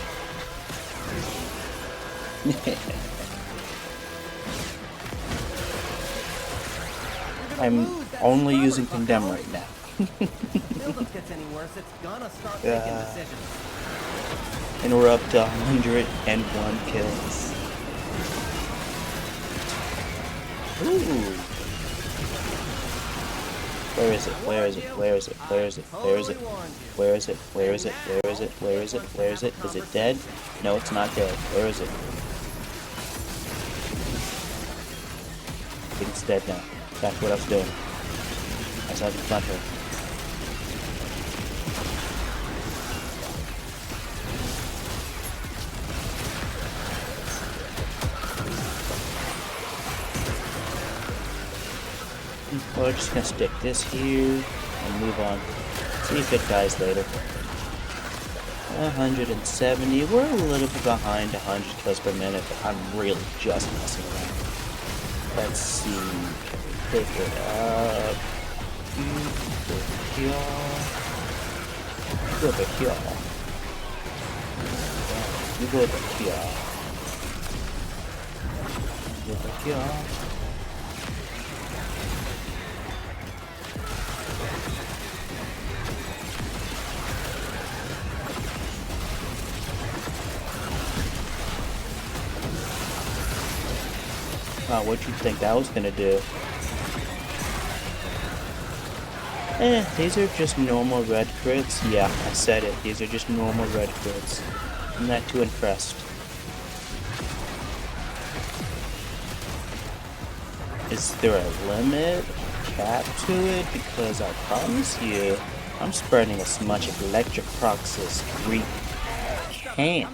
I'm only using Condemn right now. Buildup gets any worse, it's gonna start making decisions. And we're up to 101 kills. Ooh. Where is it? Where is it? Where is it? Where is it? Where is it? Where is it? Where is it? Where is it? Where is it? Where is it? Is it dead? No, it's not dead. Where is it? I think it's dead now. That's what I was doing. I was having fun here. We're just gonna stick this here and move on. See if it dies later. 170. We're a little bit behind 100 kills per minute, but I'm really just messing around. Let's see. Pick it up. Go over here. You go over here. Over here. What'd you think that was gonna do? These are just normal red crits. Yeah, I said it. These are just normal red crits. I'm not too impressed. Is there a limit, cap to it? Because I promise you, I'm spreading as much electric procs as we can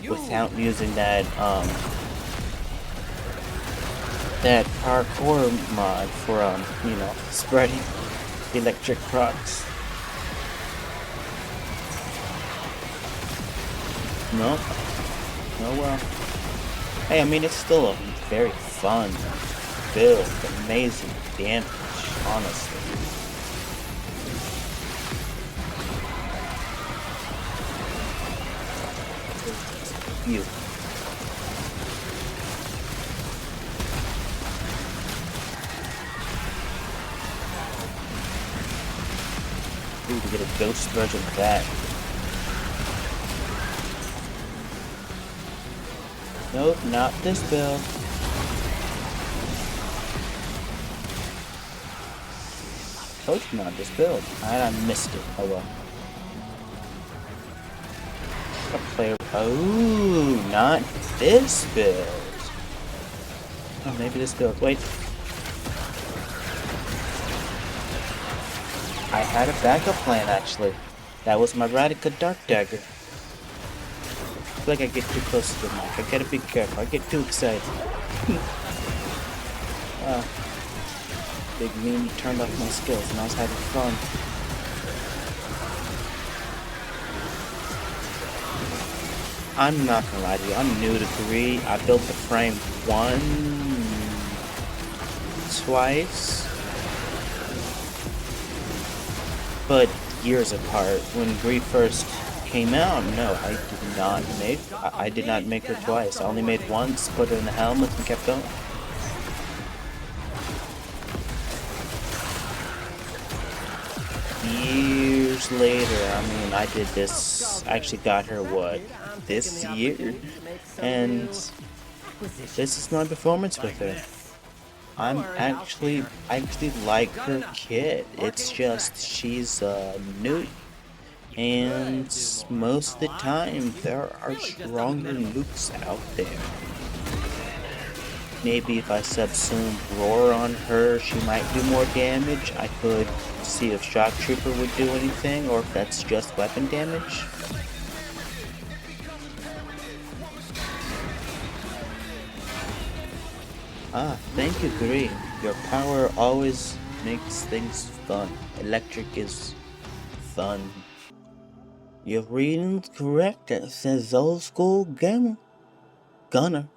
without using that that parkour mod for you know, spreading electric procs. No. Oh well. Hey, I mean, it's still a very fun build, amazing damage, honestly. You. Ooh, to get a ghost version of that. Nope, not this build. Told you not this build. I missed it. Oh well. Oh, not this build. Oh, maybe this build. Wait. I had a backup plan actually. That was my Radica Dark Dagger. I feel like I get too close to the mic. I gotta be careful. I get too excited. Big mean turned off my skills and I was having fun. I'm not gonna lie to you, I'm new to 3. I built the frame twice, but years apart. When Gree first came out, no, I did not make her twice. I only made once, put her in the helmet and kept going. Years later, I mean, I did this, I actually got her, what, this year? And this is my performance with her. I actually like her kit. It's just, she's new. And most of the time, there are stronger nukes out there. Maybe if I subsume Roar on her, she might do more damage. I could see if Shock Trooper would do anything, or if that's just weapon damage. Ah, thank you, Green. Your power always makes things fun. Electric is fun. Your reading's correct. It says old school gamer. Gunner.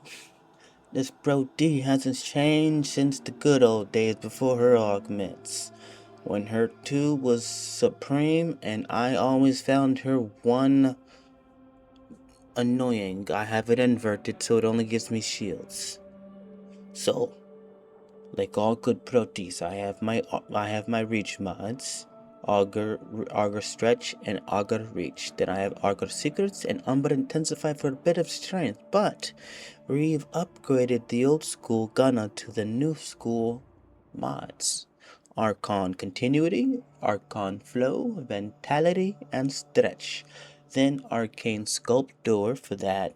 This Bro D hasn't changed since the good old days before her augments. When her 2 was supreme and I always found her 1 annoying. I have it inverted so it only gives me shields. So, like all good protees, I have my reach mods. Augur Stretch, and Augur Reach. Then I have Augur Secrets and Umber Intensify for a bit of strength, but we've upgraded the old school Gunna to the new school mods. Archon Continuity, Archon Flow, Vitality, and Stretch. Then Arcane Sculptor for that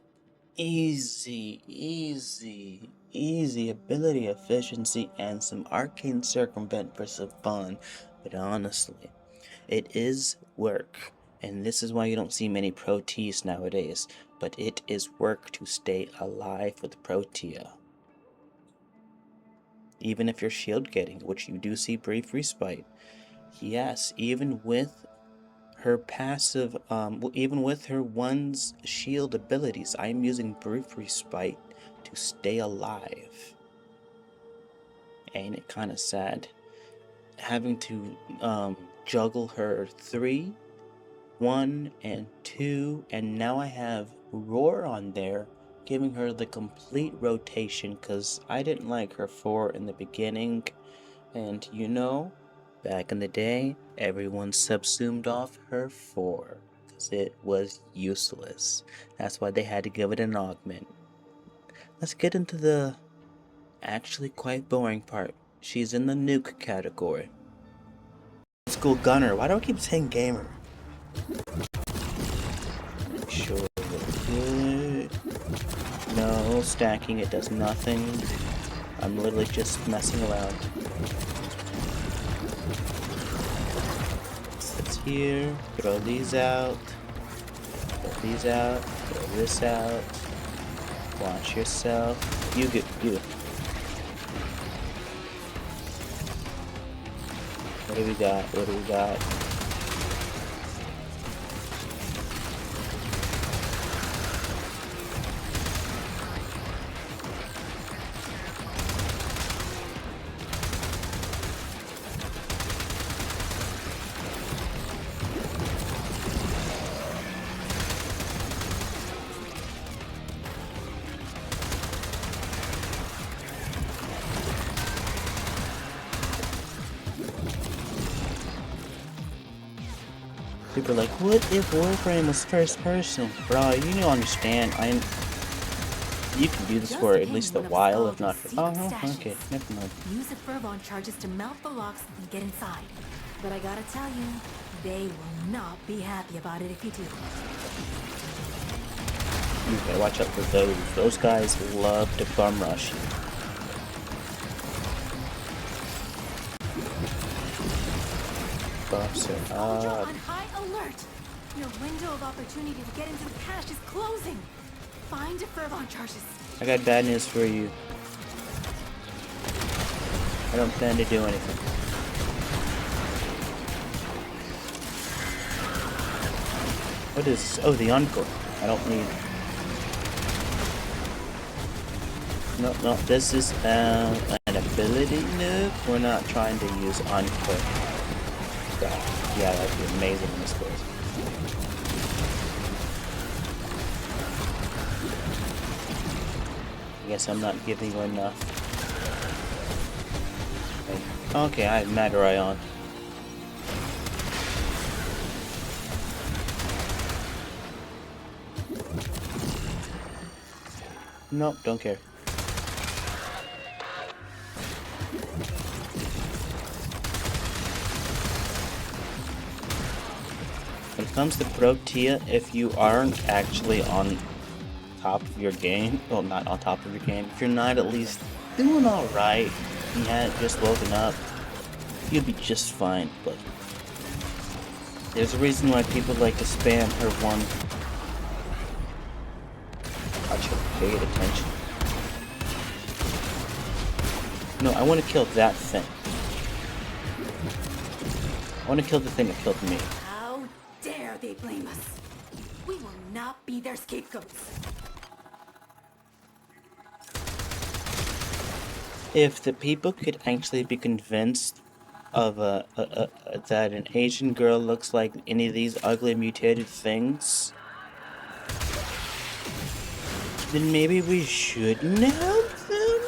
easy ability efficiency, and some Arcane Circumvent for some fun. But honestly, it is work, and this is why you don't see many Proteas nowadays, but it is work to stay alive with Protea. Even if you're shield getting, which you do see brief respite. Yes, even with her passive, even with her 1's shield abilities, I'm using brief respite to stay alive. Ain't it kinda sad? Having to juggle her 3, 1, and 2, and now I have Roar on there, giving her the complete rotation, because I didn't like her 4 in the beginning, and you know, back in the day, everyone subsumed off her 4, because it was useless. That's why they had to give it an augment. Let's get into the actually quite boring part. She's in the nuke category. school gunner. Why do I keep saying gamer? Sure. Good. No, stacking, it does nothing. I'm literally just messing around. It's here. Throw these out. Throw these out. Throw this out. Watch yourself. You get you. What do we got? What do we got? People are like, what if Warframe was first person? Bro, you don't understand. You can do this for at least a while, if not for. Oh, okay, never mind. Use the Fervon charges to melt the locks and get inside. But I gotta tell you, they will not be happy about it if you do. You gotta watch out for those. Those guys love to bum rush you. Buffs are on high alert. Your window of opportunity to get into the cache is closing. Find the Fervon charges. I got bad news for you. I don't plan to do anything. What is this? Oh, the Encore. I don't need. No, this is an ability nuke. We're not trying to use Encore. Yeah, that'd be amazing in this place. I guess I'm not giving you enough. Okay, I have Mad Orion. Nope, don't care. When it comes to Protea, if you aren't actually on top of your game, well, not on top of your game, if you're not at least doing alright, you hadn't just woken up, you'll be just fine. But there's a reason why people like to spam her one. I should have paid attention. No, I want to kill that thing. I want to kill the thing that killed me. How dare they blame us? We will not be their scapegoats. If the people could actually be convinced of that an Asian girl looks like any of these ugly mutated things, then maybe we shouldn't help them?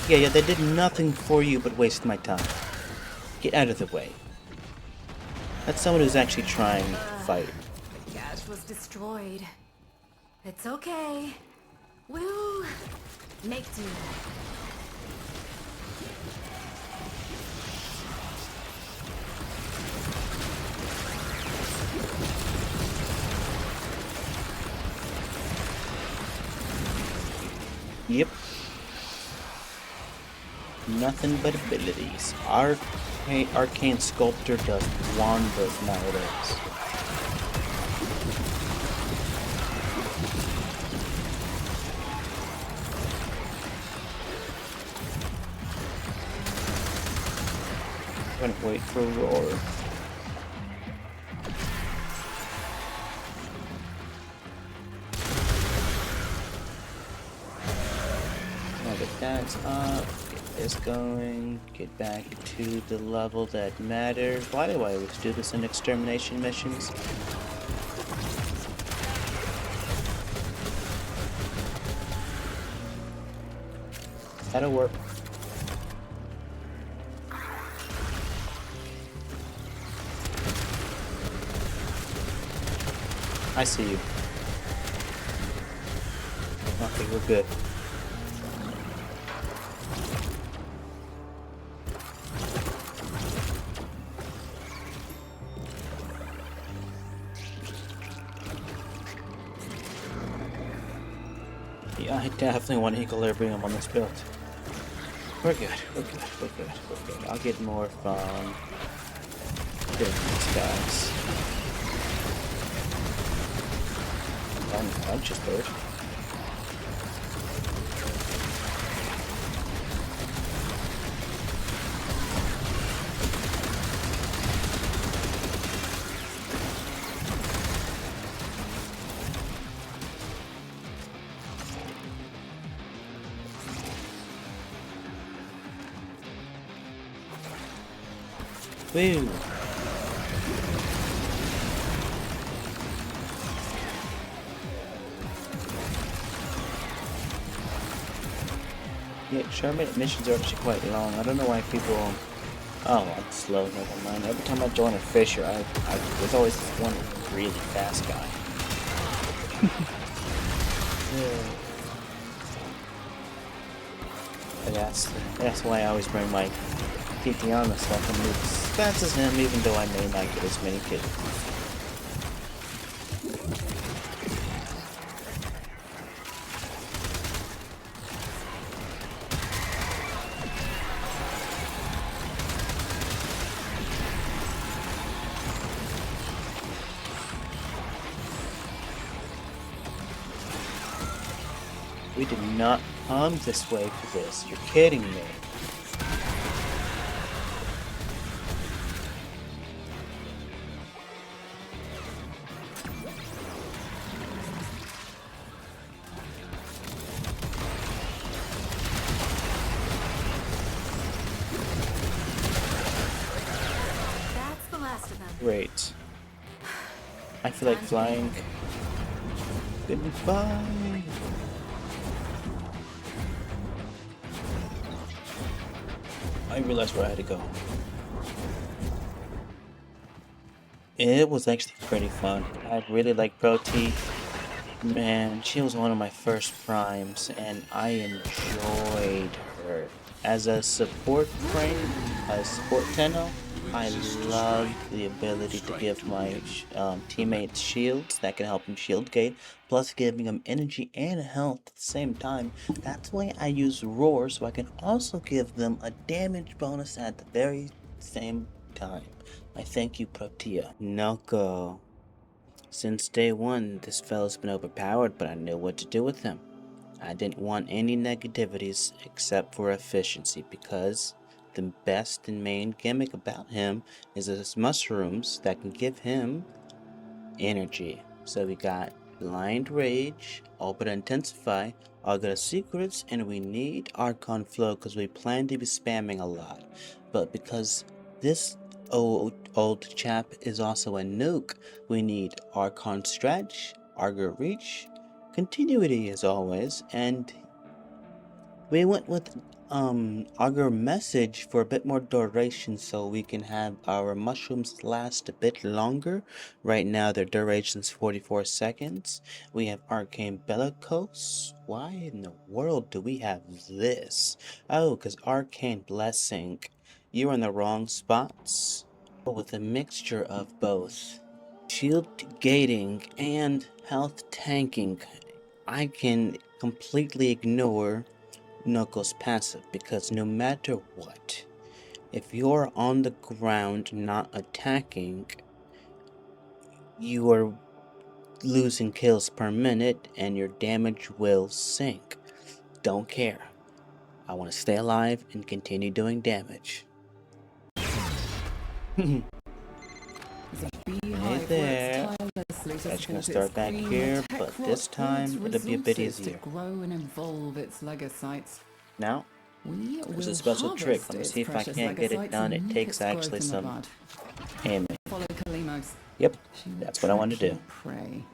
Yeah, they did nothing for you but waste my time. Get out of the way. That's someone who's actually trying to fight. The cache was destroyed. It's okay. We'll make do. Yep. Nothing but abilities. Arcane Sculptor does wonders nowadays. I'm gonna wait for a roar. Now that that's up, get this going, get back to the level that matters. Why do I always do this in extermination missions? That'll work. I see you. Okay, we're good. I definitely want Equilibrium on this build. We're good, we're good, we're good, we're good. I'll get more from these guys. I'm just bird. Woo! Yeah, Charmander missions are actually quite long. I don't know why people... Oh, I'm slow, never mind. Every time I join a Fisher, there's always this one really fast guy. Yeah. And that's why I always bring my Titania so I can move as fast as him, even though I may not get as many kills. We did not come this way for this. You're kidding me. That's the last of them. Great. I feel like flying. Goodbye. I realized where I had to go. It was actually pretty fun. I really like Proti. Man, she was one of my first primes, and I enjoyed her. As a support frame, as support Tenno, I loved the ability to give my teammates shields that can help them shield gate, plus giving them energy and health at the same time. That's why I use Roar, so I can also give them a damage bonus at the very same time. I thank you, Protea. Noko. Since day one, this fella's been overpowered, but I knew what to do with him. I didn't want any negativities except for efficiency, because the best and main gimmick about him is his mushrooms that can give him energy. So we got Blind Rage, Ultra Intensify, August Secrets, and we need Archon Flow because we plan to be spamming a lot. But because this old chap is also a nuke, we need Archon Stretch, Arger Reach, Continuity as always, and we went with Augur Message for a bit more duration so we can have our mushrooms last a bit longer. Right now their duration's 44 seconds. We have Arcane Bellicose. Why in the world do we have this? Oh, because Arcane Blessing. You're in the wrong spots. But with a mixture of both shield gating and health tanking, I can completely ignore Noko's passive, because no matter what, if you're on the ground not attacking, you are losing kills per minute and your damage will sink. Don't care. I want to stay alive and continue doing damage. Hey there. That's gonna start back here, but this time it'll be a bit easier. Grow and evolve its legocytes. Now, there's a special trick. Let me see if I can't get it done. It takes actually some aiming. Follow Kalimos. Yep, that's what I want to do. Pray.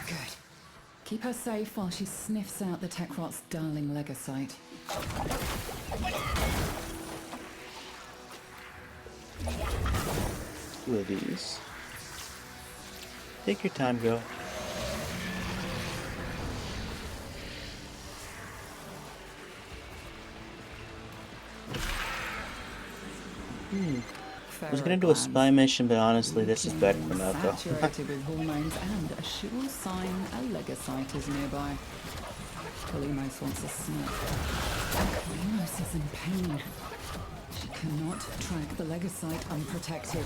Good. Keep her safe while she sniffs out the Tekrot's darling legocyte. Two of these. Take your time, girl. I was gonna do a spy mission, but honestly, this is better for now, though. Saturated with hormones and a sure sign a legocyte is nearby. Kalimos wants a snack. Kalimos is in pain. She cannot track the legocyte unprotected.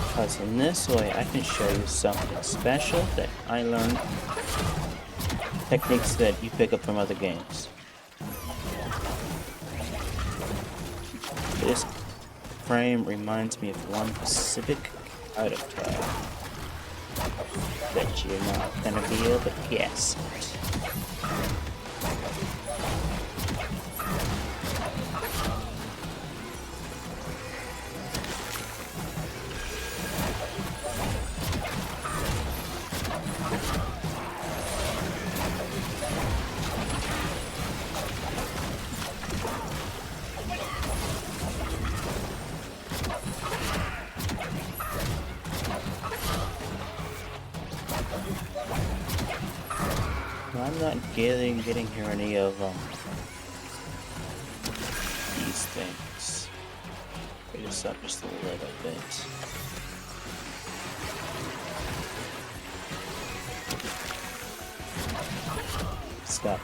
Because in this way, I can show you something special that I learned. Techniques that you pick up from other games. This frame reminds me of one specific item tag that you're not gonna be able to guess. I'm not getting here any of these things. Wait this up just a little bit. Stop.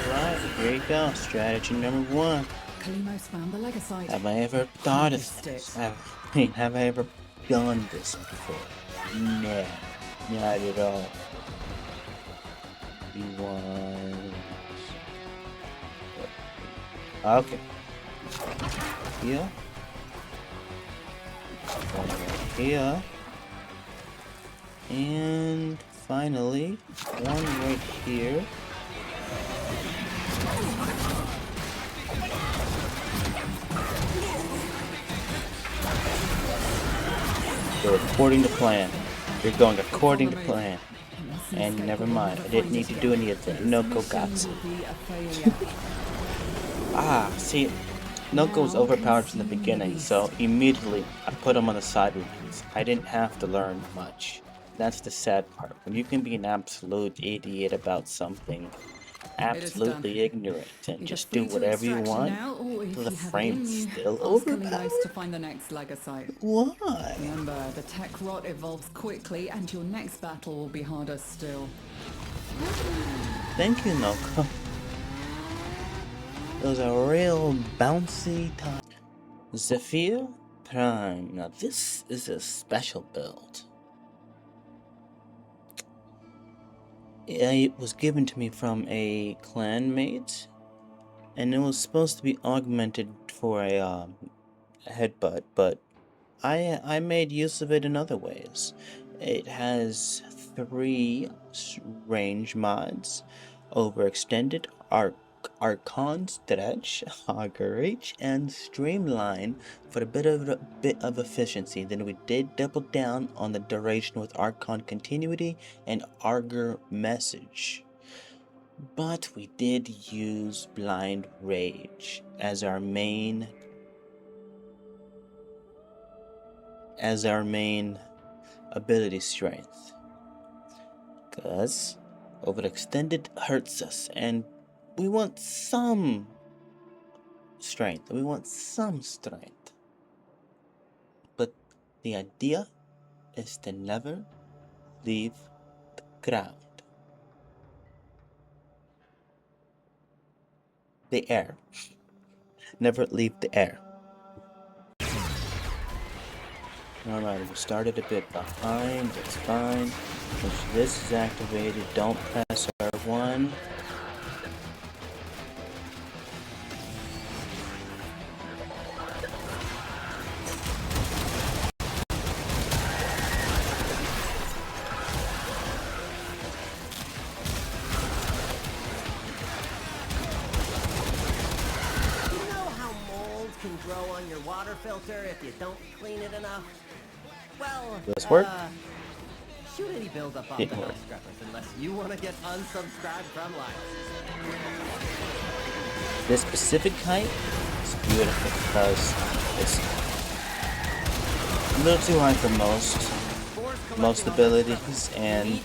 Alright, here you go. Strategy number 1. Kalimos found the legocyte. Have I ever thought of this? Have I ever done this before? No, not at all. Okay. Here. One right here. And finally, one right here. You're according to plan. You're going according to plan. And never mind, I didn't need to do any of that. Noko got it. See, Noko was overpowered from the beginning, so immediately I put him on the sidelines. I didn't have to learn much. That's the sad part. When you can be an absolute idiot about something, absolutely ignorant, and just do whatever you want, the frame's still overpowered. To find the next legocyte. Why? Remember, the tech rot evolves quickly, and your next battle will be harder still. Thank you, Noko. It was a real bouncy time. Zephyr Prime. Now this is a special build. It was given to me from a clanmate, and it was supposed to be augmented for a headbutt, but I made use of it in other ways. It has 3 range mods: overextended, Archon Stretch, Auger Reach, and Streamline for a bit of efficiency. Then we did double down on the duration with Archon Continuity and Auger Message. But we did use Blind Rage as our main ability strength. Cause overextended hurts us, and we want some strength. But the idea is to never leave the ground. The air. Never leave the air. Alright, we started a bit behind. That's fine. Once this is activated, don't press R1. Filter if you don't clean it enough. Well, does this work? Shoot any build up off the health scrubbers unless you want to get unsubscribed from life. This specific height is beautiful because it's a little too high for most. most abilities and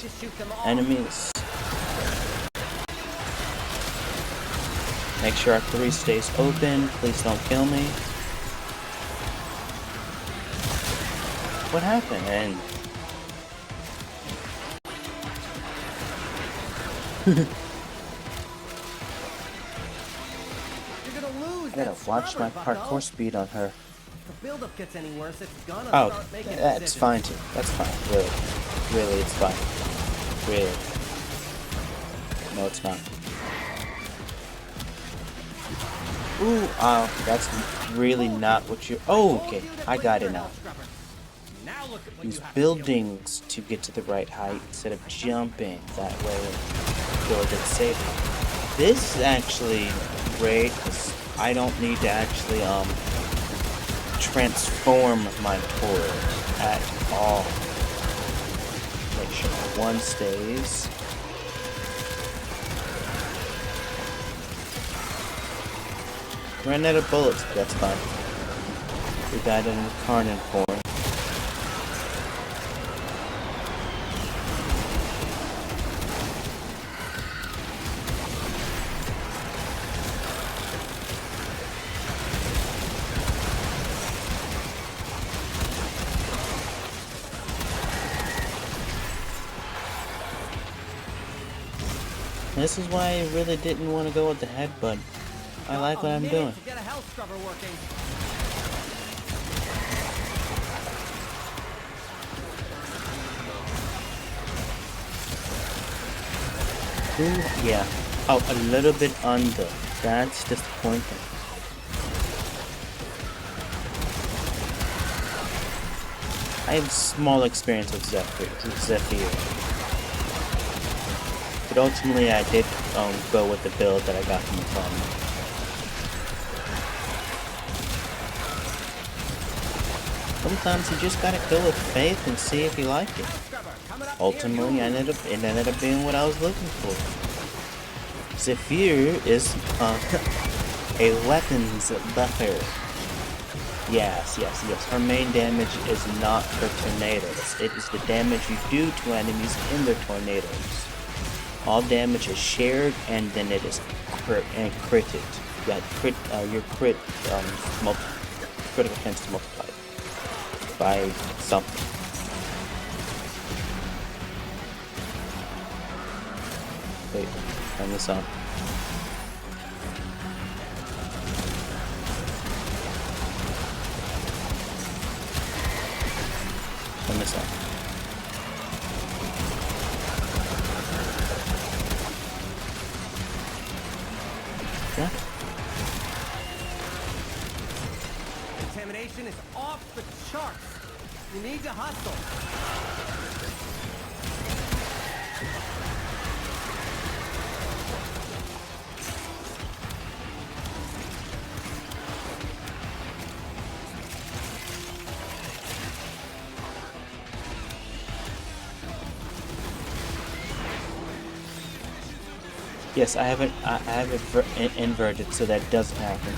enemies. Make sure our 3 stays open. Please don't kill me. What happened? And I gotta watch my parkour speed on her. If the buildup gets any worse, it's gonna Oh, start making that's decisions. fine too. That's fine. Really. Really, it's fine. Really. No, it's not. Ooh, that's really not what you. Oh, okay. I got it now. Use buildings to get to the right height instead of jumping. That way, you'll get safe. This is actually great because I don't need to actually transform my core at all. Make sure one stays. Ran out of bullets, but that's fine. We died in the Carnan form. This is why I really didn't want to go with the headbutt. I like what I'm doing. Get a health scrubber working. Ooh, yeah. Oh, a little bit under. That's disappointing. I have small experience with Zephyr. But ultimately I did go with the build that I got from the farm. Sometimes you just gotta go with faith and see if you like it. Ultimately, it ended up being what I was looking for. Zephyr is a weapons buffer. Yes. Her main damage is not her tornadoes. It is the damage you do to enemies in their tornadoes. All damage is shared, and then it is critted. Yeah, your critical chance is multiplied by something. Wait, turn this on. Turn this on. Yeah. Contamination is off the charts. You need to hustle. Yes, I have it inverted so that doesn't happen.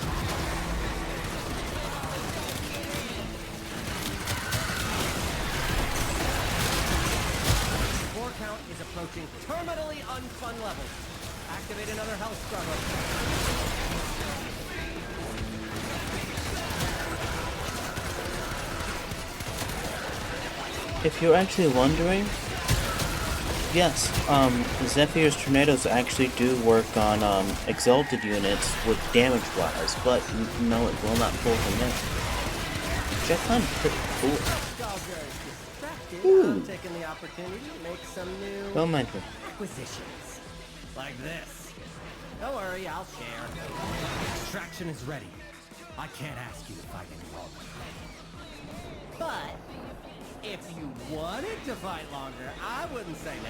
Core count is approaching terminally unfun levels. Activate another health scrubber. If you're actually wondering, yes, Zephyr's tornadoes actually do work on exalted units with damage-wise, but no, it will not pull them in. Which I find pretty cool. Ooh. I'm taking the opportunity to make some new Don't mind me. acquisitions. Like this. Don't worry, I'll share. Extraction is ready. I can't ask you to fight any longer. But if you wanted to fight longer, I wouldn't say no.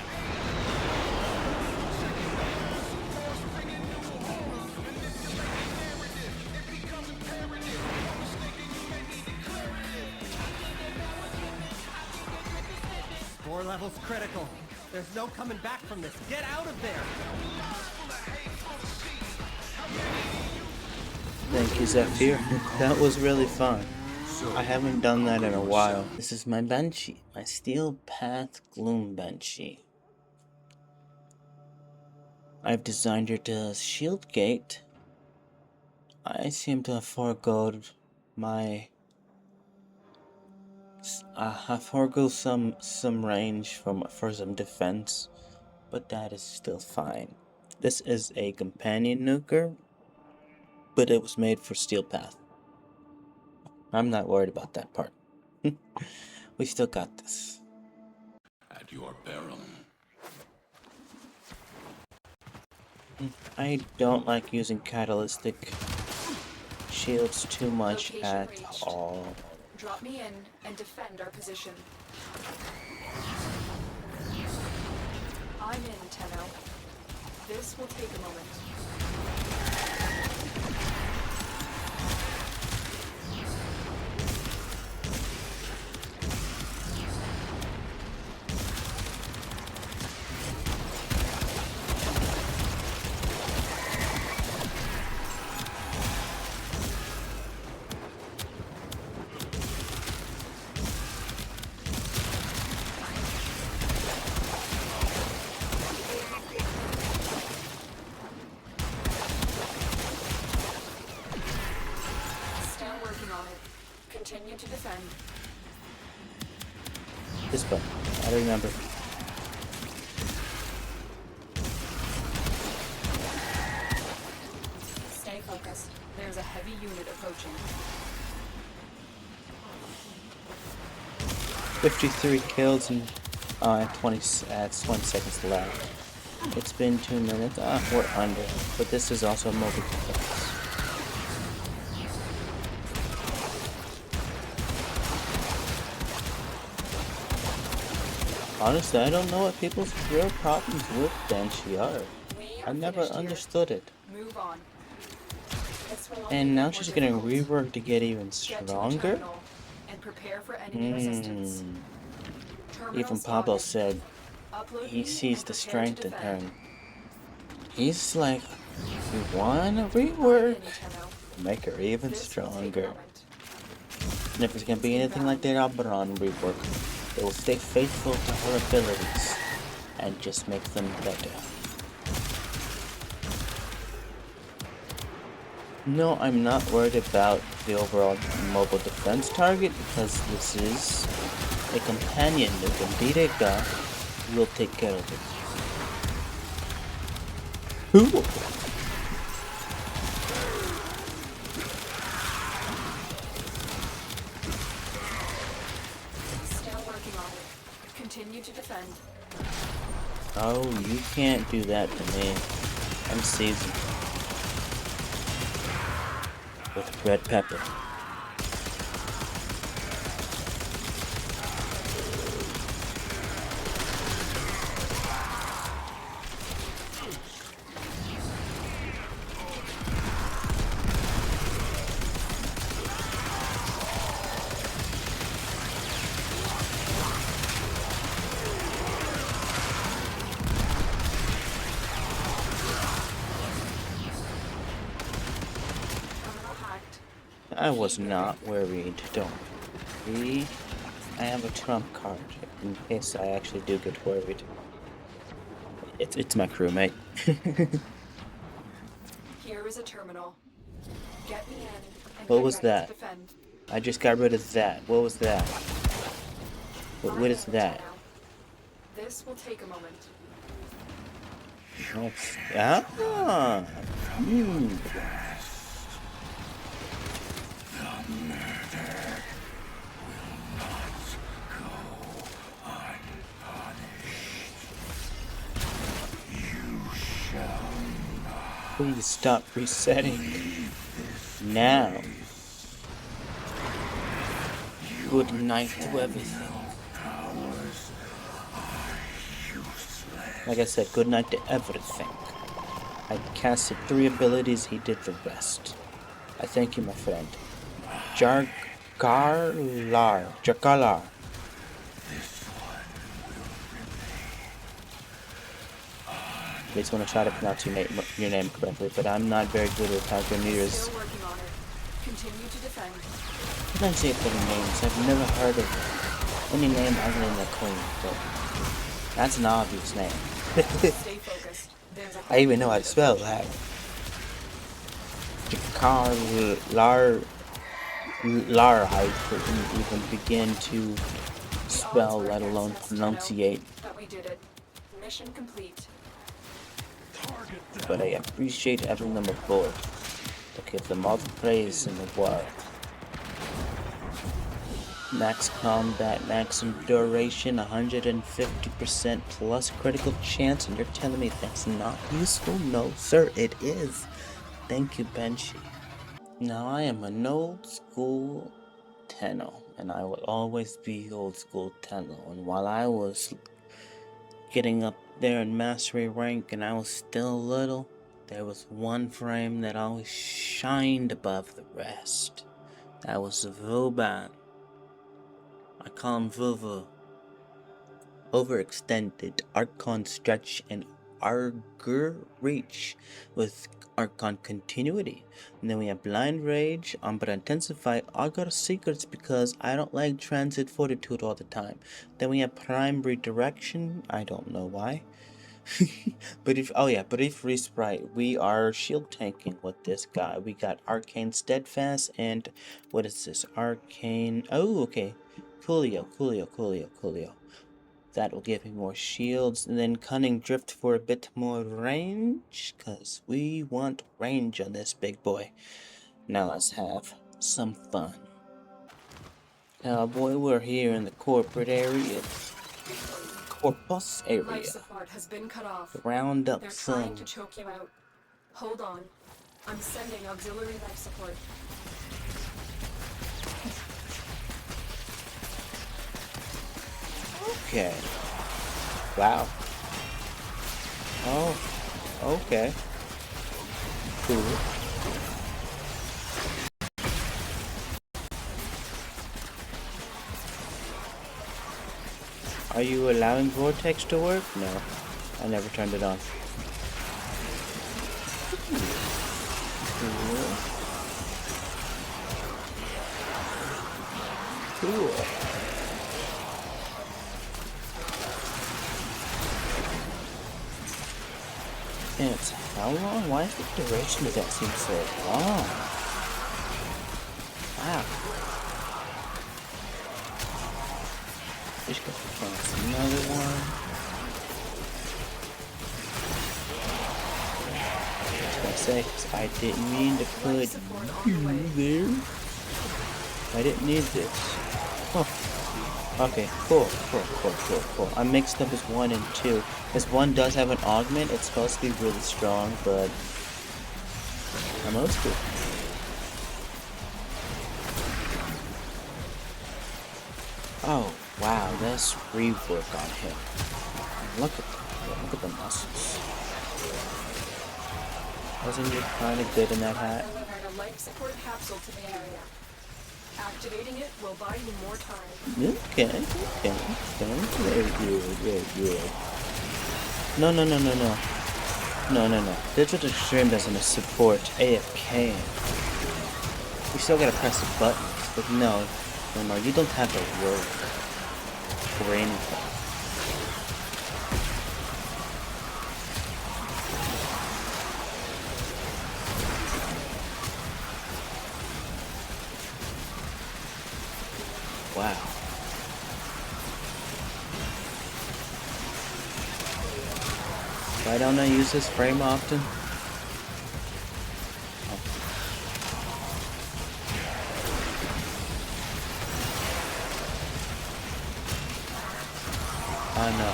Score level's critical. There's no coming back from this. Get out of there! Thank you, Zephyr. That was really fun. I haven't done that in a while. This is my Banshee, my Steel Path Gloom Banshee. I've designed it as shield gate. I seem to have foregoed my... I forego some range for some defense, but that is still fine. This is a companion nuker, but it was made for Steel Path. I'm not worried about that part. We still got this. At your peril. I don't like using catalytic shields too much Location at reached. all. Drop me in and defend our position. I'm in, Tenno. This will take a moment. Continue to defend. This button. I remember. Stay focused. There's a heavy unit approaching. 53 kills and 20 seconds left. It's been 2 minutes. We're under. But this is also mobile defense. Honestly, I don't know what people's real problems with Banshee are. I never understood it. Move on. And now she's getting reworked to get even stronger? And prepare for enemy resistance. Even Pablo said he sees the strength in her. He's like, you wanna rework? Make her even stronger. And if it's gonna be anything like that Oberon rework, they will stay faithful to her abilities and just make them better. No, I'm not worried about the overall mobile defense target because this is a companion nuke and Dideka will take care of it. Who? Continue to defend. Oh, you can't do that to me. I'm seasoned with red pepper. I was not worried, don't worry. I have a trump card in case I actually do get worried. It's my crewmate. Here is a terminal. Get me in and What was that? defend. I just got rid of that. What was that? What is that? This will take a moment. Ah. Please stop resetting. Now. Good night to everything. Like I said, good night to everything. I casted 3 abilities, he did the rest. I thank you, my friend. Jakalar. I just want to try to pronounce your name correctly, but I'm not very good with how to Still working on it. Continue to defend. pronunciate their names. I've never heard of any name other than the Queen, but that's an obvious name. Stay focused. There's a I even know how to spell that. I couldn't even begin to spell, let alone pronunciate. But we did it. Mission complete. But I appreciate having them aboard to give them all the praise in the world. Max combat, maximum duration, 150% plus critical chance, and you're telling me that's not useful? No, sir, it is. Thank you, Banshee. Now, I am an old school Tenno, and I will always be old school Tenno. And while I was getting up there in mastery rank and I was still little, there was one frame that always shined above the rest. That was Vauban. I call him Vuvu. Overextended, Archon stretch, and Argur reach with Archon continuity. And then we have Blind Rage, but intensify Augur secrets because I don't like transit fortitude all the time. Then we have Prime redirection. I don't know why. but if Resprite, we are shield tanking with this guy. We got Arcane Steadfast and what is this? Arcane. Oh, okay. Coolio. That will give me more shields, and then Cunning Drift for a bit more range, because we want range on this big boy. Now let's have some fun. Now, boy, we're here in the corporate area. Corpus area. Life support has been cut off. Round up They're some. trying to choke you out. Hold on. I'm sending auxiliary life support. Okay. Wow. Oh. Okay. Cool. Are you allowing Vortex to work? No. I never turned it on. Cool. And it's how long? Why is the duration of that seem so long? Wow. Just got to find another one. I was gonna say, 'cause I didn't mean to put you there. I didn't need this. Oh. Okay, cool. I mixed up as 1 and 2. As 1 does have an augment, it's supposed to be really strong, but I'm old school. Oh, wow, let's rework on him. Look at the muscles. Wasn't you kind of good in that hat? Delivered a life support capsule to the area. Activating it will buy you more time. Okay. Very good. No. Digital Extreme doesn't support AFK. You still gotta press the buttons, but no, you don't have to work for anything. Wow. Why don't I use this frame often? Oh no.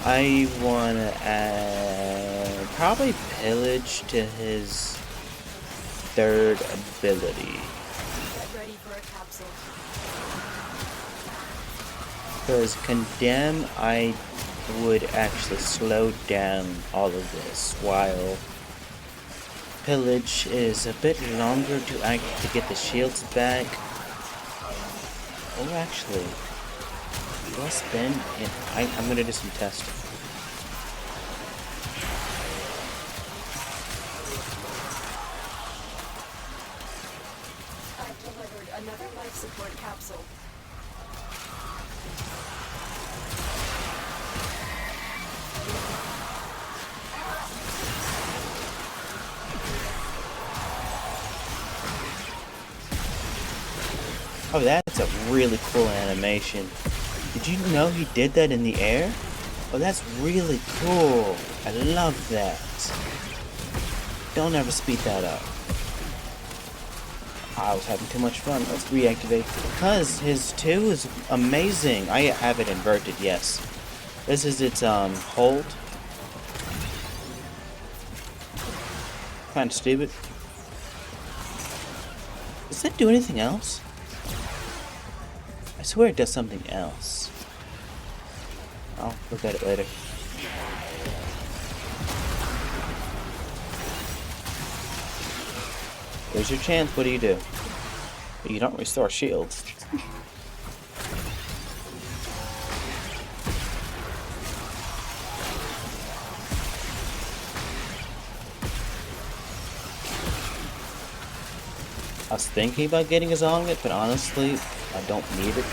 I wanna add probably Pillage to his 3rd ability. Get ready for a capsule. Because Condemn, I would actually slow down all of this, while Pillage is a bit longer to get the shields back. Oh, actually, let's spin, and I'm gonna do some testing. I've delivered another life support Oh, that's a really cool animation. Did you know he did that in the air? Oh, that's really cool. I love that. Don't ever speed that up. I was having too much fun. Let's reactivate. Because his 2 is amazing. I have it inverted, yes. This is its hold. Kinda stupid. Does that do anything else? I swear it does something else. I'll look at it later. There's your chance. What do? You don't restore shields. I was thinking about getting his on it, but honestly, I don't need it.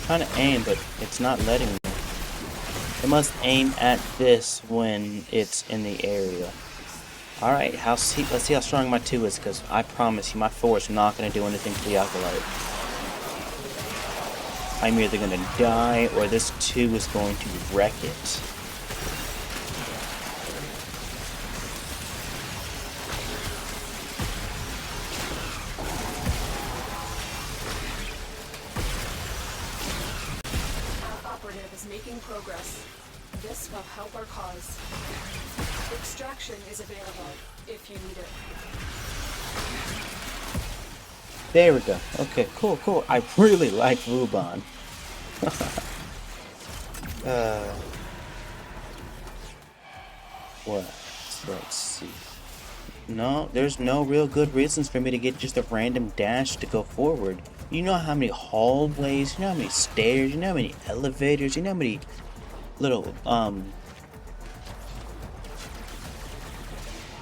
Trying to aim, but it's not letting me. It must aim at this when it's in the area. Alright, let's see how strong my 2 is, because I promise you my 4 is not going to do anything to the Acolyte. I'm either going to die, or this 2 is going to wreck it. Making progress. This will help our cause. Extraction is available if you need it. There we go. Okay, cool. I really like Ruban. What? Let's see. No, there's no real good reasons for me to get just a random dash to go forward. You know how many hallways, you know how many stairs, you know how many elevators, you know how many little,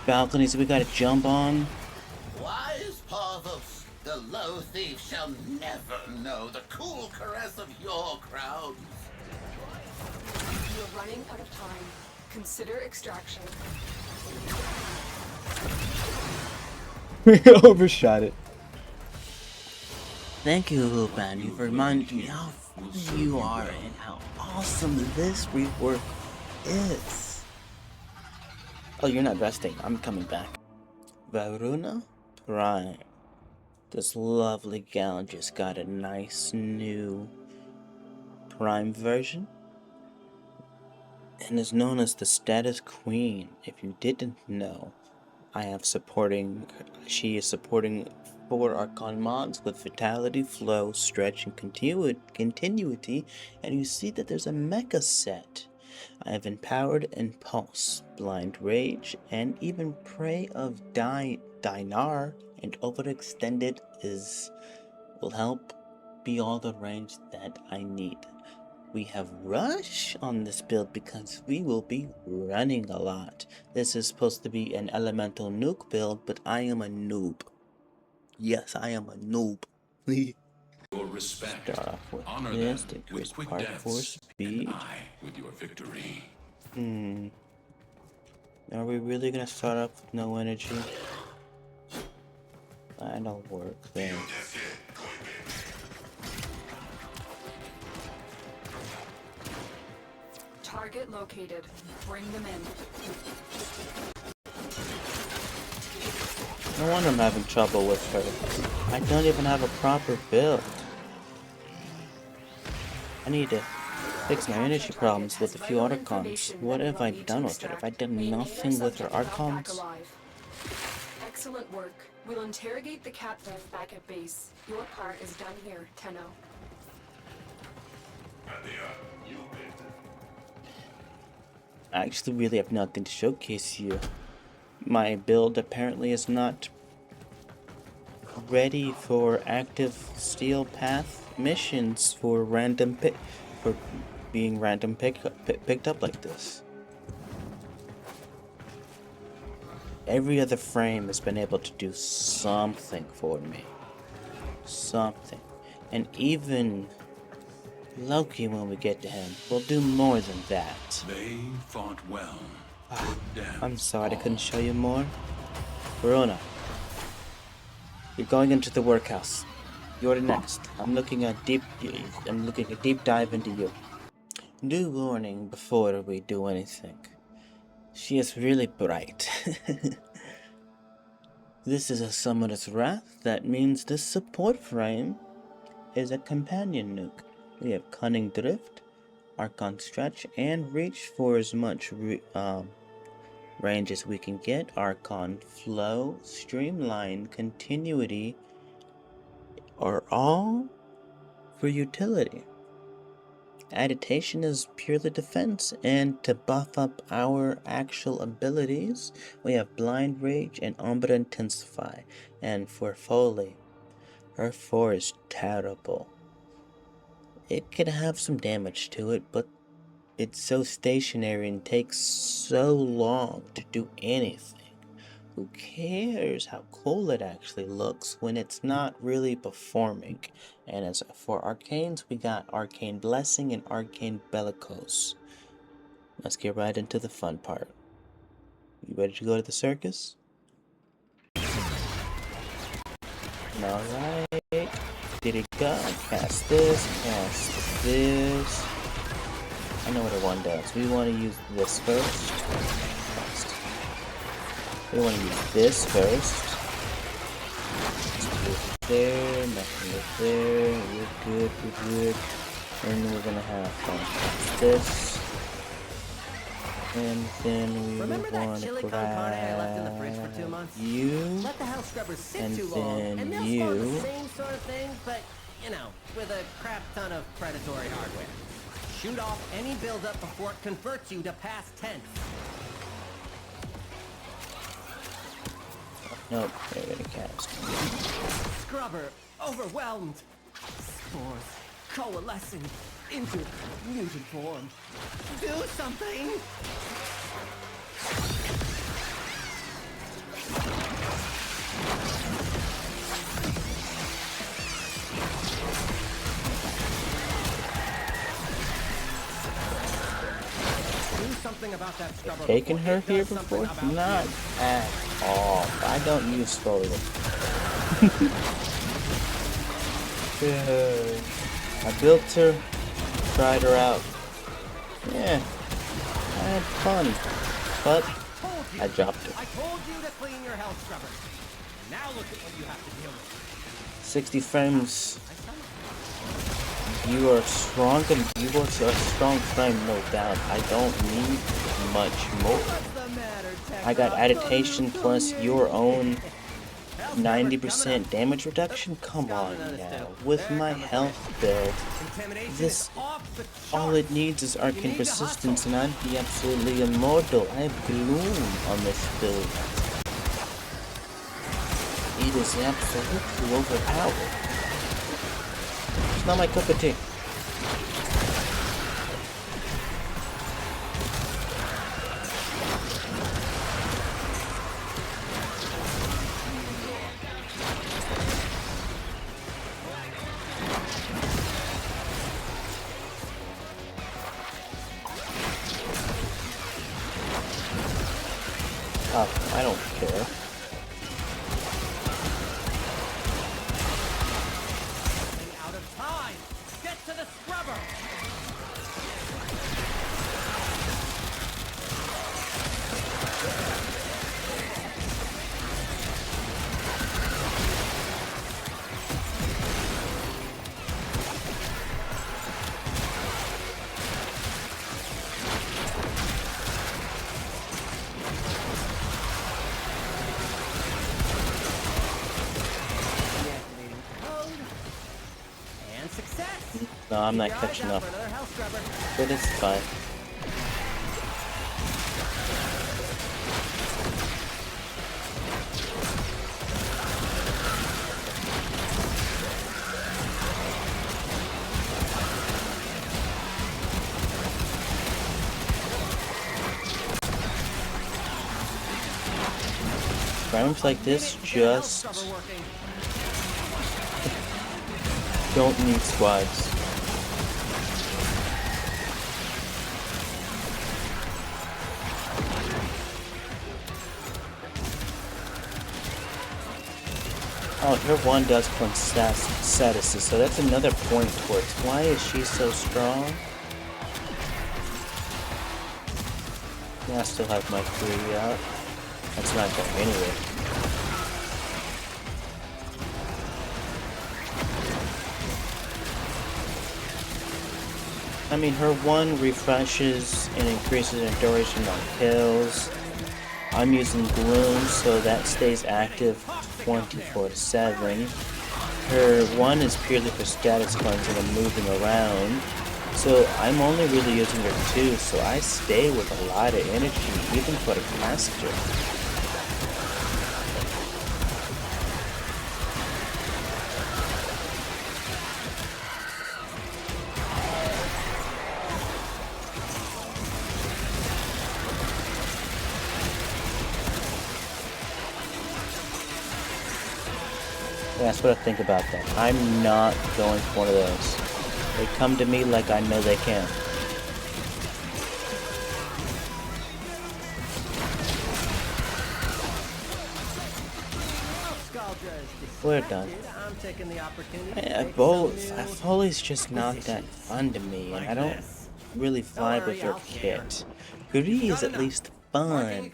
balconies we gotta jump on? Wise Parvus, the low thief shall never know the cool caress of your crowds. You're running out of time. Consider extraction. We overshot it. Thank you, Ruban. You've reminded me how fun you are and how awesome this rework is. Oh, you're not resting. I'm coming back. Varuna Prime. This lovely gal just got a nice new Prime version and is known as the Status Queen. If you didn't know, she is supporting 4 Archon mods with Vitality, Flow, Stretch, and Continuity, and you see that there's a mecha set. I have Empowered and Pulse, Blind Rage, and even Prey of Dinar, and Overextended will help be all the range that I need. We have Rush on this build because we will be running a lot. This is supposed to be an elemental nuke build, but I am a noob. Yes, I am a noob. Your respect. Start off with Honor this, them increase with quick parkour deaths, speed. and I with your victory. Are we really gonna start off with no energy? That'll work then. Target located. Bring them in. No wonder I'm having trouble with her. I don't even have a proper build. I need to fix my energy problems with a few Archons. What have I done with her? Have I done nothing with her Archons? Excellent work. We'll interrogate the captive back at base. Your part is done here, Tenno. I actually really have nothing to showcase here. My build apparently is not ready for active steel path missions for being random picked up like this. Every other frame has been able to do something for me. Something. And even Loki when we get to him. We'll do more than that. They fought well. I'm sorry I couldn't show you more. Verona, you're going into the workhouse. You're the next. I'm looking a deep dive into you. Due warning before we do anything. She is really bright. This is a Summoner's Wrath. That means this support frame is a companion nuke. We have Cunning Drift, Archon Stretch, and Reach for as much range as we can get. Archon Flow, Streamline, Continuity are all for utility. Agitation is purely defense, and to buff up our actual abilities, we have Blind Rage and Umbra Intensify. And for Foley, her 4 is terrible. It can have some damage to it, but it's so stationary and takes so long to do anything. Who cares how cool it actually looks when it's not really performing? And as for arcanes, we got Arcane Blessing and Arcane Bellicose. Let's get right into the fun part. You ready to go to the circus? Alright. Did it go? Cast this, cast this. I know what one does. We want to use this first. We want to use this first. There, nothing is there. We're good, we're good. And we're gonna have this. And then we want to grab you. Let the house scrubbers sit and too long, then and they'll you. spawn the same sort of thing, but, you know, with a crap ton of predatory hardware. Shoot off any buildup before it converts you to past tense. Nope, they're gonna cast. Scrubber overwhelmed. Spores coalescing into mutant form. Do something! Something about that scrubber. Taken her here before? Not at all. I don't use foliage. I built her, tried her out. Yeah, I had fun, but I dropped her. I told you to clean your health scrubber. Now look at what you have to deal with. 60 frames. You are strong and you are a strong frame, no doubt. I don't need much more. I got adaptation plus your own 90% damage reduction. Come on now. With my health build, this all it needs is arcane persistence and I'd be absolutely immortal. I have gloom on this build. It is absolutely overpowered. It's not my cup of tea. Oh, I don't care. Out of time. Get to the scrubber. No, I'm not catching up. But it's fine. Frames like this just don't need squads. Oh, her one does point statuses, so that's another point towards why is she so strong? Yeah, I still have my 3 up. That's not going anywhere. I mean, her 1 refreshes and increases her duration on kills. I'm using Gloom, so that stays active 24/7. Her 1 is purely for status cleansing and moving around. So I'm only really using her 2, so I stay with a lot of energy, even for the caster. That's what I think about that. I'm not going for one of those. They come to me like I know they can. We're done. Foley's just not that fun to me, and I don't really vibe with her kit. Guri is at least fun.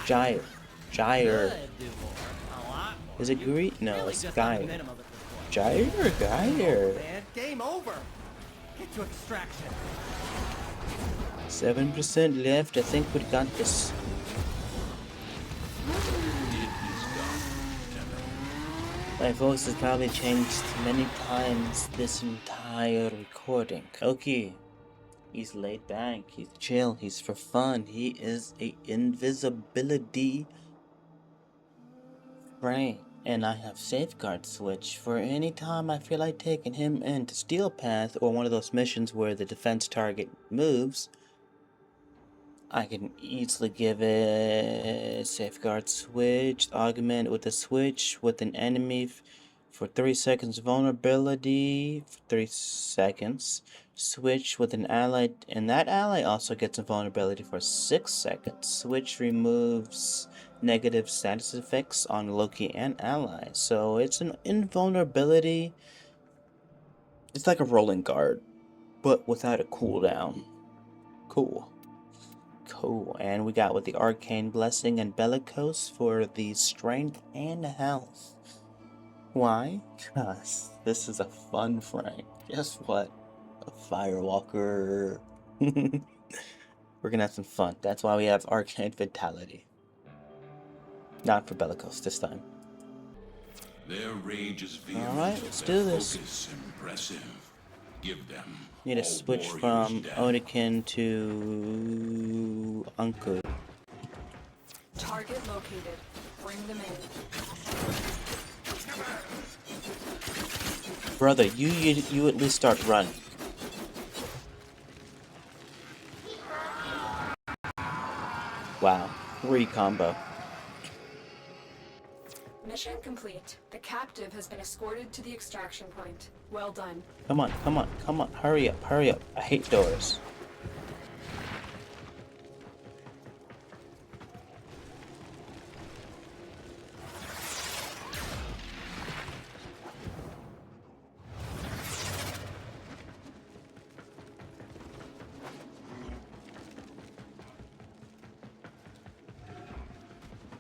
Gyre. Is it Guri? No, it's Gyre. Gyre. Game over. Get to extraction. 7% left. I think we got this. My voice has probably changed many times this entire recording. Okay. He's laid back. He's chill. He's for fun. He is a invisibility brain. And I have Safeguard Switch for any time I feel like taking him into Steel Path or one of those missions where the defense target moves. I can easily give it Safeguard Switch, augment with a switch with an enemy for 3 seconds vulnerability, for 3 seconds. Switch with an ally, and that ally also gets a vulnerability for 6 seconds. Switch removes negative status effects on Loki and allies. So it's an invulnerability. It's like a rolling guard, but without a cooldown. Cool. And we got with the Arcane Blessing and Bellicose for the strength and health. Why? Because this is a fun Frank. Guess what? A Firewalker. We're gonna have some fun. That's why we have Arcane Vitality. Not for Bellicose this time. Their rage is vehement. Alright, let's do this. Focus impressive. Give them Need to switch from Odekin to Uncle. Target located. Bring them in. Brother, you at least start running. Wow, re-combo. Mission complete. The captive has been escorted to the extraction point. Well done. Come on. Hurry up. I hate doors.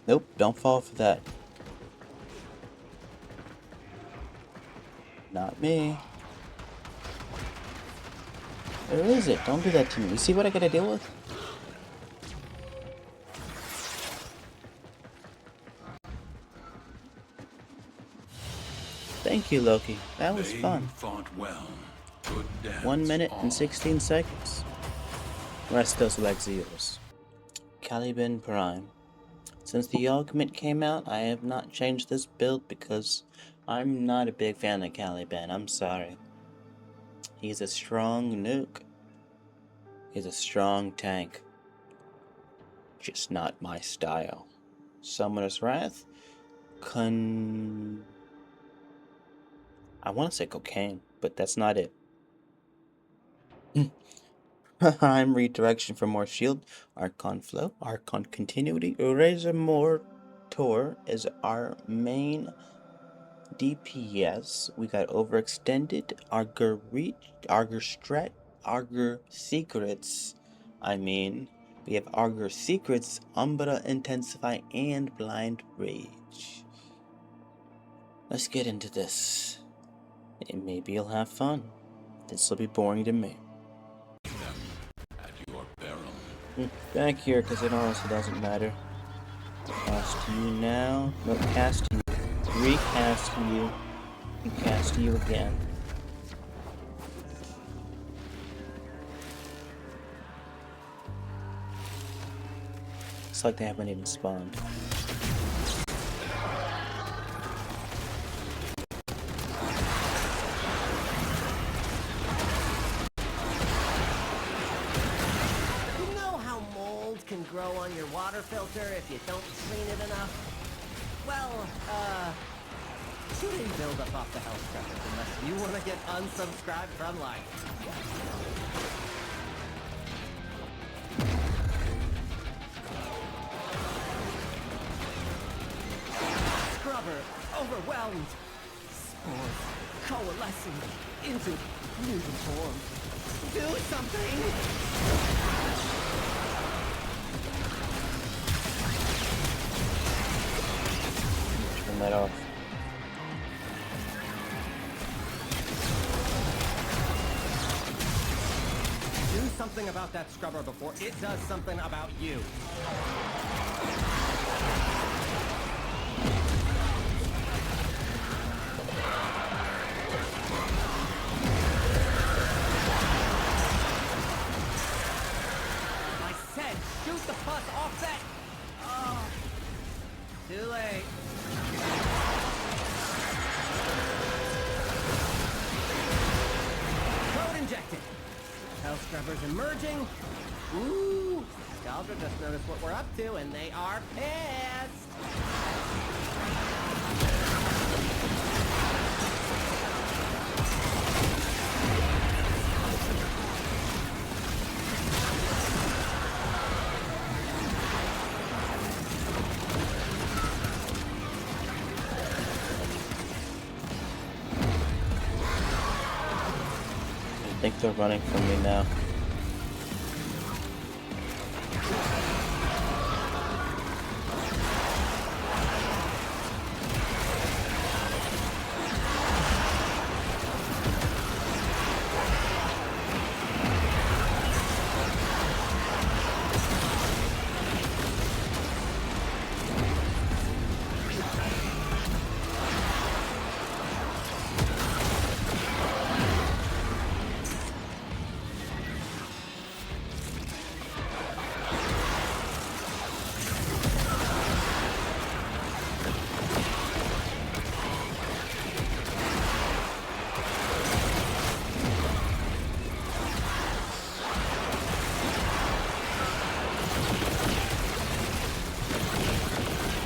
Nope, don't fall for that. Not me. Where is it? Don't do that to me. You see what I gotta deal with? Thank you, Loki. That was fun. Fought well. Good dance 1 minute and 16 seconds. Rest those legs of yours. Caliban Prime. Since the augment came out, I have not changed this build because I'm not a big fan of Caliban. I'm sorry. He's a strong nuke. He's a strong tank. Just not my style. Summoner's Wrath. I want to say cocaine, but that's not it. I'm redirection for more shield, Archon flow, Archon continuity, Razor more Tor is our main DPS. We got Overextended, Augur Reach, Augur Stret, Augur Secrets. We have Augur Secrets, Umbra Intensify, and Blind Rage. Let's get into this. And maybe you'll have fun. This will be boring to me. At your peril. Back here, because it honestly doesn't matter. Cast you now. No, cast you. Recast you. And cast you again. It's like they haven't even spawned. Can grow on your water filter if you don't clean it enough. Well, shouldn't build up off the health scrubbers unless you want to get unsubscribed from life. Scrubber overwhelmed. Spores coalescing into mutant form. Do something! That off. Do something about that scrubber before it does something about you. I said shoot the pus off that. Oh, too late. Code injected. Health scrubbers emerging. Ooh, Garuda just noticed what we're up to, and they are pissed. I think they're running from me now.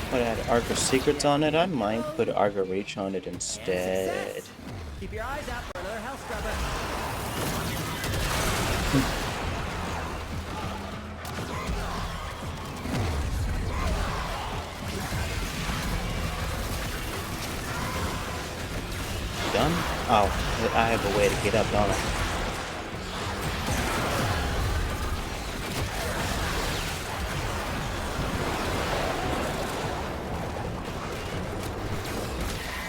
Put Augur Secrets on it. I might put Augur Reach on it instead. Keep your eyes out for another health scrubber. Done? Oh, I have a way to get up, don't I?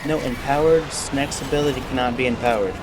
No, empowered's next ability cannot be empowered.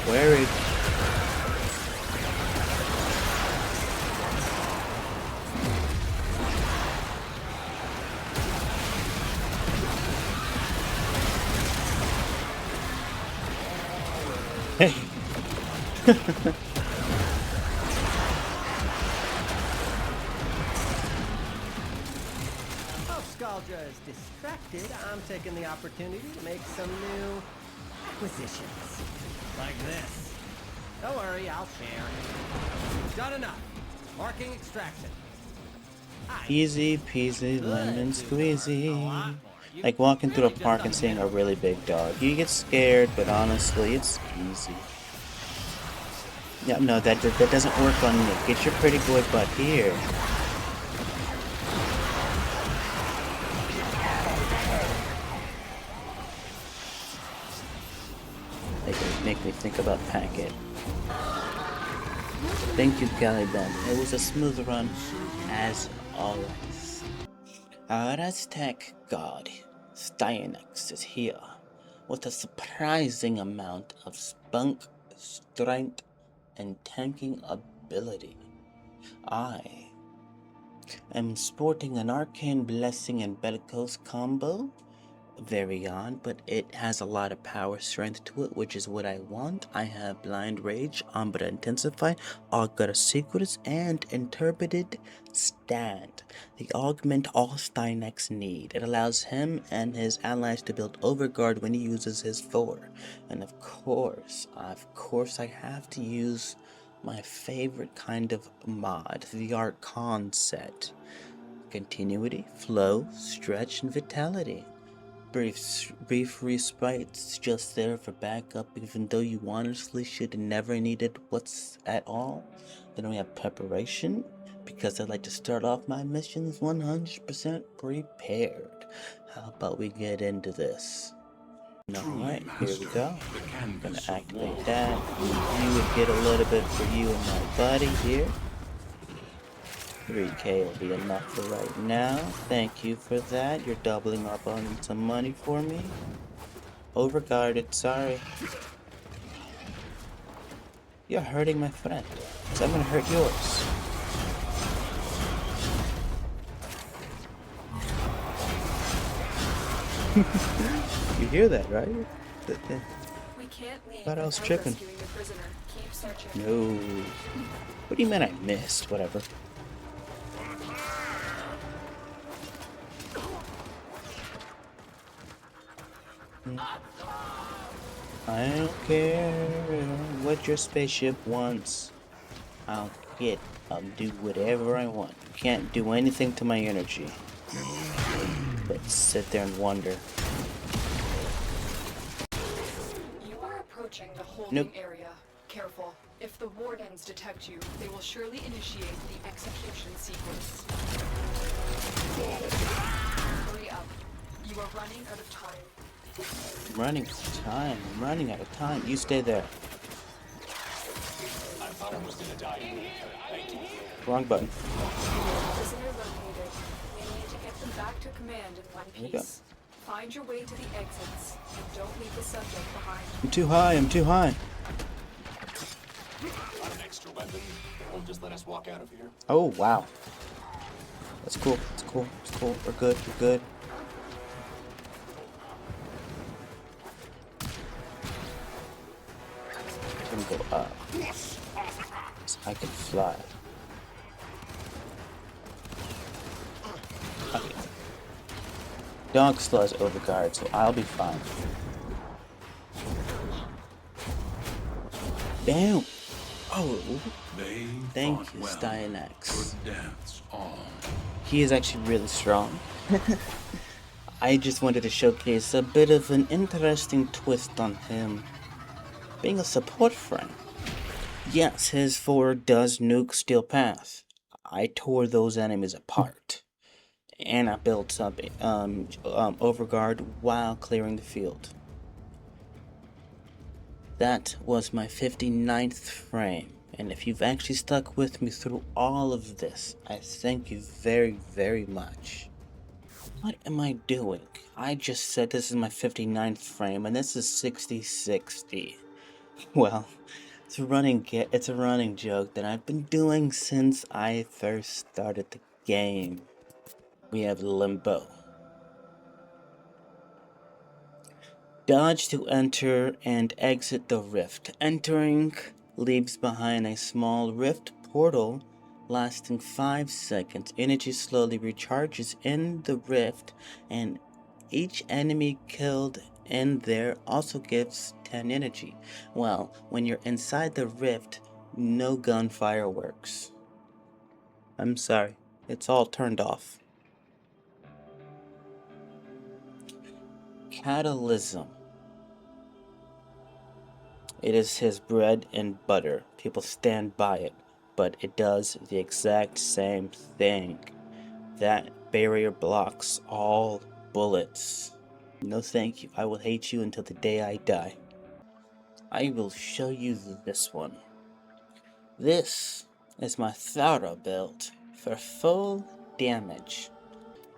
Not worried. Hey. While Scaldra is distracted, I'm taking the opportunity to make some new acquisitions. Like this. Don't worry, I'll share. Got enough. Marking extraction. Easy peasy lemon squeezy. Like walking through a park and seeing a really big dog. You get scared, but honestly, it's easy. Yeah, no, that doesn't work on me. Get your pretty boy butt here. Make me think about Packet. Thank you, Caliban. It was a smooth run, as always. Our Aztec god, Styanax, is here with a surprising amount of spunk, strength, and tanking ability. I am sporting an arcane blessing and bellicose combo. Very on, but it has a lot of power strength to it, which is what I want. I have Blind Rage, Umbra Intensify, Augura Secrets, and Interpreted Stand. They augment all Styanax need. It allows him and his allies to build Overguard when he uses his 4. And of course I have to use my favorite kind of mod, the Archon set. Continuity, Flow, Stretch, and Vitality. Brief respites just there for backup, even though you honestly should have never needed what's at all. Then we have Preparation, because I like to start off my missions 100% prepared. How about we get into this? Alright, here we go. I'm gonna activate that. You would get a little bit for you and my buddy here. 3k will be enough for right now. Thank you for that. You're doubling up on some money for me. Overguarded, sorry. You're hurting my friend, so I'm gonna hurt yours. You hear that, right? We can't leave. Thought I was tripping. No. What do you mean I missed? Whatever. I don't care what your spaceship wants. I'll do whatever I want. You can't do anything to my energy. But sit there and wonder. You are approaching the holding area. Careful. If the wardens detect you, they will surely initiate the execution sequence. Hurry up. You are running out of time. I'm running out of time. You stay there. I thought I was gonna die. Thank you. Wrong button. Prisoner located. We need to get them back to command in one piece. Find your way to the exits and don't leave the subject behind. I'm too high. Got an extra weapon. Won't just let us walk out of here. Oh, wow. That's cool. We're good. I'm gonna go up. So I can fly. Okay. Dog still has overguard, so I'll be fine. Damn! Oh, thank you, Styanax. He is actually really strong. I just wanted to showcase a bit of an interesting twist on him. Being a support friend. Yes, his 4 does nuke Steel Path. I tore those enemies apart. And I built something, Overguard while clearing the field. That was my 59th frame. And if you've actually stuck with me through all of this, I thank you very, very much. What am I doing? I just said this is my 59th frame, and this is 60-60. Well, it's a running joke that I've been doing since I first started the game. We have Limbo. Dodge to enter and exit the rift. Entering leaves behind a small rift portal lasting 5 seconds. Energy slowly recharges in the rift, and each enemy killed in there also gives 10 energy. Well, when you're inside the rift, no gunfire works. I'm sorry, it's all turned off. Catalysm. It is his bread and butter. People stand by it, but it does the exact same thing. That barrier blocks all bullets. No thank you. I will hate you until the day I die. I will show you this one. This is my Thara build for full damage.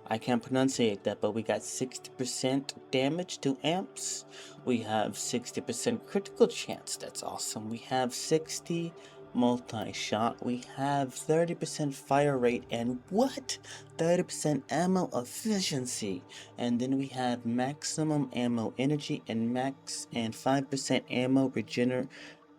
I can't pronunciate that, but we got 60% damage to amps. We have 60% critical chance. That's awesome. We have 60 multi-shot. We have 30% fire rate, and what? 30% ammo efficiency. And then we have maximum ammo energy and 5%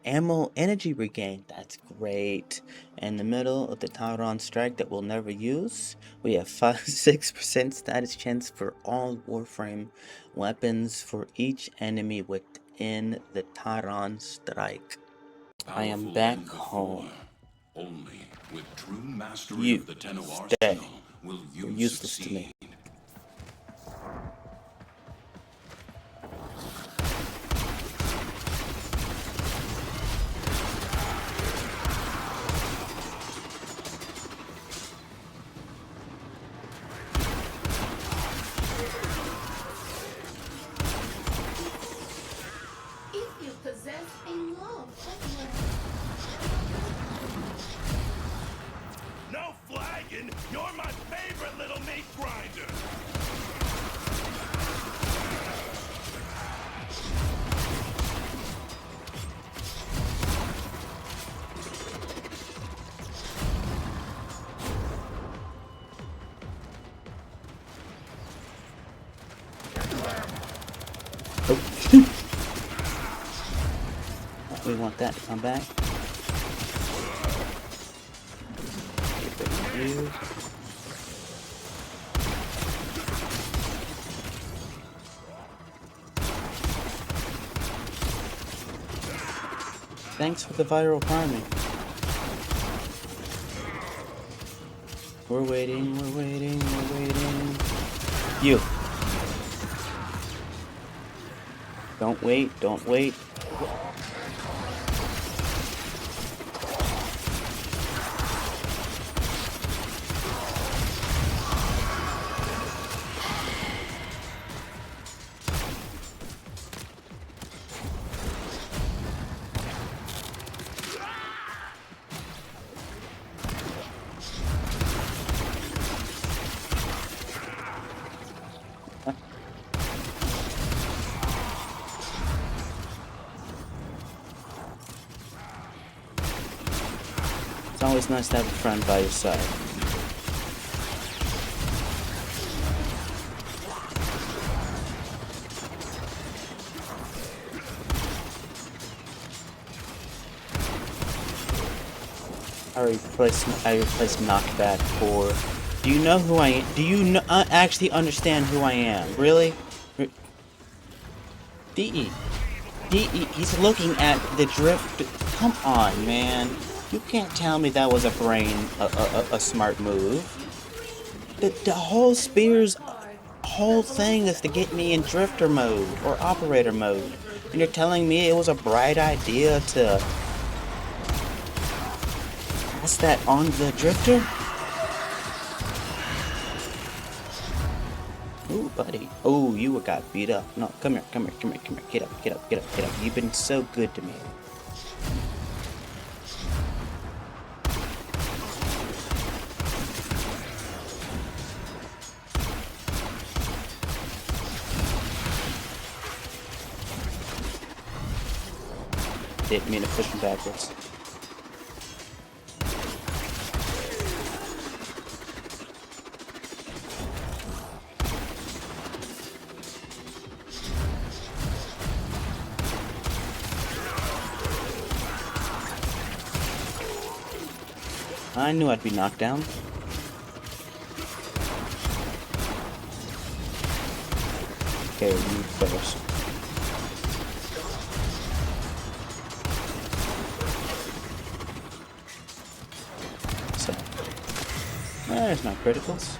ammo energy regain. That's great. In the middle of the Tauron strike that we'll never use, we have 6% status chance for all Warframe weapons for each enemy within the Tauron strike. I am back home. Only with true mastery You of the Tenno stay. arsenal will you You're useless to me. No flagging! You're my favorite little meat grinder! We want that to come back. Thanks for the viral farming. We're waiting. You. Don't wait. It's always nice to have a friend by your side. I replaced knockback for. Do you know who I am? Do you actually understand who I am? Really? DE. He's looking at the drift. Come on, man. You can't tell me that was a smart move. The whole Spear's whole thing is to get me in drifter mode or operator mode. And you're telling me it was a bright idea to pass that on the drifter? Ooh, buddy. Oh, you got beat up. No, come here. Get up. You've been so good to me. Didn't mean to push him backwards. I knew I'd be knocked down. Okay, you first. So, there's my criticals.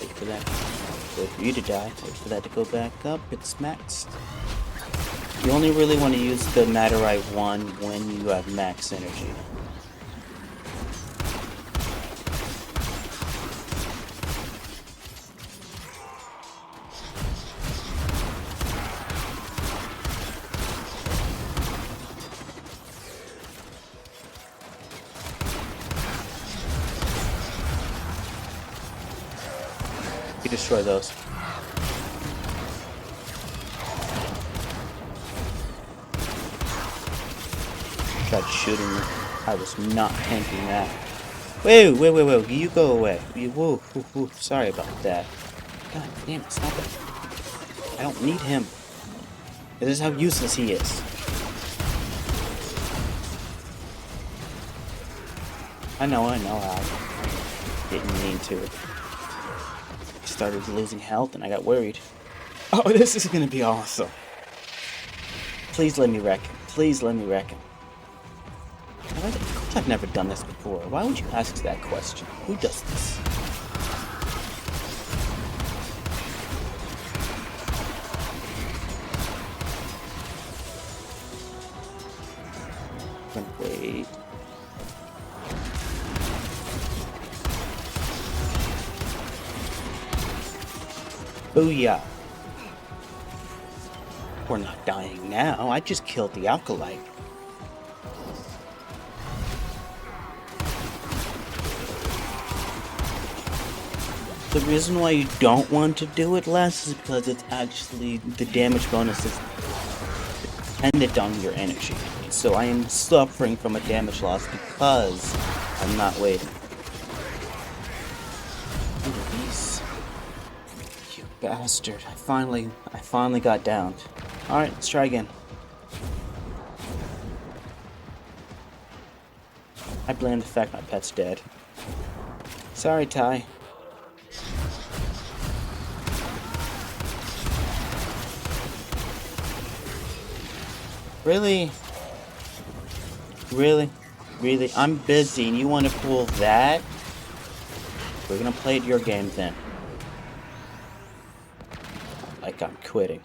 Wait for that. Wait for you to die. Wait for that to go back up. It's maxed. You only really want to use the Materite 1 when you have max energy. You destroy those. Tried shooting me. I was not thinking that. Wait, you go away. Whoa, sorry about that. God damn it, stop it. I don't need him. This is how useless he is. I know, I didn't mean to. I started losing health and I got worried. Oh, this is gonna be awesome. Please let me wreck him. Please let me wreck him. I've never done this before. Why would you ask that question? Who does this? Wait. Booyah. We're not dying now. I just killed the Alkalite. The reason why you don't want to do it less is because it's actually, the damage bonus is dependent on your energy. So I am suffering from a damage loss because I'm not waiting. Release. You bastard. I finally got downed. Alright, let's try again. I blame the fact my pet's dead. Sorry, Ty. Really? Really? Really? I'm busy and you want to pull that? We're gonna play it your game then. Like I'm quitting.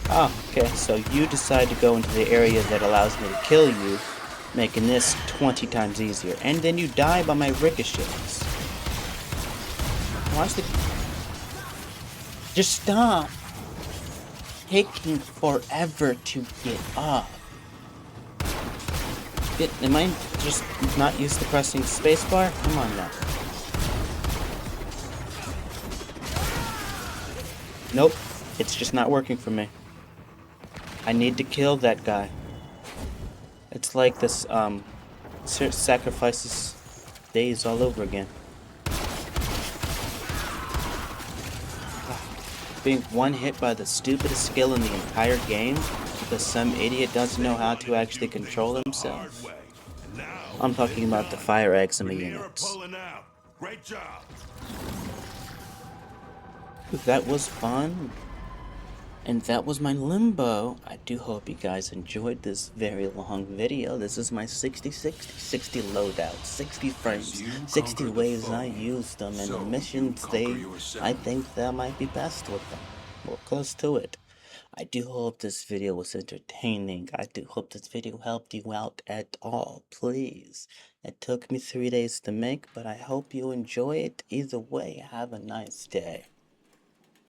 Oh, okay, so you decide to go into the area that allows me to kill you, making this 20 times easier. And then you die by my ricochets. Watch the... Just stop! Taking forever to get up. Am I just not used to pressing spacebar? Come on now. Nope, it's just not working for me. I need to kill that guy. It's like this, sacrifices days all over again. Being one hit by the stupidest skill in the entire game because some idiot doesn't know how to actually control himself. I'm talking about the fire eczema units. Great job. That was fun. And that was my limbo. I do hope you guys enjoyed this very long video. This is my 60 loadout, 60 frames, 60 ways I used them, and the missions, I think that might be best with them. Or close to it. I do hope this video was entertaining. I do hope this video helped you out at all. Please. It took me 3 days to make, but I hope you enjoy it. Either way, have a nice day.